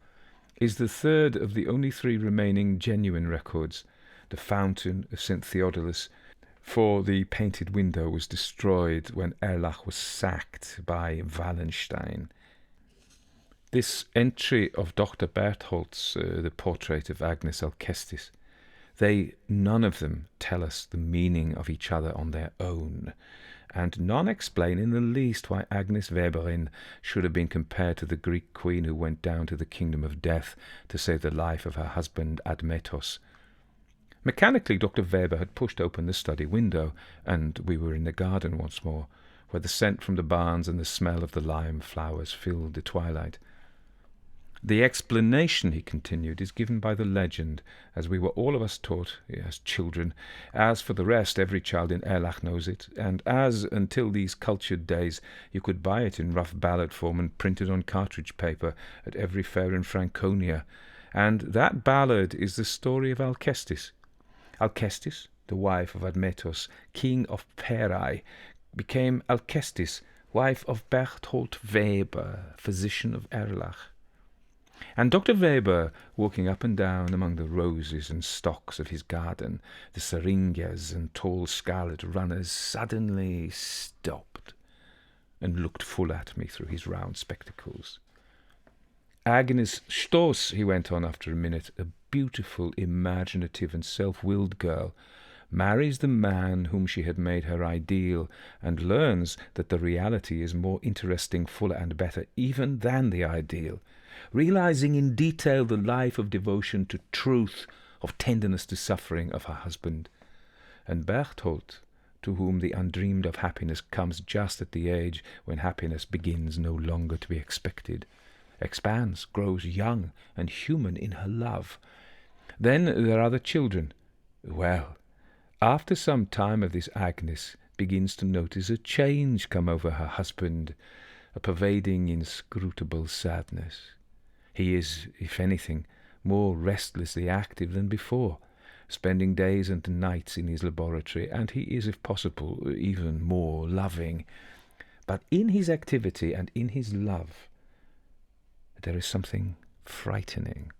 is the third of the only 3 remaining genuine records, the fountain of St. Theodulus, for the painted window was destroyed when Erlach was sacked by Wallenstein. This entry of Dr. Berchtholdt's, the portrait of Agnes Alcestis, they none of them tell us the meaning of each other on their own, and none explain in the least why Agnes Weberin should have been compared to the Greek queen who went down to the kingdom of death to save the life of her husband Admetos. Mechanically, Dr. Weber had pushed open the study window, and we were in the garden once more, where the scent from the barns and the smell of the lime flowers filled the twilight. The explanation, he continued, is given by the legend, as we were all of us taught as children. As for the rest, every child in Erlach knows it, and as, until these cultured days, you could buy it in rough ballad form and printed on cartridge paper at every fair in Franconia, and that ballad is the story of Alcestis. Alcestis, the wife of Admetos, king of Perai, became Alcestis, wife of Berchthold Weber, physician of Erlach. And Dr. Weber, walking up and down among the roses and stocks of his garden, the syringas and tall scarlet runners, suddenly stopped and looked full at me through his round spectacles. Agnes Stoss, he went on after a minute, a beautiful, imaginative, and self-willed girl, marries the man whom she had made her ideal, and learns that the reality is more interesting, fuller, and better even than the ideal, realizing in detail the life of devotion to truth, of tenderness to suffering of her husband. And Berchthold, to whom the undreamed of happiness comes just at the age when happiness begins no longer to be expected, expands, grows young and human in her love. Then there are the children. Well, after some time of this, Agnes begins to notice a change come over her husband, a pervading, inscrutable sadness. He is, if anything, more restlessly active than before, spending days and nights in his laboratory, and he is, if possible, even more loving. But in his activity and in his love, there is something frightening.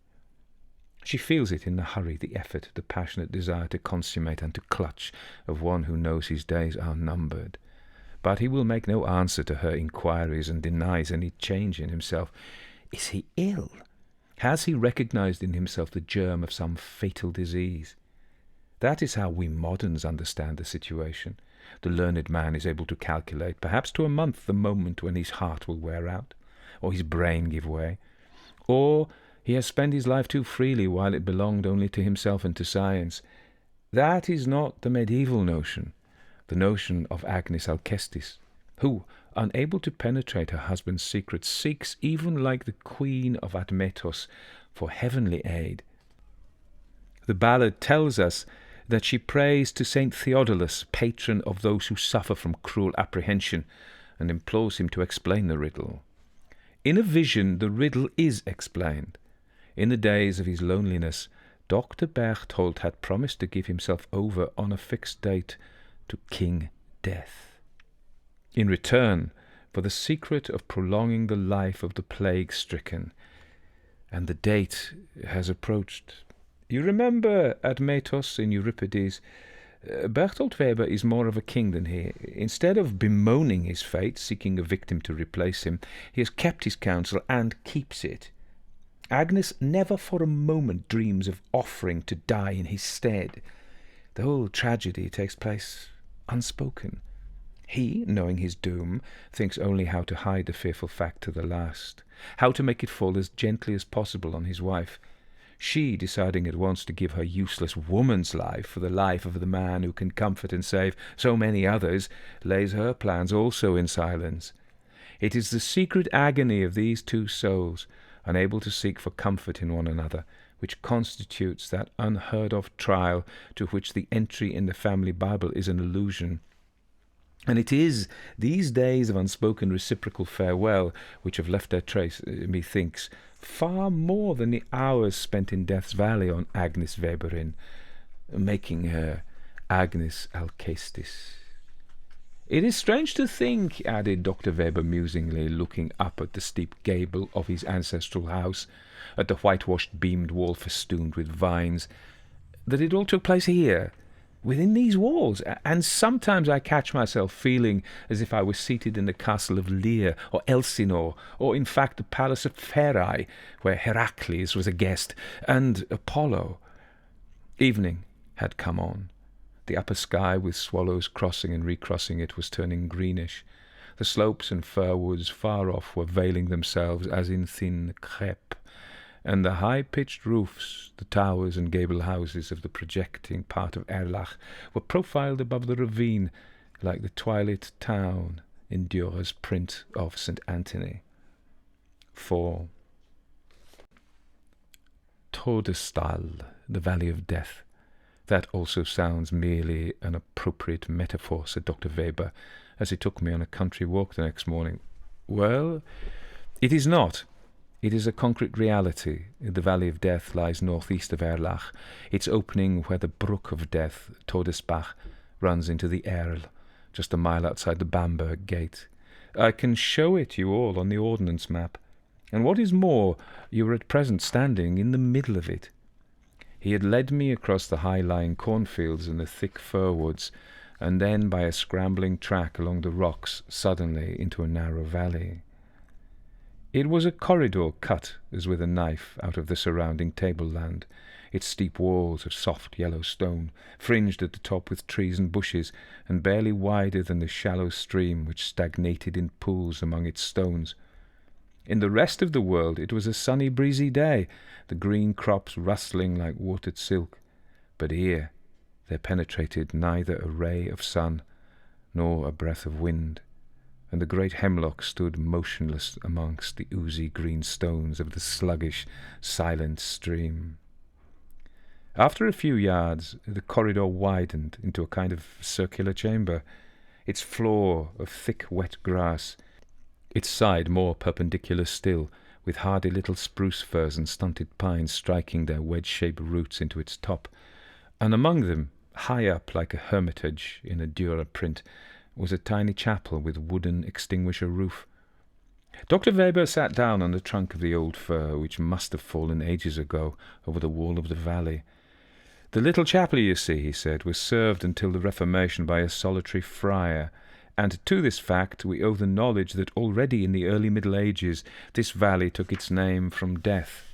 She feels it in the hurry, the effort, the passionate desire to consummate and to clutch of one who knows his days are numbered. But he will make no answer to her inquiries and denies any change in himself. Is he ill? Has he recognized in himself the germ of some fatal disease? That is how we moderns understand the situation. The learned man is able to calculate, perhaps to a month, the moment when his heart will wear out, or his brain give way, or he has spent his life too freely while it belonged only to himself and to science. That is not the medieval notion, the notion of Agnes Alcestis, who, unable to penetrate her husband's secret, seeks, even like the queen of Admetos, for heavenly aid. The ballad tells us that she prays to Saint Theodulus, patron of those who suffer from cruel apprehension, and implores him to explain the riddle. In a vision, the riddle is explained. In the days of his loneliness, Dr. Berthold had promised to give himself over on a fixed date to King Death, in return for the secret of prolonging the life of the plague-stricken. And the date has approached. You remember Admetos in Euripides? Bertolt Weber is more of a king than he. Instead of bemoaning his fate, seeking a victim to replace him, he has kept his counsel and keeps it. Agnes never for a moment dreams of offering to die in his stead. The whole tragedy takes place unspoken. He, knowing his doom, thinks only how to hide the fearful fact to the last, how to make it fall as gently as possible on his wife. She, deciding at once to give her useless woman's life for the life of the man who can comfort and save so many others, lays her plans also in silence. It is the secret agony of these two souls, unable to seek for comfort in one another, which constitutes that unheard-of trial to which the entry in the family Bible is an allusion. And it is these days of unspoken reciprocal farewell which have left their trace, methinks, far more than the hours spent in Death's Valley on Agnes Weberin, making her Agnes Alcestis. It is strange to think, added Dr. Weber musingly, looking up at the steep gable of his ancestral house, at the whitewashed beamed wall festooned with vines, that it all took place here, within these walls, and sometimes I catch myself feeling as if I was seated in the castle of Lear or Elsinore, or in fact the palace of Pherai, where Heracles was a guest, and Apollo. Evening had come on. The upper sky, with swallows crossing and recrossing it, was turning greenish. The slopes and fir woods far off were veiling themselves as in thin crepe, and the high-pitched roofs, the towers and gable houses of the projecting part of Erlach, were profiled above the ravine like the twilit town in Dürer's print of St. Anthony. 4. Todestal, the Valley of Death. That also sounds merely an appropriate metaphor, said Dr. Weber, as he took me on a country walk the next morning. Well, it is not. It is a concrete reality. The Valley of Death lies northeast of Erlach, its opening where the Brook of Death, Todesbach, runs into the Erl, just a mile outside the Bamberg gate. I can show it you all on the ordnance map. And what is more, you are at present standing in the middle of it. He had led me across the high-lying cornfields and the thick fir woods, and then by a scrambling track along the rocks suddenly into a narrow valley. It was a corridor cut as with a knife out of the surrounding tableland, its steep walls of soft yellow stone, fringed at the top with trees and bushes, and barely wider than the shallow stream which stagnated in pools among its stones. In the rest of the world it was a sunny, breezy day, the green crops rustling like watered silk. But here there penetrated neither a ray of sun nor a breath of wind, and the great hemlock stood motionless amongst the oozy green stones of the sluggish, silent stream. After a few yards, the corridor widened into a kind of circular chamber, its floor of thick wet grass, its side more perpendicular still, with hardy little spruce firs and stunted pines striking their wedge-shaped roots into its top, and among them, high up like a hermitage in a Dürer print, was a tiny chapel with wooden extinguisher roof. Dr. Weber sat down on the trunk of the old fir, which must have fallen ages ago over the wall of the valley. The little chapel, you see, he said, was served until the Reformation by a solitary friar, and to this fact we owe the knowledge that already in the early Middle Ages this valley took its name from death.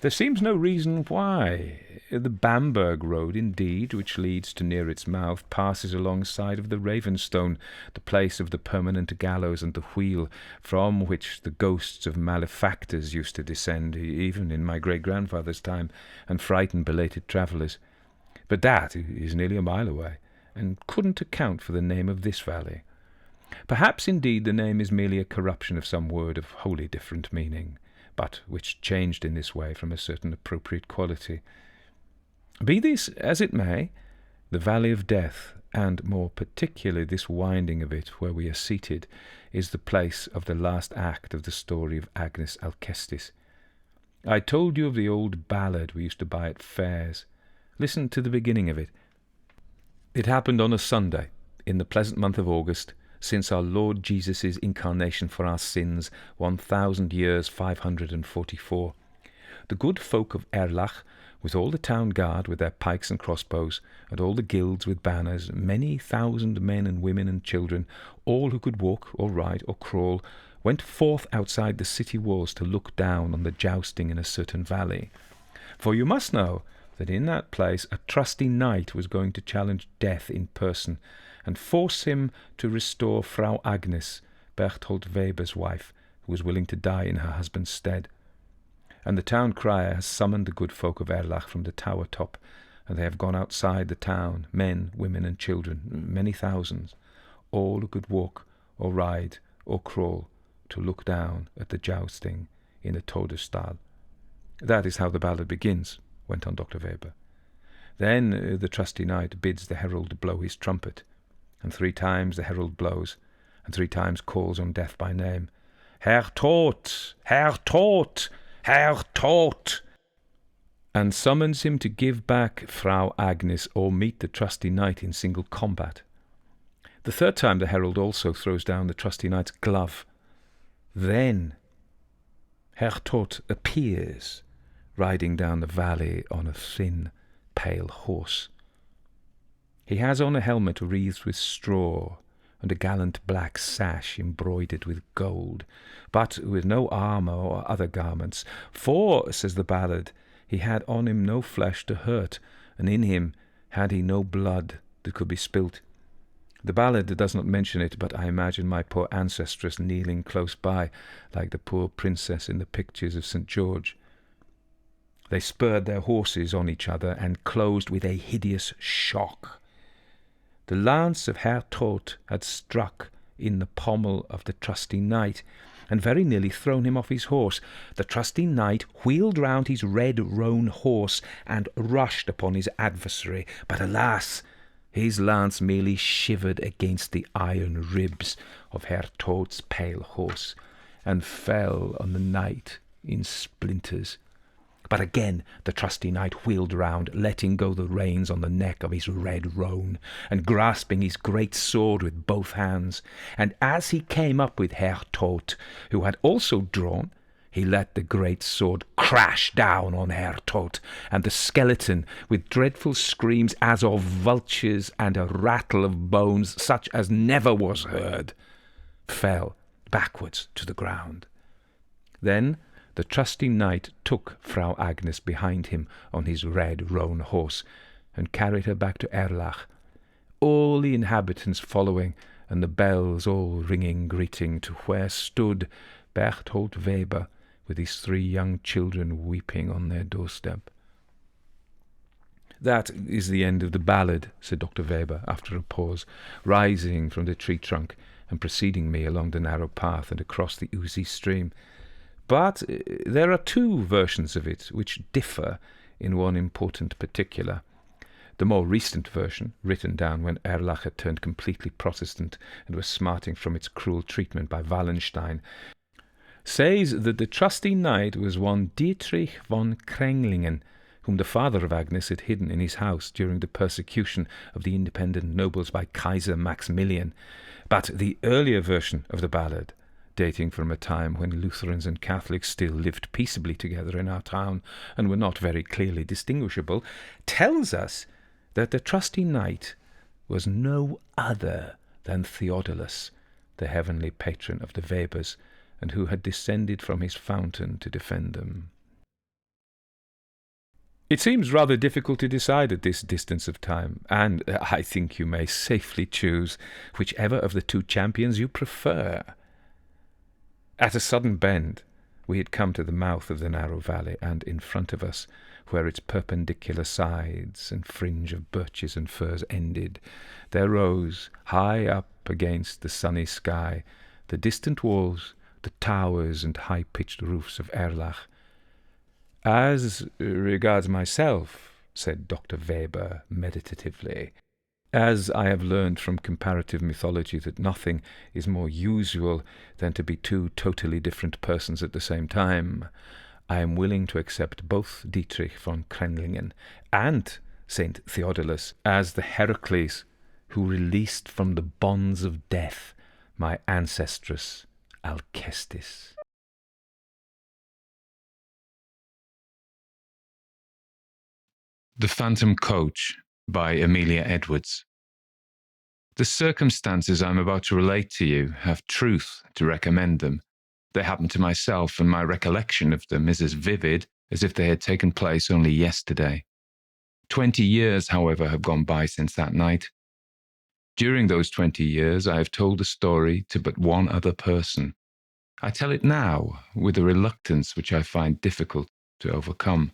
There seems no reason why. The Bamberg Road, indeed, which leads to near its mouth, passes alongside of the Ravenstone, the place of the permanent gallows and the wheel, from which the ghosts of malefactors used to descend, even in my great-grandfather's time, and frighten belated travellers. But that is nearly a mile away, and couldn't account for the name of this valley. Perhaps, indeed, the name is merely a corruption of some word of wholly different meaning, but which changed in this way from a certain appropriate quality. Be this as it may, the Valley of Death, and more particularly this winding of it where we are seated, is the place of the last act of the story of Agnes Alcestis. I told you of the old ballad we used to buy at fairs. Listen to the beginning of it. It happened on a Sunday, in the pleasant month of August, since our Lord Jesus' incarnation for our sins, 1,000 years 544. The good folk of Erlach, with all the town guard with their pikes and crossbows, and all the guilds with banners, many thousand men and women and children, all who could walk or ride or crawl, went forth outside the city walls to look down on the jousting in a certain valley. For you must know that in that place a trusty knight was going to challenge death in person, and force him to restore Frau Agnes, Berthold Weber's wife, who was willing to die in her husband's stead. And the town crier has summoned the good folk of Erlach from the tower top, and they have gone outside the town, men, women, and children, many thousands, all who could walk or ride or crawl, to look down at the jousting in the Todesstall. That is how the ballad begins, went on Dr. Weber. Then the trusty knight bids the herald blow his trumpet, and 3 times the herald blows, and 3 times calls on death by name. Herr Tod! Herr Tod! Herr Tod! And summons him to give back Frau Agnes or meet the trusty knight in single combat. The 3rd time the herald also throws down the trusty knight's glove. Then Herr Tod appears, riding down the valley on a thin, pale horse. He has on a helmet wreathed with straw, and a gallant black sash embroidered with gold, but with no armour or other garments. For, says the ballad, he had on him no flesh to hurt, and in him had he no blood that could be spilt. The ballad does not mention it, but I imagine my poor ancestress kneeling close by, like the poor princess in the pictures of St. George. They spurred their horses on each other, and closed with a hideous shock. The lance of Herr Tod had struck in the pommel of the trusty knight, and very nearly thrown him off his horse. The trusty knight wheeled round his red roan horse, and rushed upon his adversary, but alas! His lance merely shivered against the iron ribs of Herr Tod's pale horse, and fell on the knight in splinters. But again the trusty knight wheeled round, letting go the reins on the neck of his red roan, and grasping his great sword with both hands. And as he came up with Herr Tod, who had also drawn, he let the great sword crash down on Herr Tod, and the skeleton, with dreadful screams as of vultures and a rattle of bones such as never was heard, fell backwards to the ground. Then the trusty knight took Frau Agnes behind him on his red roan horse, and carried her back to Erlach, all the inhabitants following, and the bells all ringing greeting, to where stood Berthold Weber with his 3 young children weeping on their doorstep. That is the end of the ballad, said Dr. Weber, after a pause, rising from the tree trunk and preceding me along the narrow path and across the oozy stream. But there are two versions of it which differ in one important particular. The more recent version, written down when Erlach had turned completely Protestant and was smarting from its cruel treatment by Wallenstein, says that the trusty knight was one Dietrich von Krenglingen, whom the father of Agnes had hidden in his house during the persecution of the independent nobles by Kaiser Maximilian. But the earlier version of the ballad, dating from a time when Lutherans and Catholics still lived peaceably together in our town and were not very clearly distinguishable, tells us that the trusty knight was no other than Theodulus, the heavenly patron of the Webers, and who had descended from his fountain to defend them. It seems rather difficult to decide at this distance of time, and I think you may safely choose whichever of the two champions you prefer. At a sudden bend, we had come to the mouth of the narrow valley, and in front of us, where its perpendicular sides and fringe of birches and firs ended, there rose, high up against the sunny sky, the distant walls, the towers and high-pitched roofs of Erlach. As regards myself, said Dr. Weber meditatively, as I have learned from comparative mythology that nothing is more usual than to be two totally different persons at the same time, I am willing to accept both Dietrich von Krenlingen and Saint Theodulus as the Heracles who released from the bonds of death my ancestress Alcestis. The Phantom Coach by Amelia Edwards. The circumstances I am about to relate to you have truth to recommend them. They happened to myself, and my recollection of them is as vivid as if they had taken place only yesterday. 20 years, however, have gone by since that night. During those 20 years, I have told the story to but one other person. I tell it now with a reluctance which I find difficult to overcome.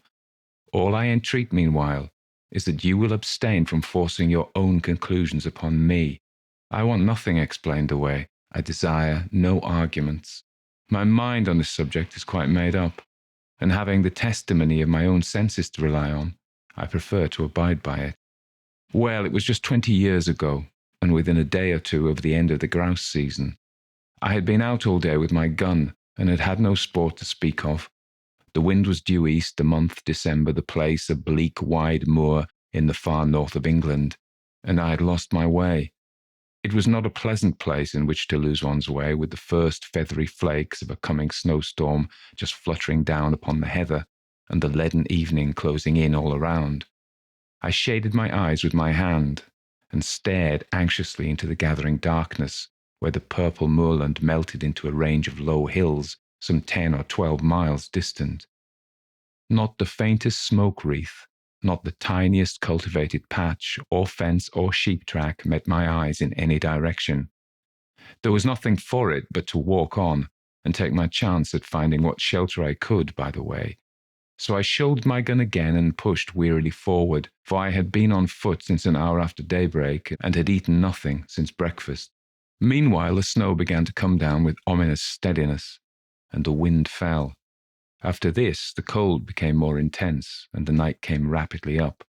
All I entreat, meanwhile, is that you will abstain from forcing your own conclusions upon me. I want nothing explained away. I desire no arguments. My mind on this subject is quite made up, and having the testimony of my own senses to rely on, I prefer to abide by it. Well, it was just 20 years ago, and within a day or two of the end of the grouse season. I had been out all day with my gun, and had had no sport to speak of. The wind was due east, the month December, the place a bleak, wide moor in the far north of England, and I had lost my way. It was not a pleasant place in which to lose one's way, with the first feathery flakes of a coming snowstorm just fluttering down upon the heather, and the leaden evening closing in all around. I shaded my eyes with my hand, and stared anxiously into the gathering darkness, where the purple moorland melted into a range of low hills some 10 or 12 miles distant. Not the faintest smoke wreath, not the tiniest cultivated patch or fence or sheep track met my eyes in any direction. There was nothing for it but to walk on and take my chance at finding what shelter I could by the way. So I shouldered my gun again and pushed wearily forward, for I had been on foot since an hour after daybreak and had eaten nothing since breakfast. Meanwhile, the snow began to come down with ominous steadiness, and the wind fell. After this, the cold became more intense, and the night came rapidly up.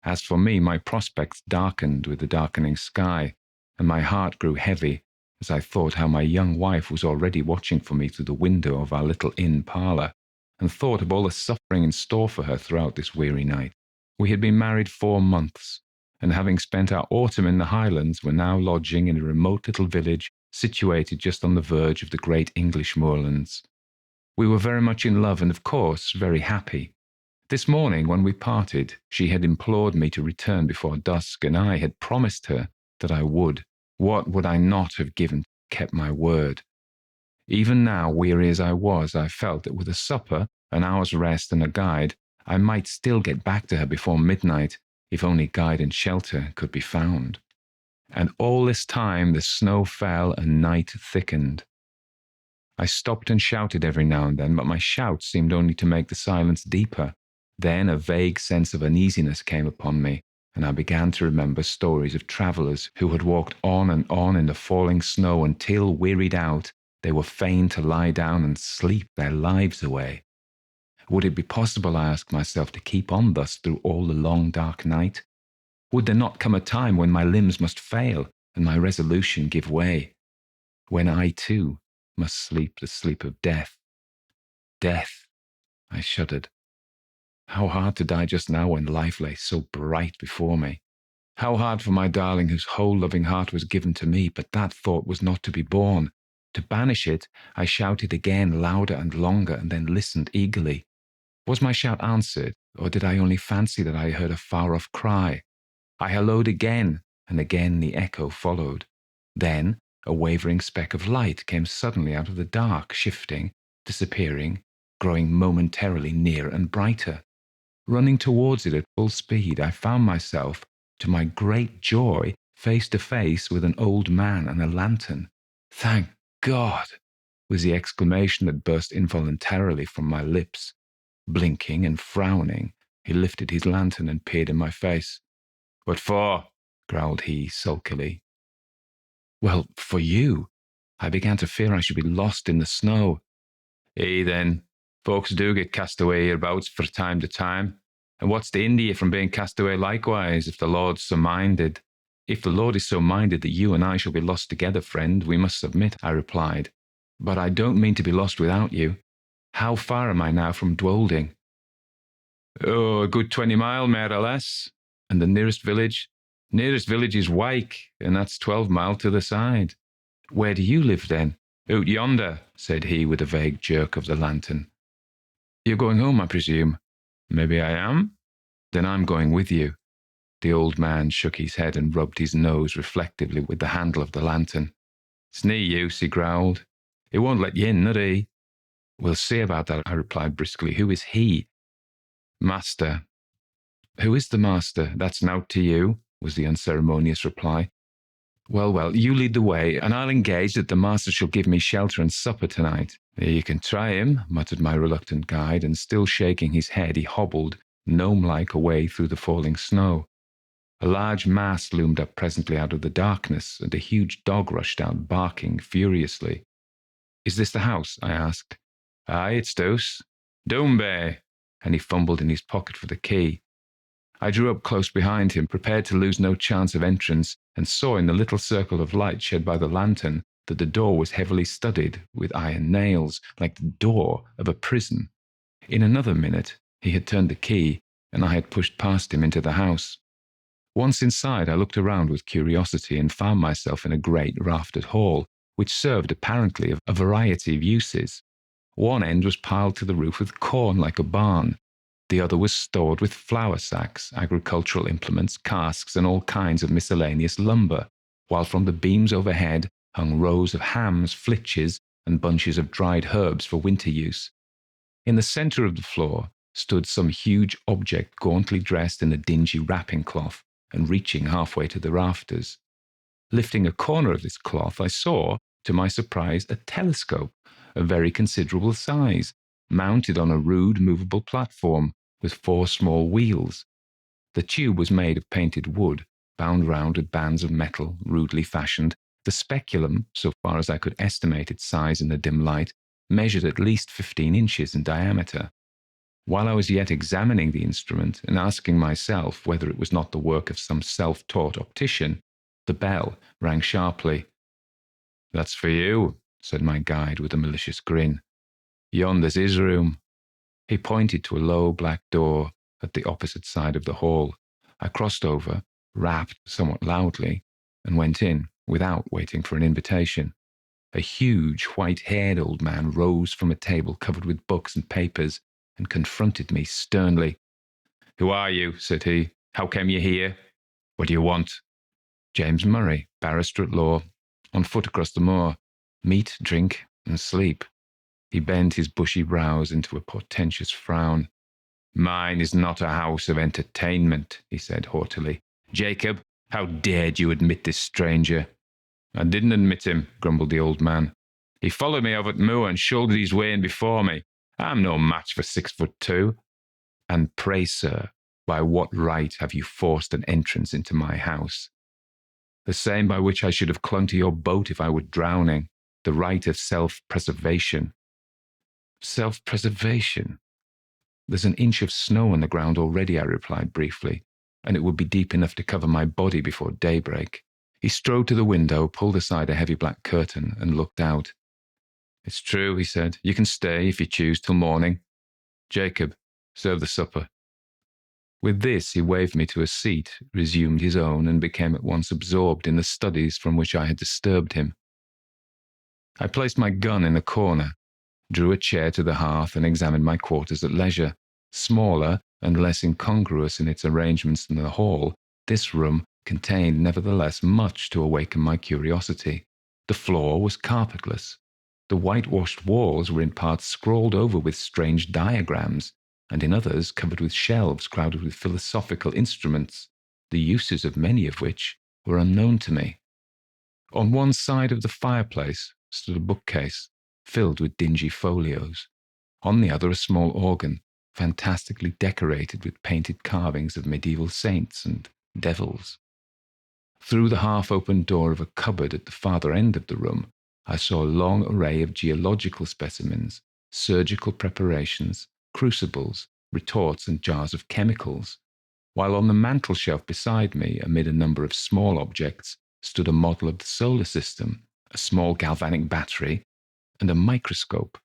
As for me, my prospects darkened with the darkening sky, and my heart grew heavy as I thought how my young wife was already watching for me through the window of our little inn parlour, and thought of all the suffering in store for her throughout this weary night. We had been married 4 months, and having spent our autumn in the Highlands, were now lodging in a remote little village situated just on the verge of the great English moorlands. We were very much in love and, of course, very happy. This morning, when we parted, she had implored me to return before dusk, and I had promised her that I would. What would I not have given to keep my word? Even now, weary as I was, I felt that with a supper, an hour's rest, and a guide, I might still get back to her before midnight, if only guide and shelter could be found. And all this time the snow fell and night thickened. I stopped and shouted every now and then, but my shouts seemed only to make the silence deeper, Then a vague sense of uneasiness came upon me, and I began to remember stories of travellers who had walked on and on in the falling snow until, wearied out, they were fain to lie down and sleep their lives away. Would it be possible, I asked myself, to keep on thus through all the long dark night? Would there not come a time when my limbs must fail and my resolution give way? When I, too, must sleep the sleep of death? Death! I shuddered. How hard to die just now when life lay so bright before me. How hard for my darling whose whole loving heart was given to me, but that thought was not to be borne. To banish it, I shouted again, louder and longer, and then listened eagerly. Was my shout answered, or did I only fancy that I heard a far-off cry? I halloed again, and again the echo followed. Then a wavering speck of light came suddenly out of the dark, shifting, disappearing, growing momentarily nearer and brighter. Running towards it at full speed, I found myself, to my great joy, face to face with an old man and a lantern. "Thank God!" was the exclamation that burst involuntarily from my lips. Blinking and frowning, he lifted his lantern and peered in my face. "What for?" growled he sulkily. "Well, for you. I began to fear I should be lost in the snow." Then, folks do get cast away hereabouts for time to time. And what's to hinder you from being cast away likewise, if the Lord's so minded? If the Lord is so minded that you and I shall be lost together, friend, we must submit, I replied. But I don't mean to be lost without you. How far am I now from Dwolding? "Oh, a good 20 mile, more or less. And the nearest village? Nearest village is Wyke, and that's 12 mile to the side." "Where do you live then?" "Out yonder," said he with a vague jerk of the lantern. "You're going home, I presume?" "Maybe I am." "Then I'm going with you." The old man shook his head and rubbed his nose reflectively with the handle of the lantern. "It's nae use," he growled. "He won't let you in, not he?" "We'll see about that," I replied briskly. "Who is he?" "Master." "Who is the master? That's nowt to you," was the unceremonious reply. Well, you lead the way, and I'll engage that the master shall give me shelter and supper tonight." "You can try him," muttered my reluctant guide, and still shaking his head, he hobbled, gnome-like, away through the falling snow. A large mass loomed up presently out of the darkness, and a huge dog rushed out, barking furiously. "Is this the house?" I asked. "Aye, it's dose. Doombe," and he fumbled in his pocket for the key. I drew up close behind him, prepared to lose no chance of entrance, and saw in the little circle of light shed by the lantern that the door was heavily studded with iron nails, like the door of a prison. In another minute he had turned the key, and I had pushed past him into the house. Once inside, I looked around with curiosity and found myself in a great raftered hall, which served apparently a variety of uses. One end was piled to the roof with corn like a barn. The other was stored with flour sacks, agricultural implements, casks, and all kinds of miscellaneous lumber, while from the beams overhead hung rows of hams, flitches, and bunches of dried herbs for winter use. In the centre of the floor stood some huge object gauntly dressed in a dingy wrapping cloth and reaching halfway to the rafters. Lifting a corner of this cloth, I saw, to my surprise, a telescope of very considerable size, mounted on a rude movable platform with 4 small wheels. The tube was made of painted wood, bound round with bands of metal, rudely fashioned. The speculum, so far as I could estimate its size in the dim light, measured at least 15 inches in diameter. While I was yet examining the instrument and asking myself whether it was not the work of some self-taught optician, the bell rang sharply. "That's for you," said my guide with a malicious grin. "Yonder's his room." He pointed to a low black door at the opposite side of the hall. I crossed over, rapped somewhat loudly, and went in without waiting for an invitation. A huge, white-haired old man rose from a table covered with books and papers and confronted me sternly. "Who are you?" said he. "How came you here? What do you want?" "James Murray, barrister at law, on foot across the moor. Meat, drink, and sleep." He bent his bushy brows into a portentous frown. "Mine is not a house of entertainment," he said haughtily. "Jacob, how dared you admit this stranger?" "I didn't admit him," grumbled the old man. "He followed me over the moor and shouldered his way in before me. I'm no match for 6'2". And pray, sir, by what right have you forced an entrance into my house? The same by which I should have clung to your boat if I were drowning, the right of self-preservation. Self-preservation? There's an inch of snow on the ground already, I replied briefly, and it would be deep enough to cover my body before daybreak. He strode to the window, pulled aside a heavy black curtain, and looked out. It's true, he said. You can stay, if you choose, till morning. Jacob, serve the supper. With this, he waved me to a seat, resumed his own, and became at once absorbed in the studies from which I had disturbed him. I placed my gun in a corner, drew a chair to the hearth, and examined my quarters at leisure. Smaller and less incongruous in its arrangements than the hall, this room contained nevertheless much to awaken my curiosity. The floor was carpetless. The whitewashed walls were in parts scrawled over with strange diagrams, and in others covered with shelves crowded with philosophical instruments, the uses of many of which were unknown to me. On one side of the fireplace stood a bookcase, filled with dingy folios. On the other a small organ, fantastically decorated with painted carvings of medieval saints and devils. Through the half-open door of a cupboard at the farther end of the room, I saw a long array of geological specimens, surgical preparations, crucibles, retorts, and jars of chemicals, while on the mantel-shelf beside me, amid a number of small objects, stood a model of the solar system, a small galvanic battery, and a microscope.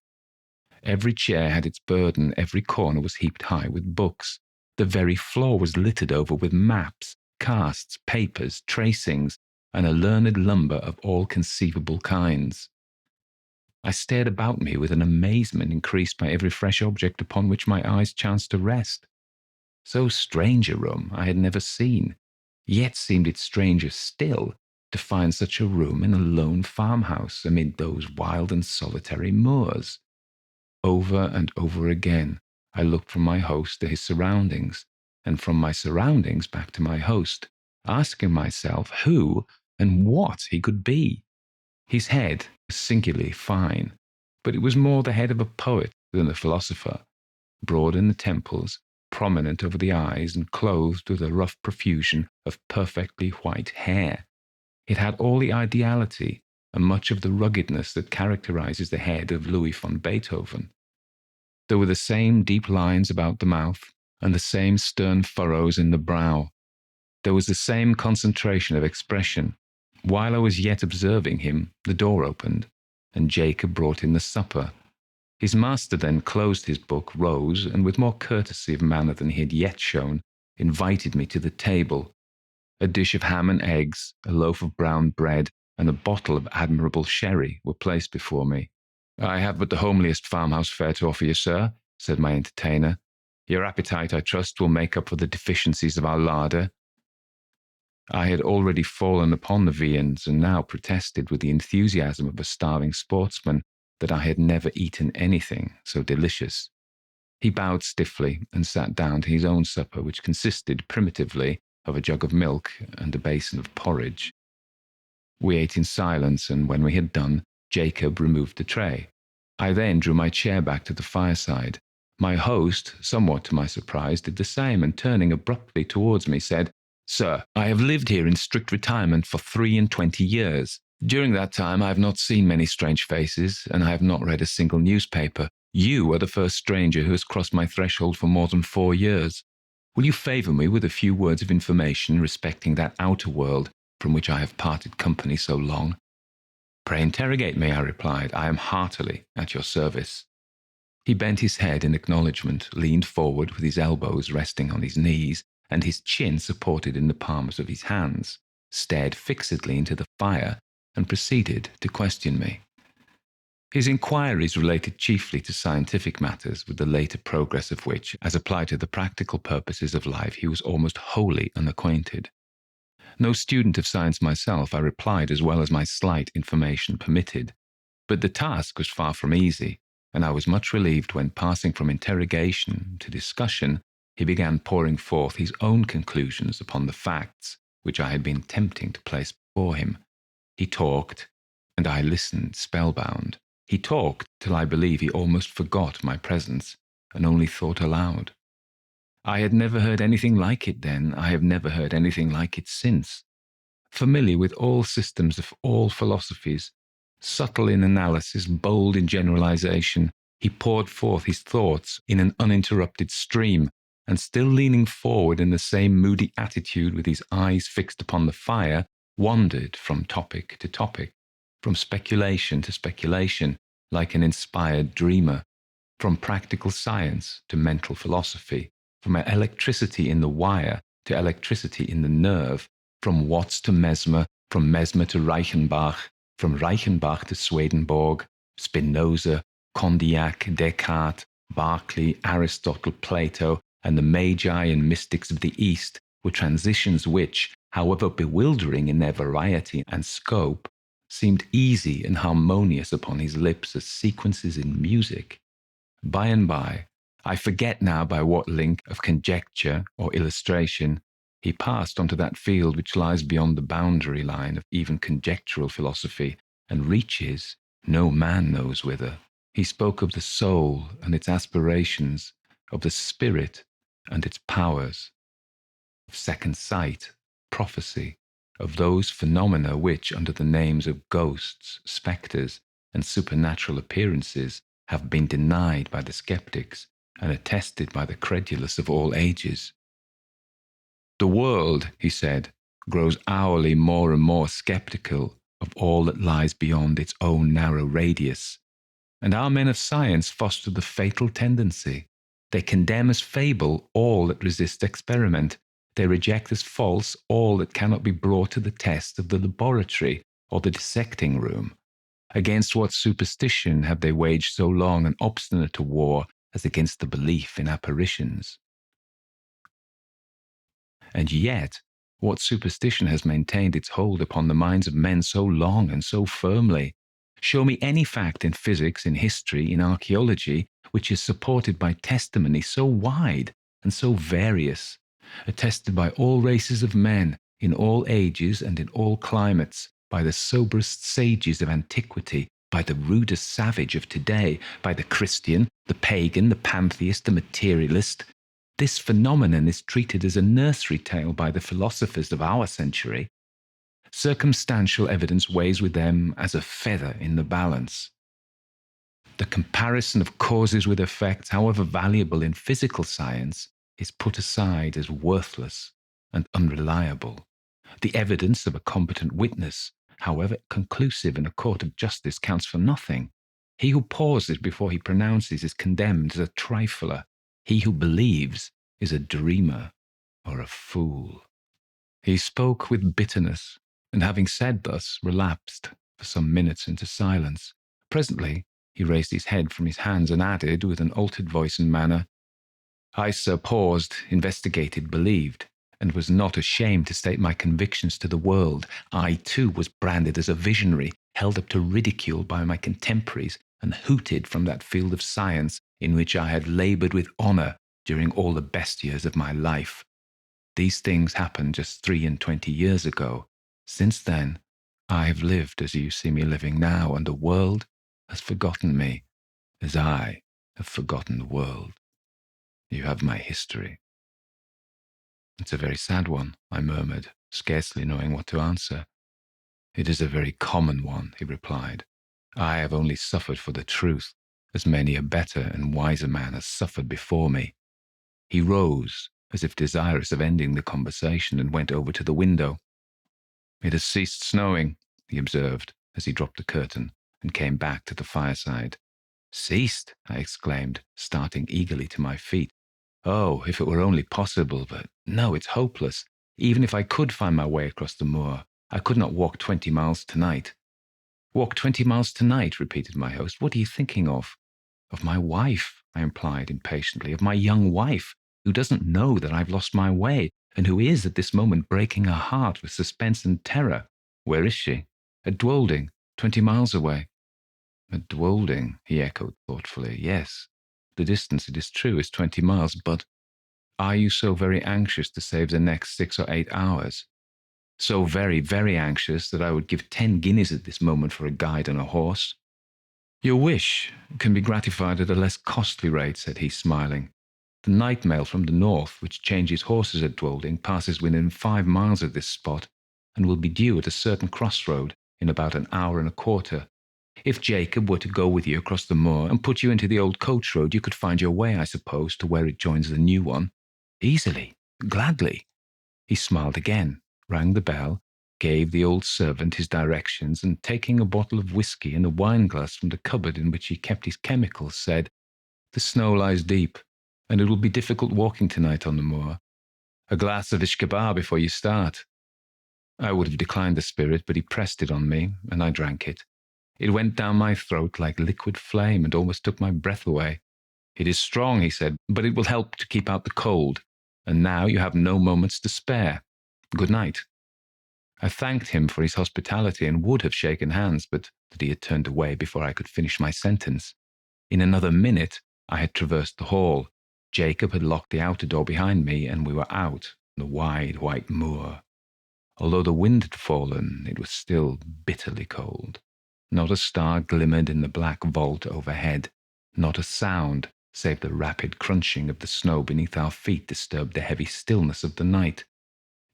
Every chair had its burden, every corner was heaped high with books. The very floor was littered over with maps, casts, papers, tracings, and a learned lumber of all conceivable kinds. I stared about me with an amazement increased by every fresh object upon which my eyes chanced to rest. So strange a room I had never seen, yet seemed it stranger still to find such a room in a lone farmhouse amid those wild and solitary moors. Over and over again I looked from my host to his surroundings, and from my surroundings back to my host, asking myself who and what he could be. His head was singularly fine, but it was more the head of a poet than a philosopher, broad in the temples, prominent over the eyes, and clothed with a rough profusion of perfectly white hair. It had all the ideality and much of the ruggedness that characterizes the head of Louis von Beethoven. There were the same deep lines about the mouth and the same stern furrows in the brow. There was the same concentration of expression. While I was yet observing him, the door opened, and Jacob brought in the supper. His master then closed his book, rose, and with more courtesy of manner than he had yet shown, invited me to the table. A dish of ham and eggs, a loaf of brown bread, and a bottle of admirable sherry were placed before me. I have but the homeliest farmhouse fare to offer you, sir, said my entertainer. Your appetite, I trust, will make up for the deficiencies of our larder. I had already fallen upon the viands, and now protested with the enthusiasm of a starving sportsman that I had never eaten anything so delicious. He bowed stiffly and sat down to his own supper, which consisted primitively of a jug of milk and a basin of porridge. We ate in silence, and when we had done, Jacob removed the tray. I then drew my chair back to the fireside. My host, somewhat to my surprise, did the same, and turning abruptly towards me, said, Sir, I have lived here in strict retirement for 23 years. During that time I have not seen many strange faces, and I have not read a single newspaper. You are the first stranger who has crossed my threshold for more than 4 years. Will you favour me with a few words of information respecting that outer world from which I have parted company so long? Pray interrogate me, I replied. I am heartily at your service. He bent his head in acknowledgment, leaned forward with his elbows resting on his knees, and his chin supported in the palms of his hands, stared fixedly into the fire, and proceeded to question me. His inquiries related chiefly to scientific matters, with the later progress of which, as applied to the practical purposes of life, he was almost wholly unacquainted. No student of science myself, I replied as well as my slight information permitted, but the task was far from easy, and I was much relieved when, passing from interrogation to discussion, he began pouring forth his own conclusions upon the facts which I had been attempting to place before him. He talked, and I listened spellbound. He talked till I believe he almost forgot my presence, and only thought aloud. I had never heard anything like it then. I have never heard anything like it since. Familiar with all systems of all philosophies, subtle in analysis, bold in generalization, he poured forth his thoughts in an uninterrupted stream, and still leaning forward in the same moody attitude with his eyes fixed upon the fire, wandered from topic to topic, from speculation to speculation, like an inspired dreamer, from practical science to mental philosophy, from electricity in the wire to electricity in the nerve, from Watts to Mesmer, from Mesmer to Reichenbach, from Reichenbach to Swedenborg, Spinoza, Condillac, Descartes, Berkeley, Aristotle, Plato, and the Magi and mystics of the East were transitions which, however bewildering in their variety and scope, seemed easy and harmonious upon his lips as sequences in music. By and by, I forget now by what link of conjecture or illustration, he passed onto that field which lies beyond the boundary line of even conjectural philosophy and reaches, no man knows whither. He spoke of the soul and its aspirations, of the spirit and its powers, of second sight, prophecy, of those phenomena which, under the names of ghosts, spectres, and supernatural appearances, have been denied by the skeptics and attested by the credulous of all ages. The world, he said, grows hourly more and more skeptical of all that lies beyond its own narrow radius, and our men of science foster the fatal tendency. They condemn as fable all that resists experiment. They reject as false all that cannot be brought to the test of the laboratory or the dissecting room. Against what superstition have they waged so long and obstinate a war as against the belief in apparitions? And yet, what superstition has maintained its hold upon the minds of men so long and so firmly? Show me any fact in physics, in history, in archaeology, which is supported by testimony so wide and so various, attested by all races of men, in all ages and in all climates, by the soberest sages of antiquity, by the rudest savage of today, by the Christian, the pagan, the pantheist, the materialist. This phenomenon is treated as a nursery tale by the philosophers of our century. Circumstantial evidence weighs with them as a feather in the balance. The comparison of causes with effects, however valuable in physical science, is put aside as worthless and unreliable. The evidence of a competent witness, however conclusive in a court of justice, counts for nothing. He who pauses before he pronounces is condemned as a trifler. He who believes is a dreamer or a fool. He spoke with bitterness, and having said thus, relapsed for some minutes into silence. Presently, he raised his head from his hands and added, with an altered voice and manner, I, sir, paused, investigated, believed, and was not ashamed to state my convictions to the world. I, too, was branded as a visionary, held up to ridicule by my contemporaries, and hooted from that field of science in which I had laboured with honour during all the best years of my life. These things happened just 23 years ago. Since then, I have lived as you see me living now, and the world has forgotten me, as I have forgotten the world. You have my history. It's a very sad one, I murmured, scarcely knowing what to answer. It is a very common one, he replied. I have only suffered for the truth, as many a better and wiser man has suffered before me. He rose, as if desirous of ending the conversation, and went over to the window. It has ceased snowing, he observed, as he dropped the curtain and came back to the fireside. Ceased? I exclaimed, starting eagerly to my feet. Oh, if it were only possible, but no, it's hopeless. Even if I could find my way across the moor, I could not walk 20 miles tonight. Walk 20 miles tonight, repeated my host. What are you thinking of? Of my wife, I implied impatiently, of my young wife, who doesn't know that I've lost my way, and who is at this moment breaking her heart with suspense and terror. Where is she? At Dwolding, 20 miles away. At Dwolding, he echoed thoughtfully. Yes, the distance, it is true, is 20 miles, but are you so very anxious to save the next 6 or 8 hours? So very, very anxious that I would give 10 guineas at this moment for a guide and a horse. Your wish can be gratified at a less costly rate, said he, smiling. The night mail from the north, which changes horses at Dwolding, passes within 5 miles of this spot, and will be due at a certain crossroad in about an hour and a quarter. If Jacob were to go with you across the moor and put you into the old coach road, you could find your way, I suppose, to where it joins the new one. Easily, gladly. He smiled again, rang the bell, gave the old servant his directions, and taking a bottle of whisky and a wine-glass from the cupboard in which he kept his chemicals, said, "The snow lies deep, and it will be difficult walking tonight on the moor. A glass of ishkabar before you start." I would have declined the spirit, but he pressed it on me, and I drank it. It went down my throat like liquid flame and almost took my breath away. "It is strong," he said, "but it will help to keep out the cold. And now you have no moments to spare. Good night." I thanked him for his hospitality and would have shaken hands, but that he had turned away before I could finish my sentence. In another minute, I had traversed the hall. Jacob had locked the outer door behind me, and we were out on the wide white moor. Although the wind had fallen, it was still bitterly cold. Not a star glimmered in the black vault overhead. Not a sound, save the rapid crunching of the snow beneath our feet, disturbed the heavy stillness of the night.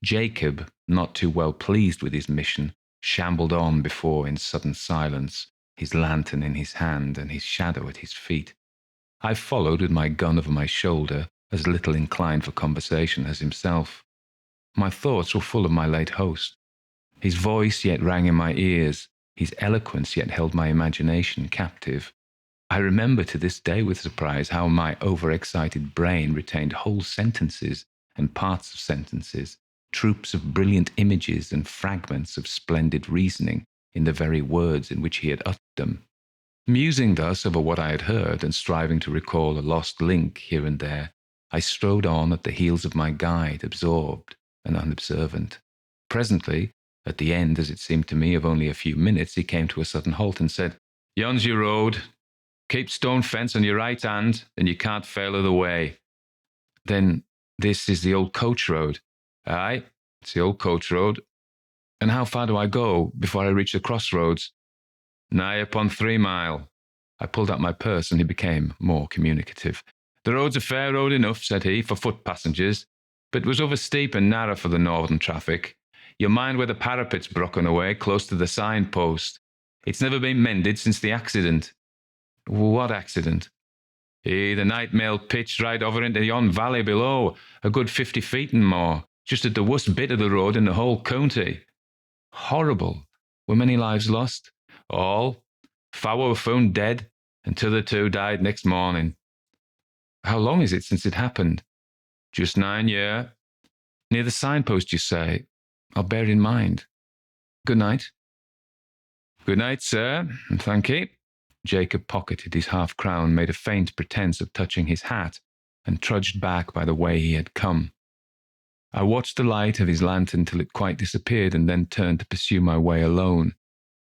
Jacob, not too well pleased with his mission, shambled on before in sudden silence, his lantern in his hand and his shadow at his feet. I followed with my gun over my shoulder, as little inclined for conversation as himself. My thoughts were full of my late host. His voice yet rang in my ears, his eloquence yet held my imagination captive. I remember to this day with surprise how my overexcited brain retained whole sentences and parts of sentences, troops of brilliant images and fragments of splendid reasoning in the very words in which he had uttered them. Musing thus over what I had heard and striving to recall a lost link here and there, I strode on at the heels of my guide, absorbed and unobservant. Presently, at the end, as it seemed to me, of only a few minutes, he came to a sudden halt and said, "Yon's your road. Keep stone fence on your right hand, and you can't fail of the way." "Then this is the old coach road?" "Aye, it's the old coach road." "And how far do I go before I reach the crossroads?" "Nigh upon 3 mile." I pulled out my purse, and he became more communicative. "The road's a fair road enough," said he, "for foot passengers, but it was over steep and narrow for the northern traffic. You'll mind where the parapet's broken away, close to the signpost. It's never been mended since the accident." "What accident?" The night mail pitched right over into yon valley below, a good 50 feet and more, just at the worst bit of the road in the whole county." "Horrible. Were many lives lost?" "All. 4 were found dead, and t'other 2 died next morning." "How long is it since it happened?" "Just 9 year." "Near the signpost, you say? I'll bear it in mind. Good night." "Good night, sir, and thank ye." Jacob pocketed his half-crown, made a faint pretence of touching his hat, and trudged back by the way he had come. I watched the light of his lantern till it quite disappeared, and then turned to pursue my way alone.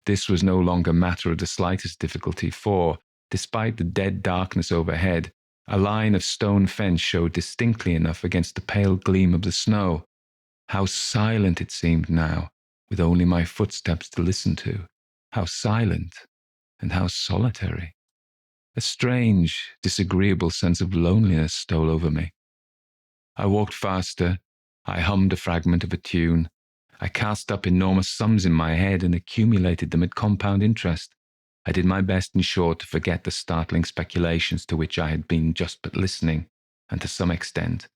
This was no longer matter of the slightest difficulty, for, despite the dead darkness overhead, a line of stone fence showed distinctly enough against the pale gleam of the snow. How silent it seemed now, with only my footsteps to listen to. How silent and how solitary. A strange, disagreeable sense of loneliness stole over me. I walked faster. I hummed a fragment of a tune. I cast up enormous sums in my head and accumulated them at compound interest. I did my best, in short, to forget the startling speculations to which I had been just but listening, and to some extent,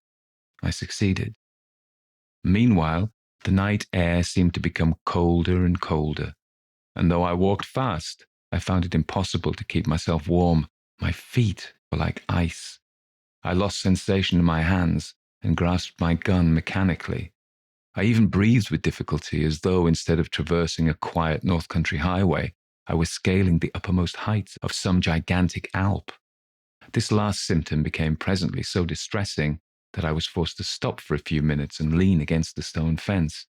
I succeeded. Meanwhile, the night air seemed to become colder and colder, and though I walked fast, I found it impossible to keep myself warm. My feet were like ice. I lost sensation in my hands and grasped my gun mechanically. I even breathed with difficulty, as though, instead of traversing a quiet north country highway, I was scaling the uppermost heights of some gigantic Alp. This last symptom became presently so distressing that I was forced to stop for a few minutes and lean against the stone fence.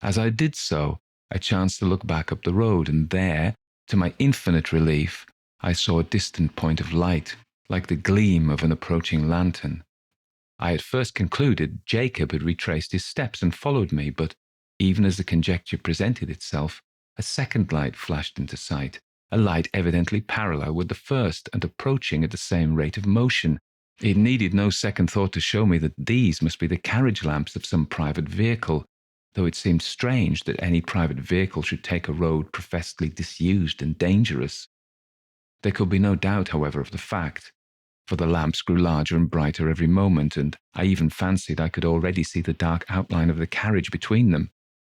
As I did so, I chanced to look back up the road, and there, to my infinite relief, I saw a distant point of light, like the gleam of an approaching lantern. I had first concluded Jacob had retraced his steps and followed me, but even as the conjecture presented itself, a second light flashed into sight, a light evidently parallel with the first and approaching at the same rate of motion. It needed no second thought to show me that these must be the carriage lamps of some private vehicle, though it seemed strange that any private vehicle should take a road professedly disused and dangerous. There could be no doubt, however, of the fact, for the lamps grew larger and brighter every moment, and I even fancied I could already see the dark outline of the carriage between them.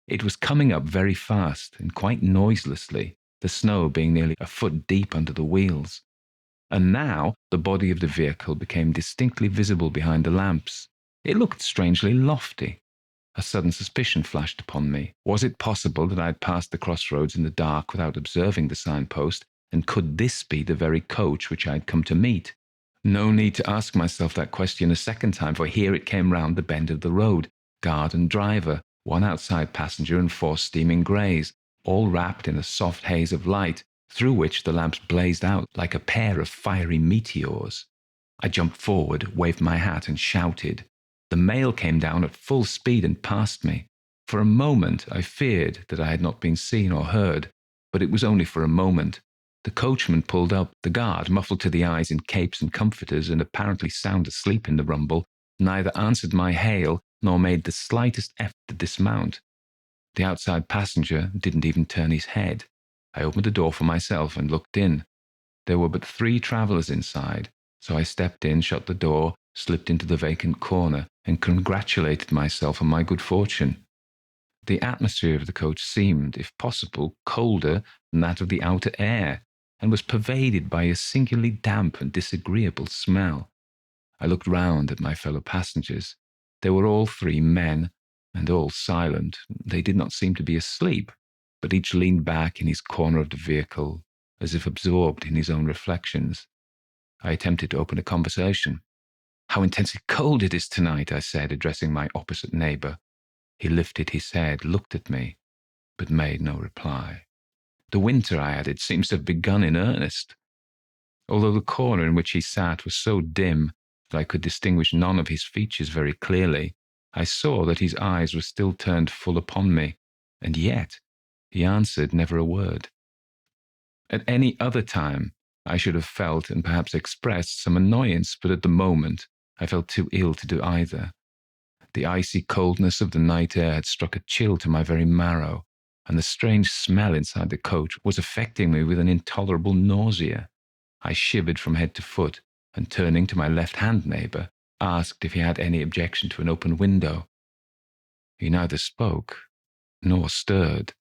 It was coming up very fast and quite noiselessly, the snow being nearly a foot deep under the wheels. And now the body of the vehicle became distinctly visible behind the lamps. It looked strangely lofty. A sudden suspicion flashed upon me. Was it possible that I had passed the crossroads in the dark without observing the signpost, and could this be the very coach which I had come to meet? No need to ask myself that question a second time, for here it came round the bend of the road, guard and driver, one outside passenger and 4 steaming greys, all wrapped in a soft haze of light, through which the lamps blazed out like a pair of fiery meteors. I jumped forward, waved my hat, and shouted. The mail came down at full speed and passed me. For a moment I feared that I had not been seen or heard, but it was only for a moment. The coachman pulled up. The guard, muffled to the eyes in capes and comforters and apparently sound asleep in the rumble, neither answered my hail nor made the slightest effort to dismount. The outside passenger didn't even turn his head. I opened the door for myself and looked in. There were but 3 travellers inside, so I stepped in, shut the door, slipped into the vacant corner, and congratulated myself on my good fortune. The atmosphere of the coach seemed, if possible, colder than that of the outer air, and was pervaded by a singularly damp and disagreeable smell. I looked round at my fellow passengers. They were all 3 men, and all silent. They did not seem to be asleep, but each leaned back in his corner of the vehicle, as if absorbed in his own reflections. I attempted to open a conversation. "How intensely cold it is tonight," I said, addressing my opposite neighbour. He lifted his head, looked at me, but made no reply. "The winter," I added, "seems to have begun in earnest." Although the corner in which he sat was so dim that I could distinguish none of his features very clearly, I saw that his eyes were still turned full upon me, and yet he answered never a word. At any other time, I should have felt and perhaps expressed some annoyance, but at the moment I felt too ill to do either. The icy coldness of the night air had struck a chill to my very marrow, and the strange smell inside the coach was affecting me with an intolerable nausea. I shivered from head to foot, and turning to my left-hand neighbour, asked if he had any objection to an open window. He neither spoke nor stirred.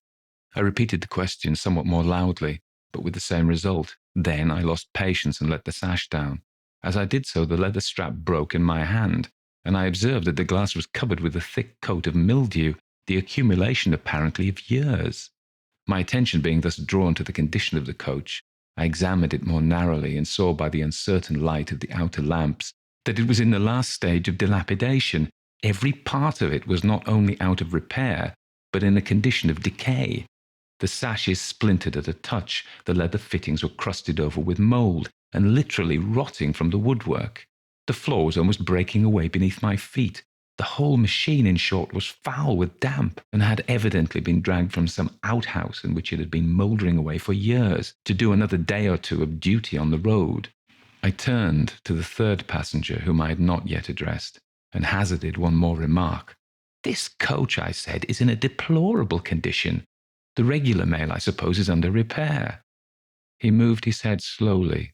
I repeated the question somewhat more loudly, but with the same result. Then I lost patience and let the sash down. As I did so, the leather strap broke in my hand, and I observed that the glass was covered with a thick coat of mildew, the accumulation apparently of years. My attention being thus drawn to the condition of the coach, I examined it more narrowly and saw by the uncertain light of the outer lamps that it was in the last stage of dilapidation. Every part of it was not only out of repair, but in a condition of decay. The sashes splintered at a touch, the leather fittings were crusted over with mould, and literally rotting from the woodwork. The floor was almost breaking away beneath my feet. The whole machine, in short, was foul with damp, and had evidently been dragged from some outhouse in which it had been mouldering away for years, to do another day or 2 of duty on the road. I turned to the 3rd passenger, whom I had not yet addressed, and hazarded one more remark. "This coach," I said, "is in a deplorable condition. The regular mail, I suppose, is under repair." He moved his head slowly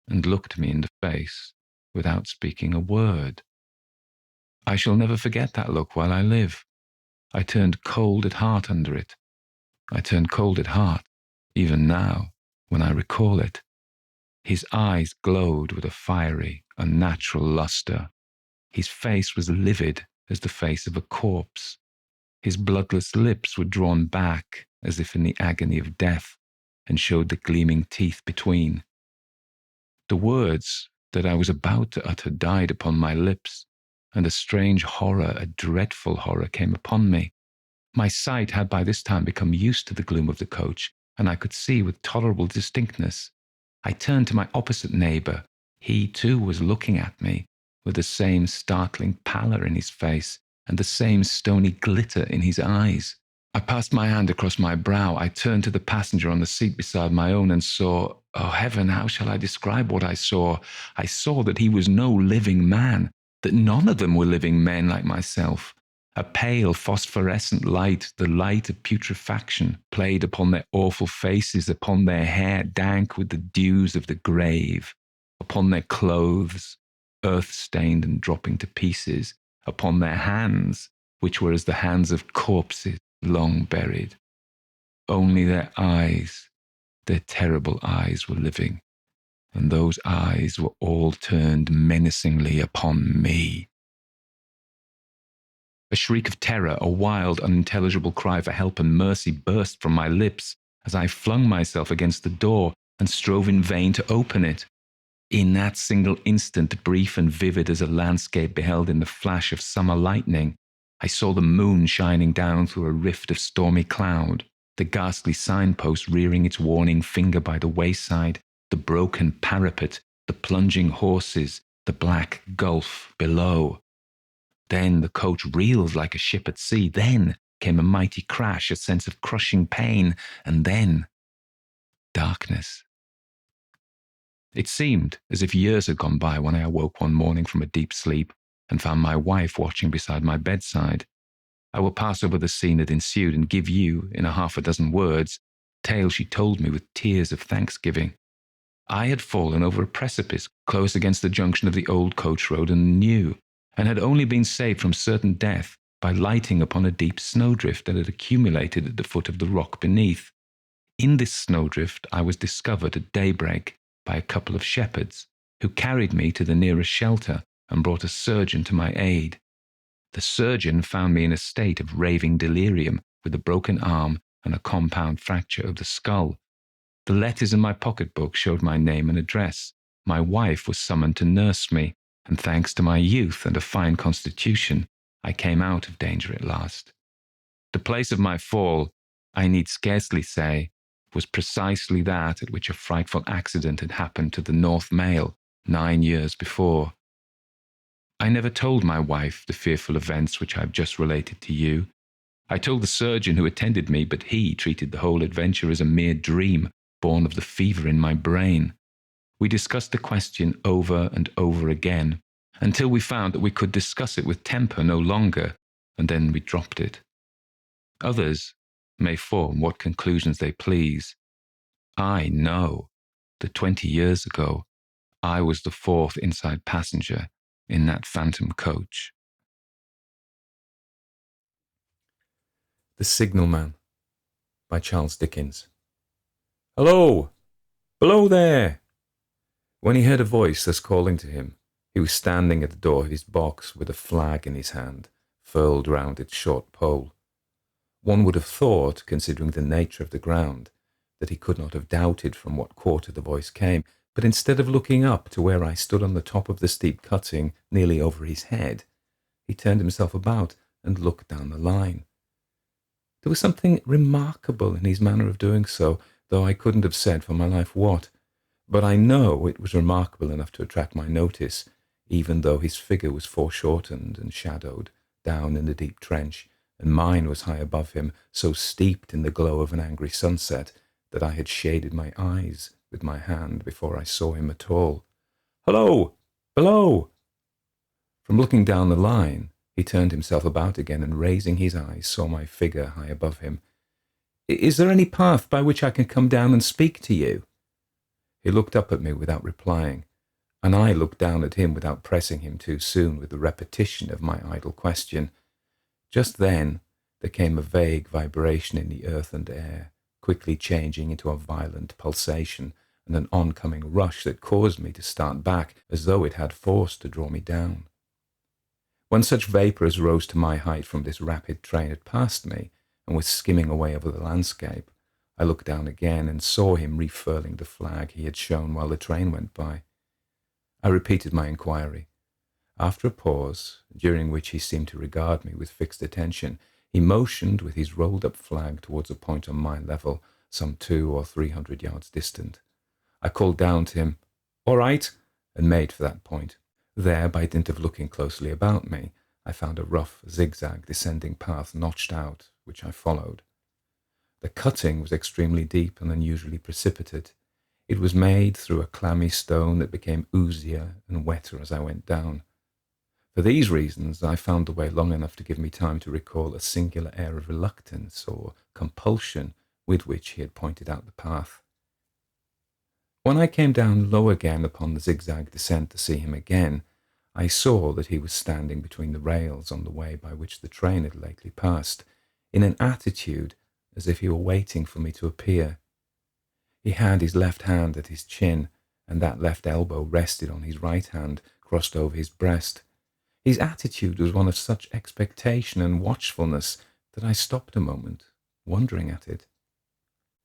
and looked me in the face without speaking a word. I shall never forget that look while I live. I turned cold at heart under it. I turn cold at heart even now when I recall it. His eyes glowed with a fiery, unnatural lustre. His face was livid as the face of a corpse. His bloodless lips were drawn back as if in the agony of death, and showed the gleaming teeth between. The words that I was about to utter died upon my lips, and a strange horror, a dreadful horror, came upon me. My sight had by this time become used to the gloom of the coach, and I could see with tolerable distinctness. I turned to my opposite neighbour. He, too, was looking at me, with the same startling pallor in his face, and the same stony glitter in his eyes. I passed my hand across my brow. I turned to the passenger on the seat beside my own and saw, Oh, heaven, how shall I describe what I saw? I saw that he was no living man, that none of them were living men like myself. A pale phosphorescent light, the light of putrefaction, played upon their awful faces, upon their hair dank with the dews of the grave, upon their clothes, earth-stained and dropping to pieces, upon their hands, which were as the hands of corpses long buried. Only their eyes, their terrible eyes, were living, and those eyes were all turned menacingly upon me. A shriek of terror, a wild, unintelligible cry for help and mercy burst from my lips as I flung myself against the door and strove in vain to open it. In that single instant, brief and vivid as a landscape beheld in the flash of summer lightning, I saw the moon shining down through a rift of stormy cloud, the ghastly signpost rearing its warning finger by the wayside, the broken parapet, the plunging horses, the black gulf below. Then the coach reeled like a ship at sea. Then came a mighty crash, a sense of crushing pain, and then darkness. It seemed as if years had gone by when I awoke one morning from a deep sleep and found my wife watching beside my bedside. I will pass over the scene that ensued and give you, in a half a dozen words, a tale she told me with tears of thanksgiving. I had fallen over a precipice close against the junction of the old coach road and the new, and had only been saved from certain death by lighting upon a deep snowdrift that had accumulated at the foot of the rock beneath. In this snowdrift I was discovered at daybreak by a couple of shepherds, who carried me to the nearest shelter and brought a surgeon to my aid. The surgeon found me in a state of raving delirium, with a broken arm and a compound fracture of the skull. The letters in my pocketbook showed my name and address. My wife was summoned to nurse me, and thanks to my youth and a fine constitution, I came out of danger at last. The place of my fall, I need scarcely say, was precisely that at which a frightful accident had happened to the North Mail 9 years before. I never told my wife the fearful events which I have just related to you. I told the surgeon who attended me, but he treated the whole adventure as a mere dream born of the fever in my brain. We discussed the question over and over again, until we found that we could discuss it with temper no longer, and then we dropped it. Others may form what conclusions they please. I know that 20 years ago, I was the fourth inside passenger in that phantom coach. The Signalman by Charles Dickens. Hello! Below there! When he heard a voice thus calling to him, he was standing at the door of his box with a flag in his hand, furled round its short pole. One would have thought, considering the nature of the ground, that he could not have doubted from what quarter the voice came, but instead of looking up to where I stood on the top of the steep cutting nearly over his head, he turned himself about and looked down the line. There was something remarkable in his manner of doing so, though I couldn't have said for my life what. But I know it was remarkable enough to attract my notice, even though his figure was foreshortened and shadowed down in the deep trench, and mine was high above him, so steeped in the glow of an angry sunset that I had shaded my eyes with my hand before I saw him at all. "Hello! Below!" From looking down the line, he turned himself about again and, raising his eyes, saw my figure high above him. "Is there any path by which I can come down and speak to you?" He looked up at me without replying, and I looked down at him without pressing him too soon with the repetition of my idle question. Just then there came a vague vibration in the earth and air, quickly changing into a violent pulsation and an oncoming rush that caused me to start back as though it had force to draw me down. When such vapour as rose to my height from this rapid train had passed me and was skimming away over the landscape, I looked down again and saw him refurling the flag he had shown while the train went by. I repeated my inquiry. After a pause, during which he seemed to regard me with fixed attention, he motioned with his rolled-up flag towards a point on my level, some 200 or 300 yards distant. I called down to him, "All right," and made for that point. There, by dint of looking closely about me, I found a rough, zigzag, descending path notched out, which I followed. The cutting was extremely deep and unusually precipitate. It was made through a clammy stone that became oozier and wetter as I went down. For these reasons, I found the way long enough to give me time to recall a singular air of reluctance or compulsion with which he had pointed out the path. When I came down low again upon the zigzag descent to see him again, I saw that he was standing between the rails on the way by which the train had lately passed, in an attitude as if he were waiting for me to appear. He had his left hand at his chin, and that left elbow rested on his right hand, crossed over his breast. His attitude was one of such expectation and watchfulness that I stopped a moment, wondering at it.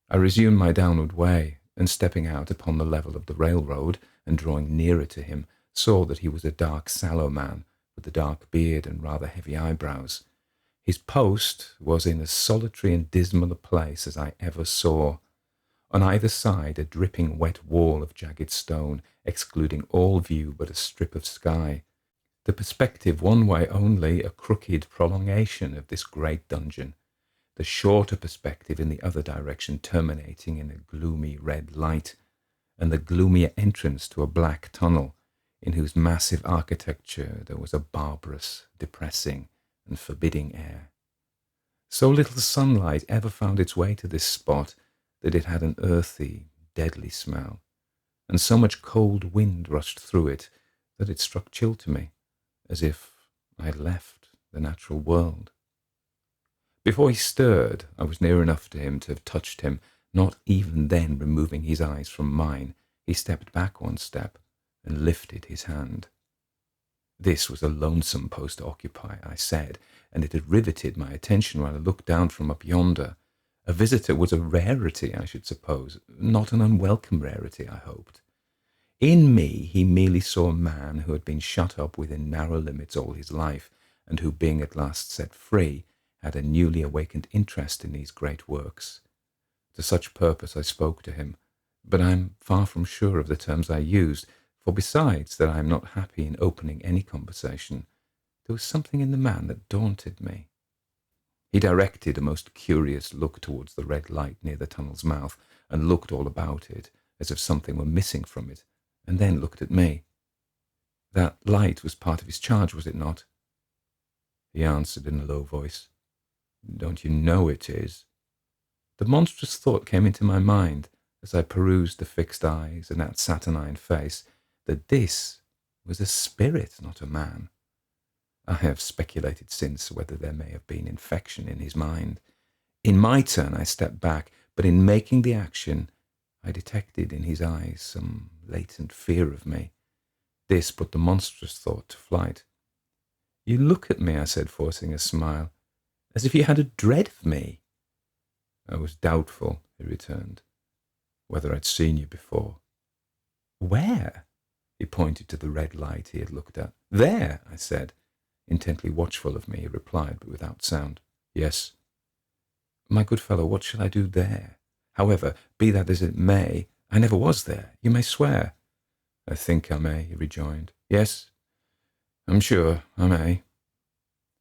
I resumed my downward way, and stepping out upon the level of the railroad and drawing nearer to him, saw that he was a dark, sallow man, with a dark beard and rather heavy eyebrows. His post was in as solitary and dismal a place as I ever saw. On either side a dripping wet wall of jagged stone, excluding all view but a strip of sky. The perspective one way only, a crooked prolongation of this great dungeon, the shorter perspective in the other direction terminating in a gloomy red light, and the gloomier entrance to a black tunnel, in whose massive architecture there was a barbarous, depressing, and forbidding air. So little sunlight ever found its way to this spot that it had an earthy, deadly smell, and so much cold wind rushed through it that it struck chill to me, as if I had left the natural world. Before he stirred, I was near enough to him to have touched him. Not even then removing his eyes from mine, he stepped back one step and lifted his hand. This was a lonesome post to occupy, I said, and it had riveted my attention while I looked down from up yonder. A visitor was a rarity, I should suppose, not an unwelcome rarity, I hoped. In me he merely saw a man who had been shut up within narrow limits all his life, and who, being at last set free, had a newly awakened interest in these great works. To such purpose I spoke to him, but I am far from sure of the terms I used, for besides that I am not happy in opening any conversation, there was something in the man that daunted me. He directed a most curious look towards the red light near the tunnel's mouth, and looked all about it, as if something were missing from it, and then looked at me. That light was part of his charge, was it not? He answered in a low voice, "Don't you know it is?" The monstrous thought came into my mind, as I perused the fixed eyes and that saturnine face, that this was a spirit, not a man. I have speculated since whether there may have been infection in his mind. In my turn I stepped back, but in making the action I detected in his eyes some latent fear of me. This put the monstrous thought to flight. "You look at me," I said, forcing a smile, "as if you had a dread of me." "I was doubtful," he returned, "whether I'd seen you before." "Where?" He pointed to the red light he had looked at. "There," I said. Intently watchful of me, he replied, but without sound. "Yes." "My good fellow, what shall I do there? However, be that as it may, I never was there. You may swear." "I think I may," he rejoined. "Yes, I'm sure I may."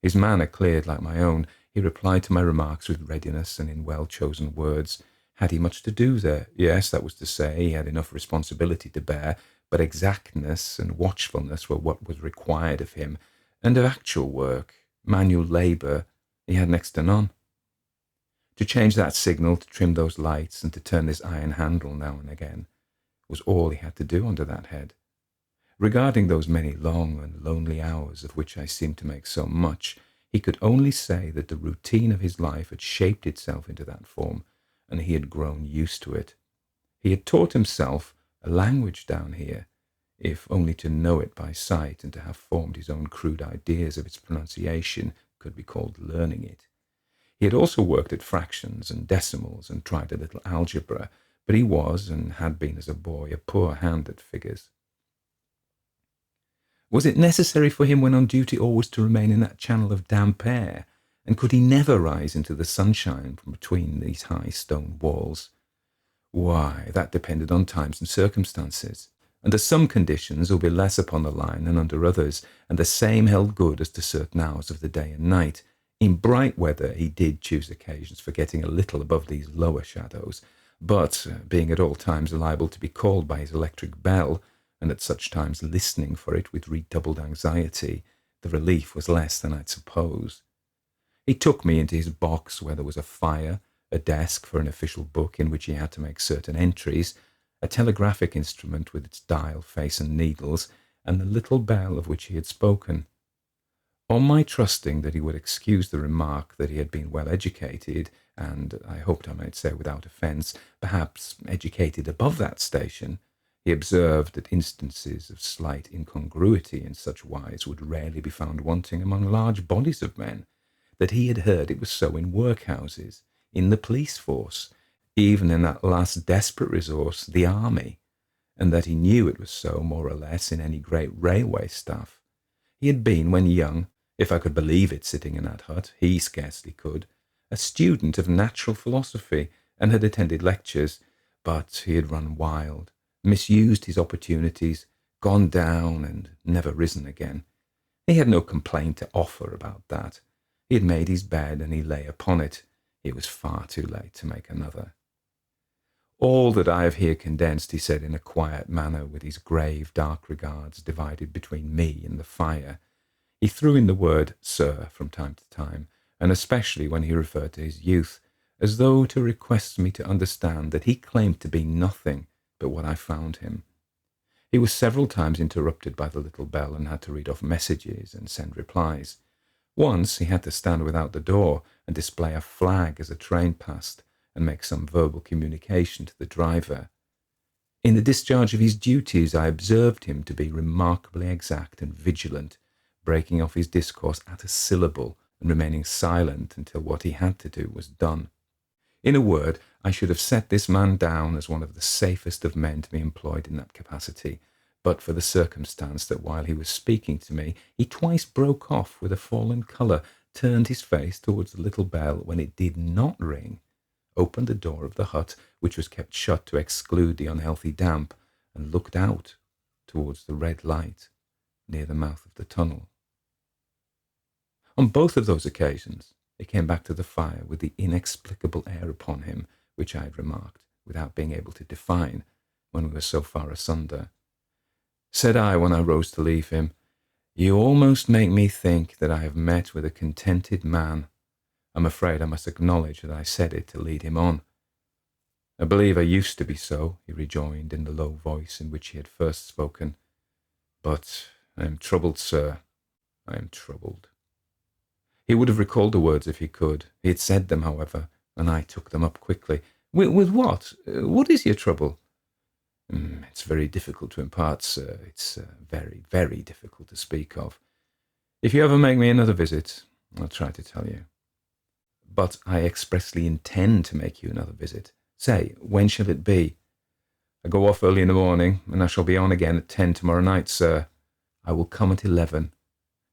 His manner cleared like my own. He replied to my remarks with readiness and in well-chosen words. Had he much to do there? Yes, that was to say, he had enough responsibility to bear, but exactness and watchfulness were what was required of him, and of actual work, manual labour, he had next to none. To change that signal, to trim those lights, and to turn this iron handle now and again, was all he had to do under that head. Regarding those many long and lonely hours of which I seemed to make so much, he could only say that the routine of his life had shaped itself into that form, and he had grown used to it. He had taught himself a language down here, if only to know it by sight and to have formed his own crude ideas of its pronunciation could be called learning it. He had also worked at fractions and decimals and tried a little algebra, but he was, and had been as a boy, a poor hand at figures. Was it necessary for him when on duty always to remain in that channel of damp air, and could he never rise into the sunshine from between these high stone walls? Why, that depended on times and circumstances. Under some conditions there would be less upon the line than under others, and the same held good as to certain hours of the day and night. In bright weather he did choose occasions for getting a little above these lower shadows, but being at all times liable to be called by his electric bell, and at such times listening for it with redoubled anxiety, the relief was less than I'd suppose. He took me into his box where there was a fire, a desk for an official book in which he had to make certain entries, a telegraphic instrument with its dial, face and needles, and the little bell of which he had spoken. On my trusting that he would excuse the remark that he had been well educated, and I hoped I might say without offence, perhaps educated above that station, he observed that instances of slight incongruity in such wise would rarely be found wanting among large bodies of men, that he had heard it was so in workhouses, in the police force, even in that last desperate resource, the army, and that he knew it was so, more or less, in any great railway staff. He had been, when young, if I could believe it sitting in that hut, he scarcely could, a student of natural philosophy, and had attended lectures, but he had run wild, misused his opportunities, gone down, and never risen again. He had no complaint to offer about that. He had made his bed, and he lay upon it. It was far too late to make another. All that I have here condensed, he said in a quiet manner, with his grave, dark regards divided between me and the fire. He threw in the word "sir" from time to time, and especially when he referred to his youth, as though to request me to understand that he claimed to be nothing but what I found him. He was several times interrupted by the little bell and had to read off messages and send replies. Once he had to stand without the door and display a flag as a train passed and make some verbal communication to the driver. In the discharge of his duties I observed him to be remarkably exact and vigilant, breaking off his discourse at a syllable and remaining silent until what he had to do was done. In a word, I should have set this man down as one of the safest of men to be employed in that capacity, but for the circumstance that while he was speaking to me, he twice broke off with a fallen colour, turned his face towards the little bell when it did not ring, opened the door of the hut, which was kept shut to exclude the unhealthy damp, and looked out towards the red light near the mouth of the tunnel. On both of those occasions, he came back to the fire with the inexplicable air upon him which I had remarked, without being able to define, when we were so far asunder. Said I, when I rose to leave him, "You almost make me think that I have met with a contented man. I'm afraid I must acknowledge that I said it to lead him on." "I believe I used to be so," he rejoined in the low voice in which he had first spoken. "But I am troubled, sir. I am troubled." He would have recalled the words if he could. He had said them, however, and I took them up quickly. With what? What is your trouble?" "It's very difficult to impart, sir. It's very, very difficult to speak of. If you ever make me another visit, I'll try to tell you." "But I expressly intend to make you another visit. Say, when shall it be?" "I go off early in the morning, and I shall be on again at 10 tomorrow night, sir. I will come at 11.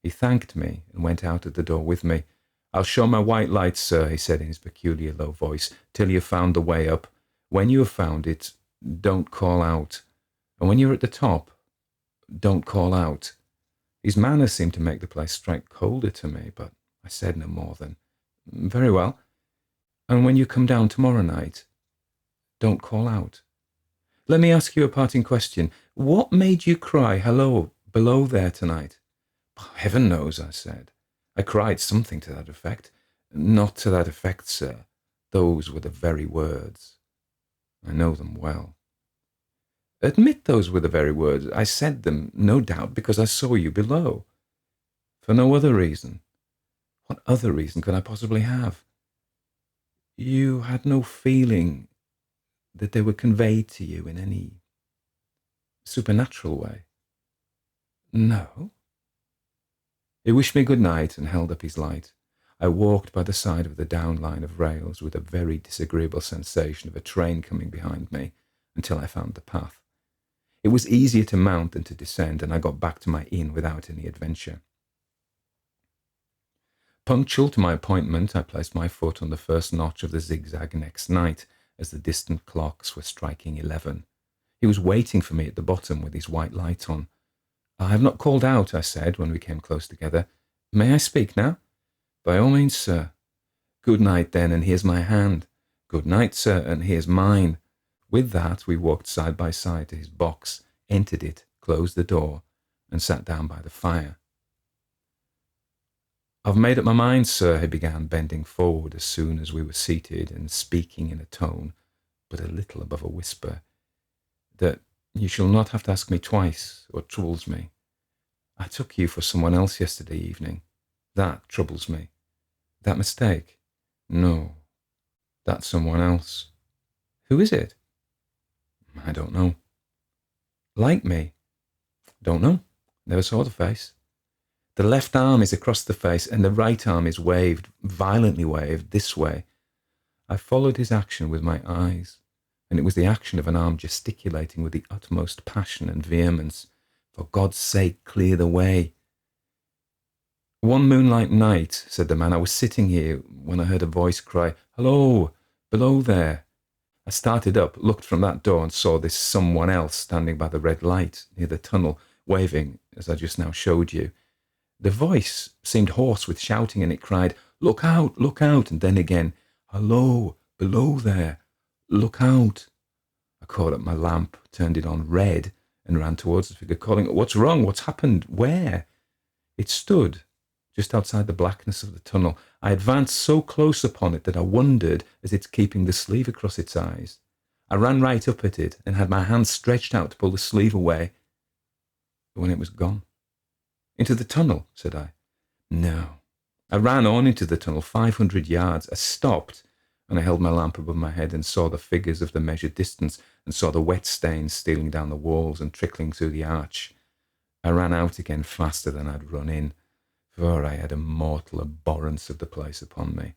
He thanked me and went out at the door with me. "I'll show my white light, sir," he said in his peculiar low voice, "till you've found the way up. When you have found it, don't call out. And when you're at the top, don't call out." His manner seemed to make the place strike colder to me, but I said no more than, "Very well. And when you come down tomorrow night, don't call out. Let me ask you a parting question. What made you cry hello below there tonight?" "Heaven knows," I said. "I cried something to that effect." "Not to that effect, sir. Those were the very words. I know them well." "Admit those were the very words. I said them, no doubt, because I saw you below." "For no other reason." "What other reason could I possibly have?" "You had no feeling that they were conveyed to you in any supernatural way?" "No." He wished me good night and held up his light. I walked by the side of the down line of rails with a very disagreeable sensation of a train coming behind me until I found the path. It was easier to mount than to descend, and I got back to my inn without any adventure. Punctual to my appointment, I placed my foot on the first notch of the zigzag next night as the distant clocks were striking 11. He was waiting for me at the bottom with his white light on. "I have not called out," I said when we came close together. "May I speak now?" "By all means, sir." "Good night, then, and here's my hand. Good night, sir, and here's mine. With that, we walked side by side to his box, entered it, closed the door, and sat down by the fire. I've made up my mind, sir, he began, bending forward as soon as we were seated and speaking in a tone, but a little above a whisper, that you shall not have to ask me twice what troubles me. I took you for someone else yesterday evening. That troubles me. That mistake? No, that's someone else. Who is it? I don't know. Like me? Don't know. Never saw the face. The left arm is across the face and the right arm is waved, violently waved, this way. I followed his action with my eyes, and it was the action of an arm gesticulating with the utmost passion and vehemence. For God's sake, clear the way. One moonlight night, said the man, I was sitting here when I heard a voice cry, "Hello, below there." I started up, looked from that door and saw this someone else standing by the red light near the tunnel, waving, as I just now showed you. The voice seemed hoarse with shouting, and it cried, look out, and then again, "Hello, below there, look out." I caught up my lamp, turned it on red, and ran towards the figure, calling, "What's wrong? What's happened? Where?" It stood just outside the blackness of the tunnel. I advanced so close upon it that I wondered at its keeping the sleeve across its eyes. I ran right up at it and had my hand stretched out to pull the sleeve away. But when it was gone. "Into the tunnel," said I. "No." I ran on into the tunnel 500 yards. I stopped, and I held my lamp above my head and saw the figures of the measured distance and saw the wet stains stealing down the walls and trickling through the arch. I ran out again faster than I'd run in, for I had a mortal abhorrence of the place upon me.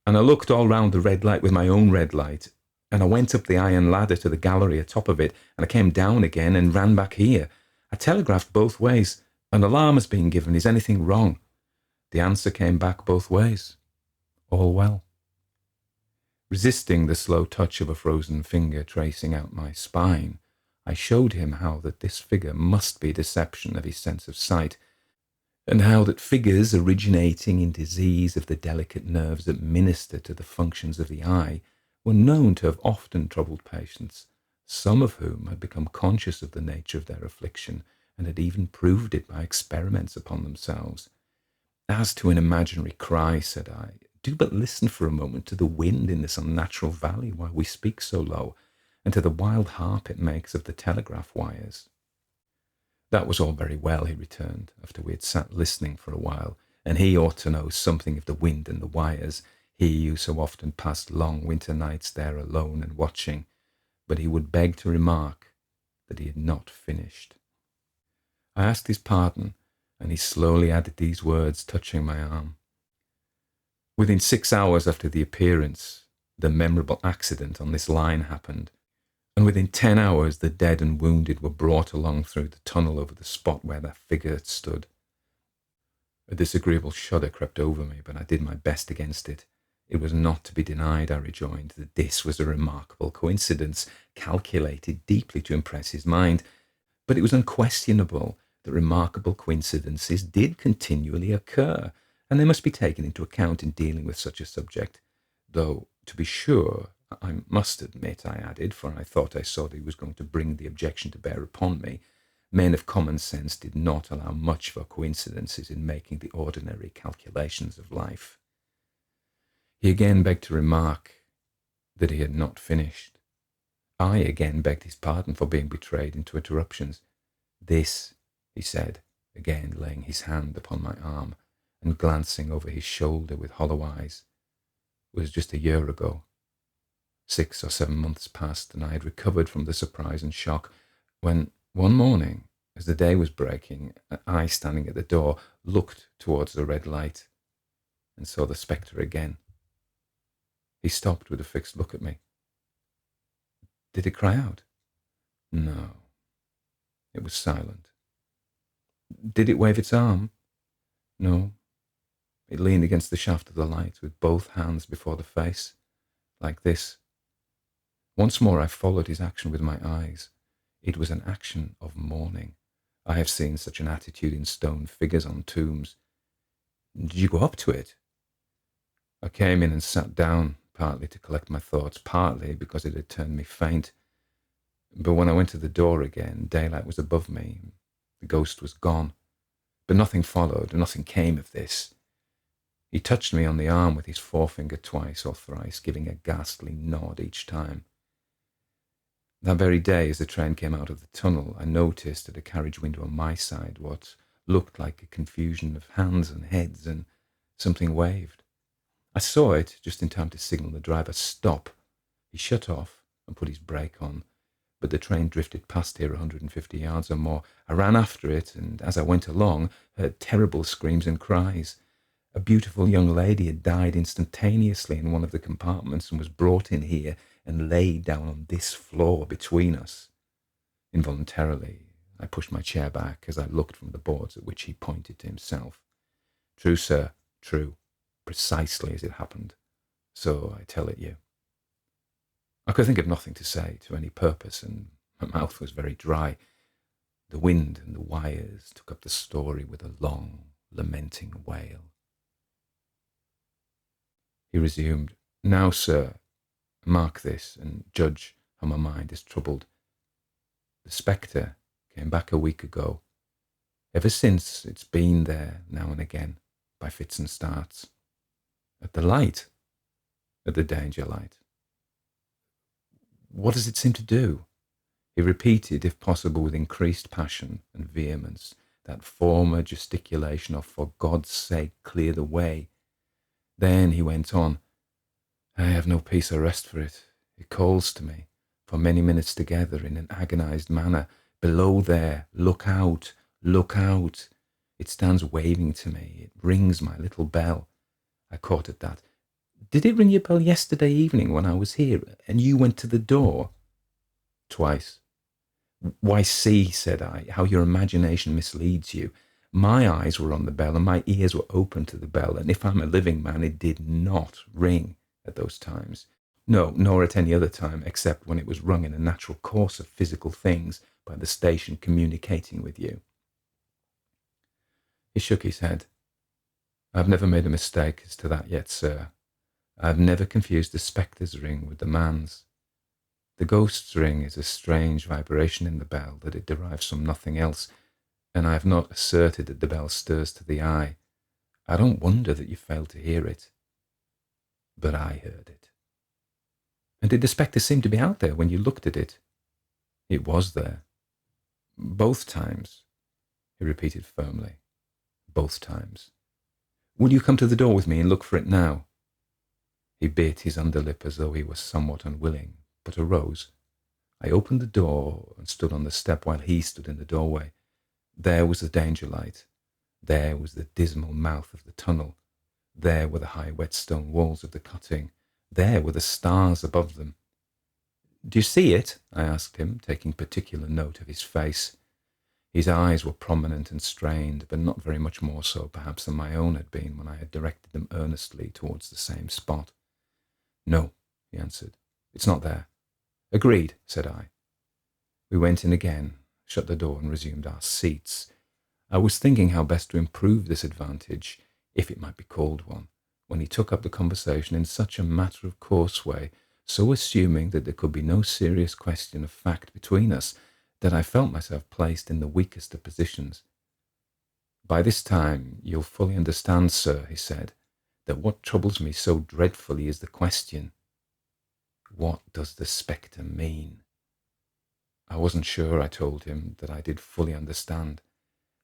And I looked all round the red light with my own red light, and I went up the iron ladder to the gallery atop of it, and I came down again and ran back here. I telegraphed both ways. "An alarm has been given. Is anything wrong?" The answer came back both ways. All well. Resisting the slow touch of a frozen finger tracing out my spine, I showed him how that this figure must be deception of his sense of sight, and how that figures originating in disease of the delicate nerves that minister to the functions of the eye were known to have often troubled patients, some of whom had become conscious of the nature of their affliction and had even proved it by experiments upon themselves. "As to an imaginary cry," said I, "do but listen for a moment to the wind in this unnatural valley while we speak so low, and to the wild harp it makes of the telegraph wires." That was all very well, he returned, after we had sat listening for a while, and he ought to know something of the wind and the wires, he who so often passed long winter nights there alone and watching, but he would beg to remark that he had not finished. I asked his pardon, and he slowly added these words, touching my arm. "Within 6 hours after the appearance, the memorable accident on this line happened, and within 10 hours the dead and wounded were brought along through the tunnel over the spot where that figure had stood." A disagreeable shudder crept over me, but I did my best against it. It was not to be denied, I rejoined, that this was a remarkable coincidence, calculated deeply to impress his mind, but it was unquestionable that remarkable coincidences did continually occur, and they must be taken into account in dealing with such a subject, though, to be sure, I must admit, I added, for I thought I saw that he was going to bring the objection to bear upon me, men of common sense did not allow much for coincidences in making the ordinary calculations of life. He again begged to remark that he had not finished. I again begged his pardon for being betrayed into interruptions. "This," he said, again laying his hand upon my arm and glancing over his shoulder with hollow eyes, "was just a year ago. 6 or 7 months passed, and I had recovered from the surprise and shock, when one morning, as the day was breaking, I, standing at the door, looked towards the red light and saw the spectre again." He stopped with a fixed look at me. "Did it cry out?" "No." It was silent. "Did it wave its arm?" "No." It leaned against the shaft of the light with both hands before the face, like this. Once more I followed his action with my eyes. It was an action of mourning. I have seen such an attitude in stone figures on tombs. "Did you go up to it?" "I came in and sat down partly to collect my thoughts, partly because it had turned me faint. But when I went to the door again, daylight was above me. The ghost was gone. But nothing followed, and nothing came of this. He touched me on the arm with his forefinger twice or thrice, giving a ghastly nod each time. That very day, as the train came out of the tunnel, I noticed at a carriage window on my side what looked like a confusion of hands and heads, and something waved. I saw it just in time to signal the driver stop. He shut off and put his brake on, but the train drifted past here 150 yards or more. I ran after it, and as I went along, heard terrible screams and cries. A beautiful young lady had died instantaneously in one of the compartments and was brought in here and laid down on this floor between us. Involuntarily, I pushed my chair back as I looked from the boards at which he pointed to himself. True, sir, true, precisely as it happened. So I tell it you. I could think of nothing to say to any purpose, and my mouth was very dry. The wind and the wires took up the story with a long, lamenting wail. He resumed, "Now, sir, mark this, and judge how my mind is troubled. The spectre came back a week ago. Ever since, it's been there now and again, by fits and starts. At the light? At the danger light. What does it seem to do?" He repeated, if possible with increased passion and vehemence, that former gesticulation of "for God's sake, clear the way." Then he went on, "I have no peace or rest for it. It calls to me, for many minutes together, in an agonized manner, 'Below there, look out, look out.' It stands waving to me. It rings my little bell." I caught at that. "Did it ring your bell yesterday evening when I was here, and you went to the door?" "Twice." "Why, see," said I, "how your imagination misleads you. My eyes were on the bell, and my ears were open to the bell, and if I'm a living man, it did not ring at those times. No, nor at any other time, except when it was rung in a natural course of physical things by the station communicating with you." He shook his head. "I've never made a mistake as to that yet, sir. I've never confused the spectre's ring with the man's. The ghost's ring is a strange vibration in the bell that it derives from nothing else, and I have not asserted that the bell stirs to the eye. I don't wonder that you failed to hear it. But I heard it." "And did the spectre seem to be out there when you looked at it?" "It was there. Both times," he repeated firmly. "Both times. Will you come to the door with me and look for it now?" He bit his underlip as though he was somewhat unwilling, but arose. I opened the door and stood on the step while he stood in the doorway. There was the danger light. There was the dismal mouth of the tunnel. There were the high wet stone walls of the cutting. There were the stars above them. "Do you see it?" I asked him, taking particular note of his face. His eyes were prominent and strained, but not very much more so, perhaps, than my own had been when I had directed them earnestly towards the same spot. "No," he answered, "it's not there." "Agreed," said I. We went in again, shut the door, and resumed our seats. I was thinking how best to improve this advantage, if it might be called one, when he took up the conversation in such a matter-of-course way, so assuming that there could be no serious question of fact between us, that I felt myself placed in the weakest of positions. "By this time you'll fully understand, sir," he said, "that what troubles me so dreadfully is the question, what does the spectre mean?" I wasn't sure, I told him, that I did fully understand.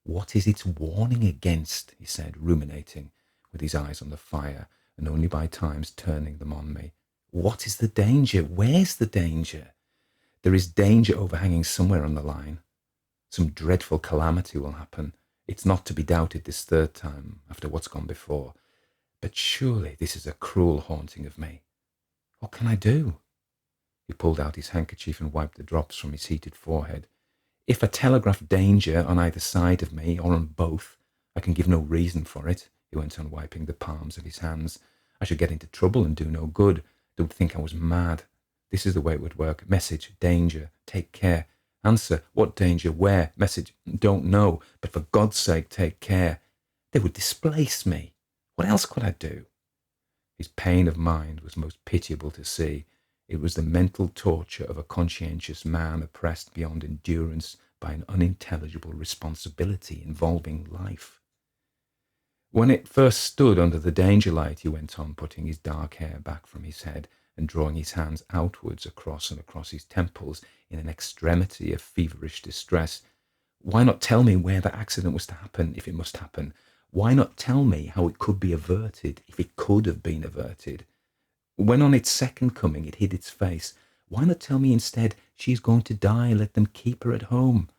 "What is its warning against?" he said, ruminating, with his eyes on the fire, and only by times turning them on me. "What is the danger? Where's the danger? There is danger overhanging somewhere on the line. Some dreadful calamity will happen. It's not to be doubted this third time, after what's gone before. But surely this is a cruel haunting of me. What can I do?" He pulled out his handkerchief and wiped the drops from his heated forehead. "If I telegraph danger on either side of me, or on both, I can give no reason for it," he went on, wiping the palms of his hands. "I should get into trouble and do no good. They would think I was mad. This is the way it would work. Message, danger, take care. Answer, what danger, where? Message, don't know, but for God's sake, take care. They would displace me. What else could I do?" His pain of mind was most pitiable to see. It was the mental torture of a conscientious man oppressed beyond endurance by an unintelligible responsibility involving life. When it first stood under the danger light, he went on, putting his dark hair back from his head and drawing his hands outwards across and across his temples in an extremity of feverish distress. Why not tell me where the accident was to happen, if it must happen? Why not tell me how it could be averted, if it could have been averted? When on its second coming it hid its face, why not tell me instead, she is going to die, let them keep her at home?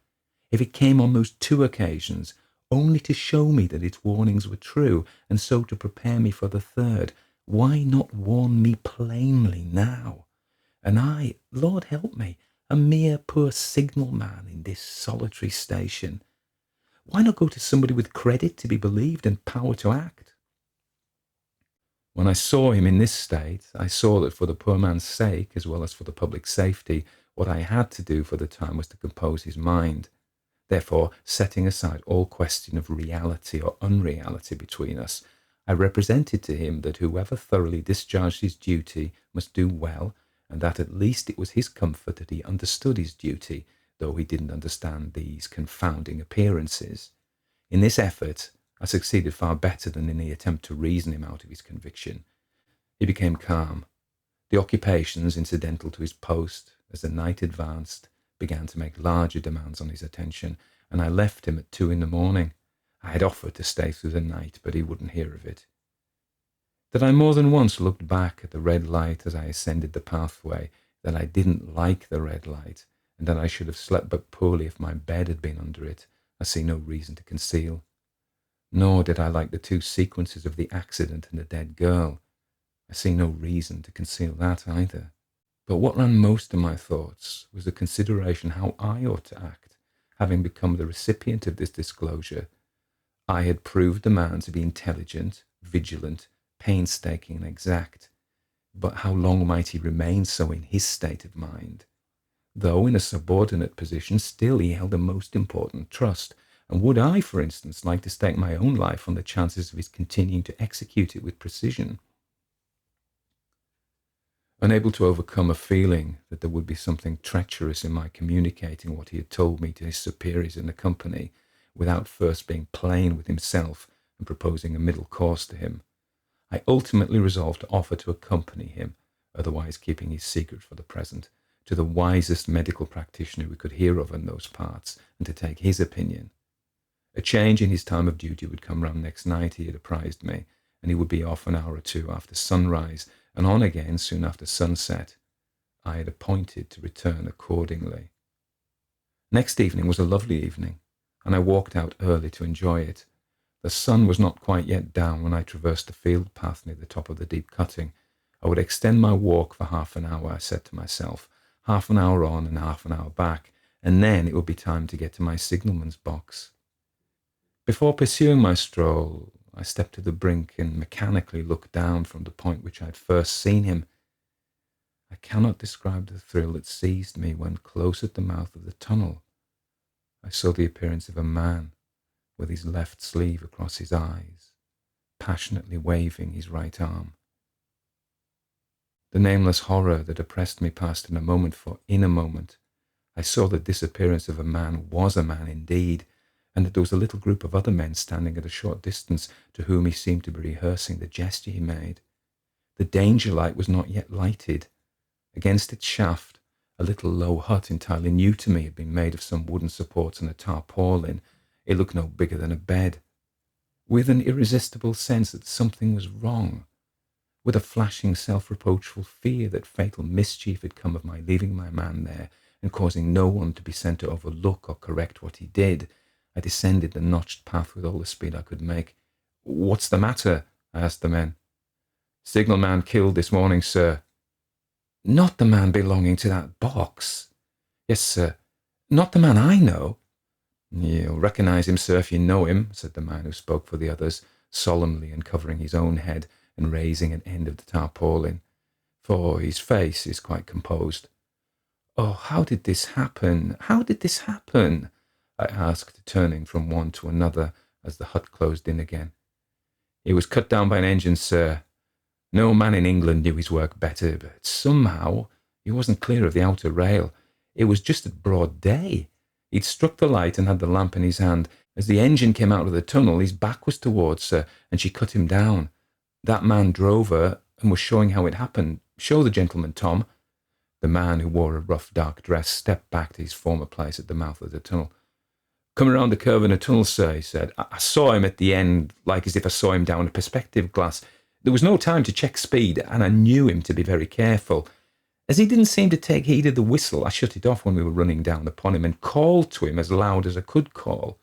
If it came on those 2 occasions, only to show me that its warnings were true, and so to prepare me for the third, why not warn me plainly now? And I, Lord help me, a mere poor signalman in this solitary station. Why not go to somebody with credit to be believed and power to act? When I saw him in this state, I saw that for the poor man's sake, as well as for the public safety, what I had to do for the time was to compose his mind. Therefore, setting aside all question of reality or unreality between us, I represented to him that whoever thoroughly discharged his duty must do well, and that at least it was his comfort that he understood his duty, though he didn't understand these confounding appearances. In this effort, I succeeded far better than in the attempt to reason him out of his conviction. He became calm. The occupations incidental to his post, as the night advanced, began to make larger demands on his attention, and I left him at 2 a.m. I had offered to stay through the night, but he wouldn't hear of it. That I more than once looked back at the red light as I ascended the pathway, that I didn't like the red light, and that I should have slept but poorly if my bed had been under it, I see no reason to conceal. Nor did I like the 2 sequences of the accident and the dead girl. I see no reason to conceal that either. But what ran most in my thoughts was the consideration how I ought to act, having become the recipient of this disclosure. I had proved the man to be intelligent, vigilant, painstaking, and exact. But how long might he remain so in his state of mind? Though in a subordinate position, still he held a most important trust, and would I, for instance, like to stake my own life on the chances of his continuing to execute it with precision? Unable to overcome a feeling that there would be something treacherous in my communicating what he had told me to his superiors in the company, without first being plain with himself and proposing a middle course to him, I ultimately resolved to offer to accompany him, otherwise keeping his secret for the present, to the wisest medical practitioner we could hear of in those parts, and to take his opinion. A change in his time of duty would come round next night, he had apprised me, and he would be off an hour or 2 after sunrise, and on again soon after sunset. I had appointed to return accordingly. Next evening was a lovely evening, and I walked out early to enjoy it. The sun was not quite yet down when I traversed the field path near the top of the deep cutting. I would extend my walk for half an hour, I said to myself, half an hour on and half an hour back, and then it would be time to get to my signalman's box. Before pursuing my stroll, I stepped to the brink and mechanically looked down from the point which I had first seen him. I cannot describe the thrill that seized me when, close at the mouth of the tunnel, I saw the appearance of a man with his left sleeve across his eyes, passionately waving his right arm. The nameless horror that oppressed me passed in a moment, for in a moment I saw that this appearance of a man was a man indeed, and that there was a little group of other men standing at a short distance to whom he seemed to be rehearsing the gesture he made. The danger light was not yet lighted. Against its shaft, a little low hut entirely new to me had been made of some wooden supports and a tarpaulin. It looked no bigger than a bed. With an irresistible sense that something was wrong, with a flashing self-reproachful fear that fatal mischief had come of my leaving my man there and causing no one to be sent to overlook or correct what he did, I descended the notched path with all the speed I could make. "What's the matter?" I asked the men. "Signalman killed this morning, sir." "Not the man belonging to that box?" "Yes, sir." "Not the man I know?" "You'll recognize him, sir, if you know him," said the man who spoke for the others, solemnly uncovering his own head and raising an end of the tarpaulin, for his face is quite composed. "Oh, how did this happen? How did this happen?" I asked, turning from one to another as the hut closed in again. "He was cut down by an engine, sir. No man in England knew his work better, but somehow he wasn't clear of the outer rail. It was just at broad day. He'd struck the light and had the lamp in his hand. As the engine came out of the tunnel, his back was towards her, and she cut him down. That man drove her and was showing how it happened. Show the gentleman, Tom. The man, who wore a rough dark dress, stepped back to his former place at the mouth of the tunnel. Come around the curve in a tunnel, sir, he said. I saw him at the end, like as if I saw him down a perspective glass. There was no time to check speed, and I knew him to be very careful. As he didn't seem to take heed of the whistle, I shut it off when we were running down upon him and called to him as loud as I could call.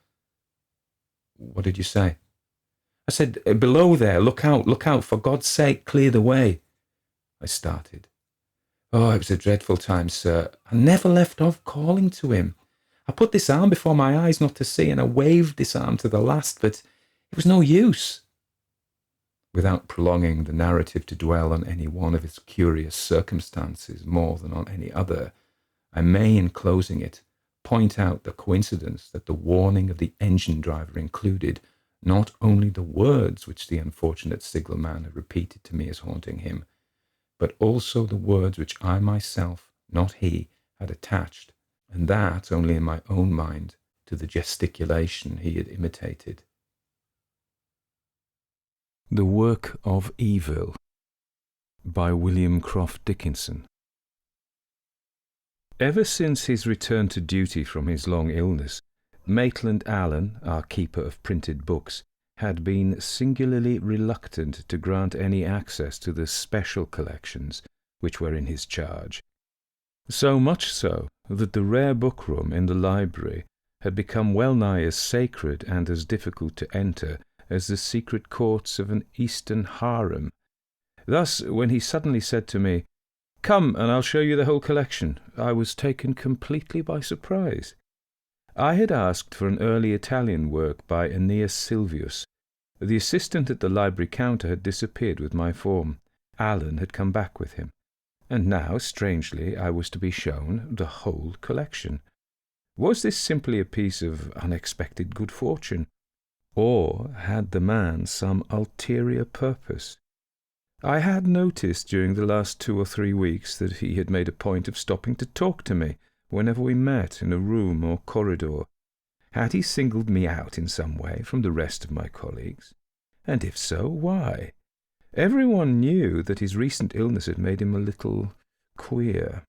What did you say? I said, below there, look out, for God's sake, clear the way. I started. Oh, it was a dreadful time, sir. I never left off calling to him. I put this arm before my eyes not to see, and I waved this arm to the last, but it was no use. Without prolonging the narrative to dwell on any one of its curious circumstances more than on any other, I may, in closing it, point out the coincidence that the warning of the engine driver included not only the words which the unfortunate signalman had repeated to me as haunting him, but also the words which I myself, not he, had attached, and that only in my own mind, to the gesticulation he had imitated. The Work of Evil by William Croft Dickinson. Ever since his return to duty from his long illness, Maitland Allen, our keeper of printed books, had been singularly reluctant to grant any access to the special collections which were in his charge. So much so that the rare book-room in the library had become well nigh as sacred and as difficult to enter as the secret courts of an Eastern harem. Thus, when he suddenly said to me, "Come, and I'll show you the whole collection," I was taken completely by surprise. I had asked for an early Italian work by Aeneas Sylvius. The assistant at the library counter had disappeared with my form. Allen had come back with him. And now, strangely, I was to be shown the whole collection. Was this simply a piece of unexpected good fortune? Or had the man some ulterior purpose? I had noticed during the last 2 or 3 weeks that he had made a point of stopping to talk to me whenever we met in a room or corridor. Had he singled me out in some way from the rest of my colleagues? And if so, why? Everyone knew that his recent illness had made him a little queer.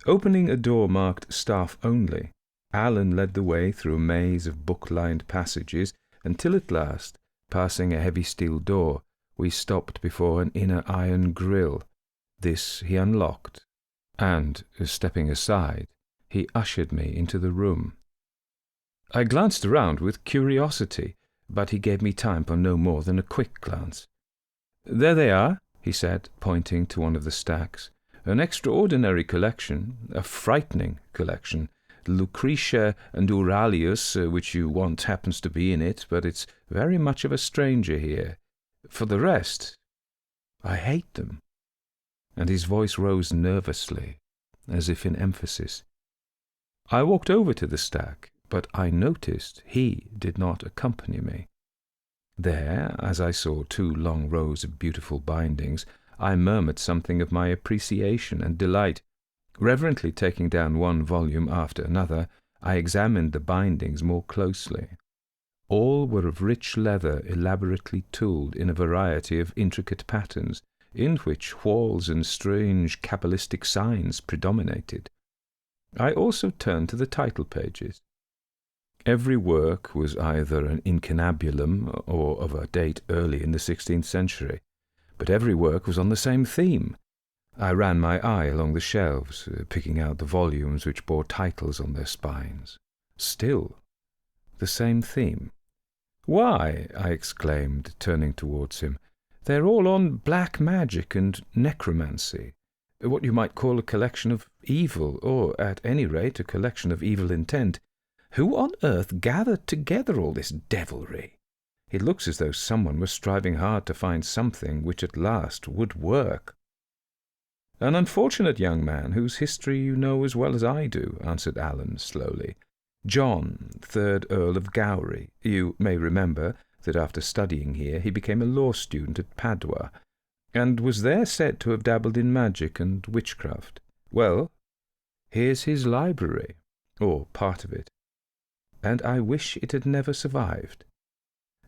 Opening a door marked "Staff Only," Allen led the way through a maze of book-lined passages until at last, passing a heavy steel door, we stopped before an inner iron grille. This he unlocked, and, stepping aside, he ushered me into the room. I glanced around with curiosity, but he gave me time for no more than a quick glance. "There they are," he said, pointing to one of the stacks. "An extraordinary collection, a frightening collection. Lucretia and Aurelius, which you want, happens to be in it, but it's very much of a stranger here. For the rest, I hate them." And his voice rose nervously, as if in emphasis. I walked over to the stack, but I noticed he did not accompany me. There, as I saw 2 long rows of beautiful bindings, I murmured something of my appreciation and delight. Reverently taking down one volume after another, I examined the bindings more closely. All were of rich leather elaborately tooled in a variety of intricate patterns, in which whorls and strange cabalistic signs predominated. I also turned to the title pages. Every work was either an incunabulum or of a date early in the 16th century, but every work was on the same theme. I ran my eye along the shelves, picking out the volumes which bore titles on their spines. Still the same theme. "Why," I exclaimed, turning towards him, "they're all on black magic and necromancy, what you might call a collection of evil, or, at any rate, a collection of evil intent. Who on earth gathered together all this devilry? It looks as though someone was striving hard to find something which at last would work." "An unfortunate young man, whose history you know as well as I do," answered Allen slowly. "John, 3rd Earl of Gowrie. You may remember that after studying here he became a law student at Padua. and was there said to have dabbled in magic and witchcraft. Well, here's his library, or part of it, and I wish it had never survived."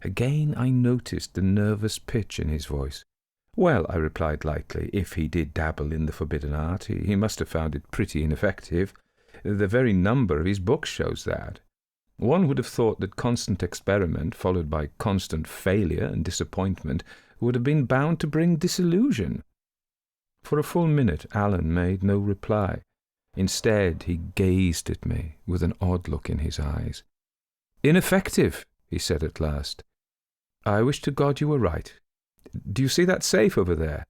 Again I noticed the nervous pitch in his voice. "Well," I replied lightly, "if he did dabble in the forbidden art, he must have found it pretty ineffective. The very number of his books shows that. One would have thought that constant experiment, followed by constant failure and disappointment, would have been bound to bring disillusion." For a full minute Alan made no reply. Instead, he gazed at me with an odd look in his eyes. "Ineffective," he said at last. "I wish to God you were right. Do you see that safe over there?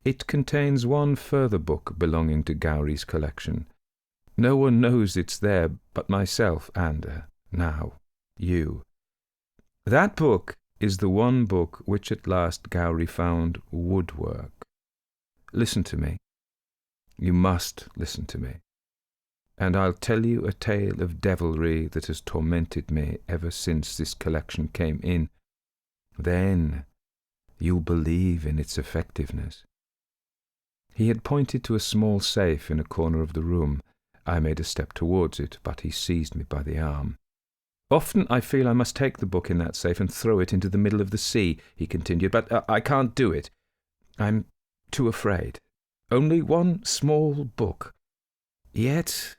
It contains one further book belonging to Gowry's collection. No one knows it's there but myself and, now, you. That book is the one book which at last Gowry found woodwork. Listen to me. You must listen to me. And I'll tell you a tale of devilry that has tormented me ever since this collection came in. Then you'll believe in its effectiveness." He had pointed to a small safe in a corner of the room. I made a step towards it, but he seized me by the arm. "Often I feel I must take the book in that safe and throw it into the middle of the sea," he continued, "but I can't do it. I'm too afraid. Only one small book. Yet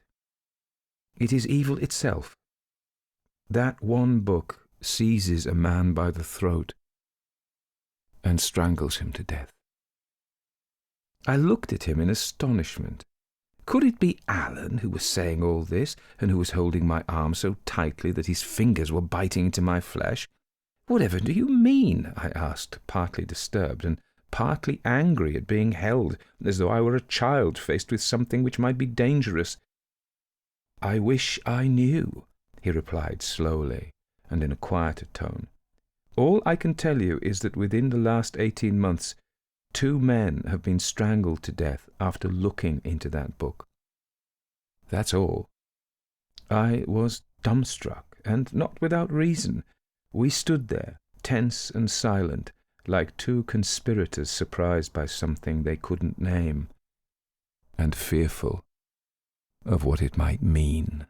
it is evil itself. That one book seizes a man by the throat and strangles him to death." I looked at him in astonishment. Could it be Alan who was saying all this, and who was holding my arm so tightly that his fingers were biting into my flesh? "Whatever do you mean?" I asked, partly disturbed and partly angry at being held as though I were a child faced with something which might be dangerous. "I wish I knew," he replied slowly and in a quieter tone. "All I can tell you is that within the last 18 months 2 men have been strangled to death after looking into that book. That's all." I was dumbstruck, and not without reason. We stood there, tense and silent, like 2 conspirators surprised by something they couldn't name, and fearful of what it might mean.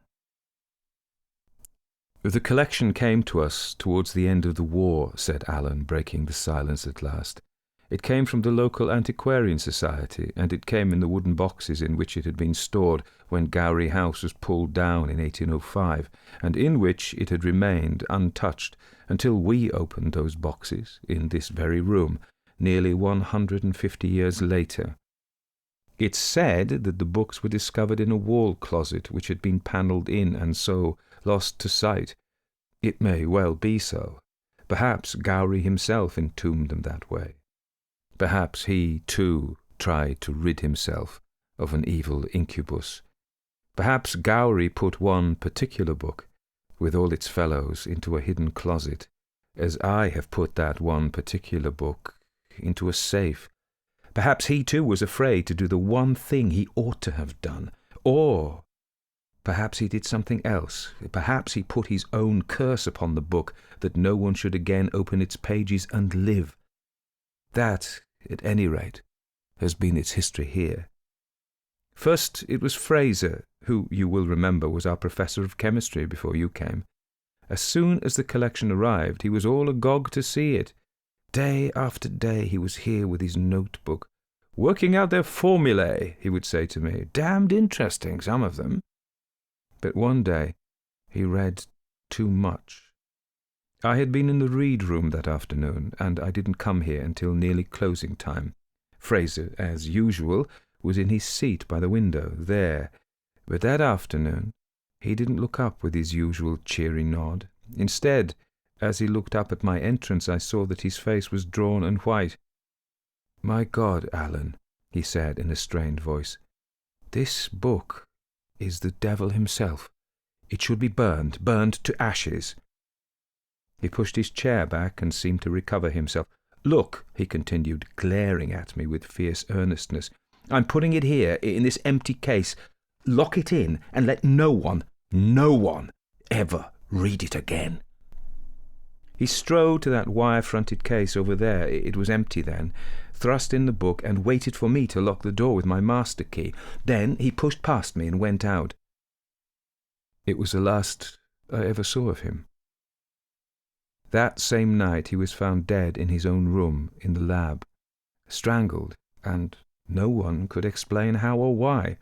"The collection came to us towards the end of the war," said Alan, breaking the silence at last. "It came from the local antiquarian society, and it came in the wooden boxes in which it had been stored when Gowry House was pulled down in 1805, and in which it had remained untouched until we opened those boxes in this very room, nearly 150 years later. It's said that the books were discovered in a wall closet which had been panelled in and so lost to sight. It may well be so. Perhaps Gowry himself entombed them that way. Perhaps he, too, tried to rid himself of an evil incubus. Perhaps Gowry put one particular book, with all its fellows, into a hidden closet, as I have put that one particular book into a safe. Perhaps he, too, was afraid to do the one thing he ought to have done. Or perhaps he did something else. Perhaps he put his own curse upon the book, that no one should again open its pages and live. That, at any rate, has been its history here. First, it was Fraser, who, you will remember, was our professor of chemistry before you came. As soon as the collection arrived, he was all agog to see it. Day after day he was here with his notebook. "Working out their formulae," he would say to me. "Damned interesting, some of them." But one day he read too much. I had been in the read room that afternoon, and I didn't come here until nearly closing time. Fraser, as usual, was in his seat by the window, there. But that afternoon he didn't look up with his usual cheery nod. Instead, as he looked up at my entrance, I saw that his face was drawn and white. "My God, Alan," he said in a strained voice, "this book is the devil himself. It should be burned to ashes." He pushed his chair back and seemed to recover himself. "Look," he continued, glaring at me with fierce earnestness, "I'm putting it here, in this empty case. Lock it in, and let no one ever read it again." He strode to that wire-fronted case over there. It was empty then. thrust in the book, and waited for me to lock the door with my master key. Then he pushed past me and went out. It was the last I ever saw of him. That same night he was found dead in his own room in the lab, strangled, and no one could explain how or why.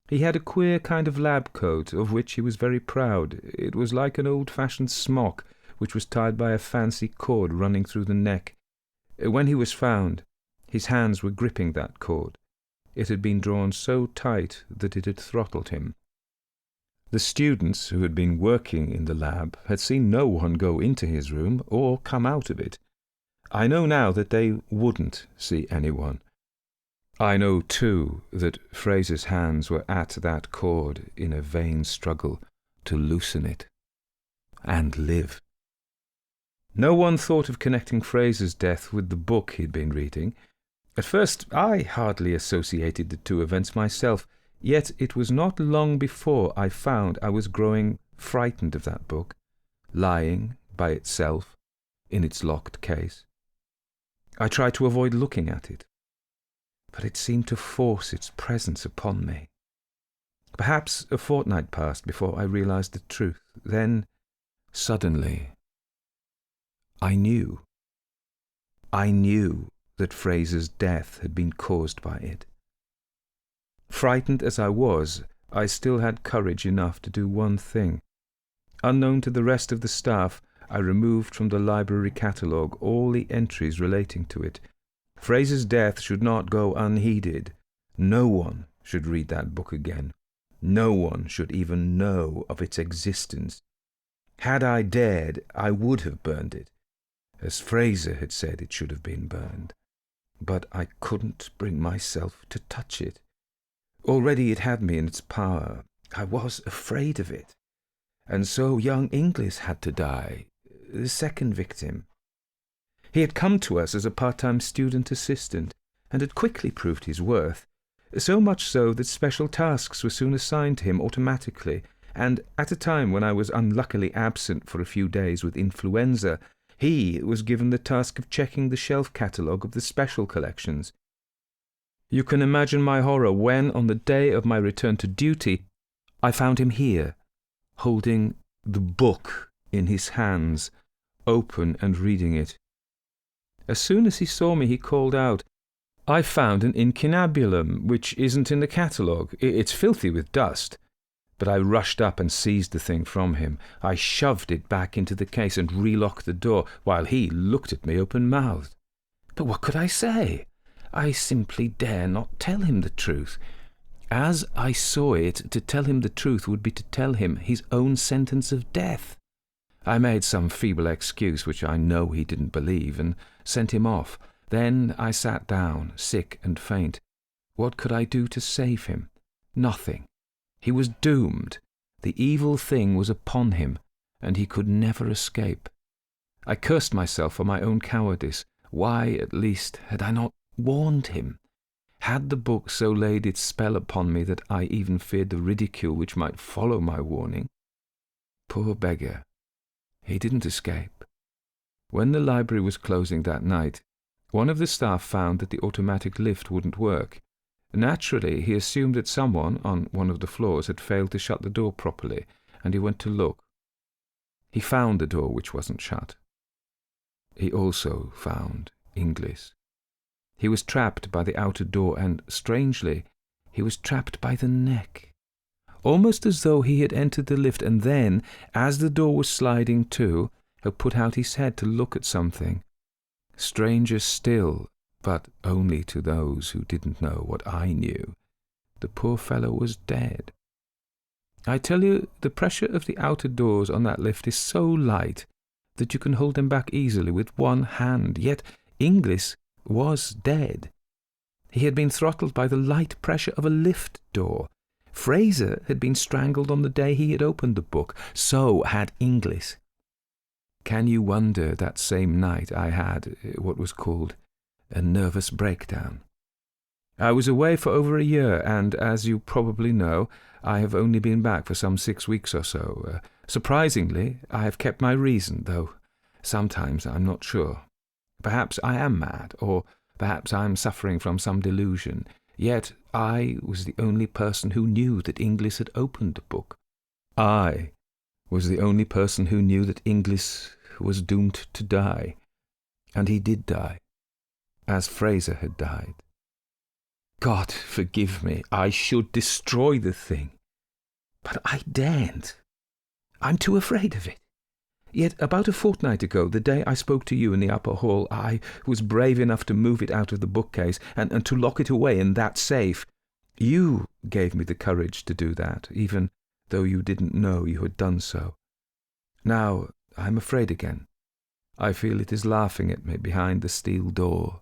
He had a queer kind of lab coat, of which he was very proud. It was like an old-fashioned smock, which was tied by a fancy cord running through the neck. When he was found, his hands were gripping that cord. It had been drawn so tight that it had throttled him. The students who had been working in the lab had seen no one go into his room or come out of it. I know now that they wouldn't see anyone. I know, too, that Fraser's hands were at that cord in a vain struggle to loosen it and live. No one thought of connecting Fraser's death with the book he'd been reading. At first I hardly associated the two events myself, yet it was not long before I found I was growing frightened of that book, lying by itself in its locked case. I tried to avoid looking at it, but it seemed to force its presence upon me. Perhaps a fortnight passed before I realized the truth. Then, suddenly, I knew that Fraser's death had been caused by it. Frightened as I was, I still had courage enough to do one thing. Unknown to the rest of the staff, I removed from the library catalogue all the entries relating to it. Fraser's death should not go unheeded. No one should read that book again. No one should even know of its existence. Had I dared, I would have burned it, as Fraser had said it should have been burned. But I couldn't bring myself to touch it. Already it had me in its power. I was afraid of it. And so young Inglis had to die, the second victim. He had come to us as a part-time student assistant, and had quickly proved his worth, so much so that special tasks were soon assigned to him automatically, and at a time when I was unluckily absent for a few days with influenza, he was given the task of checking the shelf catalogue of the special collections. You can imagine my horror when, on the day of my return to duty, I found him here, holding the book in his hands, open and reading it. As soon as he saw me, he called out, "I found an incunabulum, which isn't in the catalogue. It's filthy with dust." But I rushed up and seized the thing from him. I shoved it back into the case and relocked the door, while he looked at me open-mouthed. But what could I say? I simply dare not tell him the truth. As I saw it, to tell him the truth would be to tell him his own sentence of death. I made some feeble excuse, which I know he didn't believe, and sent him off. Then I sat down, sick and faint. What could I do to save him? Nothing. He was doomed. The evil thing was upon him, and he could never escape. I cursed myself for my own cowardice. Why, at least, had I not warned him? Had the book so laid its spell upon me that I even feared the ridicule which might follow my warning? Poor beggar. He didn't escape. When the library was closing that night, one of the staff found that the automatic lift wouldn't work. Naturally, he assumed that someone on one of the floors had failed to shut the door properly, and he went to look. He found the door which wasn't shut. He also found Inglis. He was trapped by the outer door, and, strangely, he was trapped by the neck. Almost as though he had entered the lift and then, as the door was sliding to, had put out his head to look at something. Stranger still, but only to those who didn't know what I knew. The poor fellow was dead. I tell you, the pressure of the outer doors on that lift is so light that you can hold them back easily with one hand, yet Inglis was dead. He had been throttled by the light pressure of a lift door. Fraser had been strangled on the day he had opened the book. So had Inglis. Can you wonder that same night I had what was called a nervous breakdown? I was away for over a year, and, as you probably know, I have only been back for some 6 weeks or so. Surprisingly, I have kept my reason, though sometimes I'm not sure. Perhaps I am mad, or Perhaps I am suffering from some delusion. Yet I was the only person who knew that Inglis had opened the book. I was the only person who knew that Inglis was doomed to die. And he did die, as Fraser had died. God forgive me, I should destroy the thing. But I daren't. I'm too afraid of it. Yet about a fortnight ago, the day I spoke to you in the upper hall, I was brave enough to move it out of the bookcase and to lock it away in that safe. You gave me the courage to do that, even though you didn't know you had done so. Now I'm afraid again. I feel it is laughing at me behind the steel door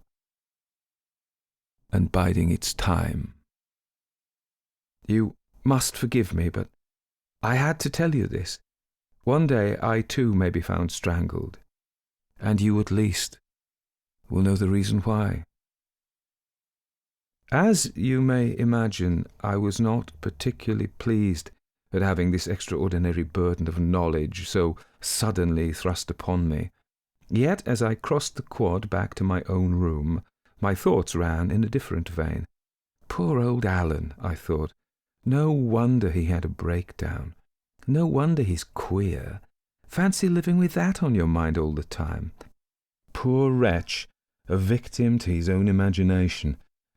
and biding its time. You must forgive me, but I had to tell you this. One day I too may be found strangled, and you at least will know the reason why. As you may imagine, I was not particularly pleased at having this extraordinary burden of knowledge so suddenly thrust upon me. Yet as I crossed the quad back to my own room, my thoughts ran in a different vein. Poor old Alan, I thought. No wonder he had a breakdown. No wonder he's queer. Fancy living with that on your mind all the time. Poor wretch, a victim to his own imagination,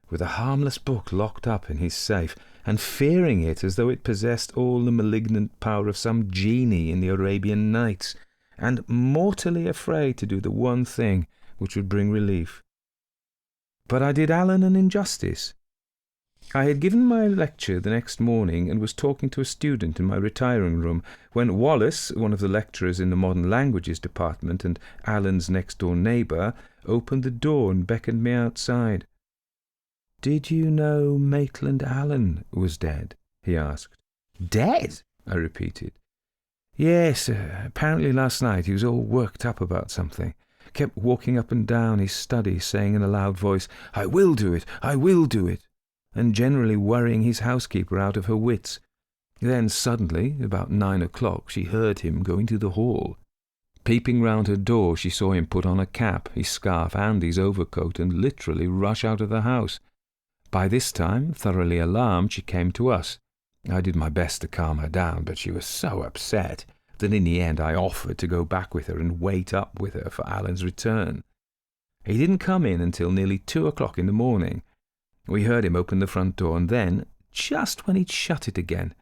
with a harmless book locked up in his safe, and fearing it as though it possessed all the malignant power of some genie in the Arabian Nights, and mortally afraid to do the one thing which would bring relief. But I did Alan an injustice. I had given my lecture the next morning and was talking to a student in my retiring room when Wallace, one of the lecturers in the Modern Languages department and Alan's next-door neighbour, opened the door and beckoned me outside. "Did you know Maitland Allen was dead?" he asked. "Dead?" I repeated. "Yes, apparently last night he was all worked up about something. Kept walking up and down his study, saying in a loud voice, 'I will do it, I will do it,' and generally worrying his housekeeper out of her wits. Then suddenly, about 9 o'clock, she heard him going to the hall. Peeping round her door, she saw him put on a cap, his scarf, and his overcoat, and literally rush out of the house. By this time, thoroughly alarmed, she came to us. I did my best to calm her down, but she was so upset that in the end I offered to go back with her and wait up with her for Alan's return. He didn't come in until nearly 2 o'clock in the morning. We heard him open the front door, and then, just when he'd shut it again,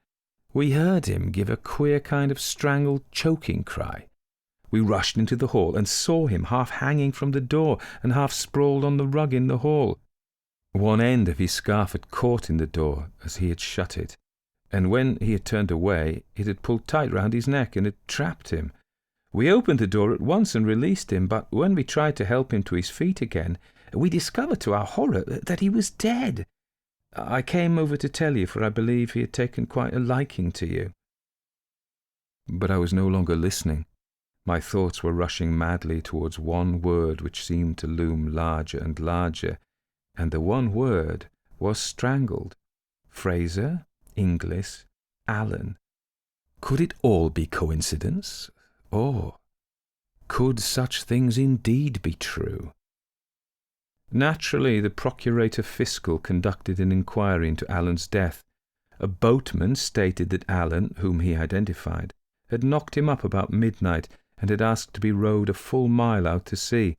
we heard him give a queer kind of strangled, choking cry. We rushed into the hall and saw him half hanging from the door and half sprawled on the rug in the hall. One end of his scarf had caught in the door as he had shut it, and when he had turned away, it had pulled tight round his neck and had trapped him. We opened the door at once and released him, but when we tried to help him to his feet again, we discovered to our horror that he was dead. I came over to tell you, for I believe he had taken quite a liking to you." But I was no longer listening. My thoughts were rushing madly towards one word which seemed to loom larger and larger, and the one word was strangled. Fraser, Inglis, Allen. Could it all be coincidence? Or could such things indeed be true? Naturally, the Procurator Fiscal conducted an inquiry into Allen's death. A boatman stated that Allen, whom he identified, had knocked him up about midnight and had asked to be rowed a full mile out to sea.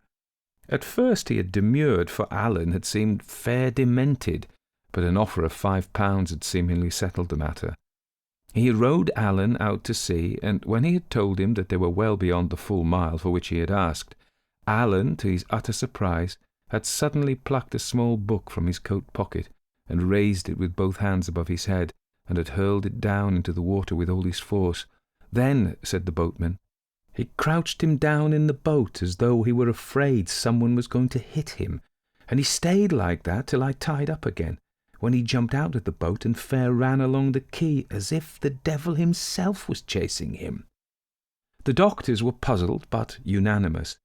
At first he had demurred, for Allen had seemed fair demented, but an offer of £5 had seemingly settled the matter. He rowed Allen out to sea, and when he had told him that they were well beyond the full mile for which he had asked, Allen, to his utter surprise, had suddenly plucked a small book from his coat pocket and raised it with both hands above his head, and had hurled it down into the water with all his force. Then, said the boatman, he crouched him down in the boat as though he were afraid someone was going to hit him, and he stayed like that till I tied up again, when he jumped out of the boat and fair ran along the quay as if the devil himself was chasing him. The doctors were puzzled but unanimous.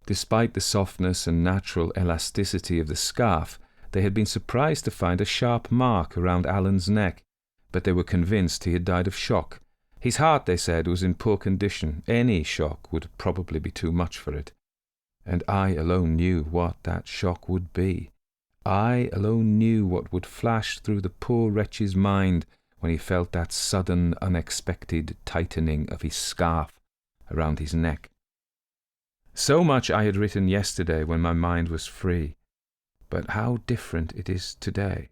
Despite the softness and natural elasticity of the scarf, they had been surprised to find a sharp mark around Allen's neck, but they were convinced he had died of shock. His heart, they said, was in poor condition. Any shock would probably be too much for it. and I alone knew what that shock would be. I alone knew what would flash through the poor wretch's mind when he felt that sudden, unexpected tightening of his scarf around his neck. So much I had written yesterday when my mind was free, but how different it is today.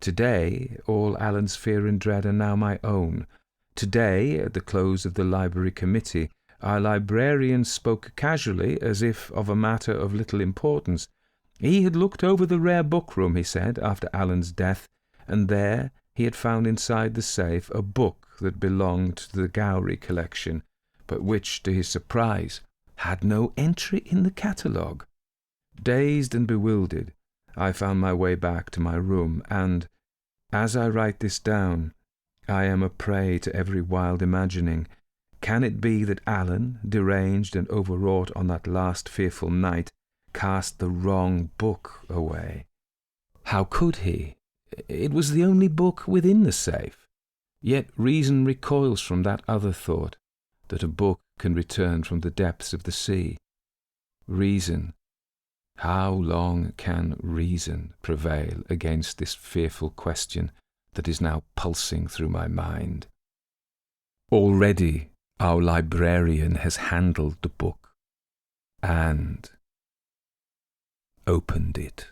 Today, all Alan's fear and dread are now my own. Today, at the close of the library committee, our librarian spoke casually, as if of a matter of little importance. He had looked over the rare book-room, he said, after Alan's death, and there he had found inside the safe a book that belonged to the Gowrie collection, but which, to his surprise, had no entry in the catalogue. Dazed and bewildered, I found my way back to my room, and, as I write this down, I am a prey to every wild imagining. Can it be that Alan, deranged and overwrought on that last fearful night, cast the wrong book away? How could he? It was the only book within the safe. Yet reason recoils from that other thought, that a book can return from the depths of the sea. Reason. How long can reason prevail against this fearful question that is now pulsing through my mind? Already our librarian has handled the book and opened it.